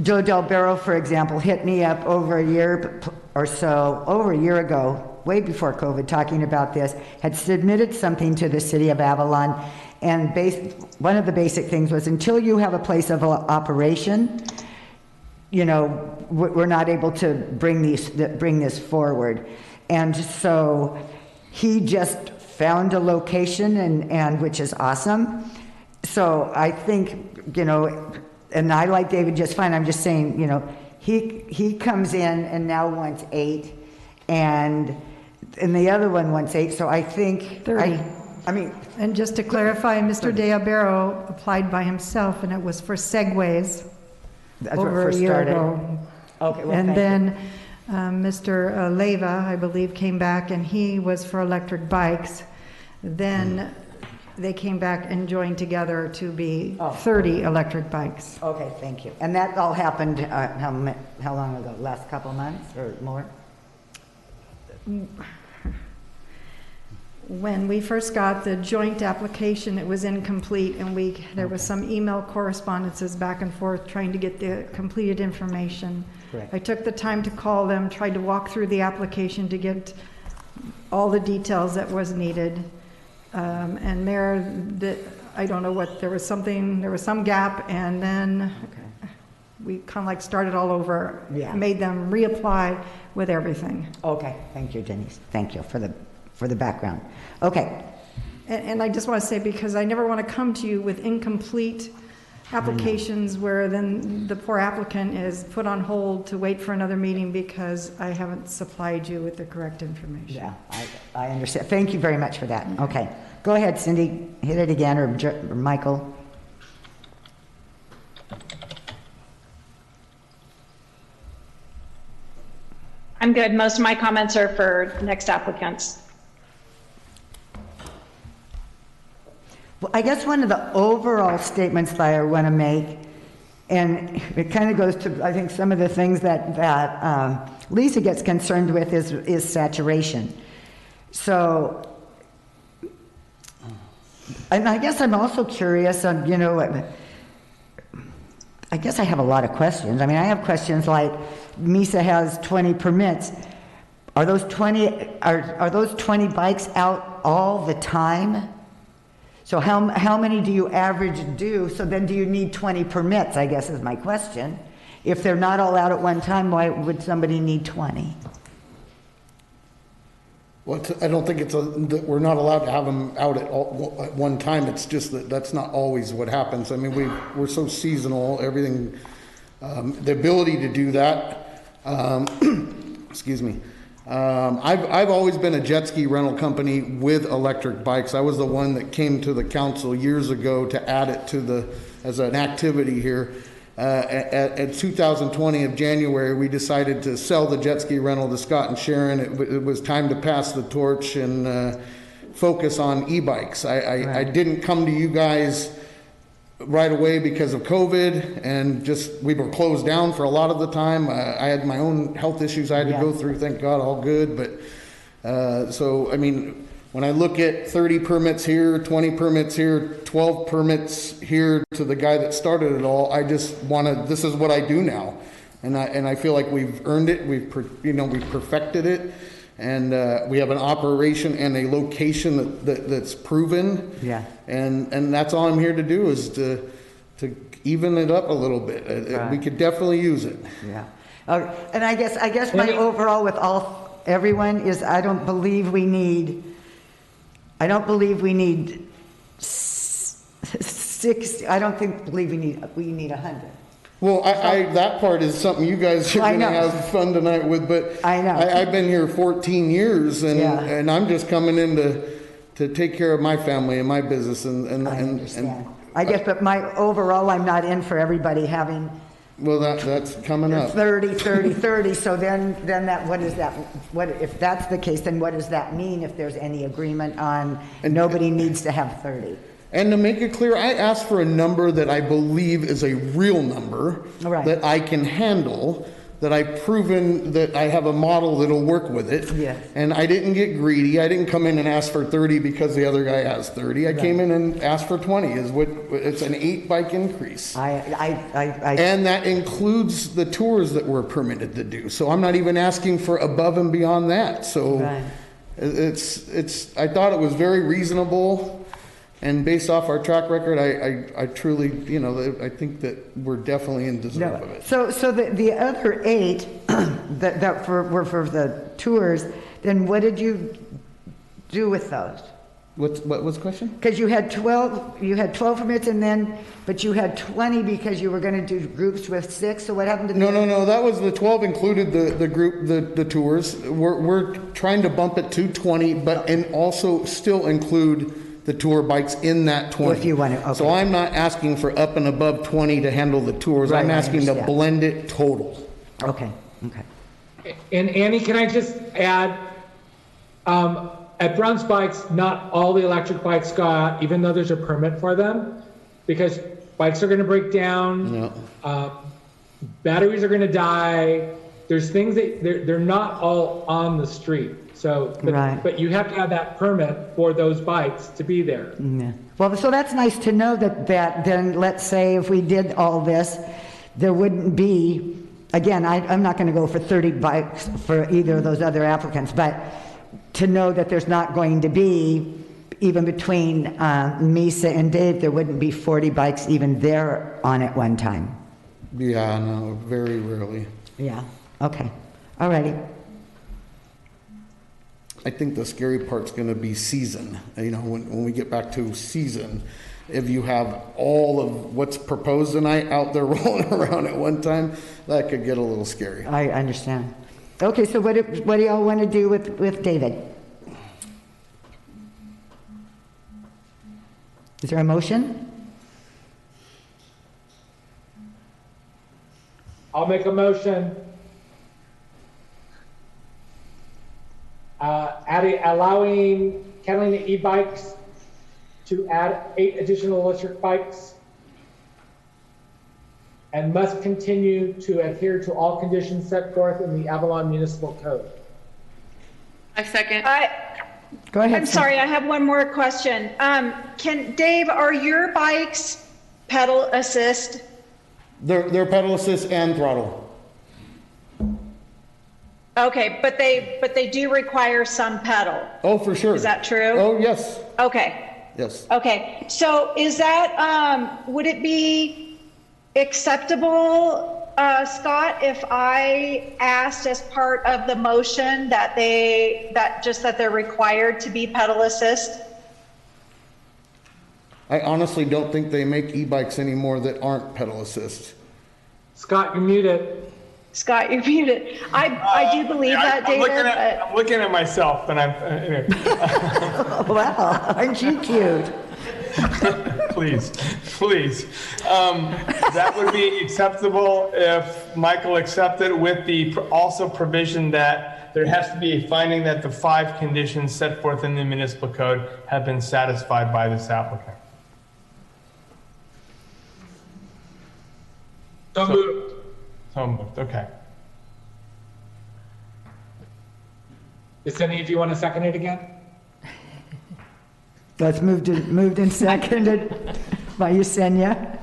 Joe Del Barro, for example, hit me up over a year ago, way before COVID, talking about this, had submitted something to the city of Avalon, and one of the basic things was until you have a place of operation, you know, we're not able to bring this forward. And so he just found a location, and which is awesome. So I think, you know, and I like David just fine. I'm just saying, you know, he comes in and now wants 8, and the other one wants 8. So I think 30. I mean, and just to clarify, Mr. De Albero applied by himself, and it was for Segways over a year ago. Okay, well, and then Mr. Leva, I believe, came back, and he was for electric bikes. Then they came back and joined together to be 30 electric bikes. Okay, thank you. And that all happened how long ago? Last couple months or more? When we first got the joint application, it was incomplete, and there was some email correspondences back and forth trying to get the completed information. Correct. I took the time to call them, tried to walk through the application to get all the details that was needed. And Mayor, I don't know what, there was some gap, and then we kind of like started all over, made them reapply with everything. Okay, thank you, Denise. Thank you for the background. Okay. And I just want to say, because I never want to come to you with incomplete applications where then the poor applicant is put on hold to wait for another meeting because I haven't supplied you with the correct information. Yeah, I understand. Thank you very much for that. Okay. Go ahead, Cindy. Hit it again, or Michael. I'm good. Most of my comments are for next applicants. Well, I guess one of the overall statements that I want to make, and it kind of goes to, I think, some of the things that Lisa gets concerned with is saturation. So, and I guess I'm also curious on, you know, guess I have a lot of questions. I mean, I have questions like, MISA has 20 permits. Are those 20, are those 20 bikes out all the time? So how many do you average do? So then do you need 20 permits, I guess is my question. If they're not all out at one time, why would somebody need 20? Well, I don't think that we're not allowed to have them out at one time. It's just that that's not always what happens. I mean, we're so seasonal, everything, the ability to do that, excuse me. I've always been a jet ski rental company with electric bikes. I was the one that came to the council years ago to add it as an activity here. At 2020 of January, we decided to sell the jet ski rental to Scott and Sharon. It was time to pass the torch and focus on e-bikes. I didn't come to you guys right away because of COVID, and we were closed down for a lot of the time. I had my own health issues I had to go through, thank God, all good. But so, I mean, when I look at 30 permits here, 20 permits here, 12 permits here to the guy that started it all, I just this is what I do now. And I feel like we've earned it, we've perfected it, and we have an operation and a location that's proven. Yeah. And that's all I'm here to do is to even it up a little bit. We could definitely use it. Yeah. And I guess my overall with everyone is I don't believe we need 60. I don't believe we need 100. Well, that part is something you guys are going to have fun tonight with, but I know. I've been here 14 years, and I'm just coming in to take care of my family and my business. And I guess, but my overall, I'm not in for everybody having. Well, that's coming up. 30. So then that, what is that? If that's the case, then what does that mean if there's any agreement on nobody needs to have 30? And to make it clear, I asked for a number that I believe is a real number that I can handle, that I've proven that I have a model that'll work with it. Yes. And I didn't get greedy. I didn't come in and ask for 30 because the other guy has 30. I came in and asked for 20. It's an 8 bike increase. And that includes the tours that we're permitted to do. So I'm not even asking for above and beyond that. So I thought it was very reasonable. And based off our track record, I truly, I think that we're definitely in deserve of it. So the other 8 that were for the tours, then what did you do with those? What was the question? Because you had 12 permits, but you had 20 because you were going to do groups with 6. So what happened to No. That was the 12 included the group, the tours. We're trying to bump it to 20, and also still include the tour bikes in that 20. If you want to, okay. So I'm not asking for up and above 20 to handle the tours. I'm asking to blend it total. Okay. And Annie, can I just add, at Brown's Bikes, not all the electric bikes go out, even though there's a permit for them, because bikes are going to break down, batteries are going to die. There's things that they're not all on the street. So, but you have to have that permit for those bikes to be there. Yeah. Well, so that's nice to know that then let's say if we did all this, there wouldn't be, again, I'm not going to go for 30 bikes for either of those other applicants, but to know that there's not going to be, even between Misa and Dave, there wouldn't be 40 bikes even there on at one time. Yeah, no, very rarely. Yeah, okay. All righty. I think the scary part's going to be season. When we get back to season, if you have all of what's proposed tonight out there rolling around at one time, that could get a little scary. I understand. Okay, so what do y'all want to do with David? Is there a motion? I'll make a motion. Allowing Catalina e-bikes to add 8 additional electric bikes and must continue to adhere to all conditions set forth in the Avalon Municipal Code. I second. Go ahead. I'm sorry, I have one more question. Dave, are your bikes pedal assist? They're pedal assist and throttle. Okay, but they do require some pedal. Oh, for sure. Is that true? Oh, yes. Okay. Yes. Okay, so is that, would it be acceptable, Scott, if I asked as part of the motion that they're required to be pedal assist? I honestly don't think they make e-bikes anymore that aren't pedal assist. Scott, you're muted. Scott, you're muted. I do believe that, David. I'm looking at myself, and I'm. Anyway. Wow, aren't you cute? Please. That would be acceptable if Michael accepted with the also provision that there has to be a finding that the 5 conditions set forth in the municipal code have been satisfied by this applicant. So moved. So moved, okay. Yesenia, do you want to second it again? That's moved and seconded by Yesenia.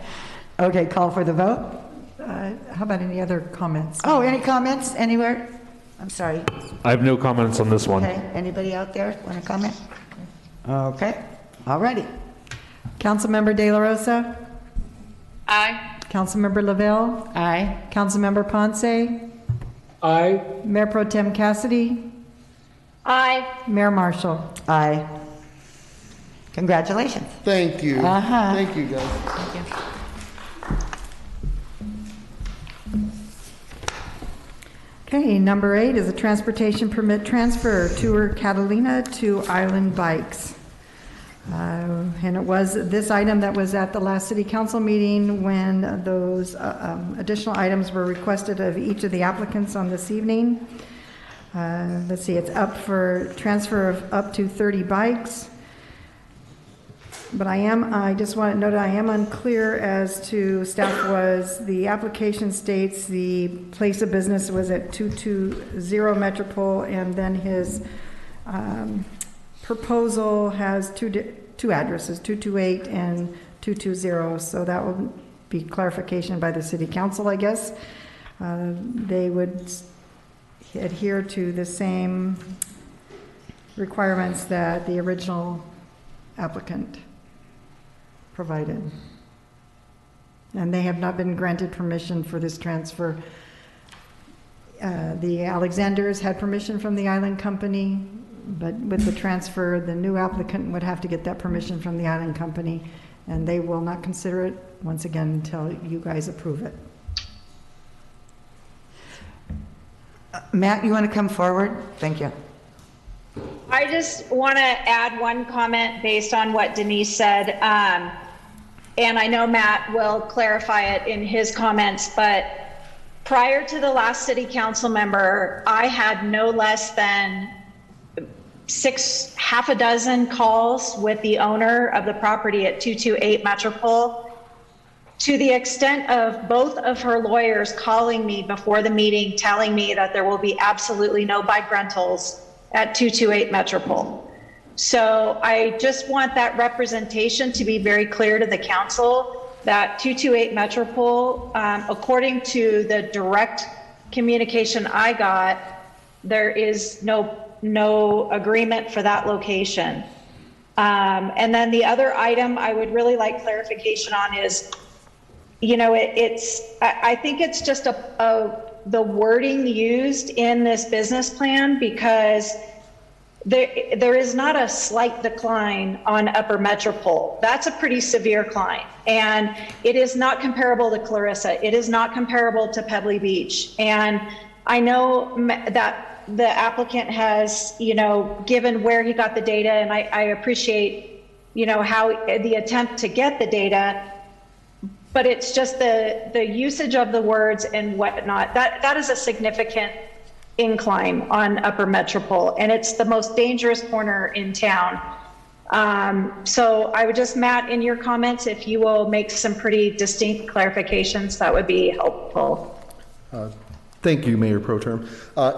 Okay, call for the vote. How about any other comments? Oh, any comments anywhere? I'm sorry. I have no comments on this one. Okay, anybody out there want to comment? Okay, all righty. Councilmember De La Rosa? Aye. Councilmember Lavelle? Aye. Councilmember Ponce? Aye. Mayor Pro Tem Cassidy? Aye. Mayor Marshall? Aye. Congratulations. Thank you. Uh-huh. Thank you, guys. Thank you. Okay, number 8 is a transportation permit transfer, Tour Catalina to Island Bikes. And it was this item that was at the last city council meeting when those additional items were requested of each of the applicants on this evening. Let's see, it's up for transfer of up to 30 bikes. But I just want to note I am unclear as to the application states the place of business was at 220 Metropole, and then his proposal has two addresses, 228 and 220, so that will be clarification by the city council, I guess. They would adhere to the same requirements that the original applicant provided. And they have not been granted permission for this transfer. The Alexanders had permission from the island company, but with the transfer, the new applicant would have to get that permission from the island company, and they will not consider it, once again, until you guys approve it. Matt, you want to come forward? Thank you. I just want to add one comment based on what Denise said. And I know Matt will clarify it in his comments, but prior to the last city council member, I had no less than half a dozen calls with the owner of the property at 228 Metropole, to the extent of both of her lawyers calling me before the meeting, telling me that there will be absolutely no bike rentals at 228 Metropole. So I just want that representation to be very clear to the council that 228 Metropole, according to the direct communication I got, there is no agreement for that location. And then the other item I would really like clarification on is, I think it's just the wording used in this business plan, because there is not a slight decline on Upper Metropole. That's a pretty severe climb. And it is not comparable to Clarissa. It is not comparable to Pebbly Beach. And I know that the applicant has, given where he got the data, and I appreciate, how the attempt to get the data, but it's just the usage of the words and whatnot. That is a significant incline on Upper Metropole, and it's the most dangerous corner in town. So I would just, Matt, in your comments, if you will make some pretty distinct clarifications, that would be helpful. Thank you, Mayor Pro Tem.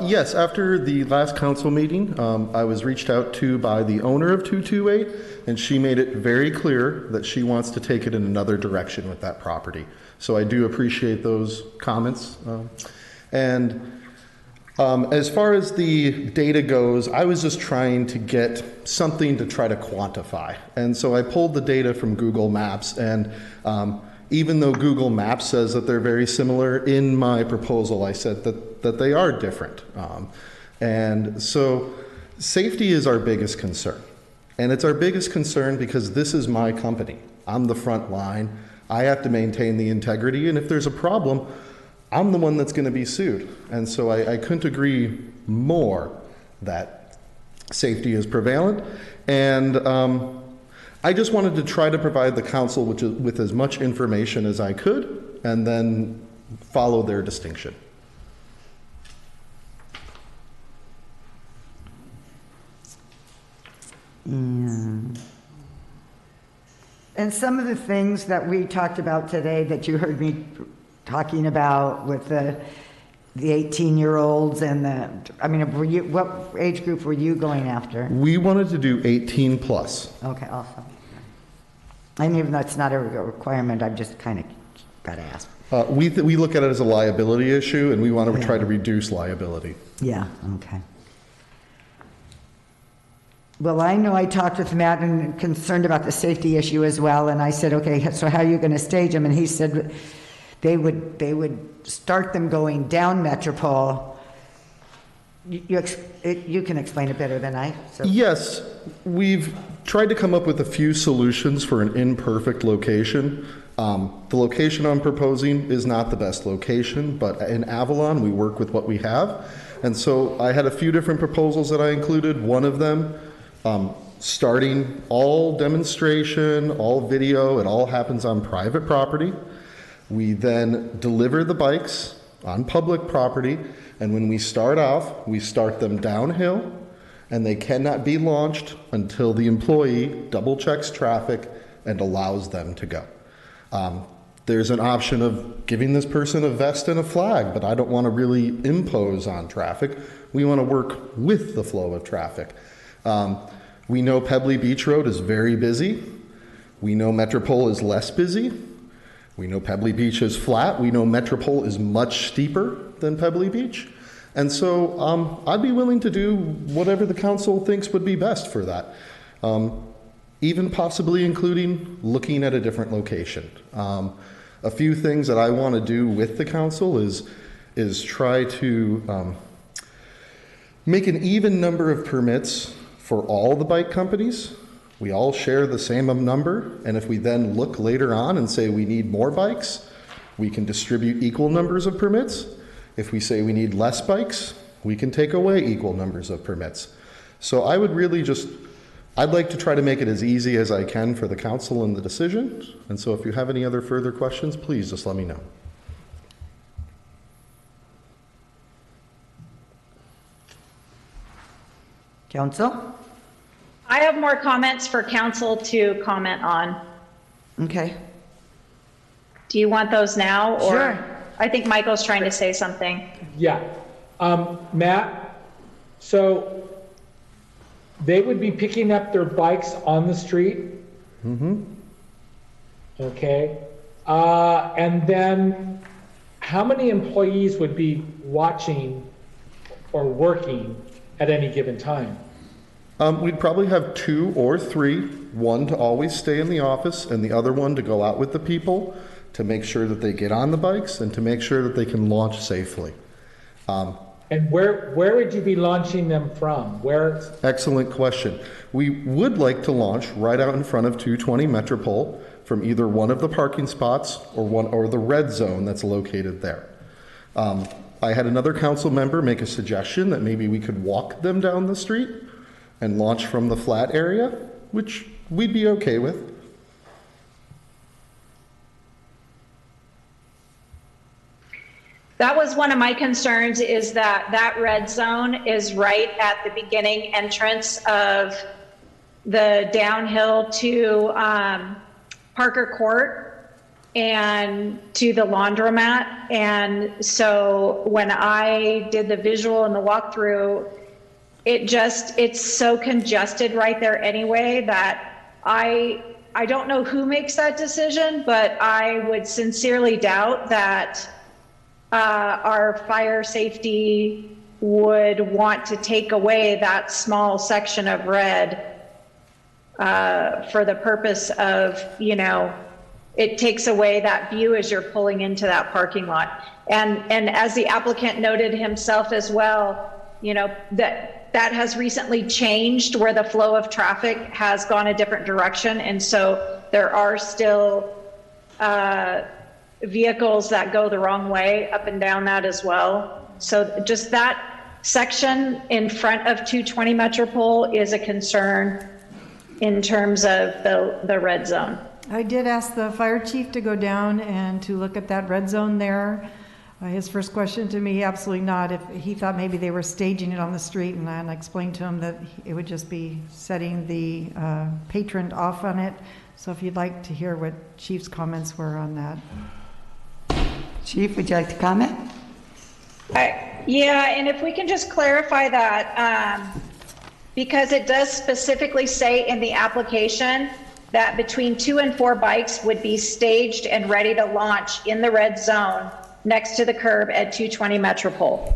Yes, after the last council meeting, I was reached out to by the owner of 228, and she made it very clear that she wants to take it in another direction with that property. So I do appreciate those comments. As far as the data goes, I was just trying to get something to try to quantify. And so I pulled the data from Google Maps, and even though Google Maps says that they're very similar, in my proposal I said that they are different. And so safety is our biggest concern. And it's our biggest concern because this is my company. I'm the front line. I have to maintain the integrity, and if there's a problem, I'm the one that's going to be sued. And so I couldn't agree more that safety is prevalent. And I just wanted to try to provide the council with as much information as I could, and then follow their distinction. And some of the things that we talked about today that you heard me talking about with the 18-year-olds and what age group were you going after? We wanted to do 18 plus. Okay, awesome. And even though it's not a requirement, I've just kind of got to ask. We look at it as a liability issue, and we want to try to reduce liability. Yeah, okay. Well, I know I talked with Matt and concerned about the safety issue as well, and I said, okay, so how are you going to stage them? And he said they would start them going down Metropole. You can explain it better than I. So. Yes, we've tried to come up with a few solutions for an imperfect location. The location I'm proposing is not the best location, but in Avalon, we work with what we have. And so I had a few different proposals that I included. One of them, starting all demonstration, all video, it all happens on private property. We then deliver the bikes on public property, and when we start off, we start them downhill, and they cannot be launched until the employee double checks traffic and allows them to go. There's an option of giving this person a vest and a flag, but I don't want to really impose on traffic. We want to work with the flow of traffic. We know Pebbly Beach Road is very busy. We know Metropole is less busy. We know Pebbly Beach is flat. We know Metropole is much steeper than Pebbly Beach. And so I'd be willing to do whatever the council thinks would be best for that. Even possibly including looking at a different location. A few things that I want to do with the council is try to make an even number of permits for all the bike companies. We all share the same number, and if we then look later on and say we need more bikes, we can distribute equal numbers of permits. If we say we need less bikes, we can take away equal numbers of permits. So I would really I'd like to try to make it as easy as I can for the council in the decision. And so if you have any other further questions, please just let me know. Council? I have more comments for council to comment on. Okay. Do you want those now? Or sure. I think Michael's trying to say something. Yeah. Matt, so they would be picking up their bikes on the street? Mm-hmm. Okay. And then how many employees would be watching or working at any given time? We'd probably have 2 or 3, one to always stay in the office and the other one to go out with the people to make sure that they get on the bikes and to make sure that they can launch safely. And where would you be launching them from? Where? Excellent question. We would like to launch right out in front of 220 Metropole from either one of the parking spots or the red zone that's located there. I had another council member make a suggestion that maybe we could walk them down the street and launch from the flat area, which we'd be okay with. That was one of my concerns, is that red zone is right at the beginning entrance of the downhill to Parker Court. and to the laundromat. And so when I did the visual and the walkthrough, it's so congested right there anyway that I don't know who makes that decision, but I would sincerely doubt that our fire safety would want to take away that small section of red for the purpose of, it takes away that view as you're pulling into that parking lot. And as the applicant noted himself as well, that has recently changed where the flow of traffic has gone a different direction. And so there are still vehicles that go the wrong way up and down that as well. So just that section in front of 220 Metropole is a concern in terms of the red zone. I did ask the fire chief to go down and to look at that red zone there. His first question to me, absolutely not. If he thought maybe they were staging it on the street, and I explained to him that it would just be setting the patron off on it. So if you'd like to hear what Chief's comments were on that. Chief, would you like to comment? Yeah, and if we can just clarify that, because it does specifically say in the application that between 2 and 4 bikes would be staged and ready to launch in the red zone next to the curb at 220 Metropole.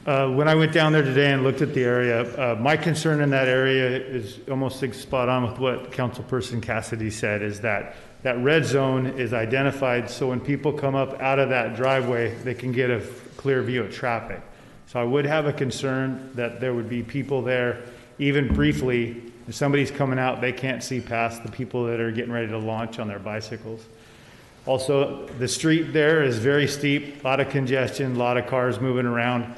When I went down there today and looked at the area, my concern in that area is almost spot on with what Councilperson Cassidy said, is that red zone is identified so when people come up out of that driveway, they can get a clear view of traffic. So I would have a concern that there would be people there, even briefly, if somebody's coming out, they can't see past the people that are getting ready to launch on their bicycles. Also, the street there is very steep, a lot of congestion, a lot of cars moving around.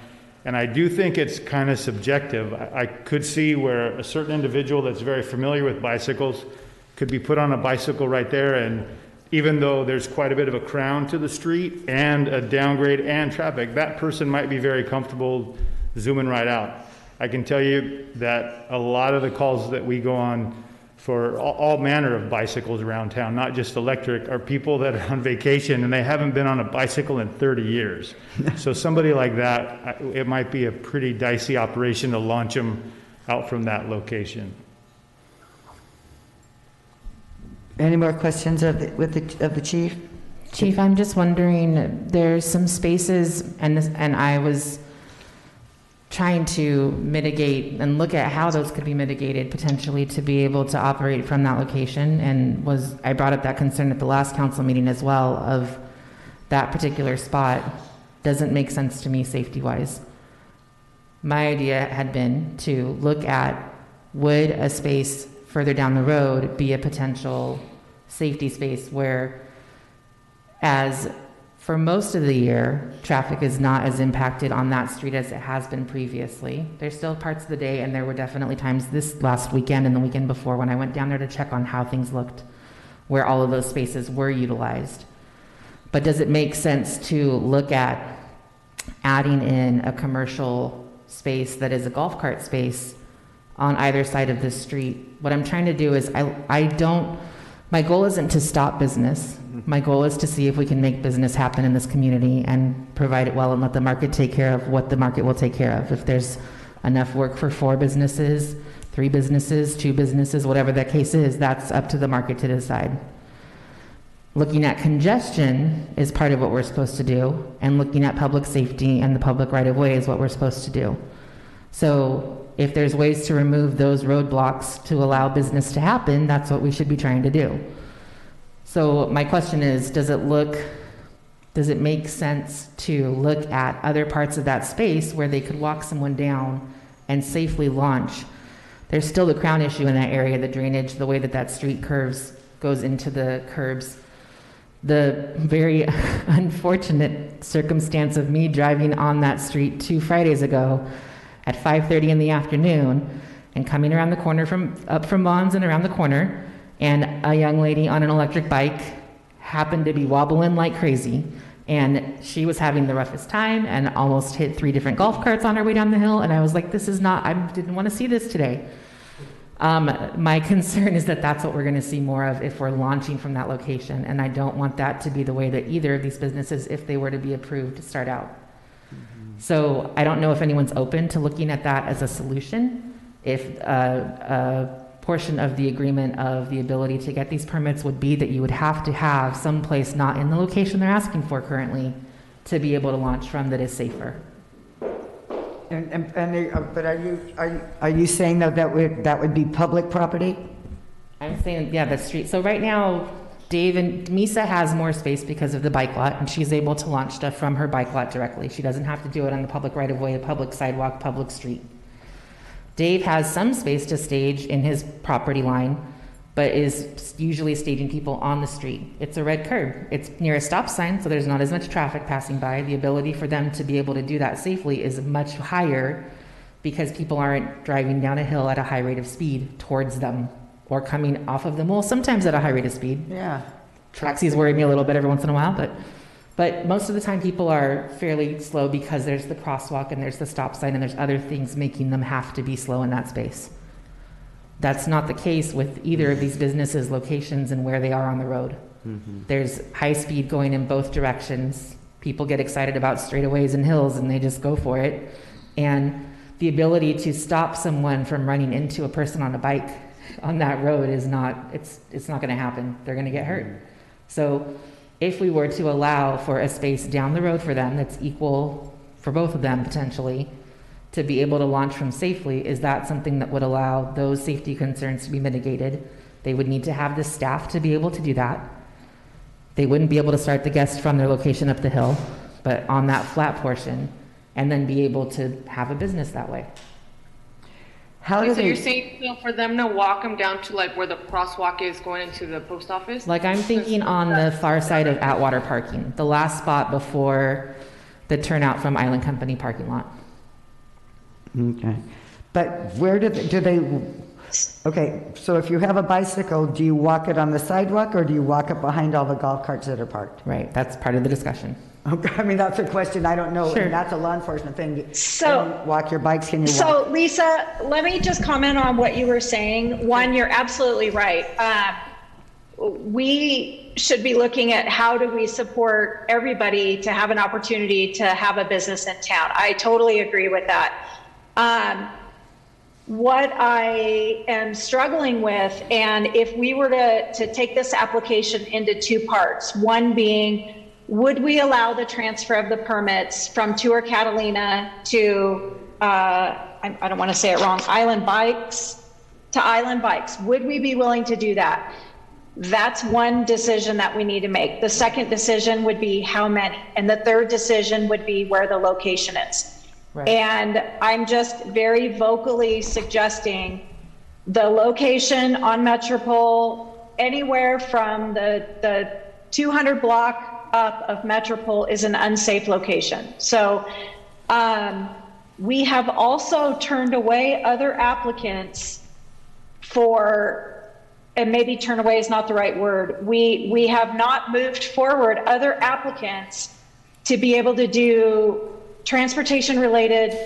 And I do think it's kind of subjective. I could see where a certain individual that's very familiar with bicycles could be put on a bicycle right there, and even though there's quite a bit of a crown to the street and a downgrade and traffic, that person might be very comfortable zooming right out. I can tell you that a lot of the calls that we go on for all manner of bicycles around town, not just electric, are people that are on vacation and they haven't been on a bicycle in 30 years. So somebody like that, it might be a pretty dicey operation to launch them out from that location. Any more questions of the chief? Chief, I'm just wondering, there's some spaces, and I was trying to mitigate and look at how those could be mitigated potentially to be able to operate from that location, and I brought up that concern at the last council meeting as well, of that particular spot doesn't make sense to me safety-wise. My idea had been to look at, would a space further down the road be a potential safety space where, as for most of the year, traffic is not as impacted on that street as it has been previously. There's still parts of the day, and there were definitely times this last weekend and the weekend before when I went down there to check on how things looked, where all of those spaces were utilized. But does it make sense to look at adding in a commercial space that is a golf cart space on either side of the street? What I'm trying to do is, my goal isn't to stop business. My goal is to see if we can make business happen in this community and provide it well and let the market take care of what the market will take care of. If there's enough work for 4 businesses, 3 businesses, 2 businesses, whatever that case is, that's up to the market to decide. Looking at congestion is part of what we're supposed to do, and looking at public safety and the public right-of-way is what we're supposed to do. So if there's ways to remove those roadblocks to allow business to happen, that's what we should be trying to do. So my question is, does it make sense to look at other parts of that space where they could walk someone down and safely launch? There's still the crown issue in that area, the drainage, the way that street curves, goes into the curbs. The very unfortunate circumstance of me driving on that street 2 Fridays ago at 5:30 in the afternoon and coming around the corner up from Vaughn's and around the corner, and a young lady on an electric bike happened to be wobbling like crazy, and she was having the roughest time and almost hit 3 different golf carts on her way down the hill, and I was like, I didn't want to see this today. My concern is that that's what we're going to see more of if we're launching from that location, and I don't want that to be the way that either of these businesses, if they were to be approved, to start out. So I don't know if anyone's open to looking at that as a solution. If a portion of the agreement of the ability to get these permits would be that you would have to have some place not in the location they're asking for currently to be able to launch from that is safer. But are you saying that would be public property? I'm saying, yeah, the street. So right now, Dave and Misa has more space because of the bike lot, and she's able to launch stuff from her bike lot directly. She doesn't have to do it on the public right-of-way, public sidewalk, public street. Dave has some space to stage in his property line, but is usually staging people on the street. It's a red curb. It's near a stop sign, so there's not as much traffic passing by. The ability for them to be able to do that safely is much higher because people aren't driving down a hill at a high rate of speed towards them or coming off of them. Well, sometimes at a high rate of speed. Yeah. Taxis worry me a little bit every once in a while, but most of the time people are fairly slow because there's the crosswalk and there's the stop sign and there's other things making them have to be slow in that space. That's not the case with either of these businesses' locations and where they are on the road. Mm-hmm. There's high speed going in both directions. People get excited about straightaways and hills and they just go for it. And the ability to stop someone from running into a person on a bike on that road is not, it's not going to happen. They're going to get hurt. So if we were to allow for a space down the road for them that's equal for both of them potentially to be able to launch from safely, is that something that would allow those safety concerns to be mitigated? They would need to have the staff to be able to do that. They wouldn't be able to start the guests from their location up the hill, but on that flat portion, and then be able to have a business that way. So you're saying, Phil, for them to walk them down to like where the crosswalk is going into the post office? Like I'm thinking on the far side of Atwater parking, the last spot before the turnout from Island Company parking lot. Okay. But where do they, okay, so if you have a bicycle, do you walk it on the sidewalk or do you walk it behind all the golf carts that are parked? Right, that's part of the discussion. Okay, I mean, that's a question I don't know. Sure. And that's a law enforcement thing. So, can you walk your bikes, can you walk? So Lisa, let me just comment on what you were saying. One, you're absolutely right. We should be looking at how do we support everybody to have an opportunity to have a business in town. I totally agree with that. What I am struggling with, and if we were to take this application into two parts, one being, would we allow the transfer of the permits from Tour Catalina to, I don't want to say it wrong, Island Bikes to Island Bikes? Would we be willing to do that? That's one decision that we need to make. The second decision would be how many. And the third decision would be where the location is. Right. And I'm just very vocally suggesting the location on Metropole, anywhere from the 200 block up of Metropole is an unsafe location. So we have also turned away other applicants for, and maybe turn away is not the right word. We have not moved forward other applicants to be able to do transportation related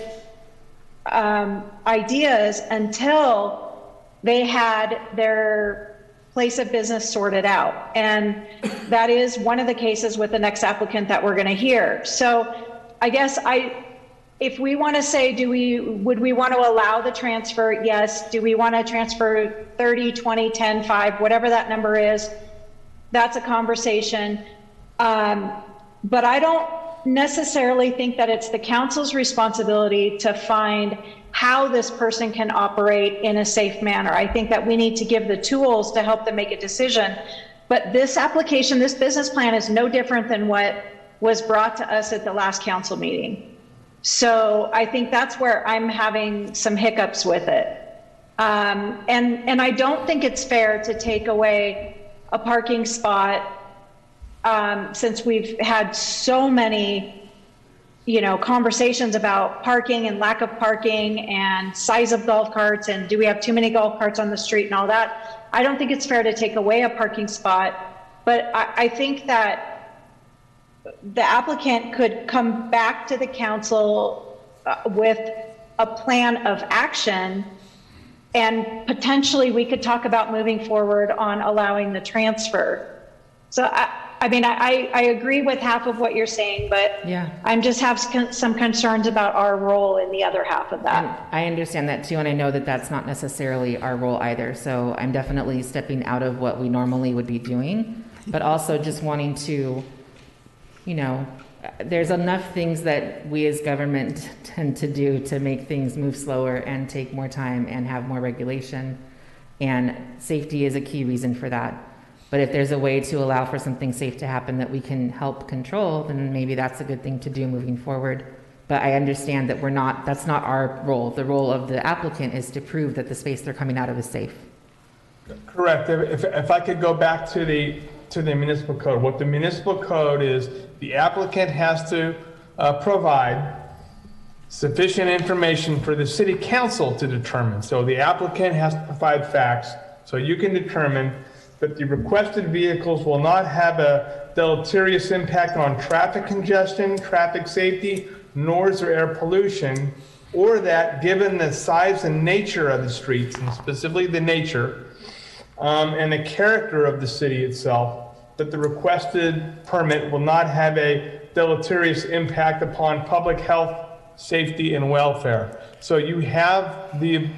ideas until they had their place of business sorted out. And that is one of the cases with the next applicant that we're going to hear. So I guess if we want to say, would we want to allow the transfer? Yes. Do we want to transfer 30, 20, 10, 5, whatever that number is? That's a conversation. But I don't necessarily think that it's the council's responsibility to find how this person can operate in a safe manner. I think that we need to give the tools to help them make a decision. But this application, this business plan is no different than what was brought to us at the last council meeting. So I think that's where I'm having some hiccups with it. And I don't think it's fair to take away a parking spot since we've had so many conversations about parking and lack of parking and size of golf carts and do we have too many golf carts on the street and all that. I don't think it's fair to take away a parking spot, but I think that the applicant could come back to the council with a plan of action and potentially we could talk about moving forward on allowing the transfer. So I agree with half of what you're saying, but Yeah. I'm just have some concerns about our role in the other half of that. I understand that too, and I know that that's not necessarily our role either. So I'm definitely stepping out of what we normally would be doing, but also just wanting to, you know, there's enough things that we as government tend to do to make things move slower and take more time and have more regulation. And safety is a key reason for that. But if there's a way to allow for something safe to happen that we can help control, then maybe that's a good thing to do moving forward. But I understand that that's not our role. The role of the applicant is to prove that the space they're coming out of is safe. Correct. If I could go back to the municipal code, what the municipal code is, the applicant has to provide sufficient information for the city council to determine. So the applicant has to provide facts so you can determine that the requested vehicles will not have a deleterious impact on traffic congestion, traffic safety, noise or air pollution, or that given the size and nature of the streets, and specifically the nature, and the character of the city itself, that the requested permit will not have a deleterious impact upon public health, safety, and welfare. So you have the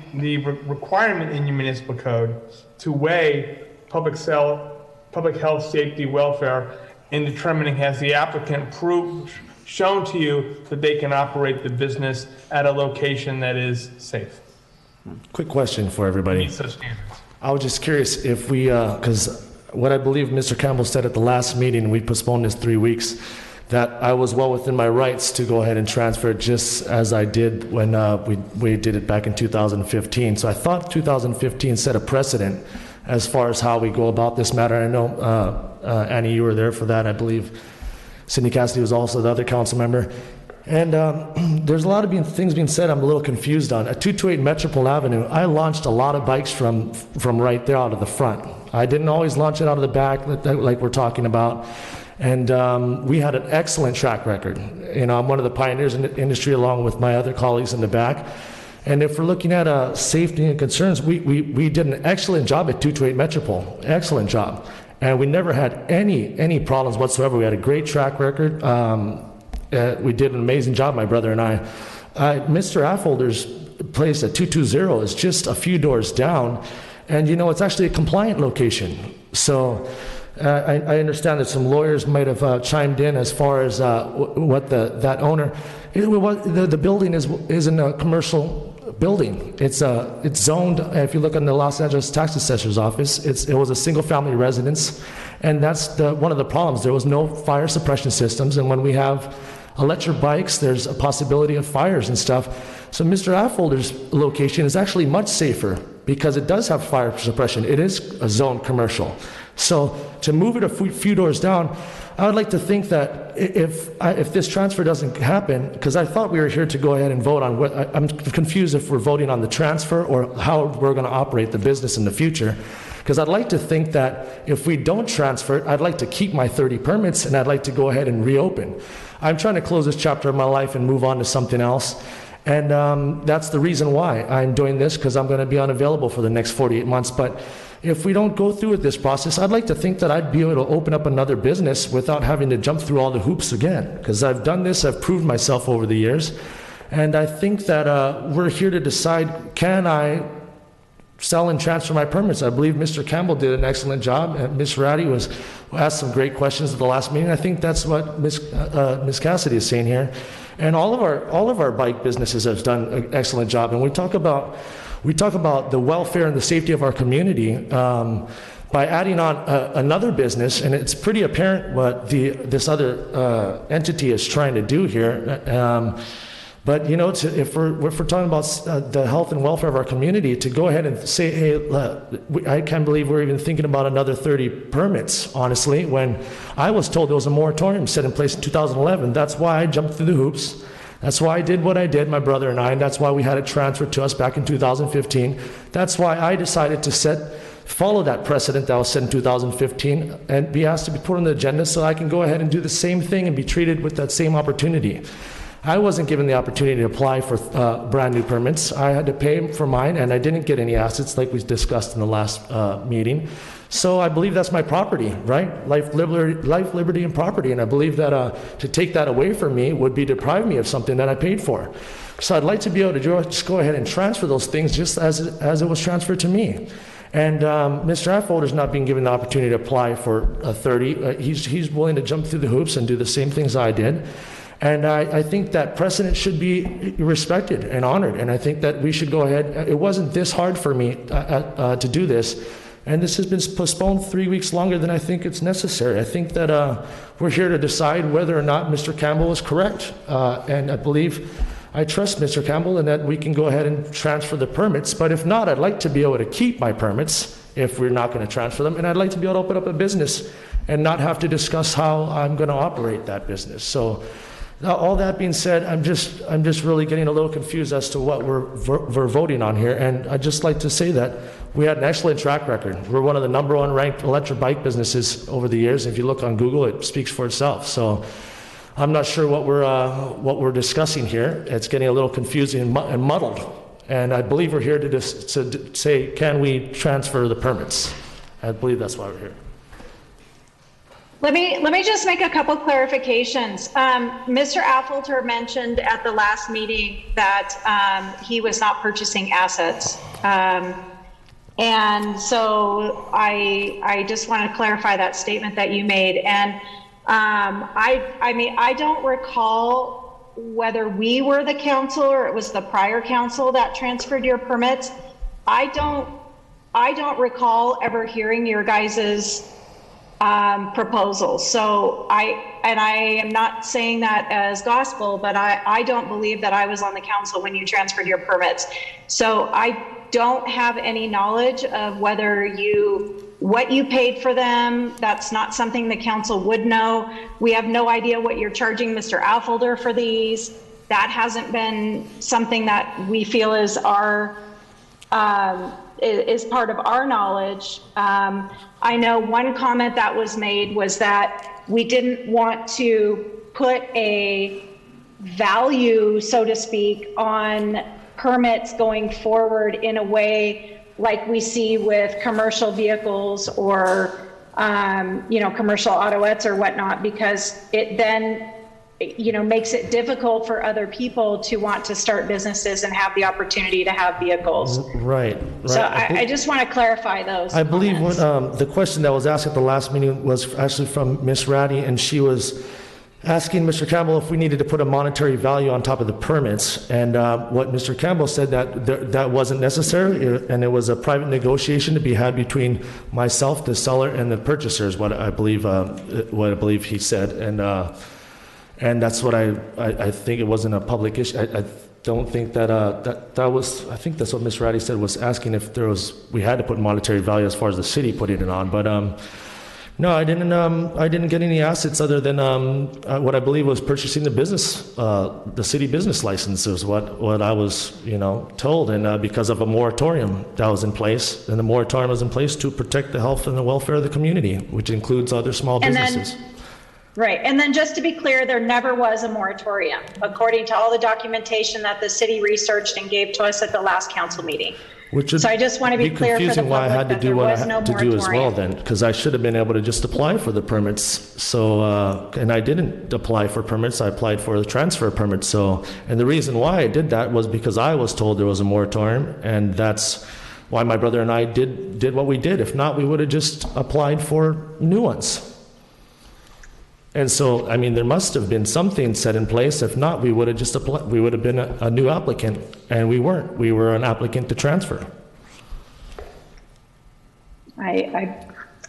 requirement in your municipal code to weigh public health, safety, welfare in determining, has the applicant shown to you that they can operate the business at a location that is safe. Quick question for everybody. Meets those standards. I was just curious if we, because what I believe Mr. Campbell said at the last meeting, we postponed this 3 weeks, that I was well within my rights to go ahead and transfer it just as I did when we did it back in 2015. So I thought 2015 set a precedent as far as how we go about this matter. I know, Annie, you were there for that. I believe Cindy Cassidy was also the other council member. And there's a lot of things being said I'm a little confused on. At 228 Metropole Avenue, I launched a lot of bikes from right there out of the front. I didn't always launch it out of the back like we're talking about. And we had an excellent track record. You know, I'm one of the pioneers in the industry along with my other colleagues in the back. And if we're looking at safety and concerns, we did an excellent job at 228 Metropole, excellent job. And we never had any problems whatsoever. We had a great track record. We did an amazing job, my brother and I. Mr. Affolter's place at 220 is just a few doors down. And you know, it's actually a compliant location. So I understand that some lawyers might have chimed in as far as what that owner, the building isn't a commercial building. It's zoned, if you look in the Los Angeles Tax Assessor's Office, it was a single family residence. And that's one of the problems. There was no fire suppression systems. And when we have electric bikes, there's a possibility of fires and stuff. So Mr. Affolter's location is actually much safer because it does have fire suppression. It is a zoned commercial. So to move it a few doors down, I would like to think that if this transfer doesn't happen, because I thought we were here to go ahead and vote on I'm confused if we're voting on the transfer or how we're going to operate the business in the future. Because I'd like to think that if we don't transfer it, I'd like to keep my 30 permits and I'd like to go ahead and reopen. I'm trying to close this chapter of my life and move on to something else. And that's the reason why I'm doing this, because I'm going to be unavailable for the next 48 months. But if we don't go through with this process, I'd like to think that I'd be able to open up another business without having to jump through all the hoops again. Because I've done this, I've proved myself over the years. And I think that we're here to decide, can I sell and transfer my permits? I believe Mr. Campbell did an excellent job. Ms. Ratty asked some great questions at the last meeting. I think that's what Ms. Cassidy is saying here. And all of our bike businesses have done an excellent job. And we talk about the welfare and the safety of our community by adding on another business, and it's pretty apparent what this other entity is trying to do here. But you know, if we're talking about the health and welfare of our community, to go ahead and say, hey, I can't believe we're even thinking about another 30 permits, honestly, when I was told there was a moratorium set in place in 2011. That's why I jumped through the hoops. That's why I did what I did, my brother and I, and that's why we had it transferred to us back in 2015. That's why I decided to follow that precedent that was set in 2015 and be asked to be put on the agenda so I can go ahead and do the same thing and be treated with that same opportunity. I wasn't given the opportunity to apply for brand new permits. I had to pay for mine, and I didn't get any assets like we discussed in the last meeting. So I believe that's my property, right? Life, liberty, and property. And I believe that to take that away from me would be deprive me of something that I paid for. So I'd like to be able to just go ahead and transfer those things just as it was transferred to me. And Mr. Affolter's not being given the opportunity to apply for a 30. He's willing to jump through the hoops and do the same things I did. And I think that precedent should be respected and honored. And I think that we should go ahead. It wasn't this hard for me to do this. And this has been postponed 3 weeks longer than I think it's necessary. I think that we're here to decide whether or not Mr. Campbell is correct. And I trust Mr. Campbell and that we can go ahead and transfer the permits. But if not, I'd like to be able to keep my permits if we're not going to transfer them. And I'd like to be able to open up a business and not have to discuss how I'm going to operate that business. So all that being said, I'm just really getting a little confused as to what we're voting on here. And I'd just like to say that we had an excellent track record. We're one of the #1 ranked electric bike businesses over the years. If you look on Google, it speaks for itself. So I'm not sure what we're discussing here. It's getting a little confusing and muddled. And I believe we're here to say, can we transfer the permits? I believe that's why we're here. Let me just make a couple clarifications. Mr. Affolter mentioned at the last meeting that he was not purchasing assets. And so I just want to clarify that statement that you made. And I mean, I don't recall whether we were the council or it was the prior council that transferred your permits. I don't recall ever hearing your guys's proposals. So I am not saying that as gospel, but I don't believe that I was on the council when you transferred your permits. So I don't have any knowledge of whether what you paid for them. That's not something the council would know. We have no idea what you're charging Mr. Affolter for these. That hasn't been something that we feel is is part of our knowledge. I know one comment that was made was that we didn't want to put a value, so to speak, on permits going forward in a way like we see with commercial vehicles or commercial autoettes or whatnot, because it then makes it difficult for other people to want to start businesses and have the opportunity to have vehicles. Right. So I just want to clarify those. I believe what, the question that was asked at the last meeting was actually from Ms. Ratty, and she was asking Mr. Campbell if we needed to put a monetary value on top of the permits. And what Mr. Campbell said that wasn't necessary, and it was a private negotiation to be had between myself, the seller, and the purchasers. What I believe he said, and that's what I think. It wasn't a public issue. I don't think that was. I think that's what Ms. Ratty said, was asking if we had to put monetary value as far as the city putting it on, but. No, I didn't get any assets other than what I believe was purchasing the business, the city business license is what I was, told, and because of a moratorium that was in place, and the moratorium was in place to protect the health and the welfare of the community, which includes other small businesses. Right, and then just to be clear, there never was a moratorium, according to all the documentation that the city researched and gave to us at the last council meeting. So I just want to be clear for the public why I had to that do there what I was no had to do as well moratorium. then, because I should have been able to just apply for the permits. So, and I didn't apply for permits, I applied for the transfer permit. So, and the reason why I did that was because I was told there was a moratorium, and that's why my brother and I did what we did. If not, we would have just applied for new ones. And so, I mean, there must have been something set in place. If not, we would have just applied. We would have been a new applicant, and we weren't. We were an applicant to transfer.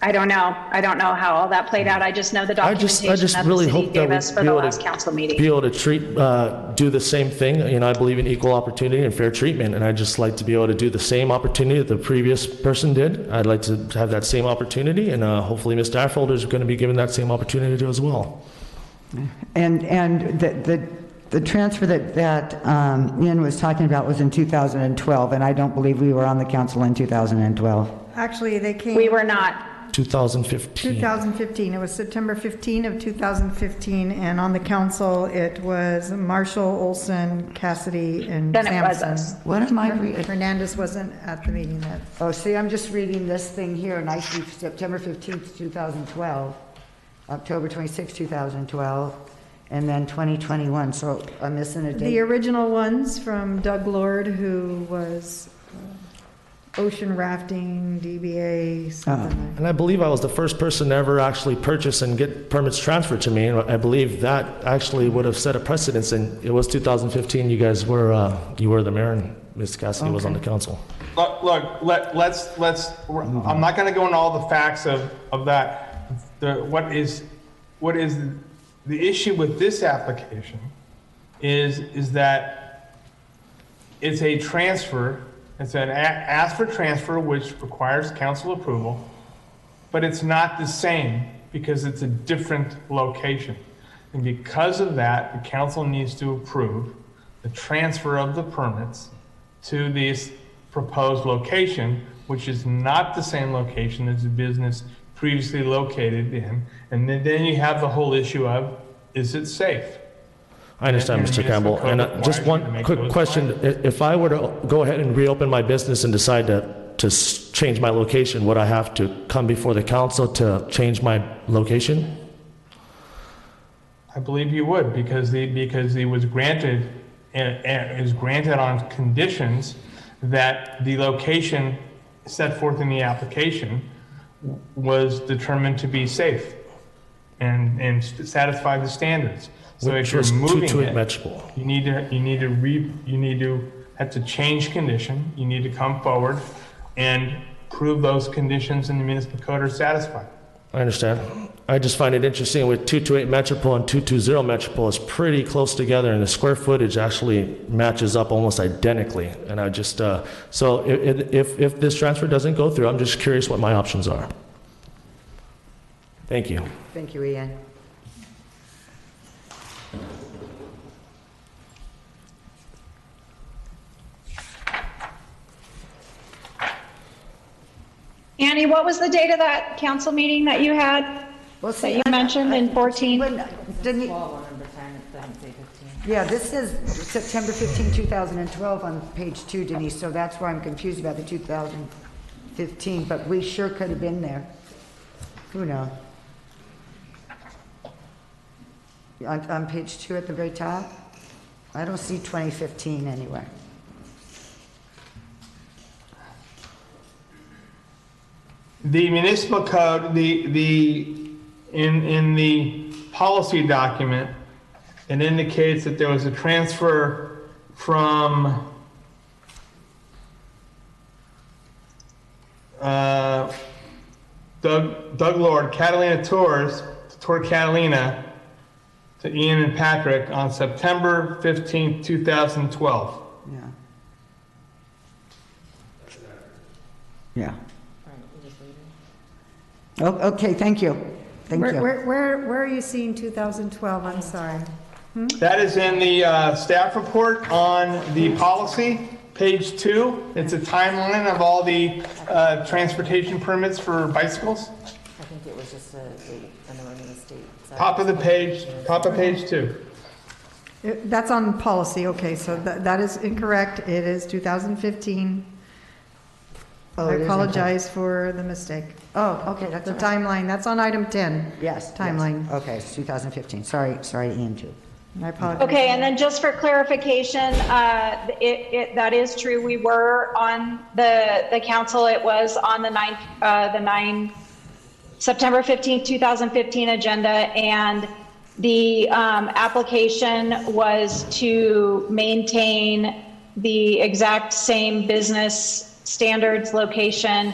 I don't know. I don't know how all that played out. I just know the documentation I just that really the city hope that gave we us for be the able last to council meeting. be able to do the same thing. I believe in equal opportunity and fair treatment, and I'd just like to be able to do the same opportunity that the previous person did. I'd like to have that same opportunity, and hopefully Mr. Affolter is going to be given that same opportunity as well. And the transfer that Ian was talking about was in 2012, and I don't believe we were on the council in 2012. Actually, they came. We were not. 2015. 2015. It was September 15 of 2015, and on the council, it was Marshall, Olson, Cassidy, and Then it was Sampson. us. What am I reading? Hernandez wasn't at the meeting that. Oh, see, I'm just reading this thing here, and I see September 15th, 2012, October 26th, 2012, and then 2021, so I'm missing a The date. original ones from Doug Lord, who was ocean rafting, DBA, something like And I believe I was the first person to ever actually purchase and get permits transferred to me. And I believe that actually would have set a precedence. And it was 2015. You guys were, you were the mayor, and Ms. Cassidy was on the council. Look, let's, I'm not gonna go into all the facts of that. What is the issue with this application is that it's a transfer, it's an ask for transfer, which requires council approval, but it's not the same because it's a different location. And because of that, the council needs to approve the transfer of the permits to this proposed location, which is not the same location as the business previously located in. And then you have the whole issue of, is it safe? I understand, Mr. Campbell. And just one quick question. If I were to go ahead and reopen my business and decide to change my location, would I have to come before the council to change my location? I believe you would, because it was granted, and is granted on conditions that the location set forth in the application was determined to be safe and satisfy the standards. So Which if you're was moving 228 it, Metropole. you need to have to change condition. You need to come forward and prove those conditions in the municipal code are satisfied. I understand. I just find it interesting with 228 Metropole and 220 Metropole is pretty close together, and the square footage actually matches up almost identically. And I just, so if this transfer doesn't go through, I'm just curious what my options are. Thank you. Thank you, Ian. Annie, what was the date of that council meeting that you had? That you mentioned in 14? Didn't you? Yeah, this is September 15, 2012 on page 2, Denise, so that's why I'm confused about the 2015, but we sure could have been there. Who knows? On page 2 at the very top? I don't see 2015 anywhere. The municipal code, in the policy document, it indicates that there was a transfer from Doug Lord, Catalina Tours, Tour Catalina, to Ian and Patrick on September 15th, 2012. Yeah. Yeah. Oh, okay, thank you. Thank you. Where are you seeing 2012? I'm sorry. That is in the staff report on the policy, page 2. It's a timeline of all the transportation permits for bicycles. I think it was just an mistake. Top of page 2. That's on policy, okay, so that is incorrect. It is 2015. Oh, I it is apologize for the mistake. Oh, okay, that's The all right. timeline, that's on item 10. Yes. Timeline. Yes. Okay, it's 2015. Sorry, Ian, too. I apologize. Okay, and then just for clarification, that is true. We were on the council. It was on the 9 September 15th, 2015 agenda, and the application was to maintain the exact same business standards location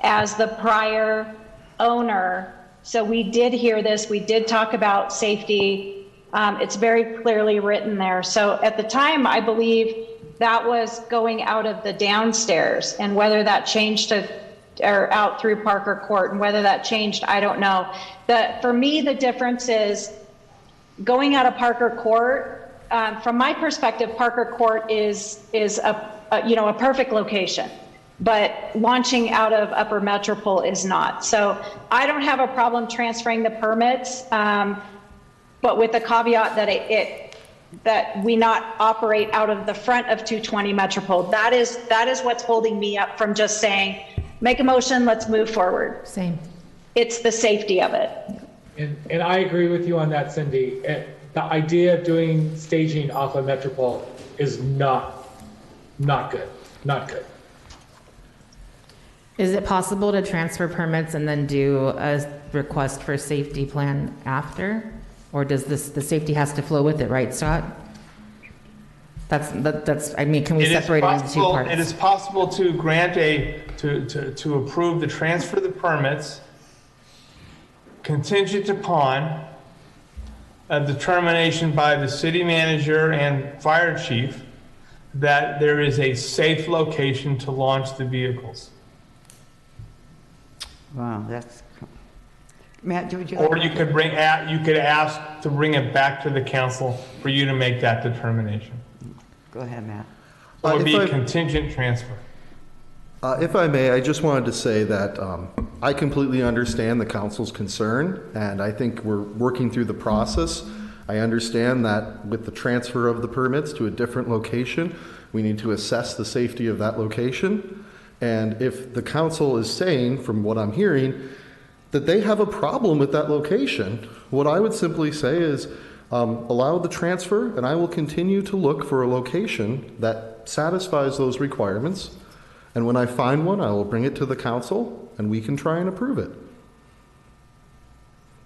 as the prior owner. So we did hear this. We did talk about safety. It's very clearly written there. So at the time, I believe that was going out of the downstairs, and whether that changed to or out through Parker Court, and whether that changed, I don't know. For me, the difference is going out of Parker Court. From my perspective, Parker Court is a perfect location. but launching out of Upper Metropole is not. So I don't have a problem transferring the permits, but with the caveat that that we not operate out of the front of 220 Metropole. That is what's holding me up from just saying, make a motion, let's move forward. Same. It's the safety of it. And I agree with you on that, Cindy. The idea of doing staging off of Metropole is not good, not good. Is it possible to transfer permits and then do a request for safety plan after? Or does the safety has to flow with it, right, Scott? That's, I mean, can we separate it into two parts? It is possible to grant to approve the transfer of the permits contingent upon a determination by the city manager and fire chief that there is a safe location to launch the vehicles. Wow, that's, Matt, would you? Or you could ask to bring it back to the council for you to make that determination. Go ahead, Matt. It would be a contingent transfer. If I may, I just wanted to say that I completely understand the council's concern, and I think we're working through the process. I understand that with the transfer of the permits to a different location, we need to assess the safety of that location. And if the council is saying, from what I'm hearing, that they have a problem with that location, what I would simply say is allow the transfer, and I will continue to look for a location that satisfies those requirements. And when I find one, I will bring it to the council and we can try and approve it.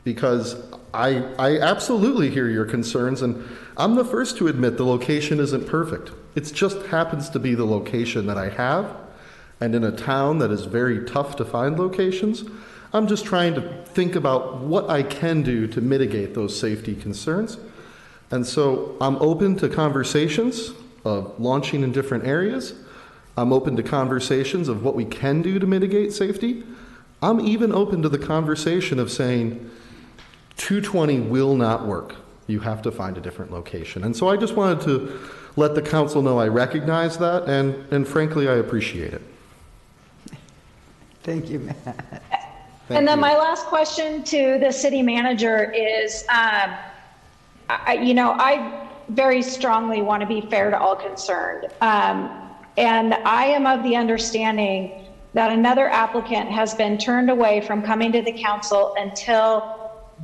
Because I absolutely hear your concerns, and I'm the first to admit the location isn't perfect. It just happens to be the location that I have, and in a town that is very tough to find locations, I'm just trying to think about what I can do to mitigate those safety concerns. And so I'm open to conversations of launching in different areas. I'm open to conversations of what we can do to mitigate safety. I'm even open to the conversation of saying 220 will not work. You have to find a different location. And so I just wanted to let the council know I recognize that, and frankly, I appreciate it. Thank you, Matt. And then my last question to the city manager is, I very strongly want to be fair to all concerned. And I am of the understanding that another applicant has been turned away from coming to the council until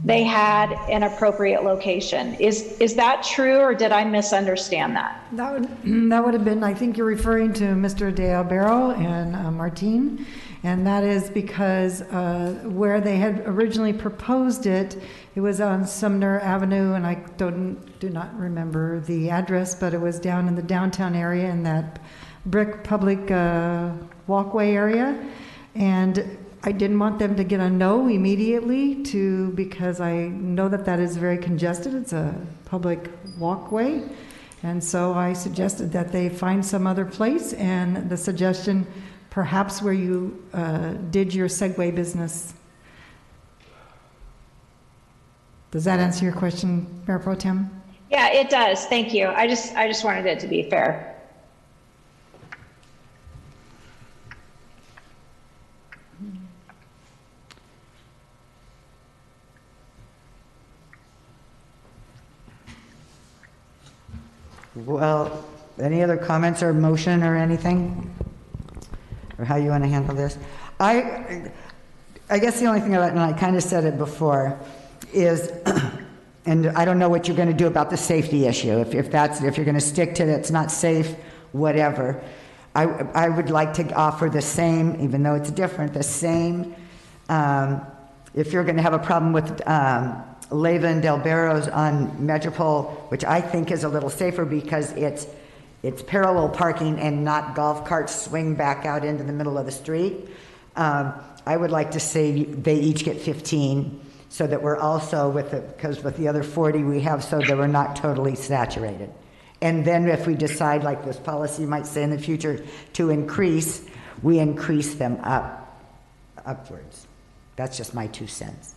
they had an appropriate location. Is that true, or did I misunderstand that? That would have been, I think you're referring to Mr. De Albero and Martine, and that is because where they had originally proposed it, it was on Sumner Avenue, and I do not remember the address, but it was down in the downtown area in that brick public walkway area, and I didn't want them to get a no immediately because I know that is very congested. It's a public walkway, and so I suggested that they find some other place, and the suggestion perhaps where you did your Segway business. Does that answer your question, Mayor Pro Tem? Yeah, it does. Thank you. I just wanted it to be fair. Well, any other comments or motion or anything? Or how you want to handle this? I guess the only thing about, and I kind of said it before, is, and I don't know what you're going to do about the safety issue. If you're going to stick to it's not safe, whatever. I would like to offer the same, even though it's different, the same. If you're going to have a problem with Leyva and Del Barros on Metropole, which I think is a little safer because it's parallel parking and not golf carts swing back out into the middle of the street. I would like to say they each get 15, so that we're also because with the other 40 we have, so that we're not totally saturated. And then if we decide, like this policy might say in the future, to increase, we increase them upwards. That's just my 2 cents.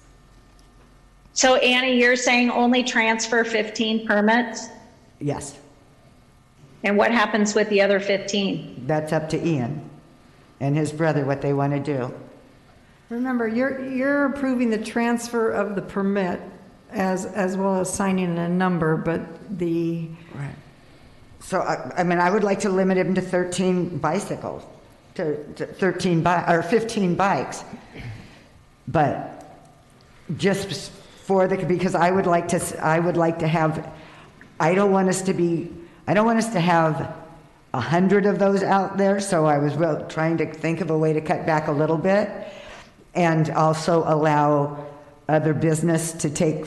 So Annie, you're saying only transfer 15 permits? Yes. And what happens with the other 15? That's up to Ian. and his brother what they want to do. Remember, you're approving the transfer of the permit as well as signing a number, but the... Right. So, I mean, I would like to limit him to 13 bicycles, to 15 bikes. But just for because I would like to have, I don't want us to have 100 of those out there, so I was trying to think of a way to cut back a little bit and also allow other business to take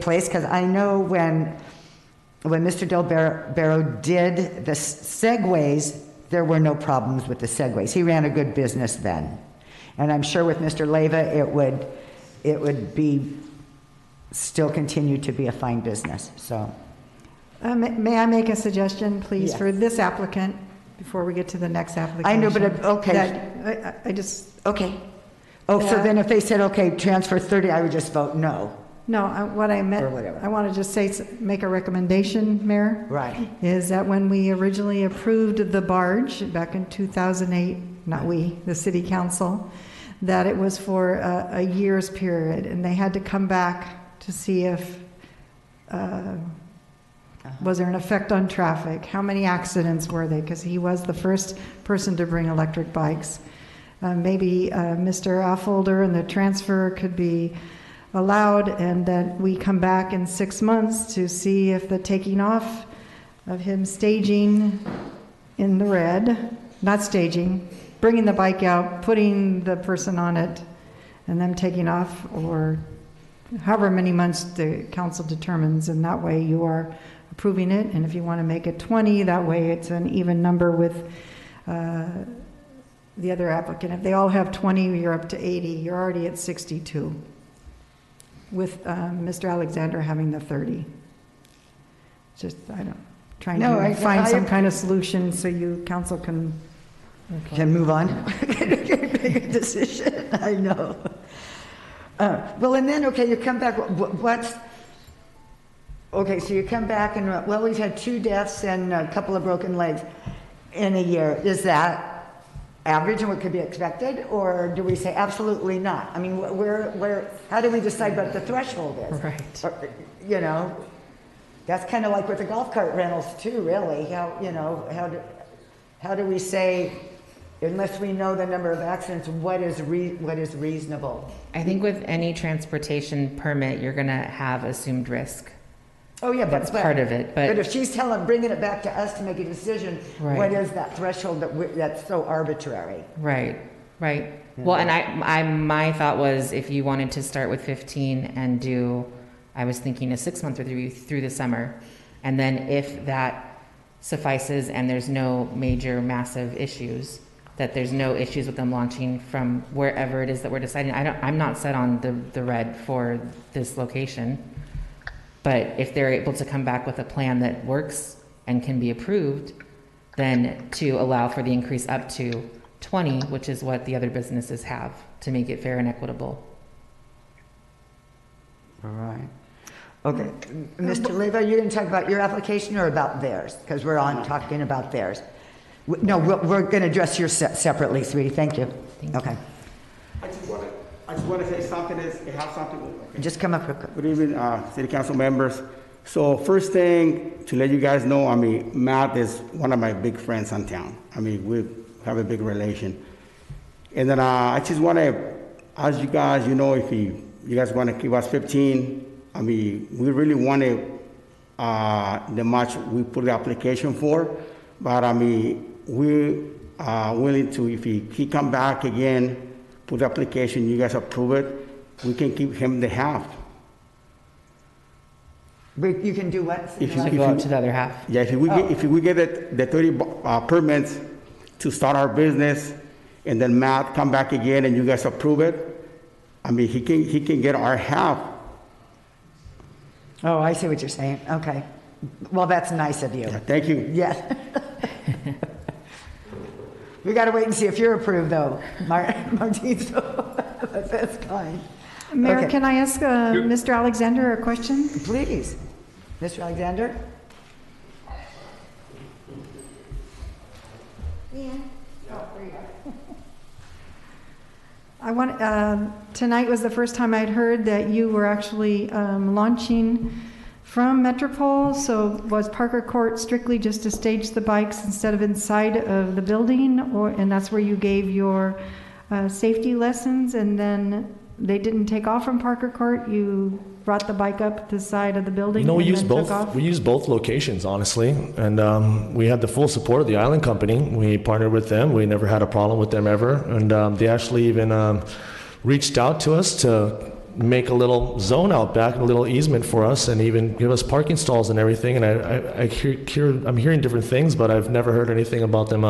place, because I know when Mr. Del Barro did the Segways, there were no problems with the Segways. He ran a good business then. And I'm sure with Mr. Leyva, it would be still continue to be a fine business, so. May I make a suggestion, please, Yes. for this applicant, before we get to the next application? I know, but okay. That I just... Okay. Oh, so then if they said, okay, transfer 30, I would just vote no. No, what I meant, Or whatever. I want to just make a recommendation, Mayor. Right. Is that when we originally approved the barge back in 2008, not we, the city council, that it was for a year's period, and they had to come back to see if, was there an effect on traffic? How many accidents were they? Because he was the first person to bring electric bikes. Maybe Mr. Affolter and the transfer could be allowed, and that we come back in 6 months to see if the taking off of him staging in the red, not staging, bringing the bike out, putting the person on it, and them taking off, or however many months the council determines, and that way you are approving it. And if you want to make it 20, that way it's an even number with the other applicant. If they all have 20, you're up to 80. You're already at 62, with Mr. Alexander having the 30. Just, trying to find some kind of solution so you, council, can move on. Make a decision. I know. Well, and then, okay, you come back, okay, so you come back and, well, we've had 2 deaths and a couple of broken legs in a year. Is that average and what could be expected, or do we say absolutely not? I mean, how do we decide what the threshold is? Right. Or, that's kind of like with the golf cart rentals too, really. How do we say, unless we know the number of accidents, what is reasonable? I think with any transportation permit, you're going to have assumed risk. Oh, yeah, that's part of it. But if she's bringing it back to us to make a decision, right. What is that threshold that's so arbitrary? Right. Yeah. Well, and my thought was, if you wanted to start with 15 and I was thinking a 6-month review through the summer, and then if that suffices and there's no major massive issues, that there's no issues with them launching from wherever it is that we're deciding. I'm not set on the red for this location. But if they're able to come back with a plan that works and can be approved, then to allow for the increase up to 20, which is what the other businesses have, to make it fair and equitable. All right. Okay. Mr. Leyva, are you going to talk about your application or about theirs? Because we're talking about theirs. No, we're going to address yours separately, sweetie. Thank you. Okay. I just want to say something. Okay. Just come up real quick. Good evening, City Council members. So first thing, to let you guys know, Matt is one of my big friends in town. We have a big relation. And then I just want to ask you guys, if you guys want to give us 15, we really want the much we put the application for. But we are willing to, if he come back again, put the application, you guys approve it, we can give him the half. You can do what? If you go up to the other half. Yeah, if we get the 30 permits to start our business, and then Matt come back again and you guys approve it, he can get our half. Oh, I see what you're saying. Okay. Well, that's nice of you. Yeah, thank you. Yeah. We got to wait and see if you're approved, though, Martine. That's fine. Mayor, Okay. can I ask Mr. Alexander a question? Please. Mr. Alexander? Yeah. Tonight was the first time I'd heard that you were actually launching from Metropole. So was Parker Court strictly just to stage the bikes instead of inside of the building, and that's where you gave your safety lessons, and then they didn't take off from Parker Court? You brought the bike up the side of the building? We and used then both. took off? We used both locations, honestly, and we had the full support of the Island Company. We partnered with them. We never had a problem with them ever, and they actually even reached out to us to make a little zone out back, a little easement for us, and even give us parking stalls and everything. And I'm hearing different things, but I've never heard anything about them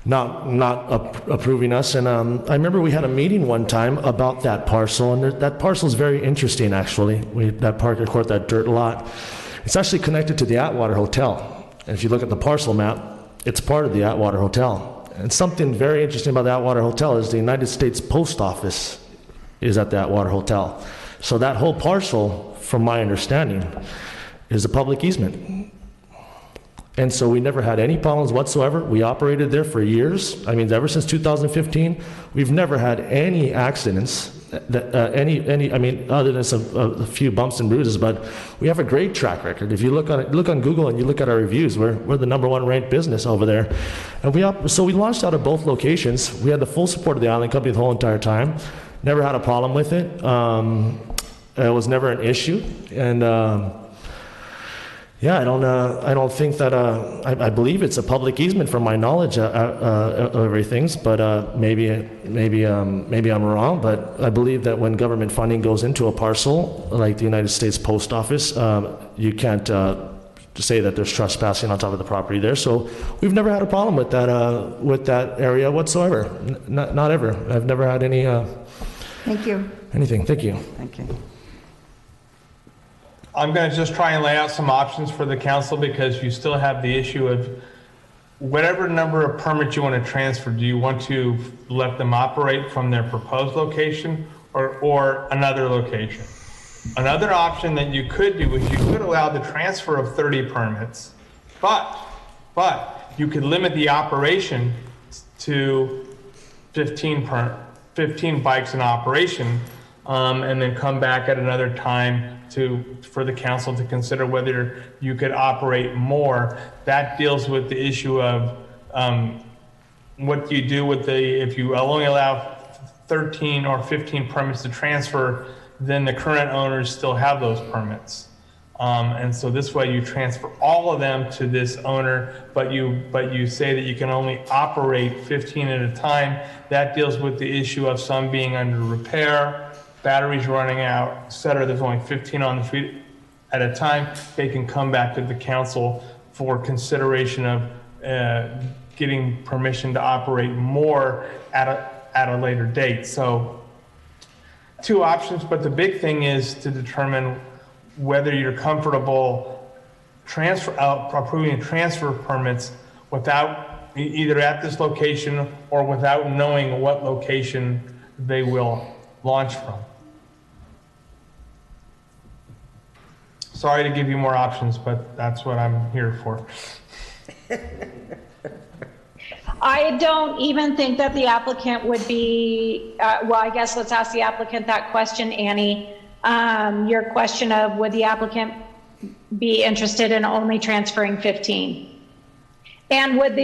not approving us. And I remember we had a meeting one time about that parcel, and that parcel is very interesting, actually. That Parker Court, that dirt lot, it's actually connected to the Atwater Hotel. And if you look at the parcel map, it's part of the Atwater Hotel. And something very interesting about the Atwater Hotel is the United States Post Office is at the Atwater Hotel. So that whole parcel, from my understanding, is a public easement. And so we never had any problems whatsoever. We operated there for years. I mean, ever since 2015, we've never had any accidents, other than a few bumps and bruises, but we have a great track record. If you look on Google and you look at our reviews, we're the #1 ranked business over there. And so we launched out of both locations. We had the full support of the Island Company the whole entire time. Never had a problem with it. It was never an issue. And yeah, I don't think that, I believe it's a public easement from my knowledge of everything, but maybe I'm wrong, but I believe that when government funding goes into a parcel, like the United States Post Office, you can't say that there's trespassing on top of the property there. So we've never had a problem with that area whatsoever. Not ever. I've never had any, Thank you. anything. Thank you. Thank you. I'm going to just try and lay out some options for the council, because you still have the issue of whatever number of permits you want to transfer. Do you want to let them operate from their proposed location or another location? Another option that you could do is you could allow the transfer of 30 permits, but you could limit the operation to 15 bikes in operation, and then come back at another time for the council to consider whether you could operate more. That deals with the issue of what you do with if you only allow 13 or 15 permits to transfer, then the current owners still have those permits. And so this way you transfer all of them to this owner, but you say that you can only operate 15 at a time. That deals with the issue of some being under repair, batteries running out, et cetera. There's only 15 on the street at a time. They can come back to the council for consideration of getting permission to operate more at a later date. So 2 options, but the big thing is to determine whether you're comfortable approving transfer permits without either at this location or without knowing what location they will launch from. Sorry to give you more options, but that's what I'm here for. I don't even think that the applicant would be, well, I guess let's ask the applicant that question, Annie. Your question of would the applicant be interested in only transferring 15? And would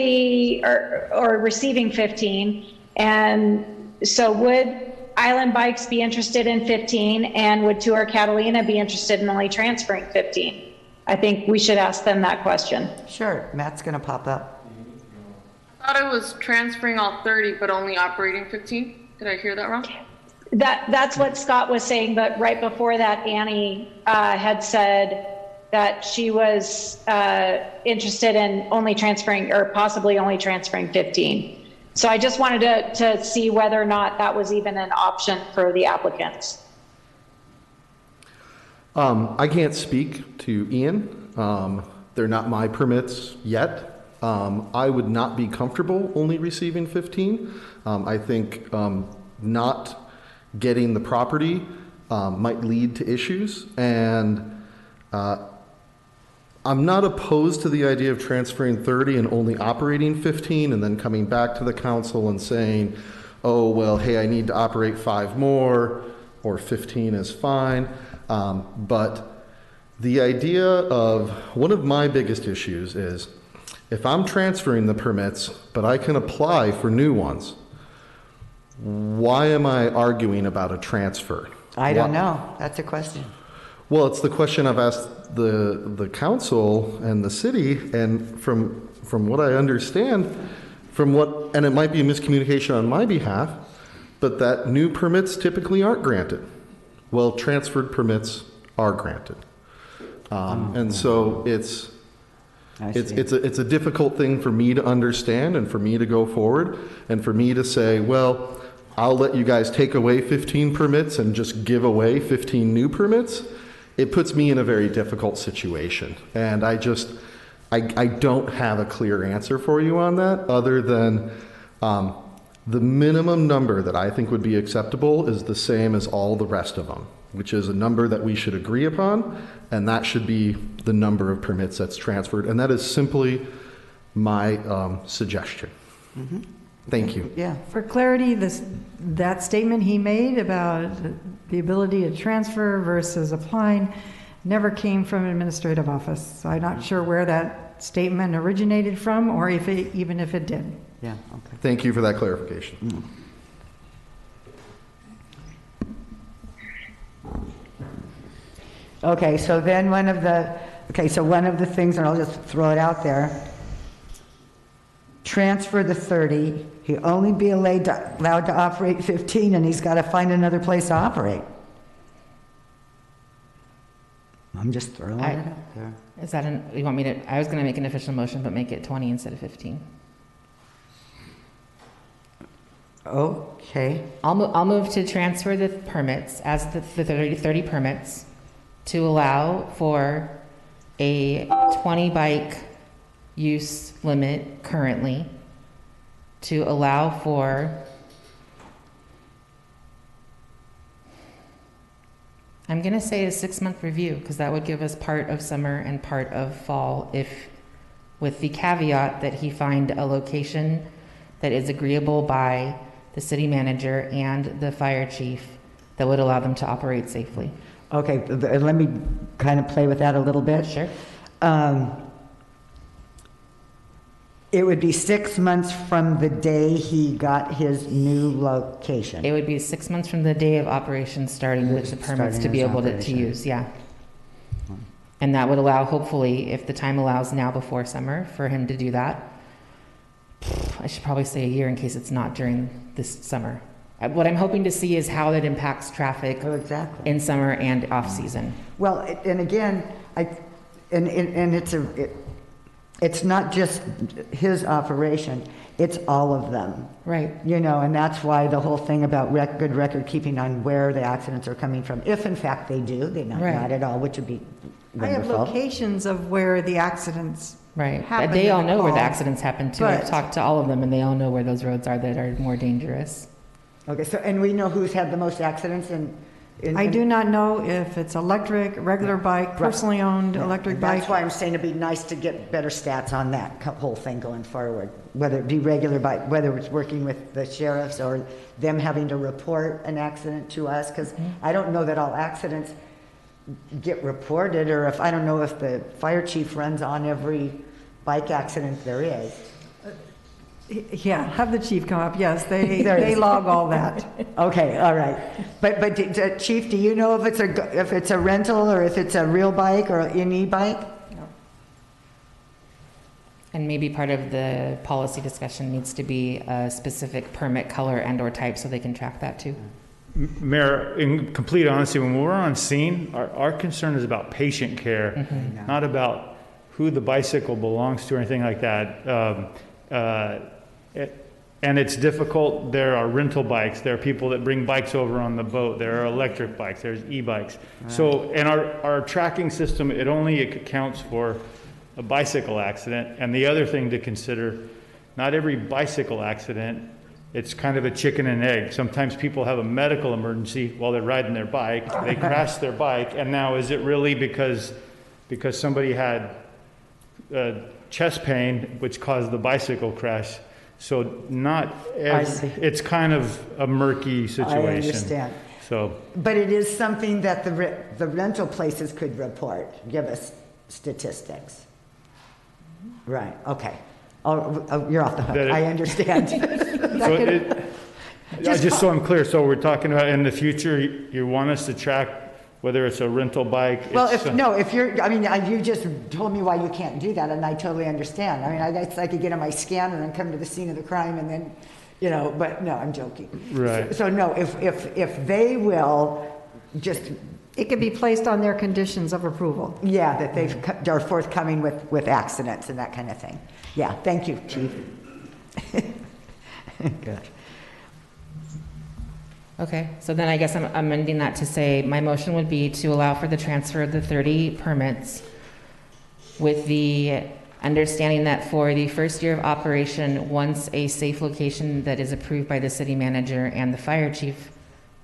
or receiving 15? And so would Island Bikes be interested in 15, and would Tour Catalina be interested in only transferring 15? I think we should ask them that question. Sure, Matt's going to pop up. I thought it was transferring all 30, but only operating 15. Did I hear that wrong? That's what Scott was saying, but right before that, Annie had said that she was interested in only transferring, or possibly only transferring 15. So I just wanted to see whether or not that was even an option for the applicants. I can't speak to Ian. They're not my permits yet. I would not be comfortable only receiving 15. I think not getting the property might lead to issues, and I'm not opposed to the idea of transferring 30 and only operating 15 and then coming back to the council and saying, oh, well, hey, I need to operate 5 more, or 15 is fine. But the idea of, one of my biggest issues is, if I'm transferring the permits, but I can apply for new ones, why am I arguing about a transfer? I don't know. That's a question. Well, it's the question I've asked the council and the city, and from what I understand, and it might be a miscommunication on my behalf, but that new permits typically aren't granted. Well, transferred permits are granted. And so it's a difficult thing for me to understand and for me to go forward and for me to say, well, I'll let you guys take away 15 permits and just give away 15 new permits. It puts me in a very difficult situation. And I don't have a clear answer for you on that, other than the minimum number that I think would be acceptable is the same as all the rest of them, which is a number that we should agree upon, and that should be the number of permits that's transferred. And that is simply my suggestion. Mm-hmm. Thank you. Yeah. For clarity, that statement he made about the ability to transfer versus applying never came from administrative office. So I'm not sure where that statement originated from, or even if it did. Yeah. Okay. Thank you for that clarification. Mm. Okay, so then one of the things, and I'll just throw it out there, transfer the 30, he'll only be allowed to operate 15, and he's got to find another place to operate. I'm just throwing it out there. Is that you want me to, I was going to make an official motion, but make it 20 instead of 15. Okay. I'll move to transfer the permits as the 30 permits to allow for a 20 bike use limit currently, to allow for, I'm going to say a 6-month review, because that would give us part of summer and part of fall, with the caveat that he find a location that is agreeable by the city manager and the fire chief that would allow them to operate safely. Okay, let me kind of play with that a little bit. Sure. It would be 6 months from the day he got his new location. It would be 6 months from the day of operation starting with the permits to be able to use, yeah. And that would allow, hopefully, if the time allows now before summer, for him to do that. I should probably say a year in case it's not during this summer. What I'm hoping to see is how that impacts traffic in summer and off season. Well, and again, it's not just his operation, it's all of them. Right. You know, and that's why the whole thing about good record keeping on where the accidents are coming from, if in fact they do, they might not at all, which would be wonderful. I have locations of where the accidents happen. They all know where the accidents happen too. I've talked to all of them and they all know where those roads are that are more dangerous. Okay, so, and we know who's had the most accidents I do not know if it's electric, regular bike, personally owned electric bike. That's why I'm saying it'd be nice to get better stats on that whole thing going forward, whether it be regular bike, whether it's working with the sheriffs or them having to report an accident to us, because I don't know that all accidents get reported, or I don't know if the fire chief runs on every bike accident there is. Yeah, have the chief come up. Yes, they log all that. Okay, all right. But Chief, do you know if it's a rental or if it's a real bike or an e-bike? No. And maybe part of the policy discussion needs to be a specific permit color and/or type so they can track that too. Mayor, in complete honesty, when we're on scene, our concern is about patient care, not about who the bicycle belongs to or anything like that. And it's difficult. There are rental bikes. There are people that bring bikes over on the boat. There are electric bikes. There's e-bikes. Right. So, and our tracking system, it only accounts for a bicycle accident. And the other thing to consider, not every bicycle accident, it's kind of a chicken and egg. Sometimes people have a medical emergency while they're riding their bike. They crash their bike. And now, is it really because somebody had chest pain, which caused the bicycle crash? So not, I see. it's kind of a murky situation. I understand. So, But it is something that the rental places could report, give us statistics. Right, okay. Oh, you're off the hook. I understand. just so I'm clear, so we're talking about in the future, you want us to track whether it's a rental bike? Well, if you're, I mean, you just told me why you can't do that, and I totally understand. I mean, I could get on my scanner and come to the scene of the crime and then, but no, I'm joking. Right. So no, if they will just. It could be placed on their conditions of approval. Yeah, that they are forthcoming with accidents and that kind of thing. Yeah, thank you, Chief. Good. Okay, so then I guess I'm amending that to say my motion would be to allow for the transfer of the 30 permits with the understanding that for the first year of operation, once a safe location that is approved by the city manager and the fire chief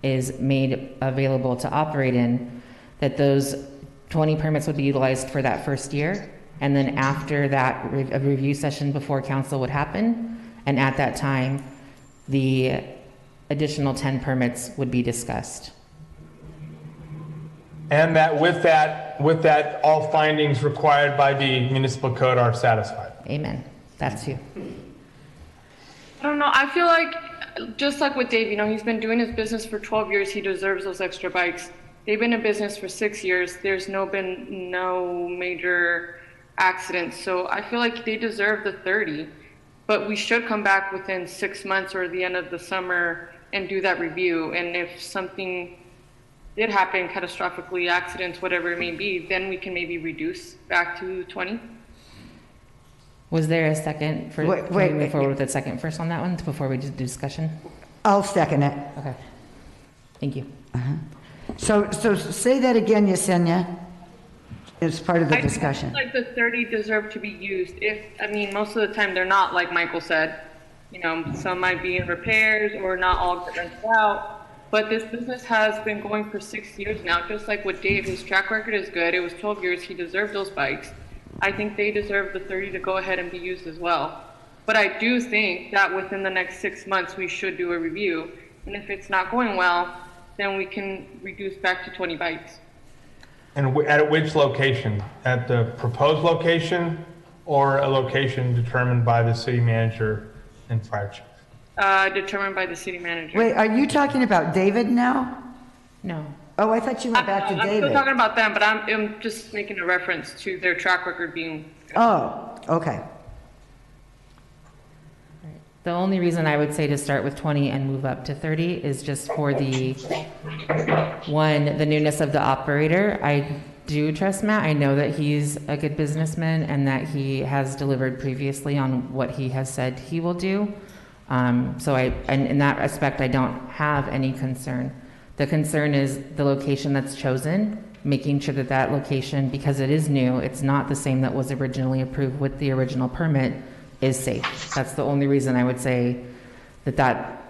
is made available to operate in, that those 20 permits would be utilized for that first year. And then after that, a review session before council would happen. And at that time, the additional 10 permits would be discussed. And that with that, all findings required by the municipal code are satisfied. Amen. That's you. I don't know. I feel like, just like with Dave, he's been doing his business for 12 years. He deserves those extra bikes. They've been in business for 6 years. There's been no major accidents. So I feel like they deserve the 30. But we should come back within 6 months or the end of the summer and do that review. And if something did happen catastrophically, accidents, whatever it may be, then we can maybe reduce back to 20. Was there a second for Wait, can we move forward with a second first on that one before we do discussion? I'll second it. Okay. Thank you. So say that again, Yesenia, as part of the discussion. I feel like the 30 deserve to be used. Most of the time they're not, like Michael said. Some might be in repairs or not all get rented out. But this business has been going for 6 years now, just like with Dave. His track record is good. It was 12 years. He deserved those bikes. I think they deserve the 30 to go ahead and be used as well. But I do think that within the next 6 months, we should do a review. And if it's not going well, then we can reduce back to 20 bikes. And at which location? At the proposed location or a location determined by the city manager and fire chief? Determined by the city manager. Wait, are you talking about David now? No. Oh, I thought you went back to I'm David. still talking about them, but I'm just making a reference to their track record being. Oh, okay. The only reason I would say to start with 20 and move up to 30 is just for the newness of the operator. I do trust Matt. I know that he's a good businessman and that he has delivered previously on what he has said he will do. So in that respect, I don't have any concern. The concern is the location that's chosen, making sure that that location, because it is new, it's not the same that was originally approved with the original permit, is safe. That's the only reason I would say that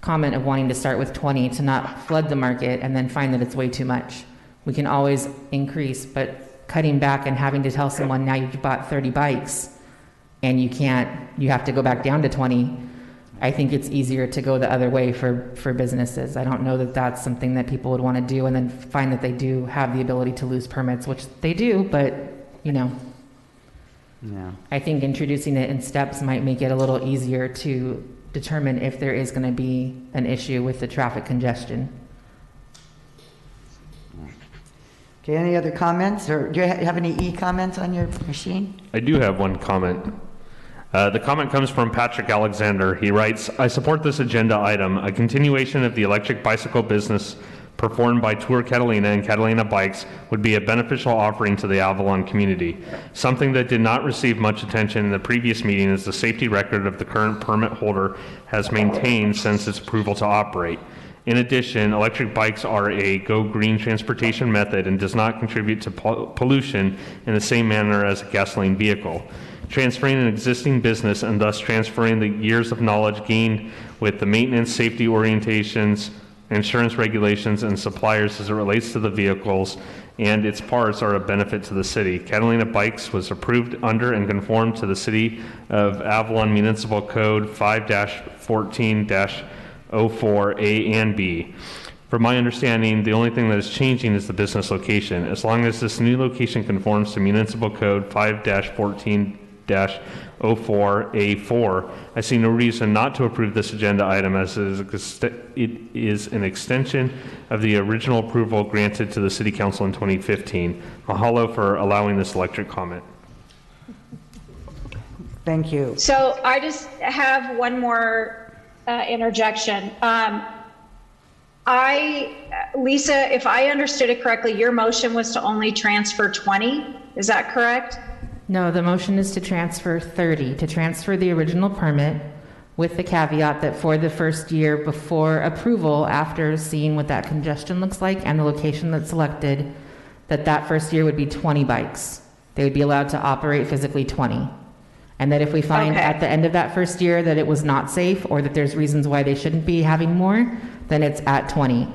comment of wanting to start with 20 to not flood the market and then find that it's way too much. We can always increase, but cutting back and having to tell someone now you've bought 30 bikes and you have to go back down to 20, I think it's easier to go the other way for businesses. I don't know that that's something that people would want to do and then find that they do have the ability to lose permits, which they do, but Yeah. I think introducing it in steps might make it a little easier to determine if there is going to be an issue with the traffic congestion. Okay, any other comments, or do you have any e-comments on your machine? I do have one comment. The comment comes from Patrick Alexander. He writes, I support this agenda item, a continuation of the electric bicycle business performed by Tour Catalina and Catalina Bikes would be a beneficial offering to the Avalon community. Something that did not receive much attention in the previous meeting is the safety record of the current permit holder has maintained since its approval to operate. In addition, electric bikes are a go green transportation method and does not contribute to pollution in the same manner as a gasoline vehicle. Transferring an existing business and thus transferring the years of knowledge gained with the maintenance, safety orientations, insurance regulations, and suppliers as it relates to the vehicles and its parts are a benefit to the city. Catalina Bikes was approved under and conformed to the City of Avalon Municipal Code 5-14-04A and B. From my understanding, the only thing that is changing is the business location. As long as this new location conforms to Municipal Code 5-14-04A4, I see no reason not to approve this agenda item, as it is an extension of the original approval granted to the City Council in 2015. Mahalo for allowing this electric comment. Thank you. So I just have one more interjection. Lisa, if I understood it correctly, your motion was to only transfer 20. Is that correct? No, the motion is to transfer 30, to transfer the original permit with the caveat that for the first year before approval, after seeing what that congestion looks like and the location that's selected, that first year would be 20 bikes. They would be allowed to operate physically 20. And that if we find at the end of that first year that it was not safe or that there's reasons why they shouldn't be having more, then it's at 20.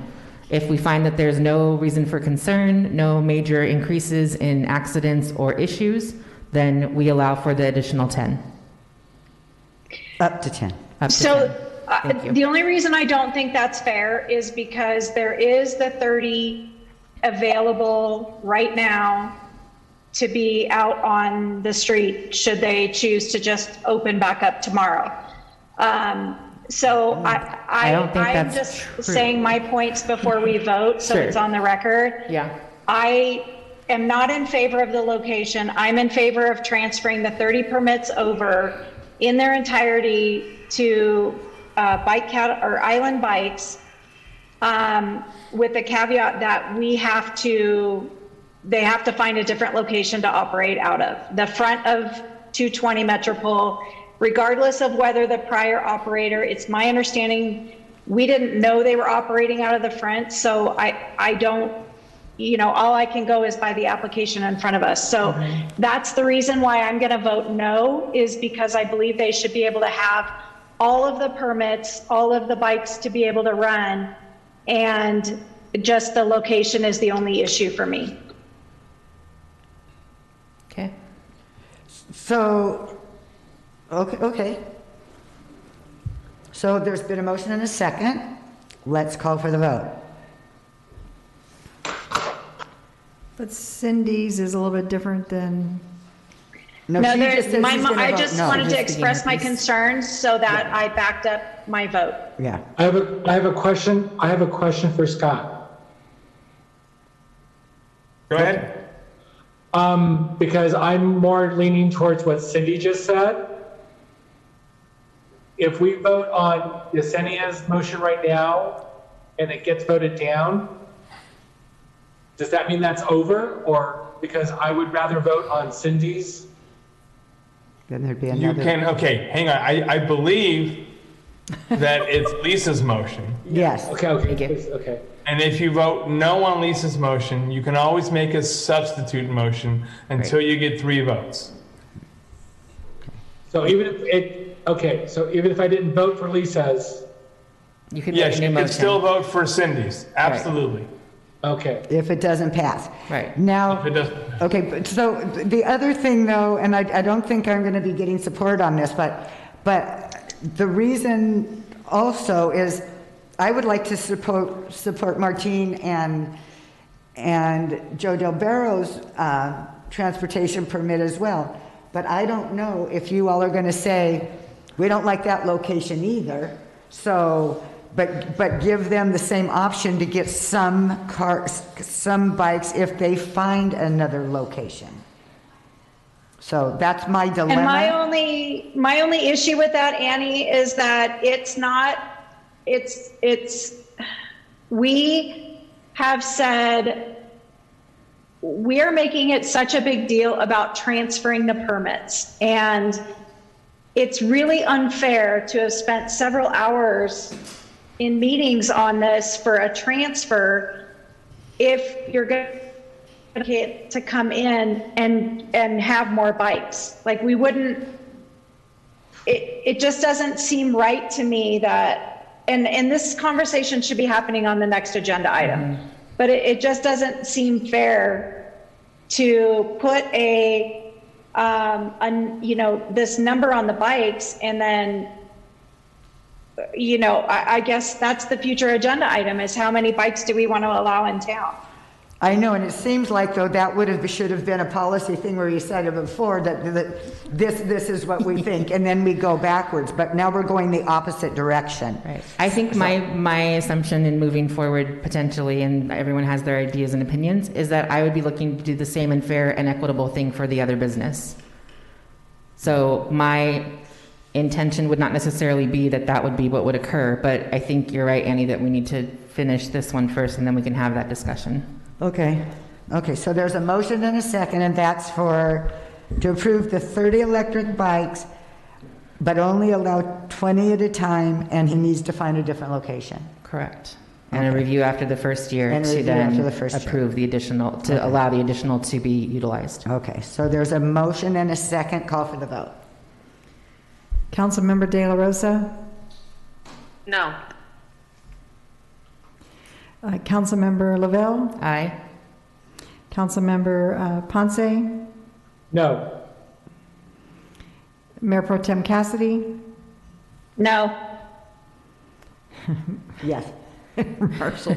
If we find that there's no reason for concern, no major increases in accidents or issues, then we allow for the additional 10. Up to 10. The only reason I don't think that's fair is because there is the 30 available right now to be out on the street should they choose to just open back up tomorrow. So I'm just saying my points before we vote, so it's on the record. Yeah. I am not in favor of the location. I'm in favor of transferring the 30 permits over in their entirety to Island Bikes, with the caveat that they have to find a different location to operate out of. The front of 220 Metropole, regardless of whether the prior operator, it's my understanding, we didn't know they were operating out of the front, so I don't, all I can go is by the application in front of us. So that's the reason why I'm gonna vote no, is because I believe they should be able to have all of the permits, all of the bikes to be able to run, and just the location is the only issue for me. Okay. So, okay. So there's been a motion and a second. Let's call for the vote. But Cindy's is a little bit different than... I just wanted to express my concerns so that I backed up my vote. Yeah. I have a question. I have a question for Scott. Go ahead. Because I'm more leaning towards what Cindy just said. If we vote on Yesenia's motion right now and it gets voted down, does that mean that's over? Or because I would rather vote on Cindy's? Then there'd be another. Okay, hang on. I believe that it's Lisa's motion. Yes. Okay. And if you vote no on Lisa's motion, you can always make a substitute motion until you get 3 votes. So even if I didn't vote for Lisa's, you could yes, you can still vote for Cindy's. Absolutely. Okay. If it doesn't pass. Right. Now, If it doesn't. okay, but so the other thing though, and I don't think I'm going to be getting support on this, but the reason also is I would like to support Martine and Joe Del Barro's transportation permit as well. But I don't know if you all are going to say, we don't like that location either. So, but give them the same option to get some bikes if they find another location. So that's my dilemma. And my only issue with that, Annie, is that we have said we are making it such a big deal about transferring the permits, and it's really unfair to have spent several hours in meetings on this for a transfer if you're going to come in and have more bikes. Like, we wouldn't, it just doesn't seem right to me that and this conversation should be happening on the next agenda item, but it just doesn't seem fair to put this number on the bikes and then, I guess that's the future agenda item, is how many bikes do we want to allow in town? I know, and it seems like though that should have been a policy thing where you said it before that this is what we think, and then we go backwards. But now we're going the opposite direction. Right. I think my assumption in moving forward potentially, and everyone has their ideas and opinions, is that I would be looking to do the same and fair and equitable thing for the other business. So my intention would not necessarily be that would be what would occur, but I think you're right, Annie, that we need to finish this one first, and then we can have that discussion. Okay, so there's a motion and a second, and that's to approve the 30 electric bikes, but only allow 20 at a time, and he needs to find a different location. Correct. And a review after the first year to then approve the additional, to allow the additional to be utilized. Okay, so there's a motion and a second. Call for the vote. Councilmember De La Rosa? No. Councilmember Lavelle? Aye. Councilmember Ponce? No. Mayor Pro Tem Cassidy? No. Yes. Marshall.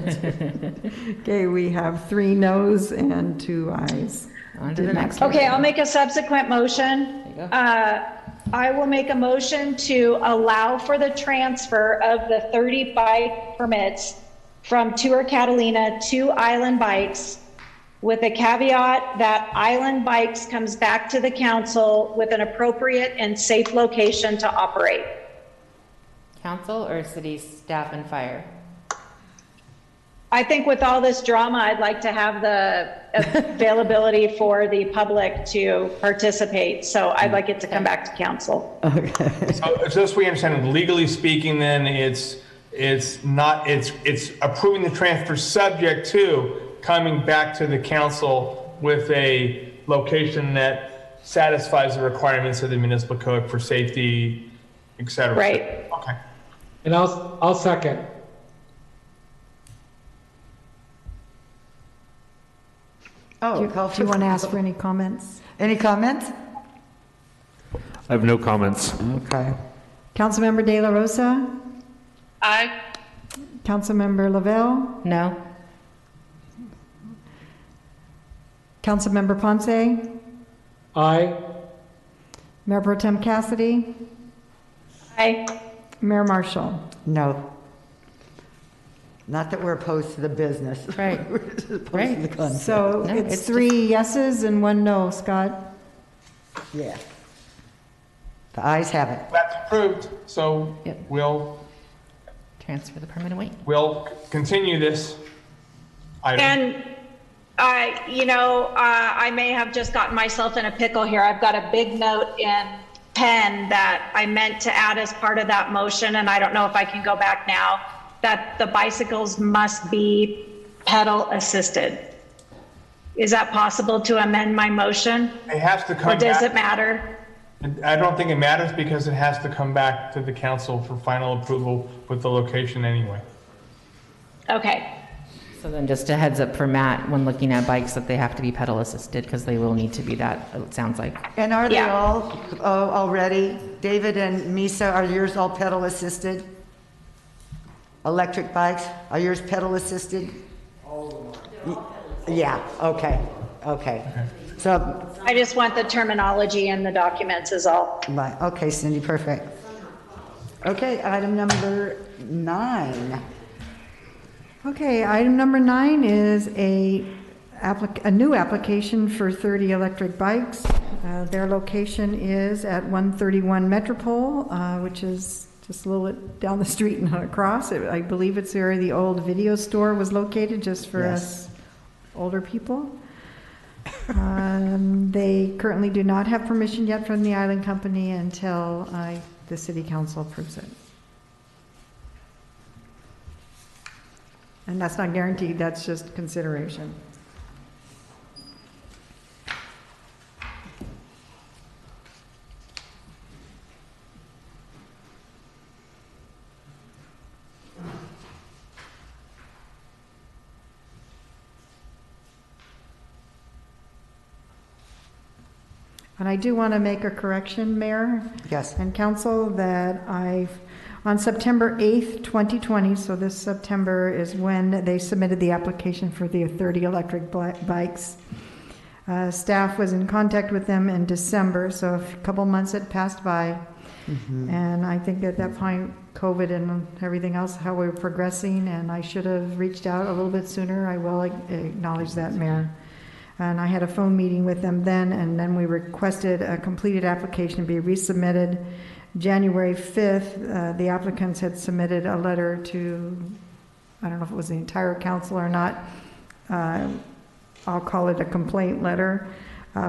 Okay, we have 3 noes and 2 ayes. On to the next. Okay, I'll make a subsequent motion. I will make a motion to allow for the transfer of the 30 bike permits from Tour Catalina to Island Bikes, with a caveat that Island Bikes comes back to the council with an appropriate and safe location to operate. Council or city staff and fire? I think with all this drama, I'd like to have the availability for the public to participate. So I'd like it to come back to council. Okay. So just we understand, legally speaking, then it's approving the transfer subject to coming back to the council with a location that satisfies the requirements of the municipal code for safety, et cetera. Right. Okay. And I'll second. Oh, Do you want to ask for any comments? Any comments? I have no comments. Okay. Councilmember De La Rosa? Aye. Councilmember Lavelle? No. Councilmember Ponce? Aye. Mayor Pro Tem Cassidy? Aye. Mayor Marshall? No. Not that we're opposed to the business. Right. We're just opposed Right. to the concept. So No, it's it's 3 yeses and 1 no, Scott? Yeah. The ayes have it. That's approved, so Yep. we'll Transfer the permit away. continue this item. And I may have just gotten myself in a pickle here. I've got a big note in pen that I meant to add as part of that motion, and I don't know if I can go back now, that the bicycles must be pedal assisted. Is that possible to amend my motion? It has to come Or does back. it matter? I don't think it matters because it has to come back to the council for final approval with the location anyway. Okay. So then just a heads up for Matt when looking at bikes that they have to be pedal assisted because they will need to be that, it sounds like. And are they Yeah. all already? David and Misa, are yours all pedal assisted? Electric bikes, are yours pedal assisted? All of them are. Yeah, okay. So, I just want the terminology in the documents is all. right, okay, Cindy, perfect. Okay, item number 9. Okay, item number 9 is a new application for 30 electric bikes. Their location is at 131 Metropole, which is just a little bit down the street and not across. I believe it's where the old video store was located, just for us older people. They currently do not have permission yet from the Island Company until the city council approves it. And that's not guaranteed, that's just consideration. And I do want to make a correction, Mayor. Yes. And Council, that on September 8th, 2020, so this September is when they submitted the application for the 30 electric bikes. Staff was in contact with them in December, so a couple months had passed by. And I think at that point, COVID and everything else, how we were progressing, and I should have reached out a little bit sooner. I will acknowledge that, Mayor. And I had a phone meeting with them then, and then we requested a completed application to be resubmitted. January 5th, the applicants had submitted a letter to, I don't know if it was the entire council or not. I'll call it a complaint letter.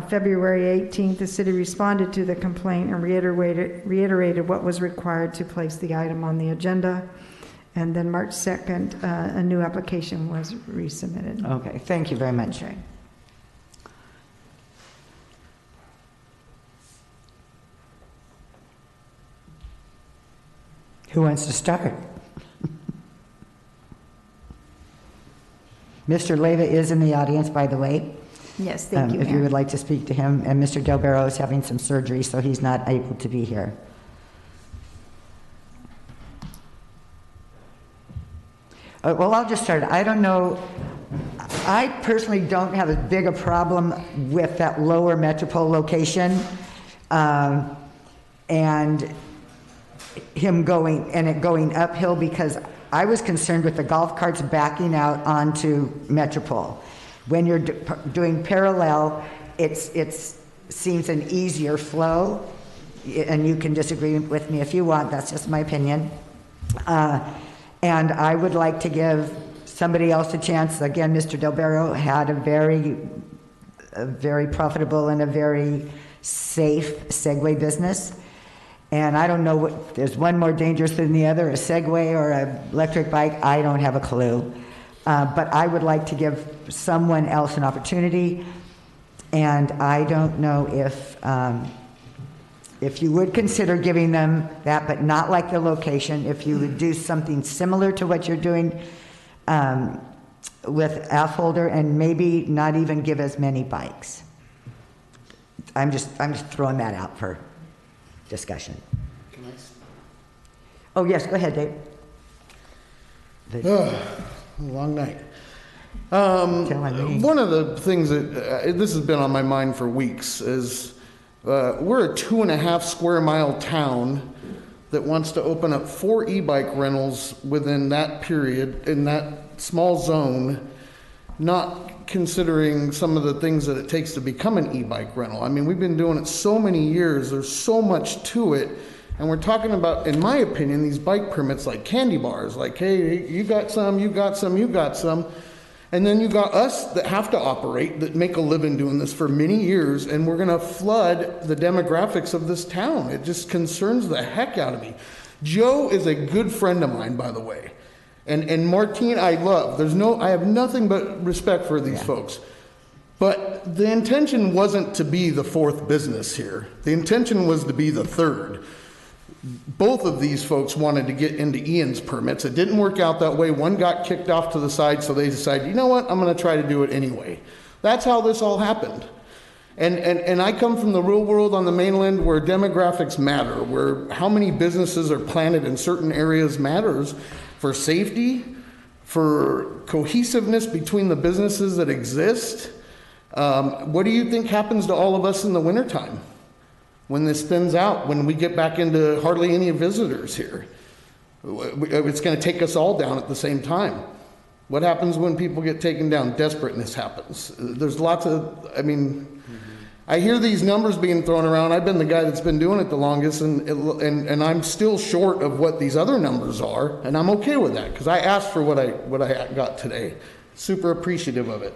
February 18th, the city responded to the complaint and reiterated what was required to place the item on the agenda. And then March 2nd, a new application was resubmitted. Okay, thank you very much. Okay. Who wants to start? Mr. Leyva is in the audience, by the way. Yes, thank you, If you Mayor. would like to speak to him. And Mr. Del Barro is having some surgery, so he's not able to be here. Well, I'll just start. I don't know. I personally don't have as big a problem with that lower Metropole location. And him going uphill, because I was concerned with the golf carts backing out onto Metropole. When you're doing parallel, it seems an easier flow, and you can disagree with me if you want. That's just my opinion. And I would like to give somebody else a chance. Again, Mr. Del Barro had a very profitable and a very safe Segway business. And I don't know what, there's one more dangerous than the other, a Segway or an electric bike. I don't have a clue. But I would like to give someone else an opportunity. And I don't know if you would consider giving them that, but not like the location, if you would do something similar to what you're doing with Affolter, and maybe not even give as many bikes. I'm just throwing that out for discussion. Can I? Oh, yes, go ahead, Dave. Long night. One of the things that this has been on my mind for weeks is we're a 2.5 square mile town that wants to open up 4 e-bike rentals within that period, in that small zone, not considering some of the things that it takes to become an e-bike rental. I mean, we've been doing it so many years, there's so much to it, and we're talking about, in my opinion, these bike permits like candy bars, like, hey, you got some, you got some, you got some. And then you got us that have to operate, that make a living doing this for many years, and we're going to flood the demographics of this town. It just concerns the heck out of me. Joe is a good friend of mine, by the way. And Martine, I love. I have nothing but respect for these folks. But the intention wasn't to be the 4th business here. The intention was to be the 3rd. Both of these folks wanted to get into Ian's permits. It didn't work out that way. One got kicked off to the side, so they decided, you know what, I'm going to try to do it anyway. That's how this all happened. And I come from the real world on the mainland where demographics matter, where how many businesses are planted in certain areas matters for safety, for cohesiveness between the businesses that exist. What do you think happens to all of us in the wintertime? When this thins out, when we get back into hardly any visitors here? It's going to take us all down at the same time. What happens when people get taken down? Desperateness happens. There's lots of, I hear these numbers being thrown around. I've been the guy that's been doing it the longest, and I'm still short of what these other numbers are, and I'm okay with that, because I asked for what I got today. Super appreciative of it.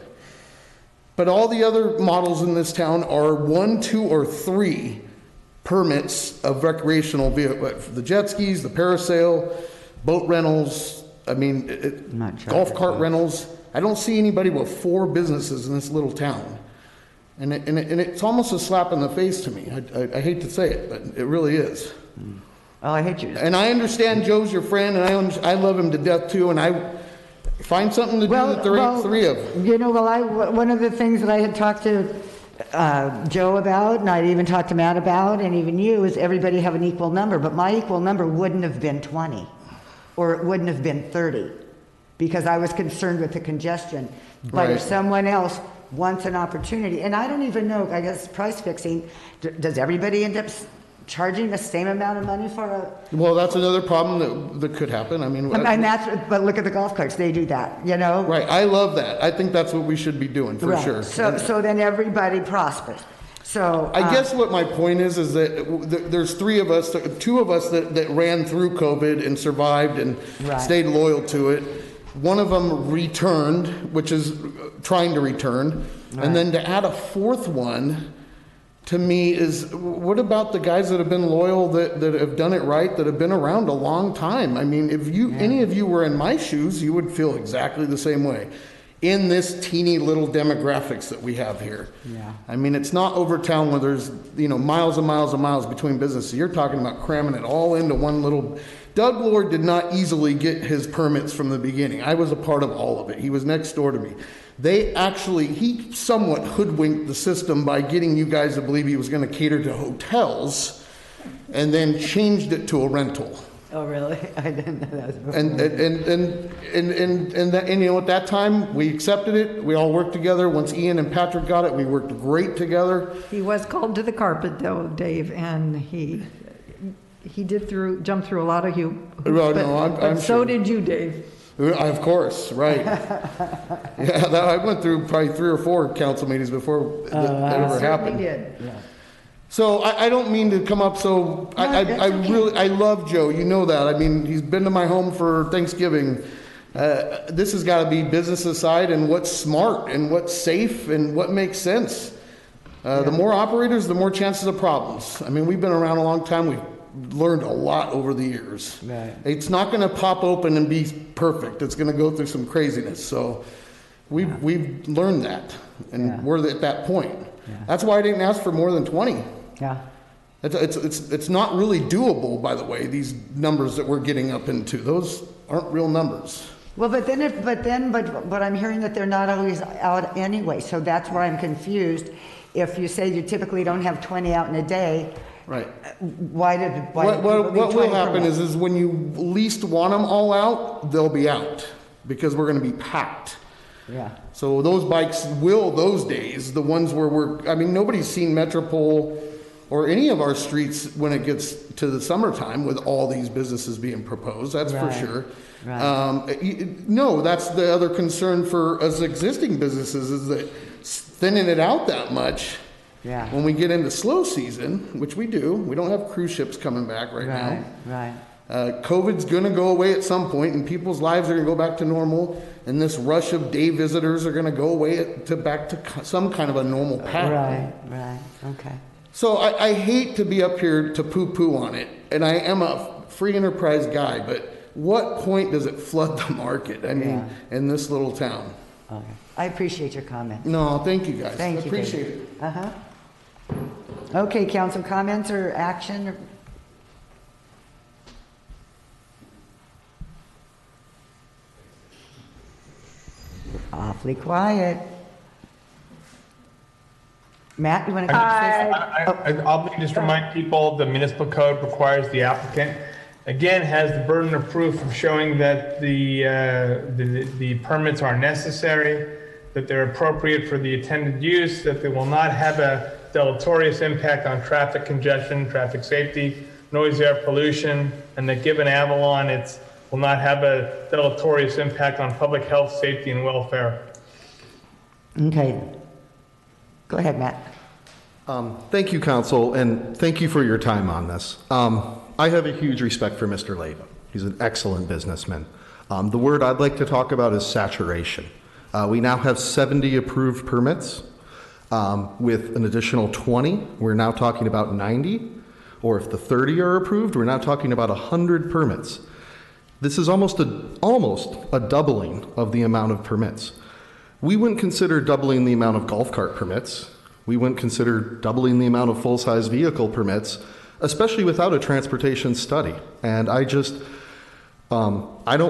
But all the other models in this town are 1, 2, or 3 permits of recreational vehicles, the jet skis, the parasail, boat rentals, golf cart rentals. I don't see anybody with 4 businesses in this little town. And it's almost a slap in the face to me. I hate to say it, but it really is. Oh, I hate you. And I understand Joe's your friend, and I love him to death too, and I find something to do that there ain't 3 of them. You know, one of the things that I had talked to Joe about, and I'd even talked to Matt about, and even you, is everybody have an equal number, but my equal number wouldn't have been 20, or it wouldn't have been 30, because I was concerned with the congestion. But if Right. someone else wants an opportunity, and I don't even know, I guess price fixing, does everybody end up charging the same amount of money for a? Well, that's another problem that could happen. I mean, And that's, but look at the golf carts, they do that, you know? right. I love that. I think that's what we should be doing for Right. sure. So then everybody prospers. So. I guess what my point is that there's three of us, two of us that ran through COVID and survived and Right. stayed loyal to it. One of them returned, which is trying to return. Right. And then to add a fourth one, to me, is what about the guys that have been loyal, that have done it right, that have been around a long time? I mean, if any of you were in my shoes, you would feel exactly the same way in this teeny little demographics that we have here. Yeah. I mean, it's not over town where there's, miles and miles and miles between businesses. You're talking about cramming it all into one little. Doug Lord did not easily get his permits from the beginning. I was a part of all of it. He was next door to me. He somewhat hoodwinked the system by getting you guys to believe he was going to cater to hotels and then changed it to a rental. Oh, really? I didn't know that was before. And at that time, we accepted it. We all worked together. Once Ian and Patrick got it, we worked great together. He was called to the carpet though, Dave, and he did jump through a lot of hoops. Oh, no, I'm so sure. did you, Dave. Of course, right. Yeah, I went through probably 3 or 4 council meetings before that ever happened. Did. Yeah. So I don't mean to come up so, I love Joe, you know that. I mean, he's been to my home for Thanksgiving. This has got to be business aside and what's smart and what's safe and what makes sense. The more operators, the more chances of problems. I mean, we've been around a long time. We've learned a lot over the years. Right. It's not going to pop open and be perfect. It's going to go through some craziness. So we've learned that, and we're at that point. Yeah. That's why I didn't ask for more than 20. Yeah. It's not really doable, by the way, these numbers that we're getting up into. Those aren't real numbers. Well, but I'm hearing that they're not always out anyway, so that's where I'm confused. If you say you typically don't have 20 out in a day, right? What will happen is when you least want them all out, they'll be out because we're going to be packed. Yeah. So those bikes those days, the ones where nobody's seen Metropole or any of our streets when it gets to the summertime with all these businesses being proposed. That's for sure. Right. No, that's the other concern for us existing businesses is that thinning it out that much. Yeah. When we get into slow season, which we do, we don't have cruise ships coming back right now. Right. COVID's going to go away at some point, and people's lives are going to go back to normal, and this rush of day visitors are going to go away back to some kind of a normal pattern. Right. Okay. So I hate to be up here to poo-poo on it, and I am a free enterprise guy, but what point does it flood the market? I mean, in this little town. Okay. I appreciate your comment. No, thank you guys. Thank you. Appreciate it. Uh-huh. Okay, council comments or action? Awfully quiet. Matt, you want to say something? I'll just remind people, the municipal code requires the applicant, again, has the burden of proof of showing that the permits are necessary, that they're appropriate for the intended use, that they will not have a deleterious impact on traffic congestion, traffic safety, noise, air pollution, and that given Avalon, it will not have a deleterious impact on public health, safety, and welfare. Okay. Go ahead, Matt. Thank you, Council, and thank you for your time on this. I have a huge respect for Mr. Leyva. He's an excellent businessman. The word I'd like to talk about is saturation. We now have 70 approved permits. With an additional 20, we're now talking about 90. Or if the 30 are approved, we're now talking about 100 permits. This is almost a doubling of the amount of permits. We wouldn't consider doubling the amount of golf cart permits. We wouldn't consider doubling the amount of full-size vehicle permits, especially without a transportation study. And I don't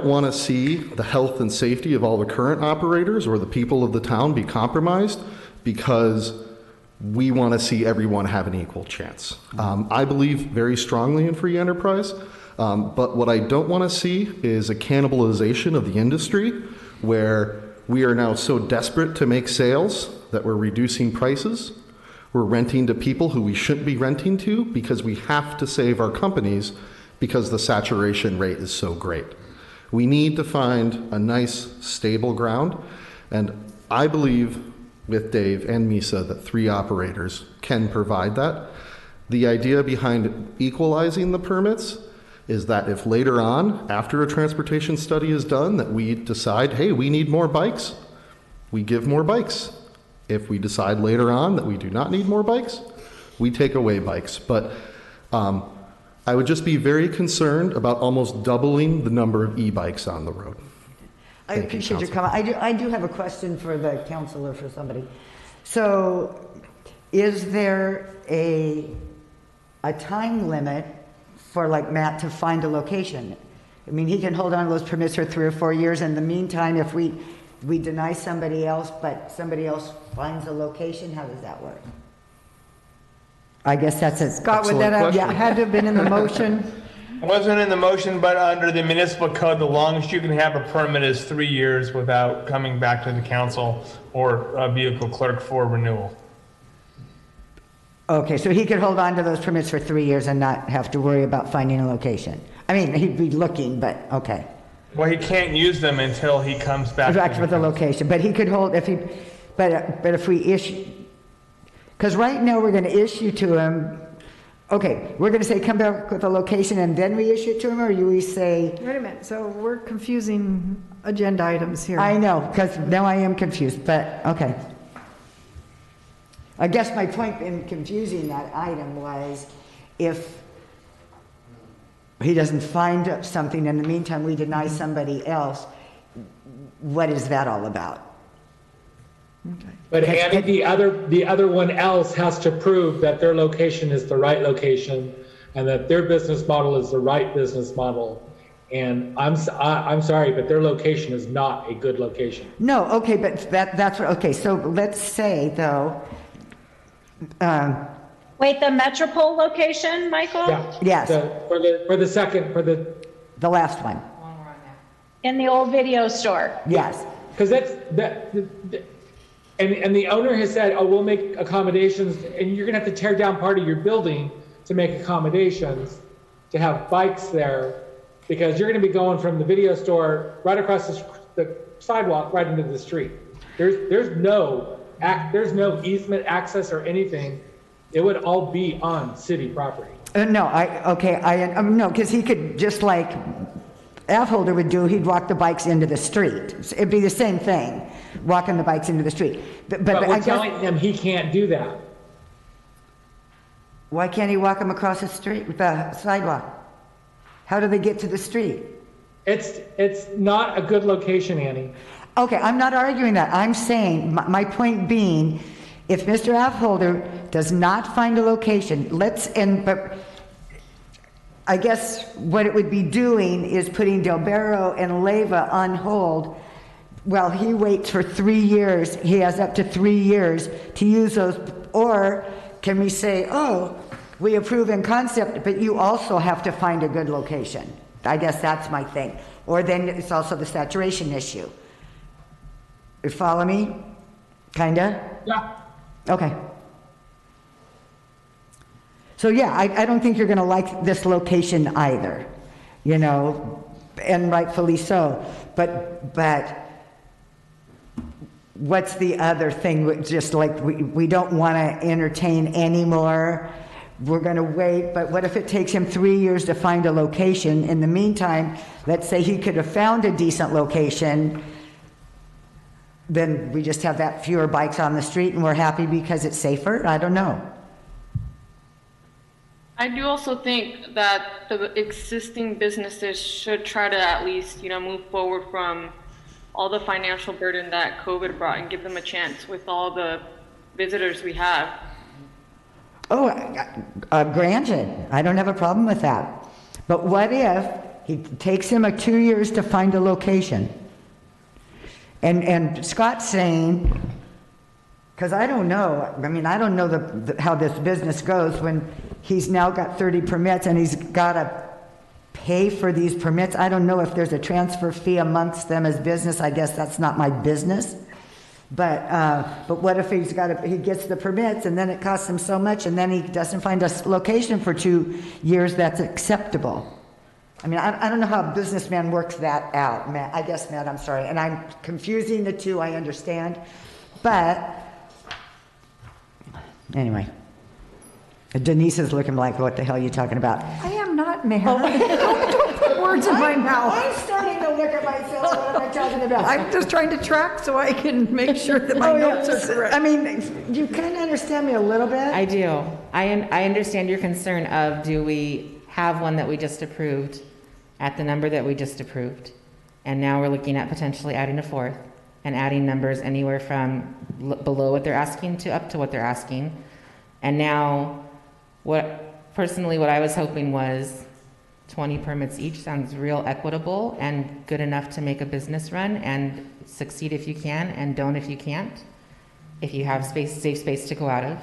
want to see the health and safety of all the current operators or the people of the town be compromised because we want to see everyone have an equal chance. I believe very strongly in free enterprise, but what I don't want to see is a cannibalization of the industry where we are now so desperate to make sales that we're reducing prices. We're renting to people who we shouldn't be renting to because we have to save our companies because the saturation rate is so great. We need to find a nice, stable ground, and I believe with Dave and Misa that 3 operators can provide that. The idea behind equalizing the permits is that if later on, after a transportation study is done, that we decide, hey, we need more bikes, we give more bikes. If we decide later on that we do not need more bikes, we take away bikes. But I would just be very concerned about almost doubling the number of e-bikes on the road. I appreciate your comment. I do have a question for the council or for somebody. So is there a time limit for like Matt to find a location? I mean, he can hold on to those permits for 3 or 4 years. In the meantime, if we deny somebody else, but somebody else finds a location, how does that work? I guess that's it. Scott, would that have, yeah, had to have been in the motion? It wasn't in the motion, but under the municipal code, the longest you can have a permit is 3 years without coming back to the council or a vehicle clerk for renewal. Okay, so he could hold on to those permits for 3 years and not have to worry about finding a location. I mean, he'd be looking, but okay. Well, he can't use them until he comes back. Back with the location, but he could hold if he, but if we issue, because right now we're going to issue to him. Okay, we're going to say come back with a location and then we issue it to him, or do we say? Wait a minute. So we're confusing agenda items here. I know, because now I am confused. But okay. I guess my point in confusing that item was if he doesn't find something in the meantime, we deny somebody else. What is that all about? Okay. But Annie, the other one else has to prove that their location is the right location and that their business model is the right business model. And I'm sorry, but their location is not a good location. No, okay, but that's what, okay, so let's say though, Wait, the Metropole location, Michael? Yeah. Yes. For the last one. In the old video store. Yes. Because and the owner has said, oh, we'll make accommodations, and you're gonna have to tear down part of your building to make accommodations to have bikes there, because you're gonna be going from the video store right across the sidewalk right into the street. There's no easement access or anything. It would all be on city property. No, no, because he could, just like Affolter would do, he'd walk the bikes into the street. It'd be the same thing, walking the bikes into the street. But we're telling him he can't do that. Why can't he walk them across the street, the sidewalk? How do they get to the street? It's not a good location, Annie. Okay, I'm not arguing that. I'm saying, my point being, if Mr. Affolter does not find a location, but I guess what it would be doing is putting Del Barro and Leyva on hold while he waits for 3 years. He has up to 3 years to use those. Or can we say, oh, we approve in concept, but you also have to find a good location? I guess that's my thing. Or then it's also the saturation issue. You follow me? Kinda? Yeah. Okay. So yeah, I don't think you're going to like this location either, and rightfully so. But what's the other thing? Just like we don't want to entertain anymore. We're going to wait. But what if it takes him 3 years to find a location? In the meantime, let's say he could have found a decent location. Then we just have that fewer bikes on the street and we're happy because it's safer. I don't know. I do also think that the existing businesses should try to at least, move forward from all the financial burden that COVID brought and give them a chance with all the visitors we have. Oh, granted, I don't have a problem with that. But what if it takes him 2 years to find a location? And Scott's saying, Because I don't know, I mean, I don't know how this business goes when he's now got 30 permits and he's got to pay for these permits. I don't know if there's a transfer fee amongst them as business. I guess that's not my business. But what if he gets the permits and then it costs him so much and then he doesn't find a location for 2 years that's acceptable? I mean, I don't know how a businessman works that out, Matt. I guess, Matt, I'm sorry. And I'm confusing the two, I understand. But anyway, Denise is looking like, what the hell are you talking about? I am not, Mayor. Don't put words in my mouth. I'm starting to look at myself. What am I talking about? I'm just trying to track so I can make sure that my notes are correct. I mean, you kind of understand me a little bit. I do. I understand your concern of, do we have one that we just approved at the number that we just approved? And now we're looking at potentially adding a fourth and adding numbers anywhere from below what they're asking to up to what they're asking. And now, what I was hoping was 20 permits each sounds real equitable and good enough to make a business run and succeed if you can and don't if you can't, if you have safe space to go out of.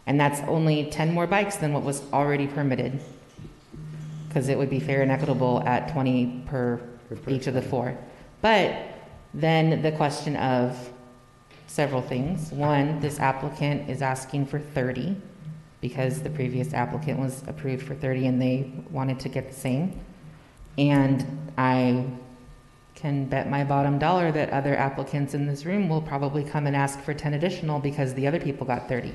And that's only 10 more bikes than what was already permitted, because it would be fair and equitable at 20 per each of the 4. But then the question of several things. One, this applicant is asking for 30 because the previous applicant was approved for 30 and they wanted to get the same. And I can bet my bottom dollar that other applicants in this room will probably come and ask for 10 additional because the other people got 30.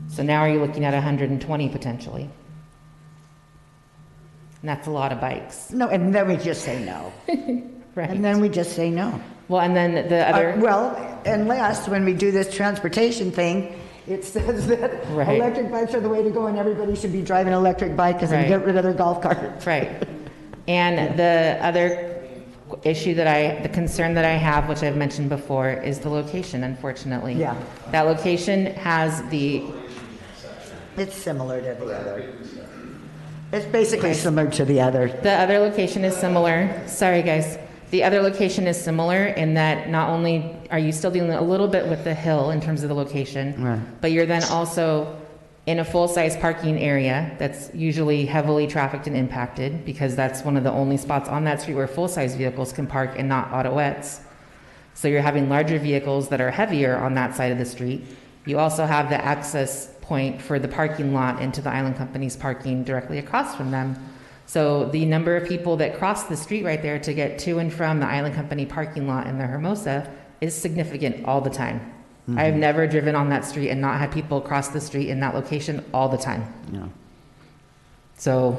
So now are you looking at 120 potentially? And that's a lot of bikes. No, and then we just say no. Right. And then we just say no. Well, and then the other... well, unless when we do this transportation thing, it says that Right. electric bikes are the way to go and everybody should be driving an electric bike and Right. get rid of their golf carts. Right. And the other issue the concern that I have, which I've mentioned before, is the location, unfortunately. Yeah. That location has the... It's similar to the other. It's basically similar to the other. The other location is similar. Sorry, guys. The other location is similar in that not only are you still dealing a little bit with the hill in terms of the location, Right. but you're then also in a full-size parking area that's usually heavily trafficked and impacted, because that's one of the only spots on that street where full-size vehicles can park and not autoettes. So you're having larger vehicles that are heavier on that side of the street. You also have the access point for the parking lot into the Island Company's parking directly across from them. So the number of people that cross the street right there to get to and from the Island Company parking lot in the Hermosa is significant all the time. Mm-hmm. I've never driven on that street and not had people cross the street in that location all the time. Yeah. So,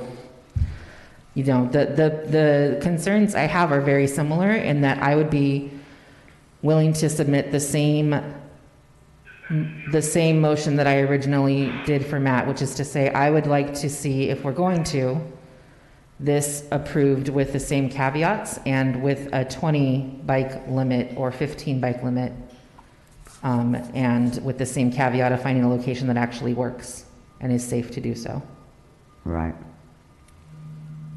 the concerns I have are very similar in that I would be willing to submit the same motion that I originally did for Matt, which is to say I would like to see, if we're going to, this approved with the same caveats and with a 20 bike limit or 15 bike limit, and with the same caveat of finding a location that actually works and is safe to do so. Right.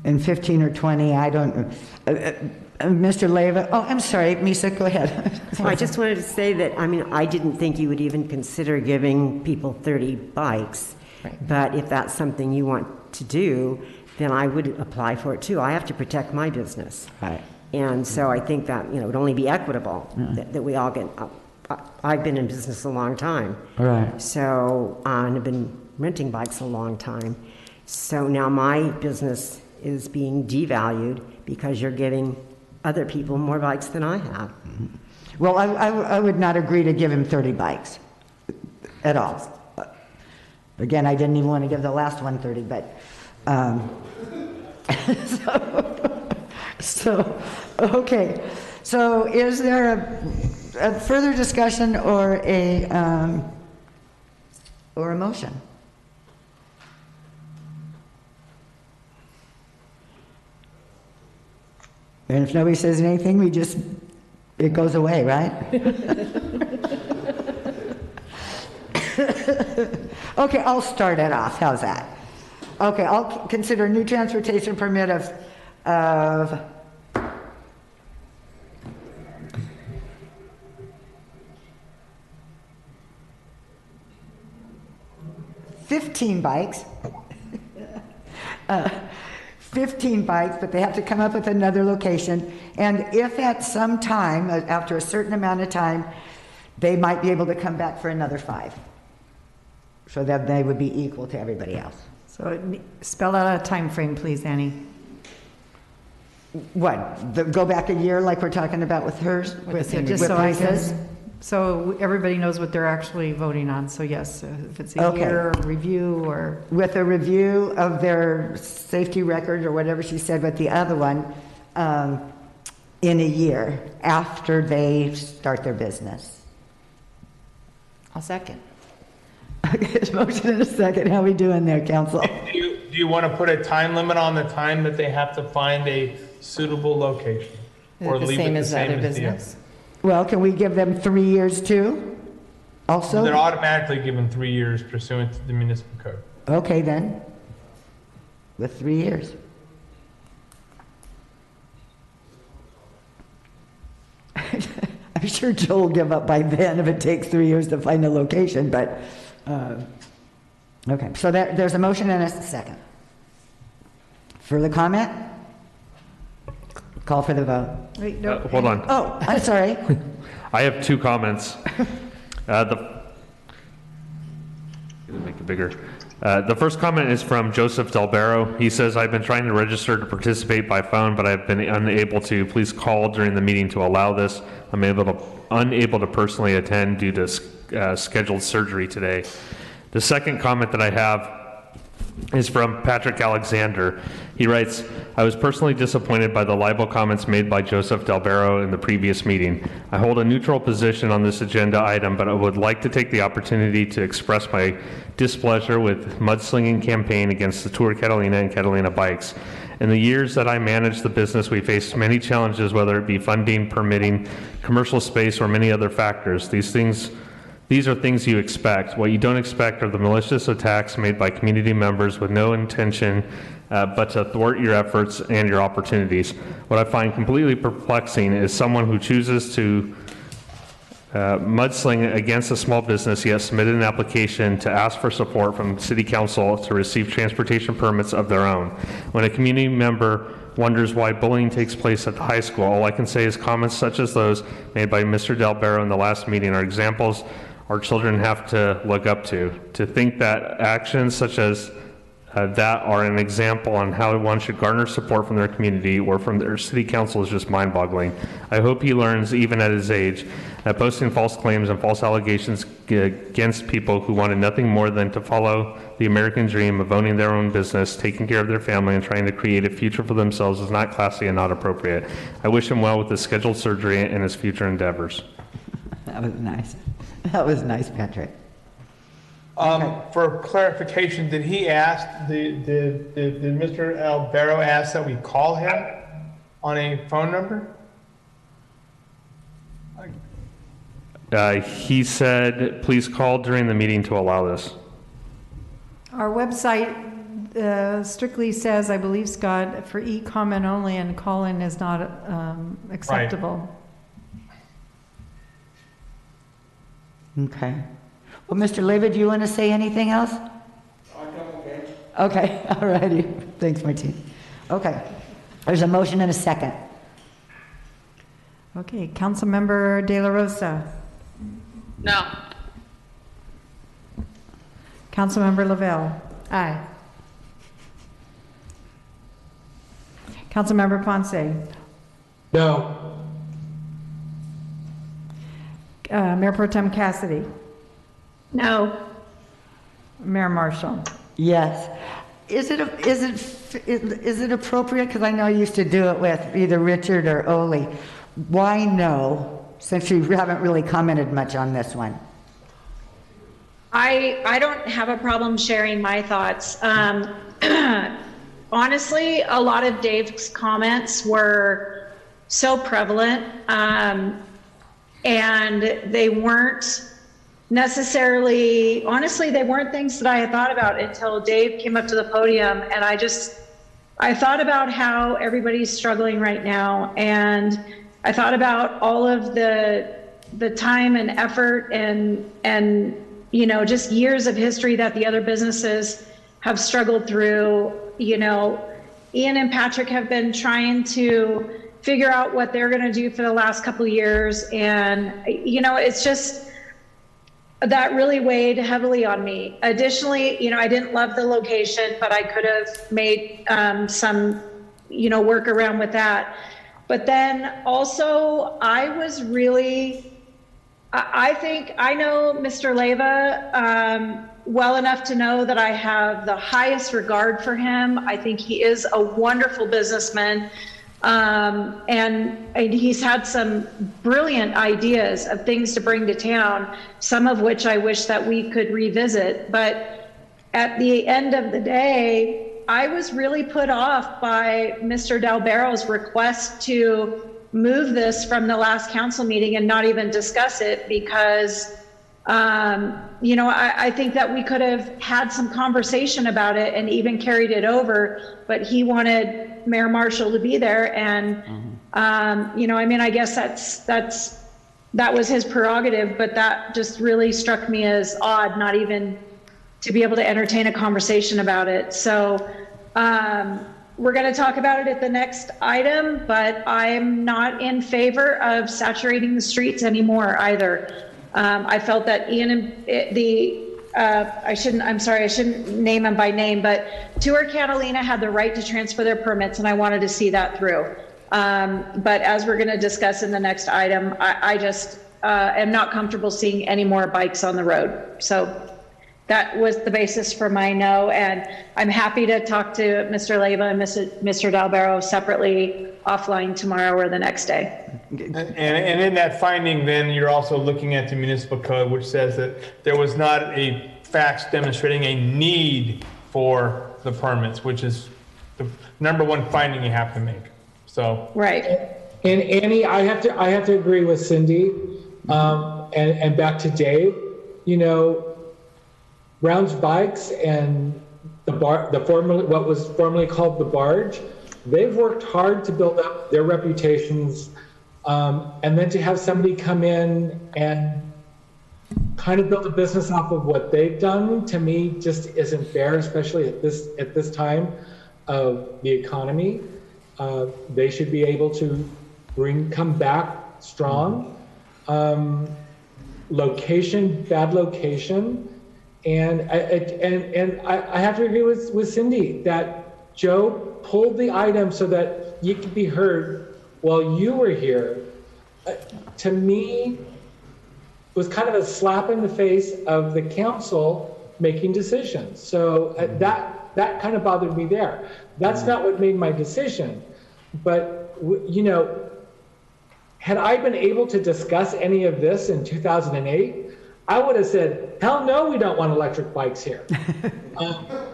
And 15 or 20, I don't... Mr. Leyva, oh, I'm sorry, Misa, go ahead. I just wanted to say that, I didn't think you would even consider giving people 30 bikes. Right. But if that's something you want to do, then I would apply for it too. I have to protect my business. Right. And so I think that, it would only be equitable that we all get... I've been in business a long time. Right. So, and I've been renting bikes a long time. So now my business is being devalued because you're giving other people more bikes than I have. Well, I would not agree to give him 30 bikes at all. Again, I didn't even want to give the last one 30, but... okay. So is there a further discussion or a motion? And if nobody says anything, it goes away, right? Okay, I'll start it off. How's that? Okay, I'll consider a new transportation permit of 15 bikes. 15 bikes, but they have to come up with another location. And if at some time, after a certain amount of time, they might be able to come back for another 5. So that they would be equal to everybody else. So spell out a time frame, please, Annie. What? Go back a year like we're talking about with hers? Just so I can, so everybody knows what they're actually voting on. So yes, if it's a year review or... With a review of their safety record or whatever she said with the other one, in a year after they start their business. I'll second. Okay, motion in a second. How are we doing there, council? Do you want to put a time limit on the time that they have to find a suitable location? Or The leave same it the as the same other as business? Well, can we give them 3 years too? Also? They're automatically given 3 years pursuant to the municipal code. Okay, then. With 3 years. I'm sure Joel will give up by then if it takes 3 years to find a location, but, okay. So there's a motion and a second. Further comment? Call for the vote. Wait, no. Hold on. Oh, I'm sorry. I have 2 comments. Make it bigger. The first comment is from Joseph Delbero. He says, I've been trying to register to participate by phone, but I've been unable to. Please call during the meeting to allow this. I'm unable to personally attend due to scheduled surgery today. The second comment that I have is from Patrick Alexander. He writes, I was personally disappointed by the libel comments made by Joseph Delbero in the previous meeting. I hold a neutral position on this agenda item, but I would like to take the opportunity to express my displeasure with mudslinging campaign against the Tour Catalina and Catalina bikes. In the years that I managed the business, we faced many challenges, whether it be funding, permitting, commercial space, or many other factors. These are things you expect. What you don't expect are the malicious attacks made by community members with no intention but to thwart your efforts and your opportunities. What I find completely perplexing is someone who chooses to mudsling against a small business, yet submitted an application to ask for support from City Council to receive transportation permits of their own. When a community member wonders why bullying takes place at the high school, all I can say is comments such as those made by Mr. Delbero in the last meeting are examples our children have to look up to. To think that actions such as that are an example on how one should garner support from their community or from their city council is just mind-boggling. I hope he learns, even at his age, that posting false claims and false allegations against people who wanted nothing more than to follow the American dream of owning their own business, taking care of their family, and trying to create a future for themselves is not classy and not appropriate. I wish him well with his scheduled surgery and his future endeavors. That was nice. That was nice, Patrick. For clarification, did he ask, did Mr. Delbero ask that we call him on a phone number? He said, please call during the meeting to allow this. Our website strictly says, I believe, Scott, for e-comment only, and call-in is not acceptable. Okay. Well, Mr. Leva, do you want to say anything else? Okay, all righty. Thanks, Martine. Okay. There's a motion and a second. Okay, Councilmember De La Rosa. No. Councilmember Lavelle. Aye. Councilmember Ponce. No. Mayor Pro Tem Cassidy. No. Mayor Marshall. Yes. Is it appropriate? Because I know I used to do it with either Richard or Ole. Why no? Since you haven't really commented much on this one. I don't have a problem sharing my thoughts. Honestly, a lot of Dave's comments were so prevalent, and they weren't necessarily, honestly, they weren't things that I had thought about until Dave came up to the podium, and I thought about how everybody's struggling right now, and I thought about all of the time and effort and just years of history that the other businesses have struggled through. Ian and Patrick have been trying to figure out what they're going to do for the last couple of years. And, it's just, that really weighed heavily on me. Additionally, I didn't love the location, but I could have made some, work around with that. But then also I was really, I think I know Mr. Leyva well enough to know that I have the highest regard for him. I think he is a wonderful businessman. And he's had some brilliant ideas of things to bring to town, some of which I wish that we could revisit. But at the end of the day, I was really put off by Mr. D'Albero's request to move this from the last council meeting and not even discuss it, because I think that we could have had some conversation about it and even carried it over, but he wanted Mayor Marshall to be there. And, I guess that was his prerogative, but that just really struck me as odd, not even to be able to entertain a conversation about it. So we're going to talk about it at the next item, but I'm not in favor of saturating the streets anymore either. I felt that Ian and I shouldn't name them by name, but Tour Catalina had the right to transfer their permits, and I wanted to see that through. But as we're going to discuss in the next item, I just am not comfortable seeing any more bikes on the road. So that was the basis for my no, and I'm happy to talk to Mr. Leyva and Mr. D'Albero separately offline tomorrow or the next day. And in that finding, then you're also looking at the municipal code, which says that there was not a facts demonstrating a need for the permits, which is the number one finding you have to make. So right. And Annie, I have to agree with Cindy, and back to Dave. Brown's Bikes and what was formerly called the Barge, they've worked hard to build up their reputations, and then to have somebody come in and kind of build a business off of what they've done, to me, just isn't fair, especially at this time of the economy. They should be able to come back strong. Location, bad location. And I have to agree with Cindy that Joe pulled the item so that you could be heard while you were here. To me, was kind of a slap in the face of the council making decisions. So that kind of bothered me there. That's not what made my decision. But, had I been able to discuss any of this in 2008, I would have said, hell no, we don't want electric bikes here.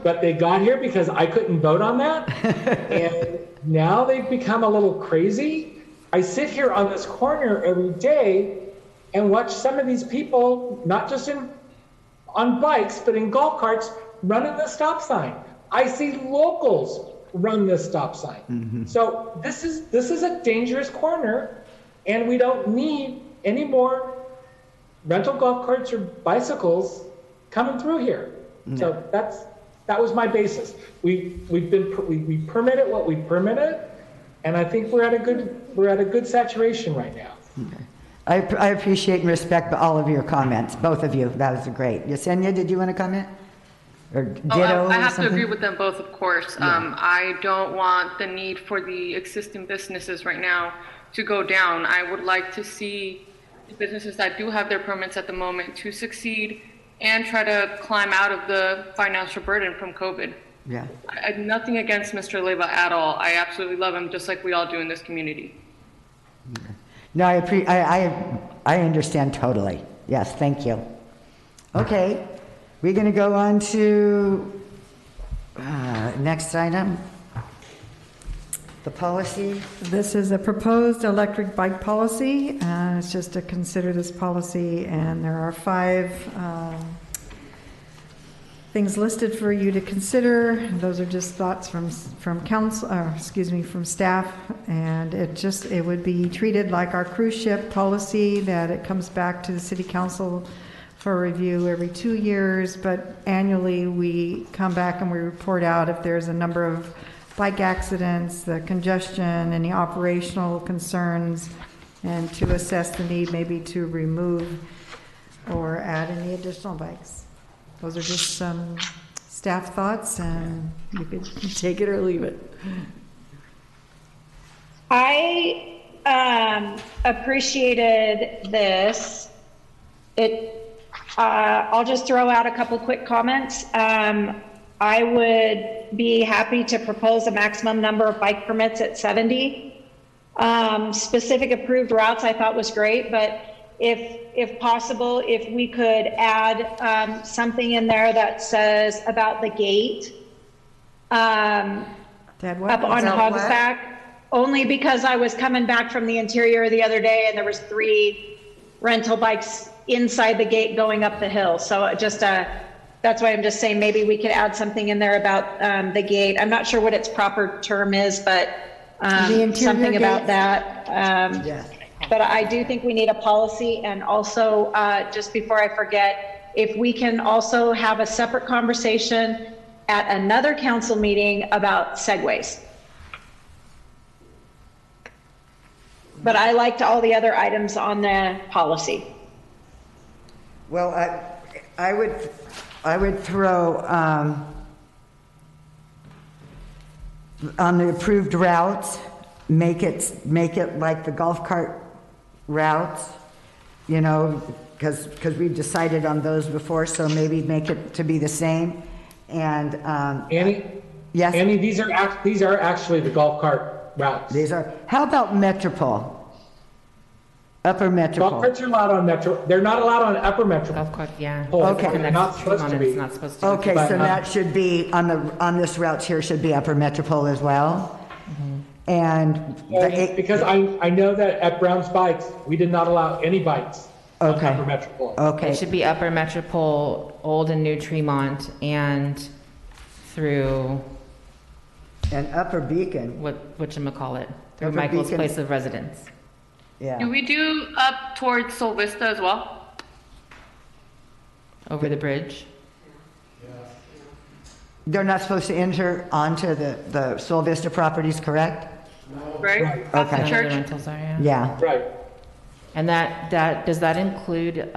But they got here because I couldn't vote on that. And now they've become a little crazy. I sit here on this corner every day and watch some of these people, not just on bikes, but in golf carts, running the stop sign. I see locals run this stop sign. Mm-hmm. So this is a dangerous corner, and we don't need any more rental golf carts or bicycles coming through here. Mm-hmm. So that was my basis. We permitted what we permitted, and I think we're at a good saturation right now. Okay. I appreciate and respect all of your comments, both of you. That was great. Yesenia, did you want to comment? Or ditto I have or something? to agree with them both, of course. Yeah. I don't want the need for the existing businesses right now to go down. I would like to see the businesses that do have their permits at the moment to succeed and try to climb out of the financial burden from COVID. Yeah. I have nothing against Mr. Leyva at all. I absolutely love him, just like we all do in this community. Okay. No, I understand totally. Yes, thank you. Okay, we're going to go on to next item. The policy. This is a proposed electric bike policy. It's just to consider this policy, and there are 5 things listed for you to consider. Those are just thoughts from council, from staff, and it would be treated like our cruise ship policy, that it comes back to the city council for review every 2 years, but annually we come back and we report out if there's a number of bike accidents, the congestion, any operational concerns, and to assess the need maybe to remove or add any additional bikes. Those are just some staff thoughts, and you could take it or leave it. I appreciated this. I'll just throw out a couple quick comments. I would be happy to propose a maximum number of bike permits at 70. Specific approved routes I thought was great, but if possible, if we could add something in there that says about the gate up on Hogsback, only because I was coming back from the interior the other day and there was 3 rental bikes inside the gate going up the hill. So just that's why I'm just saying maybe we could add something in there about the gate. I'm not sure what its proper term is, but something about that. But I do think we need a policy. And also, just before I forget, if we can also have a separate conversation at another council meeting about segways. But I liked all the other items on the policy. Well, I would throw on the approved routes, make it like the golf cart routes, you know, because we've decided on those before, so maybe make it to be the same. And Annie? Yes? Annie, these are actually the golf cart routes. These are. How about Metropole? Upper Metropole. Golf carts are allowed on Metro. They're not allowed on Upper Metropole. Golf cart, yeah. Okay. They're not supposed to be. It's not supposed to be. Okay, so that should be on this route here should be Upper Metropole as well. And because I know that at Brown's Bikes, we did not allow any bikes on Upper Metropole. Okay. It should be Upper Metropole, Old and New Tremont, and through. And Upper Beacon. Whatchamacallit, through Upper Michael's Beacon. place of residence. Yeah. Do we do up towards Sol Vista as well? Over the bridge. They're not supposed to enter onto the Sol Vista properties, correct? Right? Okay. The rentals are, yeah. Yeah. Right. And that does that include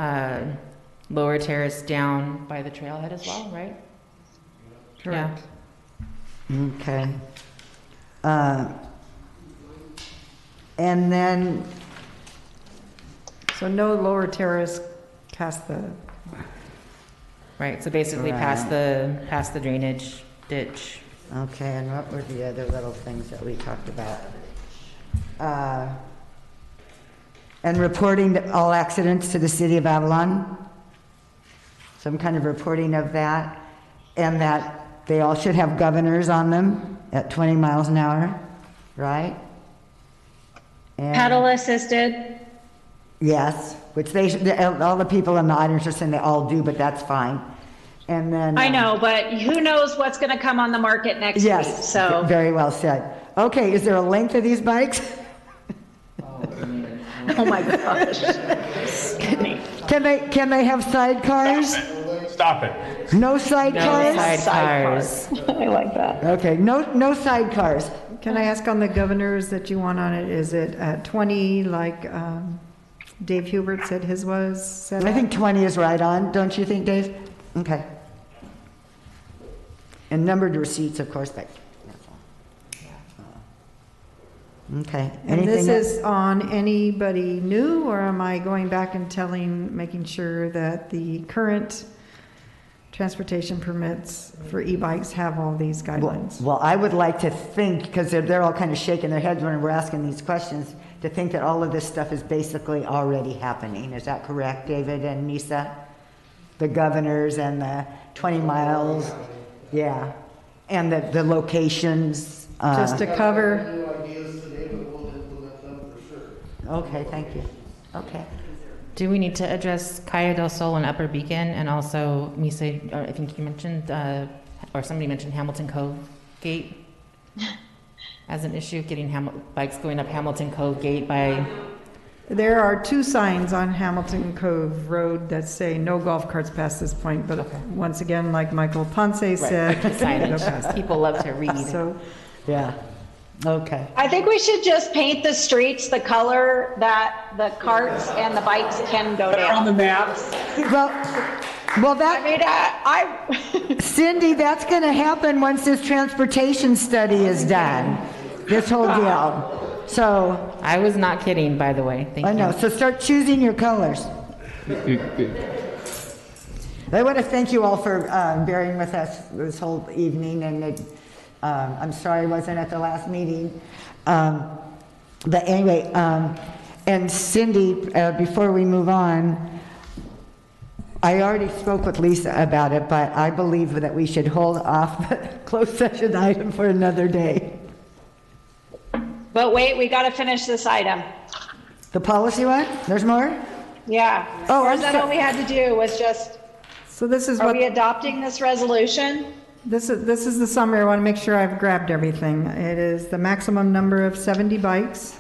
Lower Terrace down by the trailhead as well, right? Correct. Yeah. Okay. And then, So no lower terrace past the. Right, so basically past the drainage ditch. okay, and what were the other little things that we talked about? And reporting all accidents to the city of Avalon. Some kind of reporting of that. And that they all should have governors on them at 20 miles an hour, right? And Pedal assisted. yes, which all the people in the audience are saying they all do, but that's fine. And then I know, but who knows what's going to come on the market next week? yes, So very well said. Okay, is there a length of these bikes? oh my gosh. Can they have sidecars? Stop it. No sidecars? Sidecars. I like that. Okay, no sidecars. Can I ask on the governors that you want on it, is it at 20 like Dave Hubert said his was set I up? think 20 is right on, don't you think, Dave? Okay. And numbered receipts, of course, but okay. And this Anything is on anybody new, or am I going back and making sure that the current transportation permits for e-bikes have all these guidelines? Well, I would like to think, because they're all kind of shaking their heads when we're asking these questions, to think that all of this stuff is basically already happening. Is that correct, David and Nisa? The governors and the 20 miles, yeah, and the locations. Just to cover. Okay, thank you. Okay. Do we need to address Calle del Sol and Upper Beacon, and also Misa, or I think you mentioned, or somebody mentioned Hamilton Cove Gate as an issue, getting bikes going up Hamilton Cove Gate by There are 2 signs on Hamilton Cove Road that say no golf carts past this point, but once again, like Michael Ponce said. Signage. People love to read. So, yeah, okay. I think we should just paint the streets the color that the carts and the bikes can go They're on down. the maps. Well, that, I mean, Cindy, that's going to happen once this transportation study is done, this whole deal. So. I was not kidding, by the way. Thank I know, you. so start choosing your colors. I want to thank you all for bearing with us this whole evening, and I'm sorry I wasn't at the last meeting. But anyway, and Cindy, before we move on, I already spoke with Lisa about it, but I believe that we should hold off the closed session item for another day. but wait, we got to finish this item. The policy one? There's more? Yeah. Oh, Or I'm is that sorry. all we had to do was just, so this is are what, we adopting this resolution? this is the summary. I want to make sure I've grabbed everything. It is the maximum number of 70 bikes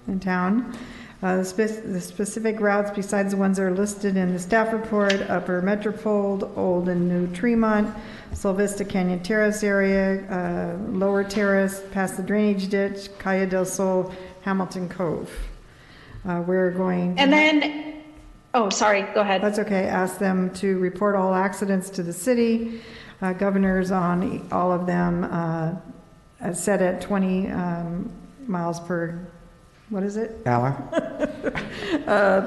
in town. The specific routes besides the ones that are listed in the staff report: Upper Metrofold, Old and New Tremont, Sol Vista Canyon Terrace area, Lower Terrace, past the drainage ditch, Calle del Sol, Hamilton Cove. We're going. And then, oh, sorry, go ahead. That's okay. Ask them to report all accidents to the city. Governors on all of them set at 20 miles per, what is it? Hour.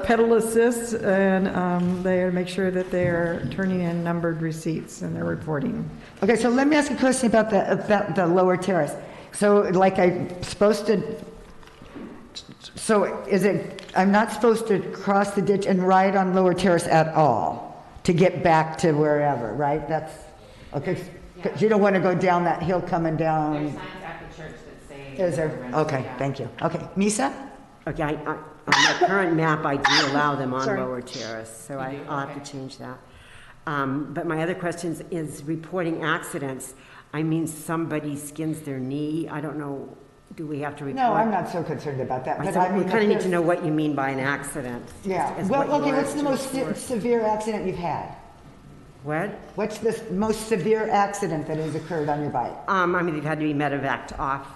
Pedal assist, and they make sure that they're turning in numbered receipts and they're reporting. Okay, so let me ask you a question about the lower terrace. So like I'm supposed to, so is it, I'm not supposed to cross the ditch and ride on lower terrace at all to get back to wherever, right? That's, okay, 'cause you don't want to go down that hill coming down. There's signs at the church that say. Is there? Okay, thank you. Okay, Misa? Okay, on my current map, I do allow them on Sorry. Lower Terrace, so I'll have to change that. But my other question is reporting accidents. I mean, somebody skins their knee, I don't know, do we have to report? No, I'm not so concerned about that. But I We mean, kind of need if to know what you mean by an accident. Yeah, is well, what you okay, want what's us the to most report. severe accident you've had? What? What's the most severe accident that has occurred on your bike? I mean, they've had to be medevaced off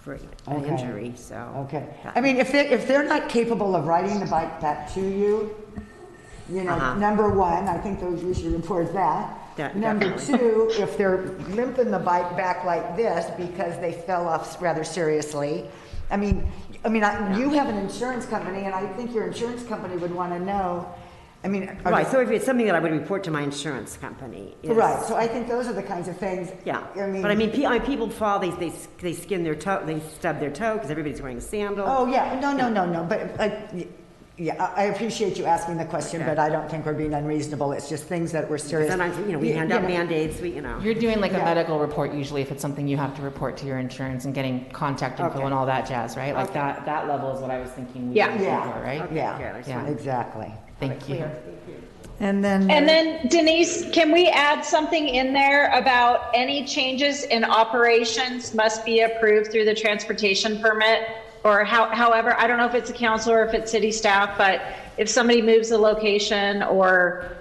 for an Okay. injury, so. Okay. I mean, if they're not capable of riding the bike back to you, you know, number one, I think those you should report that. Number two, if they're limping the bike back like this because they fell off rather seriously, I mean, you have an insurance company, and I think your insurance company would want to know. I mean, Right, so if it's something that I would report to my insurance company. is- right. So I think those are the kinds of things. Yeah, I mean, but I mean, people fall, they skin their toe, they stub their toe because everybody's wearing sandals. Oh yeah, no. But yeah, I appreciate you asking the question, but I don't think we're being unreasonable. It's just things that we're serious. Sometimes, we hand out Band-Aids, You're doing like a Yeah. medical report usually if it's something you have to report to your insurance and getting contact info Okay. and all that jazz, right? Like Okay. that level is what I was thinking we Yeah. were looking for, right? Yeah, exactly. Thank you. And then. And then Denise, can we add something in there about any changes in operations must be approved through the transportation permit? Or however, I don't know if it's a council or if it's city staff, but if somebody moves the location or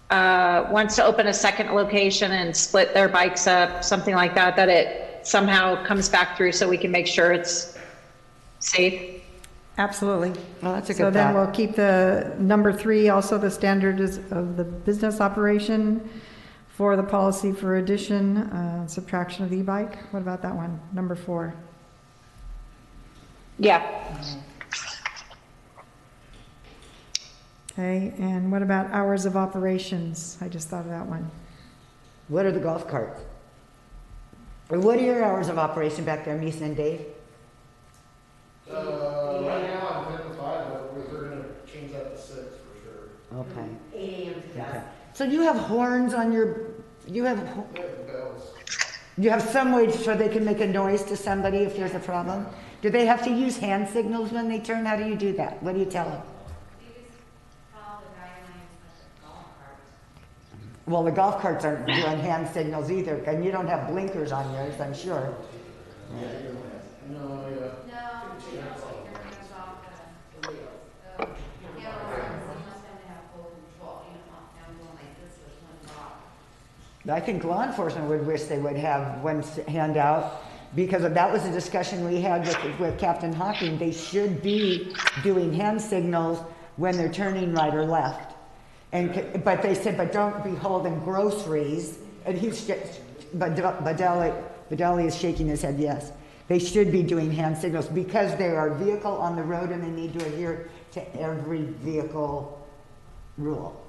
wants to open a second location and split their bikes up, something like that, that it somehow comes back through so we can make sure it's safe. Absolutely. Well, that's a So good then thought. we'll keep the number 3, also the standard is of the business operation for the policy for addition, subtraction of the e-bike. What about that one? Number 4. Yeah. Okay, and what about hours of operations? I just thought of that one. What are the golf carts? Or what are your hours of operation back there, Misa and Dave? Right now, I'm 10 to 5, but we're gonna change that to 6 for sure. Okay. 8 a.m. to Okay. So you have horns on your, you have bells. You have some way so they can make a noise to somebody if there's a problem? Do they have to use hand signals when they turn? How do you do that? What do you tell them? Well, the golf carts aren't doing hand signals either, and you don't have blinkers on yours, I'm sure. No, yeah. I think law enforcement would wish they would have one handout, because that was a discussion we had with Captain Hawking. They should be doing hand signals when they're turning right or left. But they said, but don't be holding groceries. And Badali is shaking his head, yes. They should be doing hand signals because they are a vehicle on the road and they need to adhere to every vehicle rule.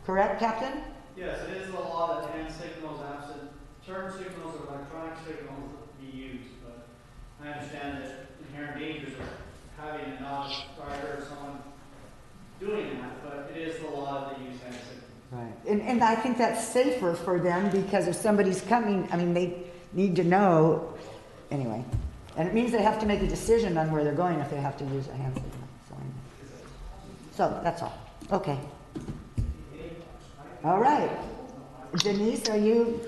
Correct, Captain? Yes, it is the law that hand signals absent turn signals or electronic signals be used, but I understand that inherent dangers of having a novice driver or someone doing that, but it is the law that they use hand signals. Right. And I think that's safer for them because if somebody's coming, I mean, they need to know, anyway. And it means they have to make a decision on where they're going if they have to use a hand signal. So that's all. Okay. All right. Denise, are you?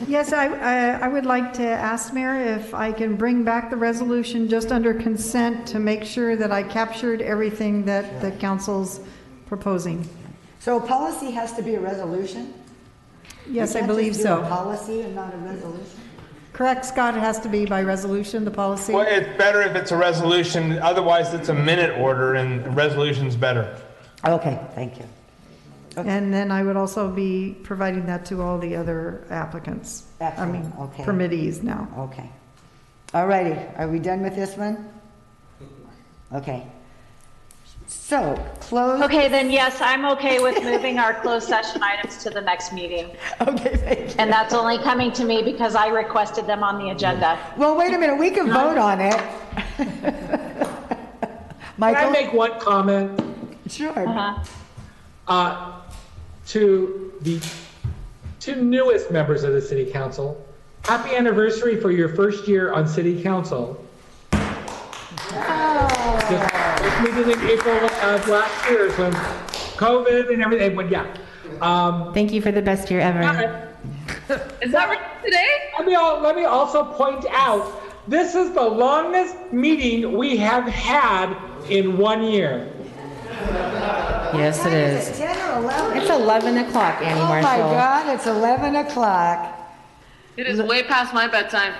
Yes, I would like to ask, Mayor, if I can bring back the resolution just under consent to make sure that I captured everything that the council's proposing. So a policy has to be a resolution? Yes, You I can't believe just do so. a policy and not a resolution? Correct, Scott, it has to be by resolution, the policy? Well, it's better if it's a resolution, otherwise it's a minute order and a resolution's better. Okay, thank you. And then I would also be providing that to all the other applicants. Excellent, okay. Permittees now. Okay. All righty, are we done with this one? Okay. So, close. Okay, then yes, I'm okay with moving our closed session items to the next meeting. Okay, thank you. And that's only coming to me because I requested them on the agenda. Well, wait a minute, we can vote on it. Michael? Can I make one comment? Sure. To the two newest members of the city council, happy anniversary for your first year on city council. Just meeting in April of last year when COVID and everything went, yeah. Thank you for the best year ever. Is that right today? Let me also point out, this is the longest meeting we have had in 1 year. Yes, it is. 10 or 11? It's 11 o'clock, Annie Oh Marshall. my God, it's 11 o'clock. It is way past my bedtime.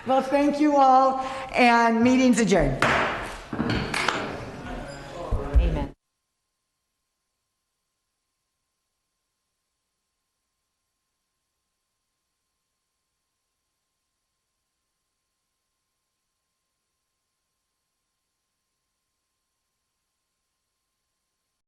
Well, thank you all, and meeting's adjourned.